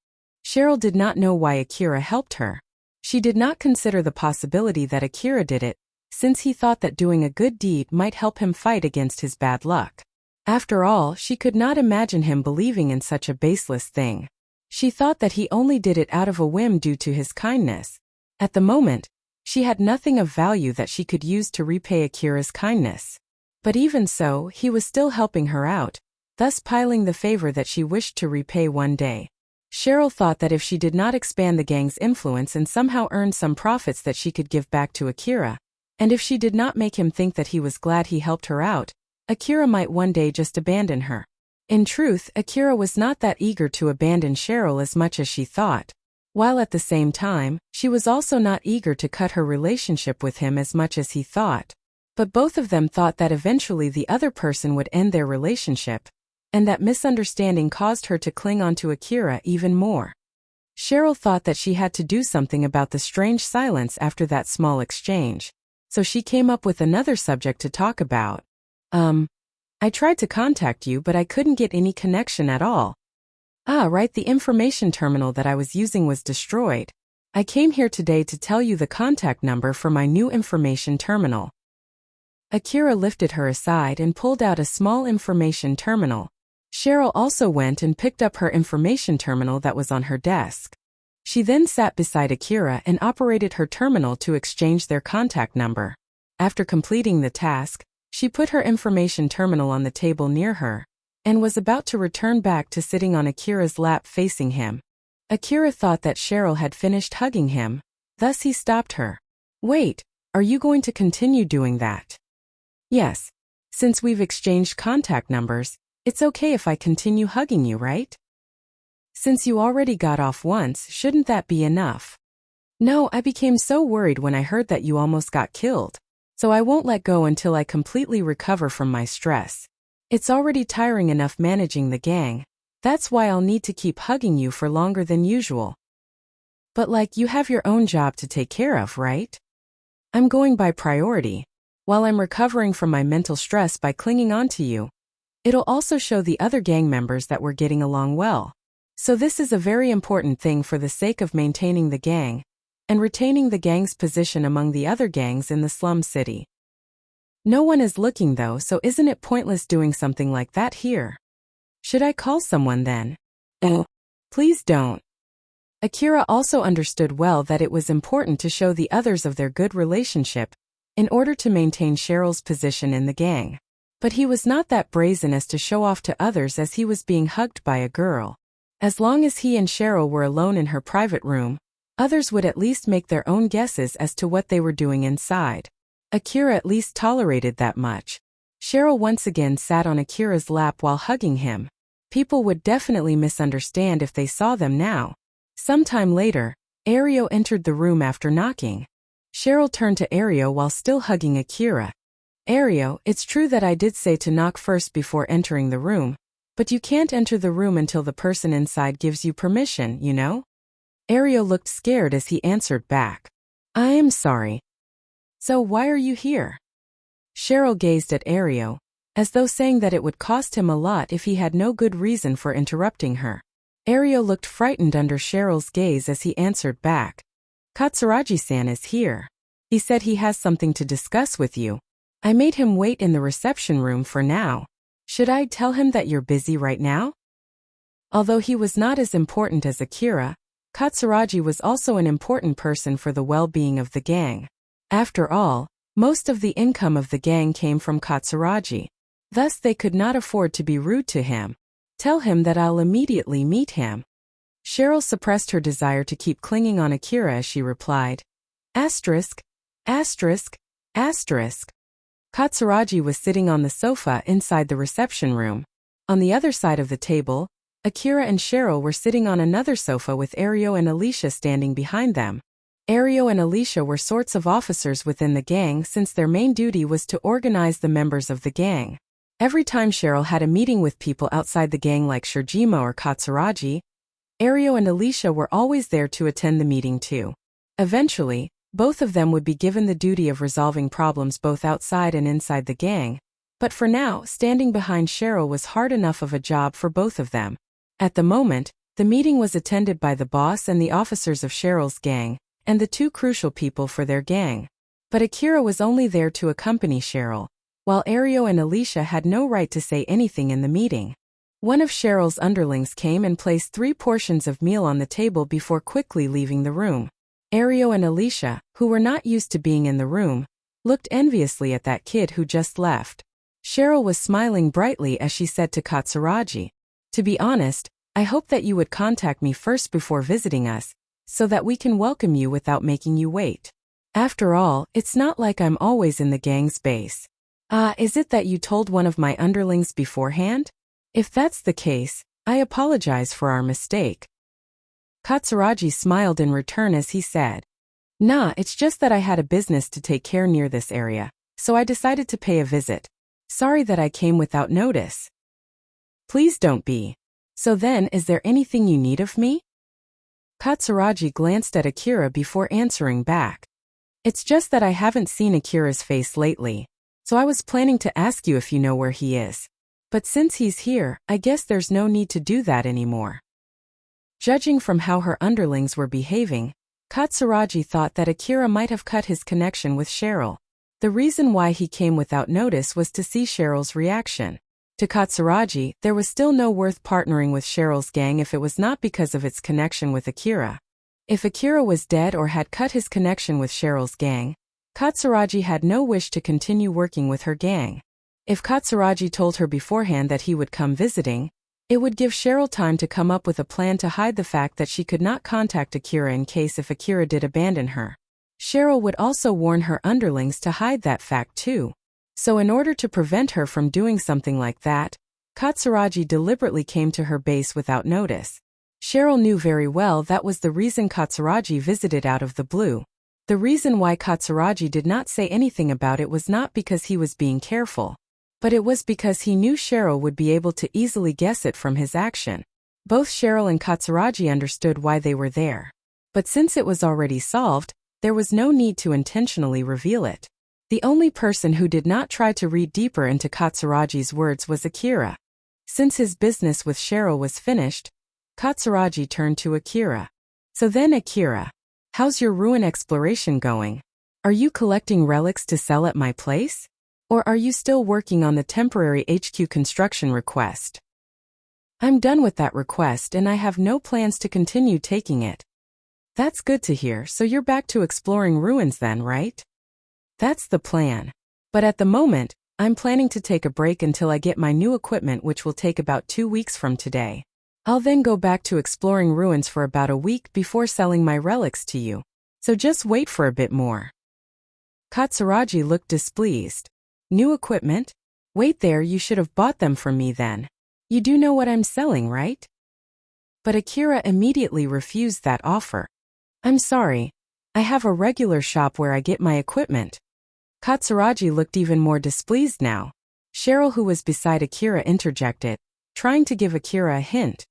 Cheryl did not know why Akira helped her. She did not consider the possibility that Akira did it, since he thought that doing a good deed might help him fight against his bad luck. After all, she could not imagine him believing in such a baseless thing. She thought that he only did it out of a whim due to his kindness. At the moment, she had nothing of value that she could use to repay Akira's kindness. But even so, he was still helping her out, thus piling the favor that she wished to repay one day. Cheryl thought that if she did not expand the gang's influence and somehow earn some profits that she could give back to Akira, and if she did not make him think that he was glad he helped her out, Akira might one day just abandon her. In truth, Akira was not that eager to abandon Cheryl as much as she thought, while at the same time, she was also not eager to cut her relationship with him as much as he thought. But both of them thought that eventually the other person would end their relationship, and that misunderstanding caused her to cling on to Akira even more. Cheryl thought that she had to do something about the strange silence after that small exchange, so she came up with another subject to talk about. I tried to contact you, but I couldn't get any connection at all. Ah, right, the information terminal that I was using was destroyed. I came here today to tell you the contact number for my new information terminal. Akira lifted her aside and pulled out a small information terminal. Cheryl also went and picked up her information terminal that was on her desk. She then sat beside Akira and operated her terminal to exchange their contact number. After completing the task, she put her information terminal on the table near her, and was about to return back to sitting on Akira's lap facing him. Akira thought that Cheryl had finished hugging him, thus he stopped her. Wait, are you going to continue doing that? Yes. Since we've exchanged contact numbers, it's okay if I continue hugging you, right? Since you already got off once, shouldn't that be enough? No, I became so worried when I heard that you almost got killed, so I won't let go until I completely recover from my stress. It's already tiring enough managing the gang. That's why I'll need to keep hugging you for longer than usual. But you have your own job to take care of, right? I'm going by priority, while I'm recovering from my mental stress by clinging on to you. It'll also show the other gang members that we're getting along well. So this is a very important thing for the sake of maintaining the gang and retaining the gang's position among the other gangs in the slum city. No one is looking though, so isn't it pointless doing something like that here? Should I call someone then? Oh, please don't. Akira also understood well that it was important to show the others of their good relationship in order to maintain Cheryl's position in the gang. But he was not that brazen as to show off to others as he was being hugged by a girl. As long as he and Cheryl were alone in her private room, others would at least make their own guesses as to what they were doing inside. Akira at least tolerated that much. Cheryl once again sat on Akira's lap while hugging him. People would definitely misunderstand if they saw them now. Sometime later, Ario entered the room after knocking. Cheryl turned to Ario while still hugging Akira. Ario, it's true that I did say to knock first before entering the room, but you can't enter the room until the person inside gives you permission, you know? Ario looked scared as he answered back. I am sorry. So why are you here? Cheryl gazed at Ario, as though saying that it would cost him a lot if he had no good reason for interrupting her. Ario looked frightened under Cheryl's gaze as he answered back. Katsuragi-san is here. He said he has something to discuss with you. I made him wait in the reception room for now. Should I tell him that you're busy right now? Although he was not as important as Akira, Katsuragi was also an important person for the well-being of the gang. After all, most of the income of the gang came from Katsuragi. Thus they could not afford to be rude to him. Tell him that I'll immediately meet him. Cheryl suppressed her desire to keep clinging on Akira as she replied. Asterisk, asterisk, asterisk. Katsuragi was sitting on the sofa inside the reception room. On the other side of the table, Akira and Cheryl were sitting on another sofa with Ario and Alicia standing behind them. Ario and Alicia were sorts of officers within the gang since their main duty was to organize the members of the gang. Every time Cheryl had a meeting with people outside the gang like Shirjima or Katsuragi, Ario and Alicia were always there to attend the meeting too. Eventually, both of them would be given the duty of resolving problems both outside and inside the gang, but for now, standing behind Cheryl was hard enough of a job for both of them. At the moment, the meeting was attended by the boss and the officers of Cheryl's gang, and the two crucial people for their gang. But Akira was only there to accompany Cheryl, while Ario and Alicia had no right to say anything in the meeting. One of Cheryl's underlings came and placed 3 portions of meal on the table before quickly leaving the room. Ario and Alicia, who were not used to being in the room, looked enviously at that kid who just left. Cheryl was smiling brightly as she said to Katsuragi, to be honest, I hope that you would contact me first before visiting us, so that we can welcome you without making you wait. After all, it's not like I'm always in the gang's base. Is it that you told one of my underlings beforehand? If that's the case, I apologize for our mistake. Katsuragi smiled in return as he said, Nah, it's just that I had a business to take care near this area, so I decided to pay a visit. Sorry that I came without notice. Please don't be. So then, is there anything you need of me? Katsuragi glanced at Akira before answering back. It's just that I haven't seen Akira's face lately, so I was planning to ask you if you know where he is. But since he's here, I guess there's no need to do that anymore. Judging from how her underlings were behaving, Katsuragi thought that Akira might have cut his connection with Cheryl. The reason why he came without notice was to see Cheryl's reaction. To Katsuragi, there was still no worth partnering with Cheryl's gang if it was not because of its connection with Akira. If Akira was dead or had cut his connection with Cheryl's gang, Katsuragi had no wish to continue working with her gang. If Katsuragi told her beforehand that he would come visiting, it would give Cheryl time to come up with a plan to hide the fact that she could not contact Akira in case if Akira did abandon her. Cheryl would also warn her underlings to hide that fact too. So in order to prevent her from doing something like that, Katsuragi deliberately came to her base without notice. Cheryl knew very well that was the reason Katsuragi visited out of the blue. The reason why Katsuragi did not say anything about it was not because he was being careful, but it was because he knew Cheryl would be able to easily guess it from his action. Both Cheryl and Katsuragi understood why they were there. But since it was already solved, there was no need to intentionally reveal it. The only person who did not try to read deeper into Katsuragi's words was Akira. Since his business with Cheryl was finished, Katsuragi turned to Akira. So then Akira, how's your ruin exploration going? Are you collecting relics to sell at my place? Or are you still working on the temporary HQ construction request? I'm done with that request and I have no plans to continue taking it. That's good to hear, so you're back to exploring ruins then, right? That's the plan. But at the moment, I'm planning to take a break until I get my new equipment, which will take about 2 weeks from today. I'll then go back to exploring ruins for about a week before selling my relics to you. So just wait for a bit more. Katsuragi looked displeased. New equipment? Wait there, you should have bought them from me then. You do know what I'm selling, right? But Akira immediately refused that offer. I'm sorry. I have a regular shop where I get my equipment. Katsuragi looked even more displeased now. Cheryl, who was beside Akira, interjected, trying to give Akira a hint.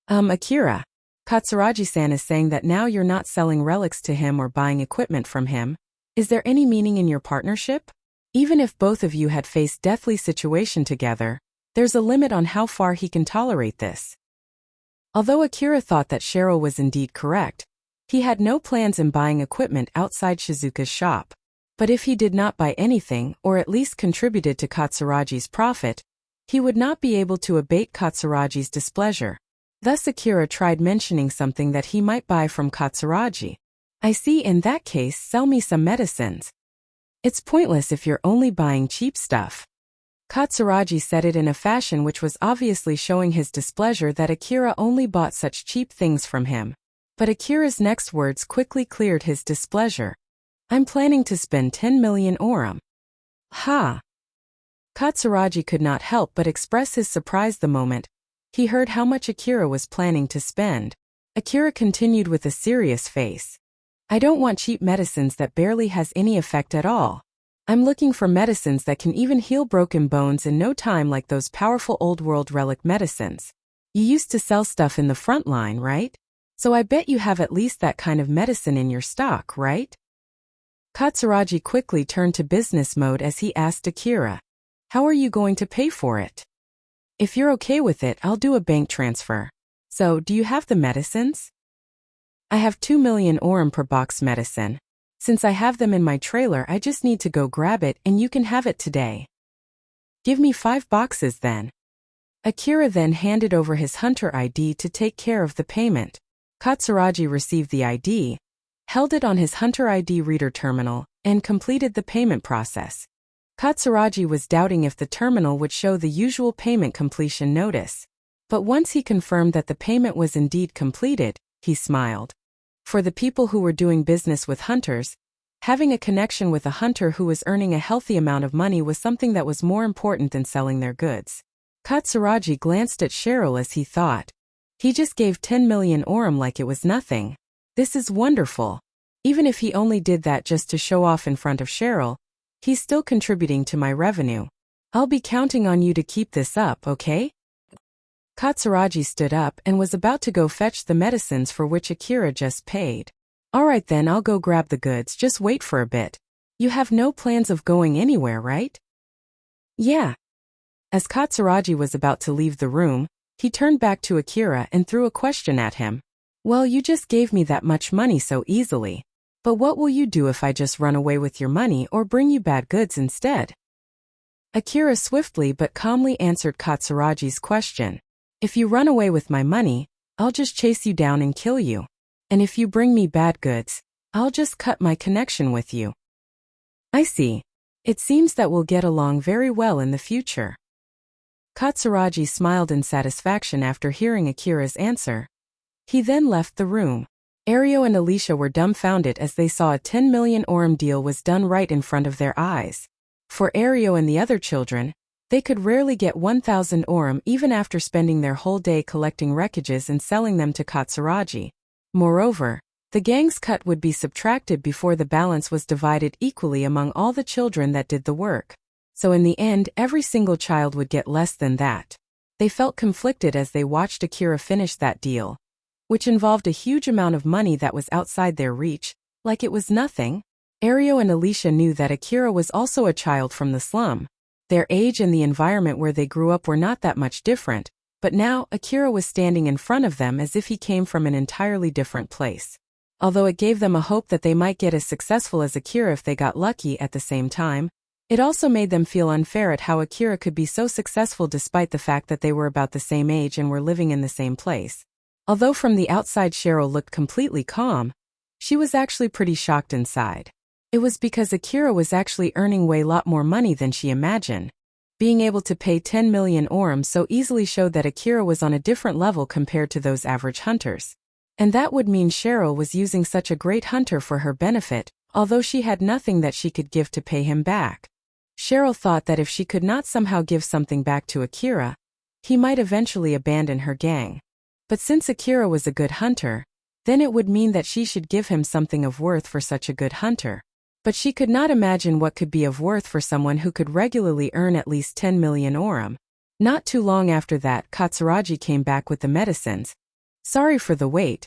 Akira, Katsuragi-san is saying that now you're not selling relics to him or buying equipment from him. Is there any meaning in your partnership? Even if both of you had faced deathly situation together, there's a limit on how far he can tolerate this. Although Akira thought that Cheryl was indeed correct, he had no plans in buying equipment outside Shizuka's shop. But if he did not buy anything, or at least contributed to Katsuragi's profit, he would not be able to abate Katsuragi's displeasure. Thus Akira tried mentioning something that he might buy from Katsuragi. I see, in that case, sell me some medicines. It's pointless if you're only buying cheap stuff. Katsuragi said it in a fashion which was obviously showing his displeasure that Akira only bought such cheap things from him. But Akira's next words quickly cleared his displeasure. I'm planning to spend 10 million orum. Ha! Katsuragi could not help but express his surprise the moment he heard how much Akira was planning to spend. Akira continued with a serious face. I don't want cheap medicines that barely has any effect at all. I'm looking for medicines that can even heal broken bones in no time, like those powerful old world relic medicines. You used to sell stuff in the front line, right? So I bet you have at least that kind of medicine in your stock, right? Katsuragi quickly turned to business mode as he asked Akira, how are you going to pay for it? If you're okay with it, I'll do a bank transfer. So, do you have the medicines? I have 2 million orum per box medicine. Since I have them in my trailer, I just need to go grab it and you can have it today. Give me 5 boxes then. Akira then handed over his hunter ID to take care of the payment. Katsuragi received the ID, held it on his hunter ID reader terminal, and completed the payment process. Katsuragi was doubting if the terminal would show the usual payment completion notice. But once he confirmed that the payment was indeed completed, he smiled. For the people who were doing business with hunters, having a connection with a hunter who was earning a healthy amount of money was something that was more important than selling their goods. Katsuragi glanced at Cheryl as he thought. He just gave 10 million orum like it was nothing. This is wonderful. Even if he only did that just to show off in front of Cheryl, he's still contributing to my revenue. I'll be counting on you to keep this up, okay? Katsuragi stood up and was about to go fetch the medicines for which Akira just paid. Alright then, I'll go grab the goods, just wait for a bit. You have no plans of going anywhere, right? Yeah. As Katsuragi was about to leave the room, he turned back to Akira and threw a question at him. Well, you just gave me that much money so easily. But what will you do if I just run away with your money or bring you bad goods instead? Akira swiftly but calmly answered Katsuragi's question. If you run away with my money, I'll just chase you down and kill you. And if you bring me bad goods, I'll just cut my connection with you. I see. It seems that we'll get along very well in the future. Katsuragi smiled in satisfaction after hearing Akira's answer. He then left the room. Ario and Alicia were dumbfounded as they saw a 10 million orum deal was done right in front of their eyes. For Ario and the other children, they could rarely get 1,000 orum even after spending their whole day collecting wreckages and selling them to Katsuragi. Moreover, the gang's cut would be subtracted before the balance was divided equally among all the children that did the work. So in the end, every single child would get less than that. They felt conflicted as they watched Akira finish that deal, which involved a huge amount of money that was outside their reach, like it was nothing. Ario and Alicia knew that Akira was also a child from the slum. Their age and the environment where they grew up were not that much different, but now Akira was standing in front of them as if he came from an entirely different place. Although it gave them a hope that they might get as successful as Akira if they got lucky at the same time, it also made them feel unfair at how Akira could be so successful despite the fact that they were about the same age and were living in the same place. Although from the outside Cheryl looked completely calm, she was actually pretty shocked inside. It was because Akira was actually earning way lot more money than she imagined. Being able to pay 10 million orms so easily showed that Akira was on a different level compared to those average hunters. And that would mean Cheryl was using such a great hunter for her benefit, although she had nothing that she could give to pay him back. Cheryl thought that if she could not somehow give something back to Akira, he might eventually abandon her gang. But since Akira was a good hunter, then it would mean that she should give him something of worth for such a good hunter. But she could not imagine what could be of worth for someone who could regularly earn at least 10 million orum. Not too long after that, Katsuragi came back with the medicines. Sorry for the wait.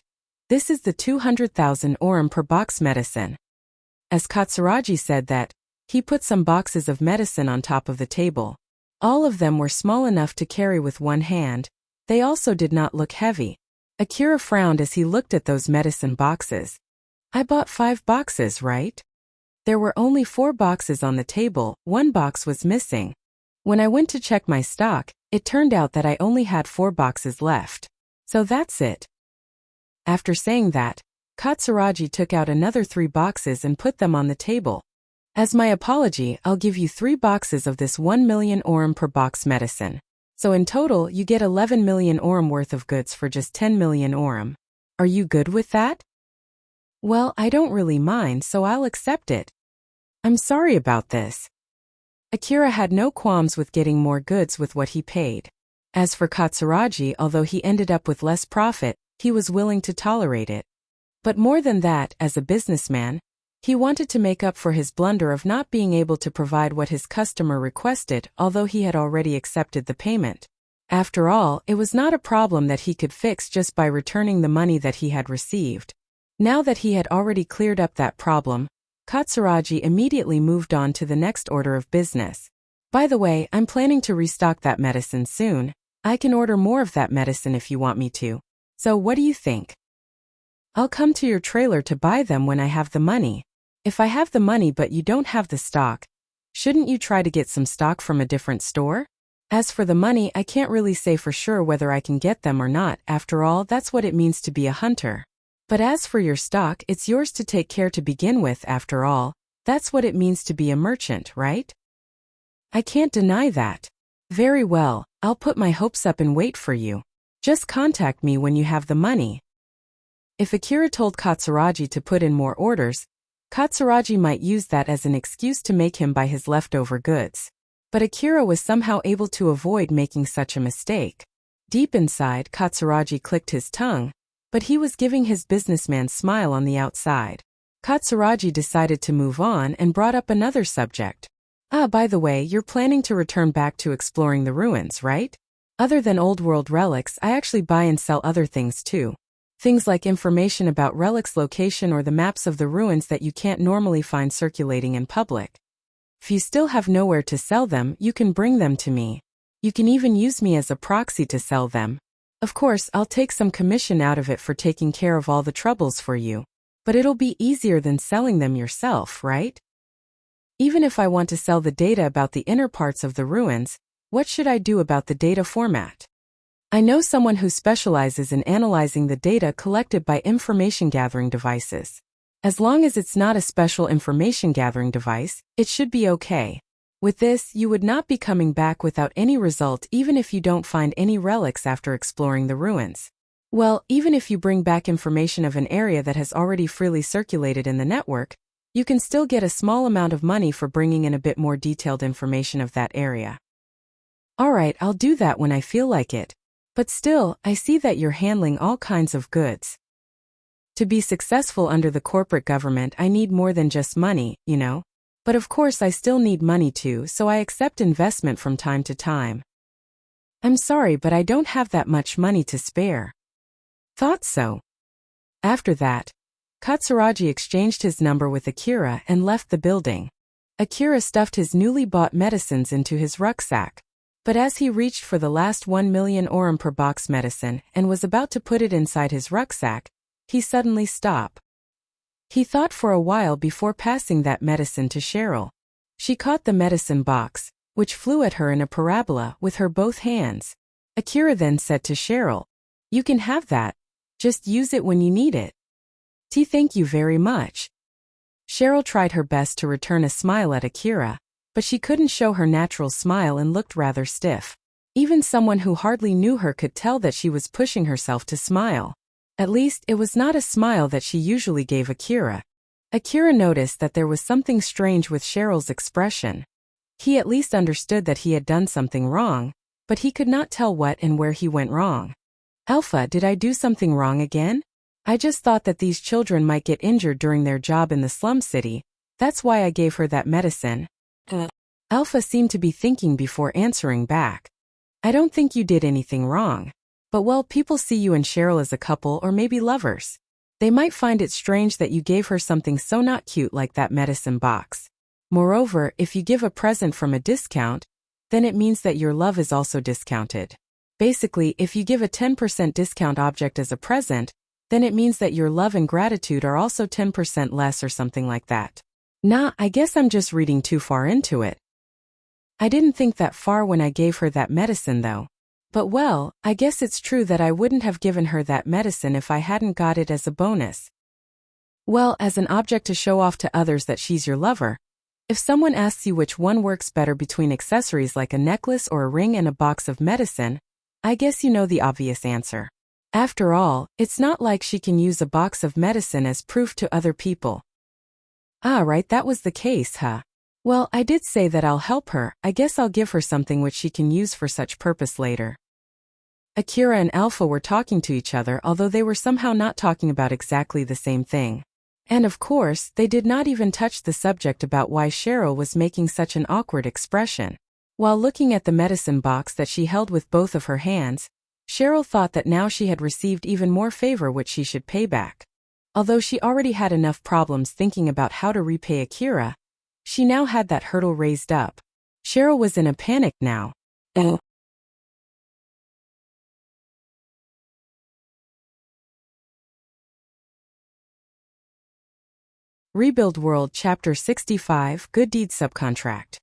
This is the 200,000 orum per box medicine. As Katsuragi said that, he put some boxes of medicine on top of the table. All of them were small enough to carry with one hand. They also did not look heavy. Akira frowned as he looked at those medicine boxes. I bought 5 boxes, right? There were only 4 boxes on the table, 1 box was missing. When I went to check my stock, it turned out that I only had 4 boxes left. So that's it. After saying that, Katsuragi took out another 3 boxes and put them on the table. As my apology, I'll give you 3 boxes of this 1 million orum per box medicine. So in total, you get 11 million orum worth of goods for just 10 million orum. Are you good with that? Well, I don't really mind, so I'll accept it. I'm sorry about this. Akira had no qualms with getting more goods with what he paid. As for Katsuragi, although he ended up with less profit, he was willing to tolerate it. But more than that, as a businessman, he wanted to make up for his blunder of not being able to provide what his customer requested, although he had already accepted the payment. After all, it was not a problem that he could fix just by returning the money that he had received. Now that he had already cleared up that problem, Katsuragi immediately moved on to the next order of business. By the way, I'm planning to restock that medicine soon. I can order more of that medicine if you want me to. So what do you think? I'll come to your trailer to buy them when I have the money. If I have the money but you don't have the stock, shouldn't you try to get some stock from a different store? As for the money, I can't really say for sure whether I can get them or not. After all, that's what it means to be a hunter. But as for your stock, it's yours to take care to begin with. After all, that's what it means to be a merchant, right? I can't deny that. Very well, I'll put my hopes up and wait for you. Just contact me when you have the money. If Akira told Katsuragi to put in more orders, Katsuragi might use that as an excuse to make him buy his leftover goods. But Akira was somehow able to avoid making such a mistake. Deep inside, Katsuragi clicked his tongue, but he was giving his businessman smile on the outside. Katsuragi decided to move on and brought up another subject. By the way, you're planning to return back to exploring the ruins, right? Other than old world relics, I actually buy and sell other things too. Things like information about relics' location or the maps of the ruins that you can't normally find circulating in public. If you still have nowhere to sell them, you can bring them to me. You can even use me as a proxy to sell them. Of course, I'll take some commission out of it for taking care of all the troubles for you. But it'll be easier than selling them yourself, right? Even if I want to sell the data about the inner parts of the ruins, what should I do about the data format? I know someone who specializes in analyzing the data collected by information-gathering devices. As long as it's not a special information-gathering device, it should be okay. With this, you would not be coming back without any result even if you don't find any relics after exploring the ruins. Well, even if you bring back information of an area that has already freely circulated in the network, you can still get a small amount of money for bringing in a bit more detailed information of that area. Alright, I'll do that when I feel like it. But still, I see that you're handling all kinds of goods. To be successful under the corporate government, I need more than just money, you know? But of course I still need money too, so I accept investment from time to time. I'm sorry, but I don't have that much money to spare. Thought so. After that, Katsuragi exchanged his number with Akira and left the building. Akira stuffed his newly bought medicines into his rucksack. But as he reached for the last 1,000,000 orum per box medicine and was about to put it inside his rucksack, he suddenly stopped. He thought for a while before passing that medicine to Cheryl. She caught the medicine box, which flew at her in a parabola, with her both hands. Akira then said to Cheryl, "You can have that. Just use it when you need it." Thank you very much." Cheryl tried her best to return a smile at Akira, but she couldn't show her natural smile and looked rather stiff. Even someone who hardly knew her could tell that she was pushing herself to smile. At least, it was not a smile that she usually gave Akira. Akira noticed that there was something strange with Cheryl's expression. He at least understood that he had done something wrong, but he could not tell what and where he went wrong. "Alpha, did I do something wrong again? I just thought that these children might get injured during their job in the slum city. That's why I gave her that medicine." Alpha seemed to be thinking before answering back. "I don't think you did anything wrong. But well, people see you and Cheryl as a couple or maybe lovers. They might find it strange that you gave her something so not cute like that medicine box. Moreover, if you give a present from a discount, then it means that your love is also discounted. Basically, if you give a 10% discount object as a present, then it means that your love and gratitude are also 10% less or something like that." Nah, I guess I'm just reading too far into it. I didn't think that far when I gave her that medicine though. But well, I guess it's true that I wouldn't have given her that medicine if I hadn't got it as a bonus. Well, as an object to show off to others that she's your lover. If someone asks you which one works better between accessories like a necklace or a ring and a box of medicine, I guess you know the obvious answer. After all, it's not like she can use a box of medicine as proof to other people. Ah, right, that was the case, huh? Well, I did say that I'll help her. I guess I'll give her something which she can use for such purpose later. Akira and Alpha were talking to each other, although they were somehow not talking about exactly the same thing. And of course, they did not even touch the subject about why Cheryl was making such an awkward expression. While looking at the medicine box that she held with both of her hands, Cheryl thought that now she had received even more favor which she should pay back. Although she already had enough problems thinking about how to repay Akira, she now had that hurdle raised up. Cheryl was in a panic now. Rebuild World Chapter 65 Good Deed Subcontract.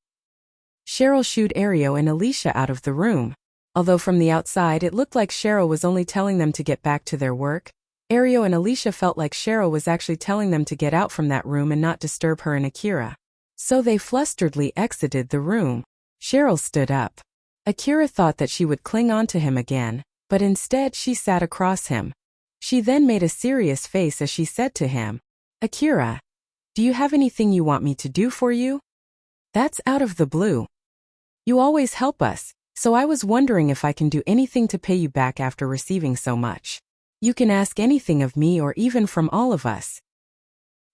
Cheryl shooed Ario and Alicia out of the room. Although from the outside it looked like Cheryl was only telling them to get back to their work, Ario and Alicia felt like Cheryl was actually telling them to get out from that room and not disturb her and Akira. So they flusteredly exited the room. Cheryl stood up. Akira thought that she would cling on to him again, but instead she sat across him. She then made a serious face as she said to him, "Akira, do you have anything you want me to do for you? That's out of the blue. You always help us, so I was wondering if I can do anything to pay you back after receiving so much. You can ask anything of me or even from all of us."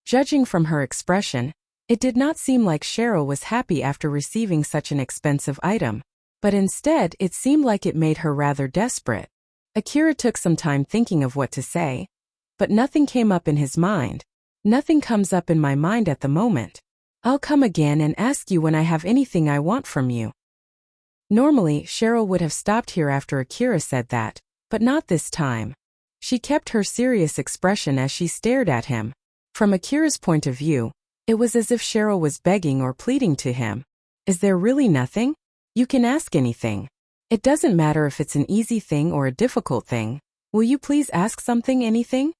Judging from her expression, it did not seem like Cheryl was happy after receiving such an expensive item, but instead it seemed like it made her rather desperate. Akira took some time thinking of what to say, but nothing came up in his mind. "Nothing comes up in my mind at the moment. I'll come again and ask you when I have anything I want from you." Normally, Cheryl would have stopped here after Akira said that, but not this time. She kept her serious expression as she stared at him. From Akira's point of view, it was as if Cheryl was begging or pleading to him. "Is there really nothing? You can ask anything. It doesn't matter if it's an easy thing or a difficult thing. Will you please ask something, anything?"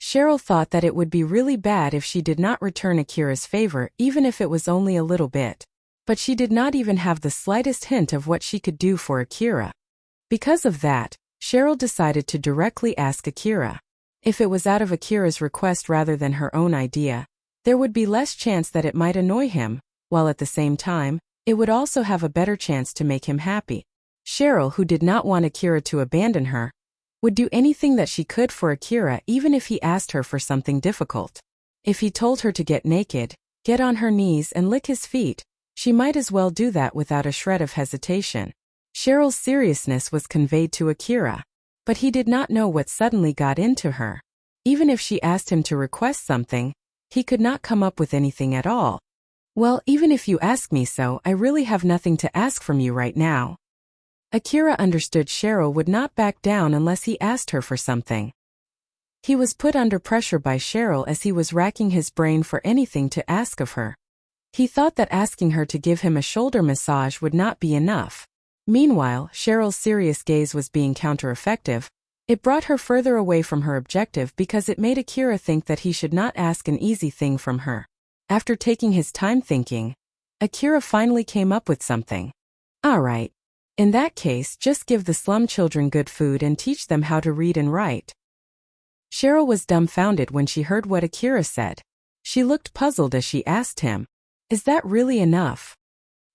Cheryl thought that it would be really bad if she did not return Akira's favor, even if it was only a little bit. But she did not even have the slightest hint of what she could do for Akira. Because of that, Cheryl decided to directly ask Akira. If it was out of Akira's request rather than her own idea, there would be less chance that it might annoy him, while at the same time, it would also have a better chance to make him happy. Cheryl, who did not want Akira to abandon her, would do anything that she could for Akira even if he asked her for something difficult. If he told her to get naked, get on her knees and lick his feet, she might as well do that without a shred of hesitation. Cheryl's seriousness was conveyed to Akira, but he did not know what suddenly got into her. Even if she asked him to request something, he could not come up with anything at all. Well, even if you ask me so, I really have nothing to ask from you right now. Akira understood Cheryl would not back down unless he asked her for something. He was put under pressure by Cheryl as he was racking his brain for anything to ask of her. He thought that asking her to give him a shoulder massage would not be enough. Meanwhile, Cheryl's serious gaze was being counter-effective. It brought her further away from her objective because it made Akira think that he should not ask an easy thing from her. After taking his time thinking, Akira finally came up with something. Alright. In that case, just give the slum children good food and teach them how to read and write. Cheryl was dumbfounded when she heard what Akira said. She looked puzzled as she asked him, "Is that really enough?"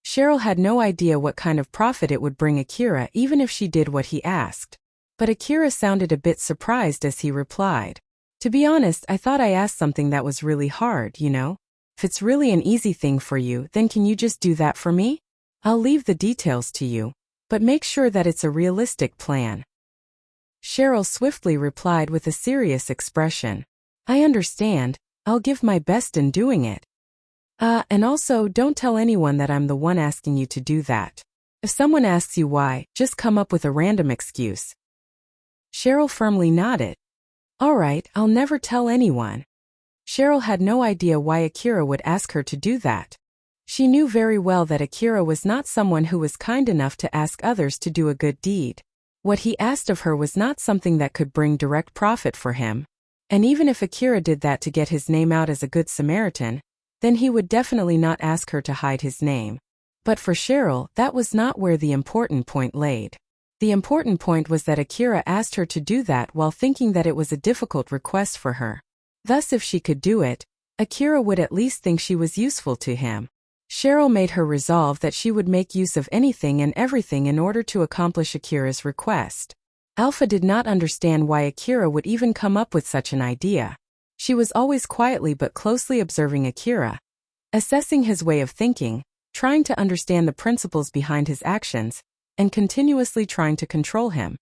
Cheryl had no idea what kind of profit it would bring Akira even if she did what he asked. But Akira sounded a bit surprised as he replied, "To be honest, I thought I asked something that was really hard, you know? If it's really an easy thing for you, then can you just do that for me? I'll leave the details to you, but make sure that it's a realistic plan." Cheryl swiftly replied with a serious expression, "I understand, I'll give my best in doing it. And also don't tell anyone that I'm the one asking you to do that. If someone asks you why, just come up with a random excuse." Cheryl firmly nodded. "Alright, I'll never tell anyone." Cheryl had no idea why Akira would ask her to do that. She knew very well that Akira was not someone who was kind enough to ask others to do a good deed. What he asked of her was not something that could bring direct profit for him. And even if Akira did that to get his name out as a good Samaritan, then he would definitely not ask her to hide his name. But for Cheryl, that was not where the important point laid. The important point was that Akira asked her to do that while thinking that it was a difficult request for her. Thus, if she could do it, Akira would at least think she was useful to him. Cheryl made her resolve that she would make use of anything and everything in order to accomplish Akira's request. Alpha did not understand why Akira would even come up with such an idea. She was always quietly but closely observing Akira, assessing his way of thinking, trying to understand the principles behind his actions, and continuously trying to control him.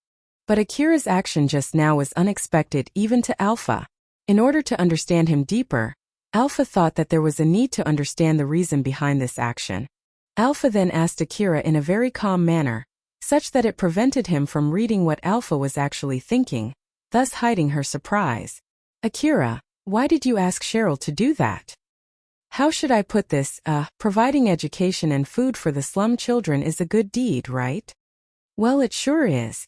But Akira's action just now was unexpected even to Alpha. In order to understand him deeper, Alpha thought that there was a need to understand the reason behind this action. Alpha then asked Akira in a very calm manner, such that it prevented him from reading what Alpha was actually thinking, thus hiding her surprise. "Akira, why did you ask Cheryl to do that? How should I put this, providing education and food for the slum children is a good deed, right?" "Well, it sure is.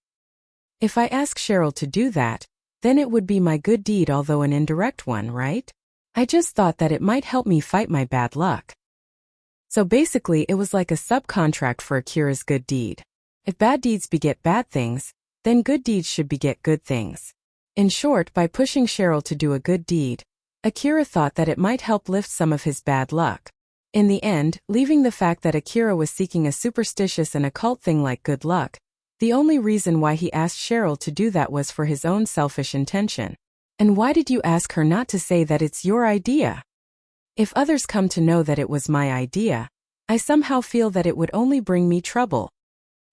If I ask Cheryl to do that, then it would be my good deed, although an indirect one, right? I just thought that it might help me fight my bad luck." So basically it was like a subcontract for Akira's good deed. If bad deeds beget bad things, then good deeds should beget good things. In short, by pushing Cheryl to do a good deed, Akira thought that it might help lift some of his bad luck. In the end, leaving the fact that Akira was seeking a superstitious and occult thing like good luck, the only reason why he asked Cheryl to do that was for his own selfish intention. "And why did you ask her not to say that it's your idea? If others come to know that it was my idea, I somehow feel that it would only bring me trouble."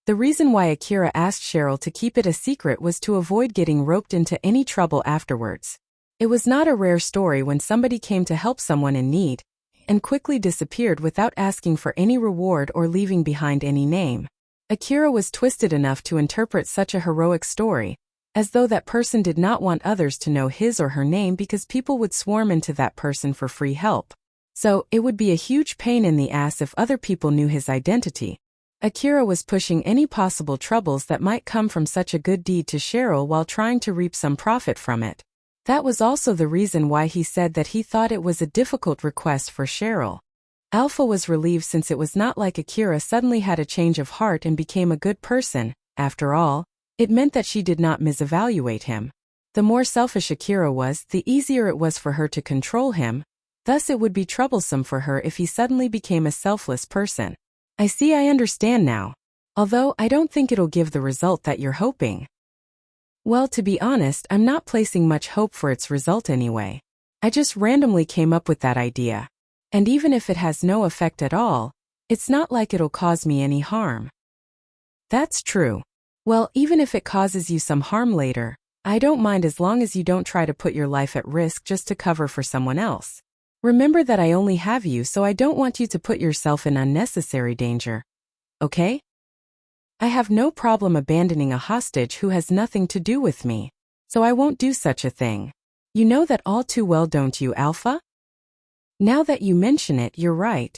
The reason why Akira asked Cheryl to keep it a secret was to avoid getting roped into any trouble afterwards. It was not a rare story when somebody came to help someone in need, and quickly disappeared without asking for any reward or leaving behind any name. Akira was twisted enough to interpret such a heroic story as though that person did not want others to know his or her name because people would swarm into that person for free help. So, it would be a huge pain in the ass if other people knew his identity. Akira was pushing any possible troubles that might come from such a good deed to Cheryl while trying to reap some profit from it. That was also the reason why he said that he thought it was a difficult request for Cheryl. Alpha was relieved since it was not like Akira suddenly had a change of heart and became a good person. After all, it meant that she did not misevaluate him. The more selfish Akira was, the easier it was for her to control him. Thus it would be troublesome for her if he suddenly became a selfless person. "I see, I understand now. Although I don't think it'll give the result that you're hoping." "Well, to be honest, I'm not placing much hope for its result anyway. I just randomly came up with that idea. And even if it has no effect at all, it's not like it'll cause me any harm." "That's true. Well, even if it causes you some harm later, I don't mind as long as you don't try to put your life at risk just to cover for someone else. Remember that I only have you, so I don't want you to put yourself in unnecessary danger. Okay? I have no problem abandoning a hostage who has nothing to do with me. So I won't do such a thing. You know that all too well, don't you, Alpha? Now that you mention it, you're right.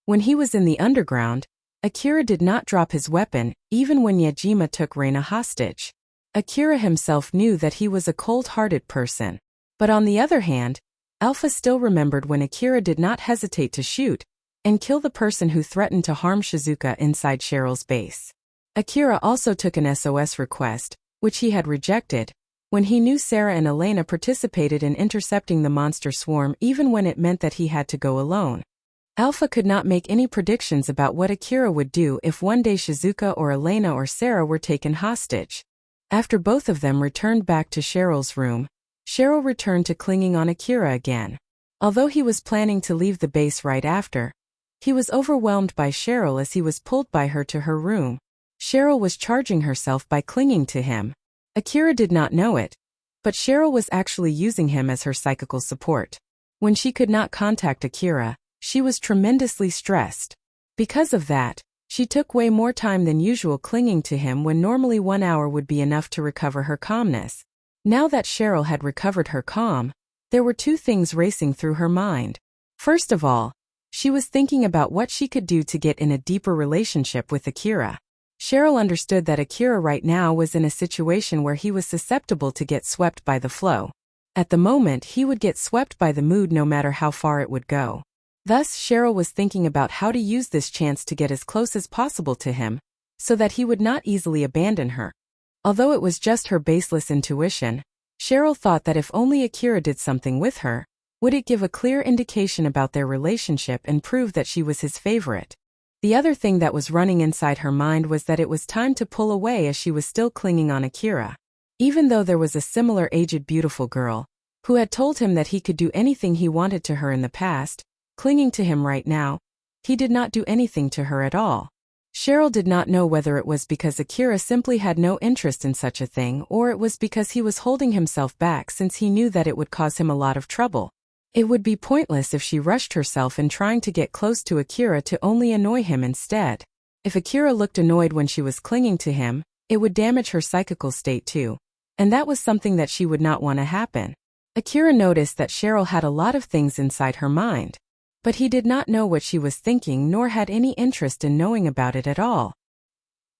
When he was in the underground, Akira did not drop his weapon, even when Yajima took Reina hostage. Akira himself knew that he was a cold-hearted person. But on the other hand, Alpha still remembered when Akira did not hesitate to shoot and kill the person who threatened to harm Shizuka inside Cheryl's base. Akira also took an SOS request, which he had rejected, when he knew Sarah and Elena participated in intercepting the monster swarm even when it meant that he had to go alone. Alpha could not make any predictions about what Akira would do if one day Shizuka or Elena or Sarah were taken hostage. After both of them returned back to Cheryl's room, Cheryl returned to clinging on Akira again. Although he was planning to leave the base right after, he was overwhelmed by Cheryl as he was pulled by her to her room. Cheryl was charging herself by clinging to him. Akira did not know it, but Cheryl was actually using him as her psychical support. When she could not contact Akira, she was tremendously stressed. Because of that, she took way more time than usual clinging to him when normally 1 hour would be enough to recover her calmness. Now that Cheryl had recovered her calm, there were two things racing through her mind. First of all, she was thinking about what she could do to get in a deeper relationship with Akira. Cheryl understood that Akira right now was in a situation where he was susceptible to get swept by the flow. At the moment, he would get swept by the mood no matter how far it would go. Thus, Cheryl was thinking about how to use this chance to get as close as possible to him, so that he would not easily abandon her. Although it was just her baseless intuition, Cheryl thought that if only Akira did something with her, would it give a clear indication about their relationship and prove that she was his favorite. The other thing that was running inside her mind was that it was time to pull away as she was still clinging on Akira. Even though there was a similar aged beautiful girl, who had told him that he could do anything he wanted to her in the past, clinging to him right now, he did not do anything to her at all. Cheryl did not know whether it was because Akira simply had no interest in such a thing or it was because he was holding himself back since he knew that it would cause him a lot of trouble. It would be pointless if she rushed herself in trying to get close to Akira to only annoy him instead. If Akira looked annoyed when she was clinging to him, it would damage her psychical state too. And that was something that she would not want to happen. Akira noticed that Cheryl had a lot of things inside her mind. But he did not know what she was thinking nor had any interest in knowing about it at all.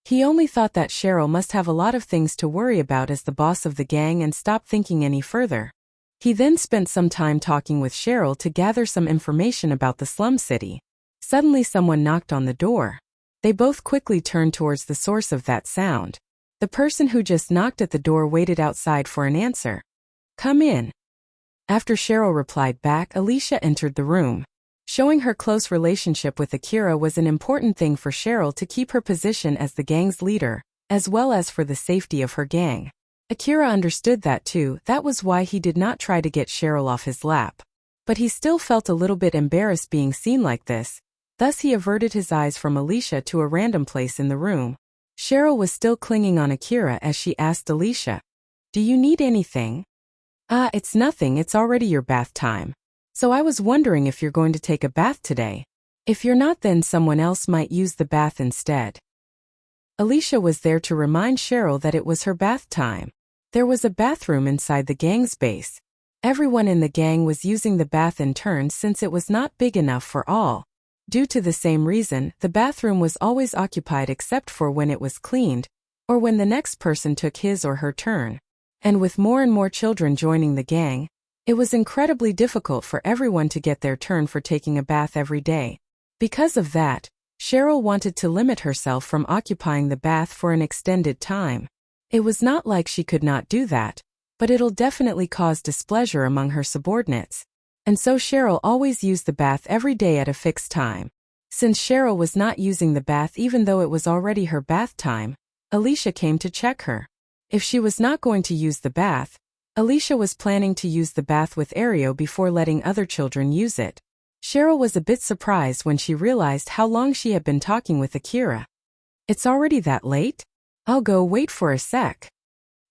He only thought that Cheryl must have a lot of things to worry about as the boss of the gang and stopped thinking any further. He then spent some time talking with Cheryl to gather some information about the slum city. Suddenly someone knocked on the door. They both quickly turned towards the source of that sound. The person who just knocked at the door waited outside for an answer. "Come in." After Cheryl replied back, Alicia entered the room. Showing her close relationship with Akira was an important thing for Cheryl to keep her position as the gang's leader, as well as for the safety of her gang. Akira understood that too. That was why he did not try to get Cheryl off his lap. But he still felt a little bit embarrassed being seen like this, thus he averted his eyes from Alicia to a random place in the room. Cheryl was still clinging on Akira as she asked Alicia, "Do you need anything?" It's nothing, it's already your bath time. So I was wondering if you're going to take a bath today. If you're not, then someone else might use the bath instead. Alicia was there to remind Cheryl that it was her bath time. There was a bathroom inside the gang's base. Everyone in the gang was using the bath in turn since it was not big enough for all. Due to the same reason, the bathroom was always occupied except for when it was cleaned, or when the next person took his or her turn. And with more and more children joining the gang, it was incredibly difficult for everyone to get their turn for taking a bath every day. Because of that, Cheryl wanted to limit herself from occupying the bath for an extended time. It was not like she could not do that, but it'll definitely cause displeasure among her subordinates. And so Cheryl always used the bath every day at a fixed time. Since Cheryl was not using the bath even though it was already her bath time, Alicia came to check her. If she was not going to use the bath, Alicia was planning to use the bath with Ario before letting other children use it. Cheryl was a bit surprised when she realized how long she had been talking with Akira. "It's already that late? I'll go wait for a sec."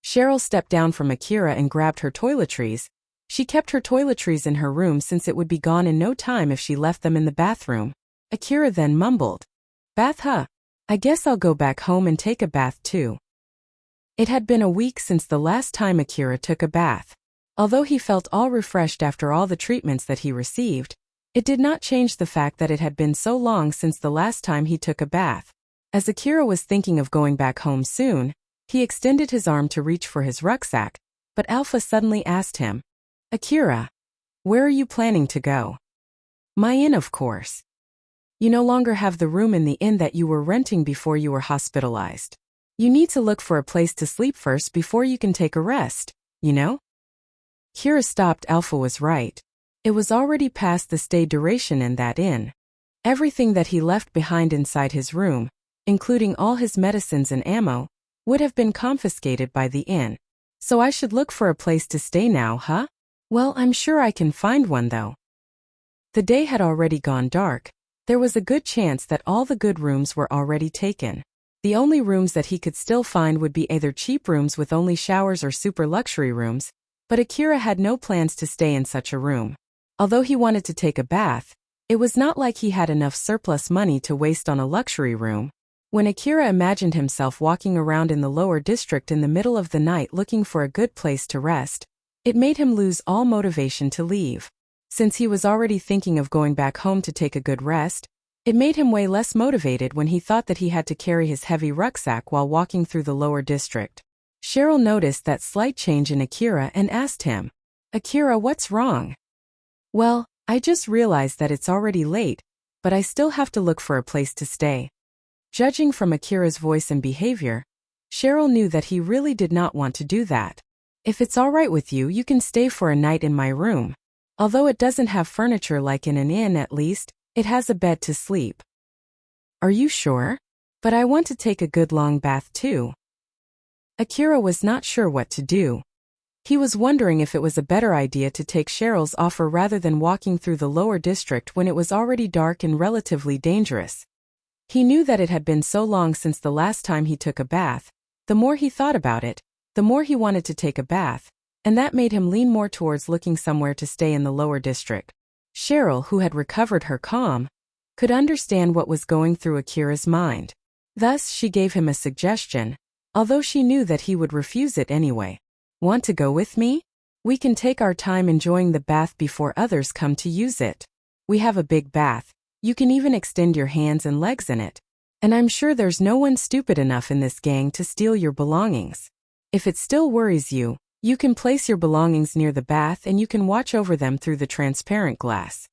Cheryl stepped down from Akira and grabbed her toiletries. She kept her toiletries in her room since it would be gone in no time if she left them in the bathroom. Akira then mumbled, "Bath, huh? I guess I'll go back home and take a bath too." It had been a week since the last time Akira took a bath. Although he felt all refreshed after all the treatments that he received, it did not change the fact that it had been so long since the last time he took a bath. As Akira was thinking of going back home soon, he extended his arm to reach for his rucksack, but Alpha suddenly asked him, "Akira, where are you planning to go?" "My inn, of course. You no longer have the room in the inn that you were renting before you were hospitalized. You need to look for a place to sleep first before you can take a rest, you know?" Kira stopped. Alpha was right. It was already past the stay duration in that inn. Everything that he left behind inside his room, including all his medicines and ammo, would have been confiscated by the inn. "So I should look for a place to stay now, huh? Well, I'm sure I can find one though." The day had already gone dark. There was a good chance that all the good rooms were already taken. The only rooms that he could still find would be either cheap rooms with only showers or super luxury rooms, but Akira had no plans to stay in such a room. Although he wanted to take a bath, it was not like he had enough surplus money to waste on a luxury room. When Akira imagined himself walking around in the lower district in the middle of the night looking for a good place to rest, it made him lose all motivation to leave. Since he was already thinking of going back home to take a good rest, it made him way less motivated when he thought that he had to carry his heavy rucksack while walking through the lower district. Cheryl noticed that slight change in Akira and asked him, "Akira, what's wrong?" "Well, I just realized that it's already late, but I still have to look for a place to stay." Judging from Akira's voice and behavior, Cheryl knew that he really did not want to do that. "If it's all right with you, you can stay for a night in my room. Although it doesn't have furniture like in an inn, at least it has a bed to sleep." "Are you sure? But I want to take a good long bath too." Akira was not sure what to do. He was wondering if it was a better idea to take Cheryl's offer rather than walking through the lower district when it was already dark and relatively dangerous. He knew that it had been so long since the last time he took a bath. The more he thought about it, the more he wanted to take a bath, and that made him lean more towards looking somewhere to stay in the lower district. Cheryl, who had recovered her calm, could understand what was going through Akira's mind. Thus, she gave him a suggestion, although she knew that he would refuse it anyway. "Want to go with me? We can take our time enjoying the bath before others come to use it. We have a big bath. You can even extend your hands and legs in it. And I'm sure there's no one stupid enough in this gang to steal your belongings. If it still worries you, you can place your belongings near the bath and you can watch over them through the transparent glass."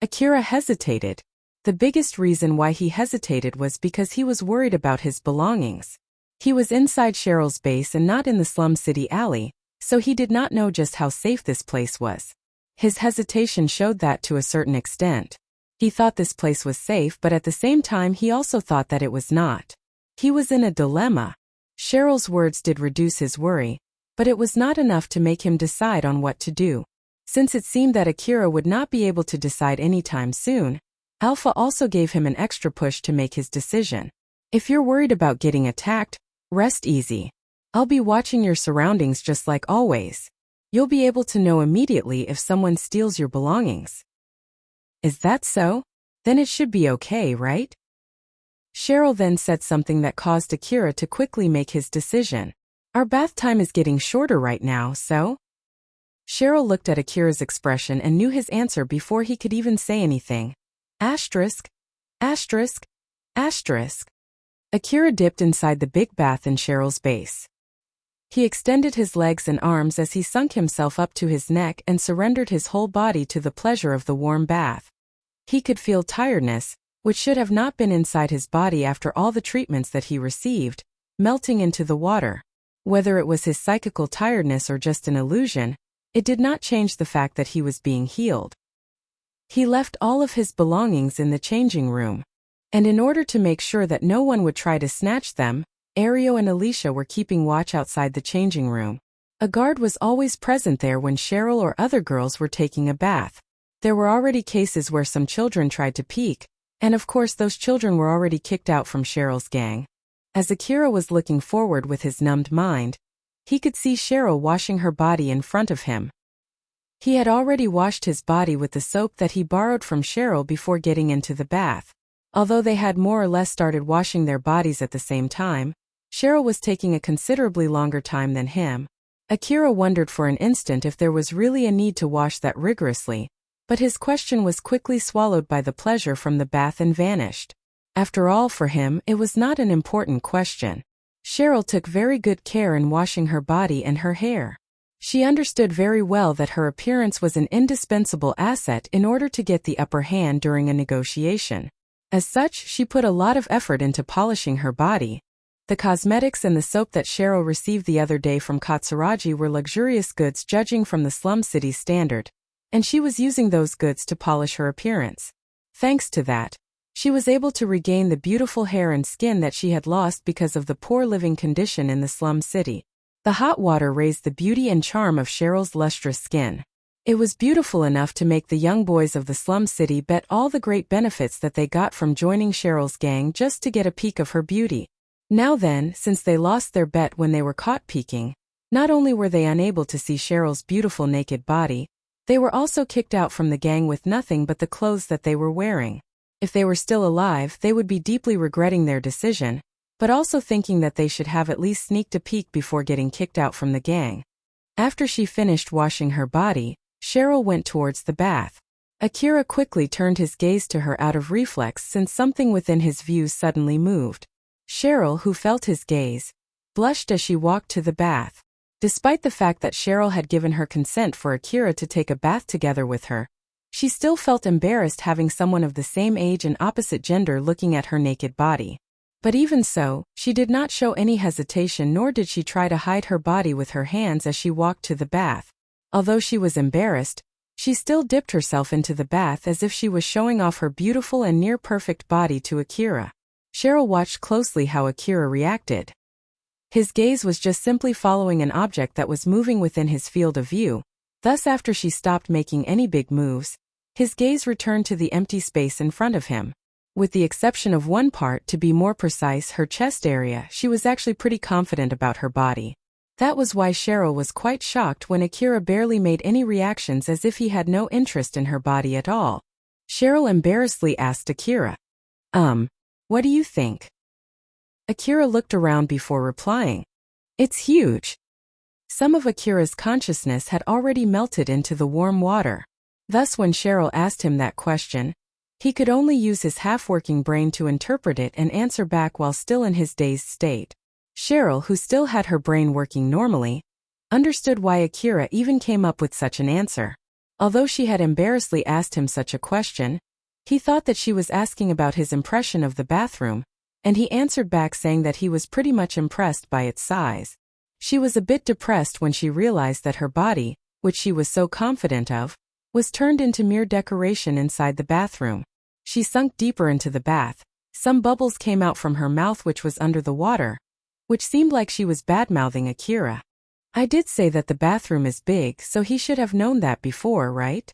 Akira hesitated. The biggest reason why he hesitated was because he was worried about his belongings. He was inside Cheryl's base and not in the slum city alley, so he did not know just how safe this place was. His hesitation showed that to a certain extent. He thought this place was safe, but at the same time he also thought that it was not. He was in a dilemma. Cheryl's words did reduce his worry, but it was not enough to make him decide on what to do. Since it seemed that Akira would not be able to decide anytime soon, Alpha also gave him an extra push to make his decision. "If you're worried about getting attacked, rest easy. I'll be watching your surroundings just like always. You'll be able to know immediately if someone steals your belongings." "Is that so? Then it should be okay, right?" Cheryl then said something that caused Akira to quickly make his decision. "Our bath time is getting shorter right now, so?" Cheryl looked at Akira's expression and knew his answer before he could even say anything. Asterisk, asterisk, asterisk. Akira dipped inside the big bath in Cheryl's base. He extended his legs and arms as he sunk himself up to his neck and surrendered his whole body to the pleasure of the warm bath. He could feel tiredness, which should have not been inside his body after all the treatments that he received, melting into the water. Whether it was his psychical tiredness or just an illusion, it did not change the fact that he was being healed. He left all of his belongings in the changing room, and in order to make sure that no one would try to snatch them, Ario and Alicia were keeping watch outside the changing room. A guard was always present there when Cheryl or other girls were taking a bath. There were already cases where some children tried to peek, and of course those children were already kicked out from Cheryl's gang. As Akira was looking forward with his numbed mind, he could see Cheryl washing her body in front of him. He had already washed his body with the soap that he borrowed from Cheryl before getting into the bath. Although they had more or less started washing their bodies at the same time, Cheryl was taking a considerably longer time than him. Akira wondered for an instant if there was really a need to wash that rigorously, but his question was quickly swallowed by the pleasure from the bath and vanished. After all, for him, it was not an important question. Cheryl took very good care in washing her body and her hair. She understood very well that her appearance was an indispensable asset in order to get the upper hand during a negotiation. As such, she put a lot of effort into polishing her body. The cosmetics and the soap that Cheryl received the other day from Katsuragi were luxurious goods judging from the slum city's standard, and she was using those goods to polish her appearance. Thanks to that, she was able to regain the beautiful hair and skin that she had lost because of the poor living condition in the slum city. The hot water raised the beauty and charm of Cheryl's lustrous skin. It was beautiful enough to make the young boys of the slum city bet all the great benefits that they got from joining Cheryl's gang just to get a peek of her beauty. Now then, since they lost their bet when they were caught peeking, not only were they unable to see Cheryl's beautiful naked body, they were also kicked out from the gang with nothing but the clothes that they were wearing. If they were still alive, they would be deeply regretting their decision, but also thinking that they should have at least sneaked a peek before getting kicked out from the gang. After she finished washing her body, Cheryl went towards the bath. Akira quickly turned his gaze to her out of reflex since something within his view suddenly moved. Cheryl, who felt his gaze, blushed as she walked to the bath. Despite the fact that Cheryl had given her consent for Akira to take a bath together with her, she still felt embarrassed having someone of the same age and opposite gender looking at her naked body. But even so, she did not show any hesitation, nor did she try to hide her body with her hands as she walked to the bath. Although she was embarrassed, she still dipped herself into the bath as if she was showing off her beautiful and near-perfect body to Akira. Cheryl watched closely how Akira reacted. His gaze was just simply following an object that was moving within his field of view. Thus, after she stopped making any big moves, his gaze returned to the empty space in front of him. With the exception of one part, to be more precise, her chest area, she was actually pretty confident about her body. That was why Cheryl was quite shocked when Akira barely made any reactions, as if he had no interest in her body at all. Cheryl embarrassedly asked Akira, what do you think? Akira looked around before replying. It's huge. Some of Akira's consciousness had already melted into the warm water. Thus, when Cheryl asked him that question, he could only use his half-working brain to interpret it and answer back while still in his dazed state. Cheryl, who still had her brain working normally, understood why Akira even came up with such an answer. Although she had embarrassedly asked him such a question, he thought that she was asking about his impression of the bathroom, and he answered back saying that he was pretty much impressed by its size. She was a bit depressed when she realized that her body, which she was so confident of, was turned into mere decoration inside the bathroom. She sunk deeper into the bath. Some bubbles came out from her mouth, which was under the water, which seemed like she was bad-mouthing Akira. I did say that the bathroom is big, so he should have known that before, right?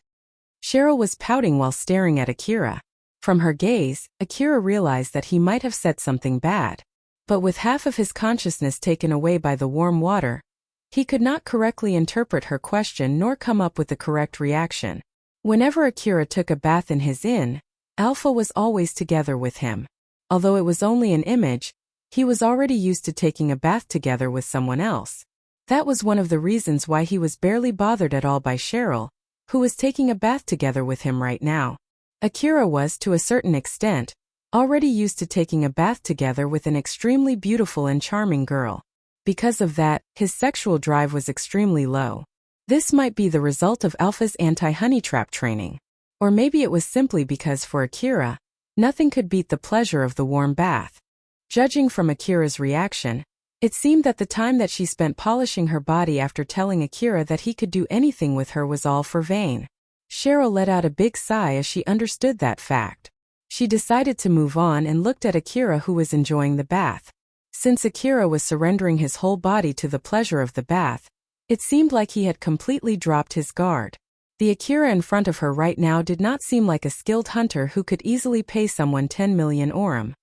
Cheryl was pouting while staring at Akira. From her gaze, Akira realized that he might have said something bad. But with half of his consciousness taken away by the warm water, he could not correctly interpret her question nor come up with the correct reaction. Whenever Akira took a bath in his inn, Alpha was always together with him. Although it was only an image, he was already used to taking a bath together with someone else. That was one of the reasons why he was barely bothered at all by Cheryl, who was taking a bath together with him right now. Akira was, to a certain extent, already used to taking a bath together with an extremely beautiful and charming girl. Because of that, his sexual drive was extremely low. This might be the result of Alpha's anti-honey trap training. Or maybe it was simply because for Akira, nothing could beat the pleasure of the warm bath. Judging from Akira's reaction, it seemed that the time that she spent polishing her body after telling Akira that he could do anything with her was all for vain. Cheryl let out a big sigh as she understood that fact. She decided to move on and looked at Akira, who was enjoying the bath. Since Akira was surrendering his whole body to the pleasure of the bath, it seemed like he had completely dropped his guard. The Akira in front of her right now did not seem like a skilled hunter who could easily pay someone 10 million orum.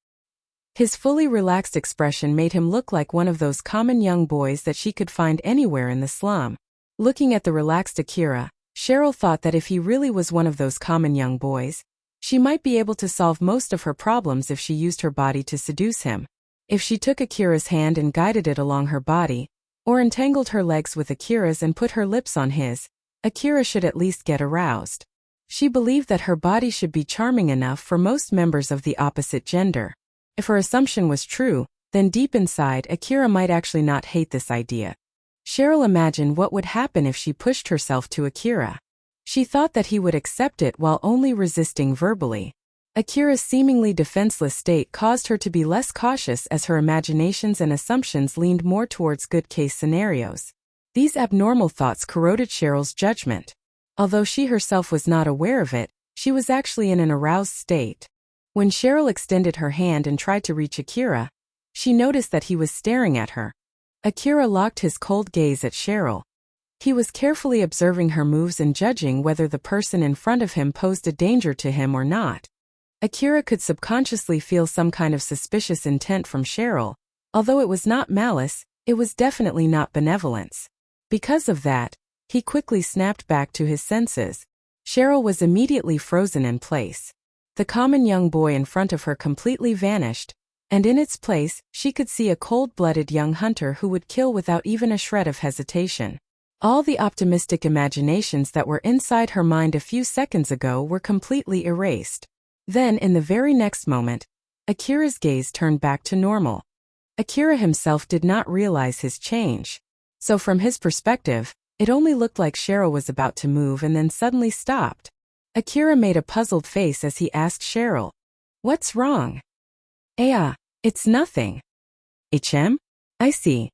His fully relaxed expression made him look like one of those common young boys that she could find anywhere in the slum. Looking at the relaxed Akira, Cheryl thought that if he really was one of those common young boys, she might be able to solve most of her problems if she used her body to seduce him. If she took Akira's hand and guided it along her body, or entangled her legs with Akira's and put her lips on his, Akira should at least get aroused. She believed that her body should be charming enough for most members of the opposite gender. If her assumption was true, then deep inside Akira might actually not hate this idea. Cheryl imagined what would happen if she pushed herself to Akira. She thought that he would accept it while only resisting verbally. Akira's seemingly defenseless state caused her to be less cautious as her imaginations and assumptions leaned more towards good-case scenarios. These abnormal thoughts corroded Cheryl's judgment. Although she herself was not aware of it, she was actually in an aroused state. When Cheryl extended her hand and tried to reach Akira, she noticed that he was staring at her. Akira locked his cold gaze at Cheryl. He was carefully observing her moves and judging whether the person in front of him posed a danger to him or not. Akira could subconsciously feel some kind of suspicious intent from Cheryl. Although it was not malice, it was definitely not benevolence. Because of that, he quickly snapped back to his senses. Cheryl was immediately frozen in place. The common young boy in front of her completely vanished, and in its place, she could see a cold-blooded young hunter who would kill without even a shred of hesitation. All the optimistic imaginations that were inside her mind a few seconds ago were completely erased. Then, in the very next moment, Akira's gaze turned back to normal. Akira himself did not realize his change. So from his perspective, it only looked like Cheryl was about to move and then suddenly stopped. Akira made a puzzled face as he asked Cheryl, "What's wrong?" It's nothing." "HM? I see."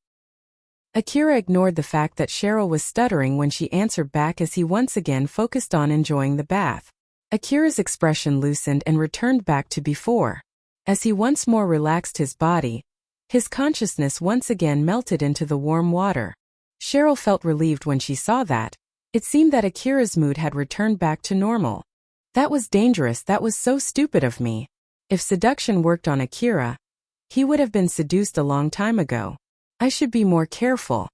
Akira ignored the fact that Cheryl was stuttering when she answered back as he once again focused on enjoying the bath. Akira's expression loosened and returned back to before. As he once more relaxed his body, his consciousness once again melted into the warm water. Cheryl felt relieved when she saw that. It seemed that Akira's mood had returned back to normal. "That was dangerous, that was so stupid of me. If seduction worked on Akira, he would have been seduced a long time ago. I should be more careful."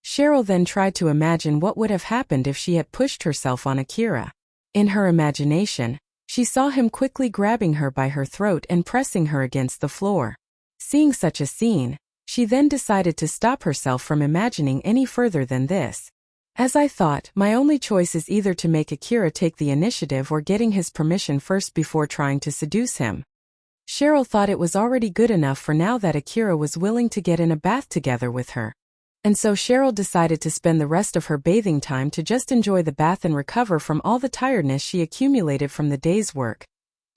Cheryl then tried to imagine what would have happened if she had pushed herself on Akira. In her imagination, she saw him quickly grabbing her by her throat and pressing her against the floor. Seeing such a scene, she then decided to stop herself from imagining any further than this. "As I thought, my only choice is either to make Akira take the initiative or getting his permission first before trying to seduce him." Cheryl thought it was already good enough for now that Akira was willing to get in a bath together with her. And so Cheryl decided to spend the rest of her bathing time to just enjoy the bath and recover from all the tiredness she accumulated from the day's work.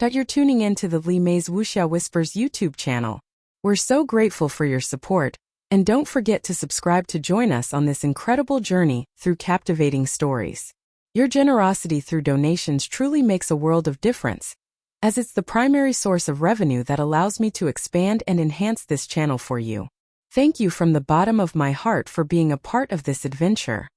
You're tuning in to the Li Mei's Wuxia Whispers YouTube channel. We're so grateful for your support, and don't forget to subscribe to join us on this incredible journey through captivating stories. Your generosity through donations truly makes a world of difference, as it's the primary source of revenue that allows me to expand and enhance this channel for you. Thank you from the bottom of my heart for being a part of this adventure.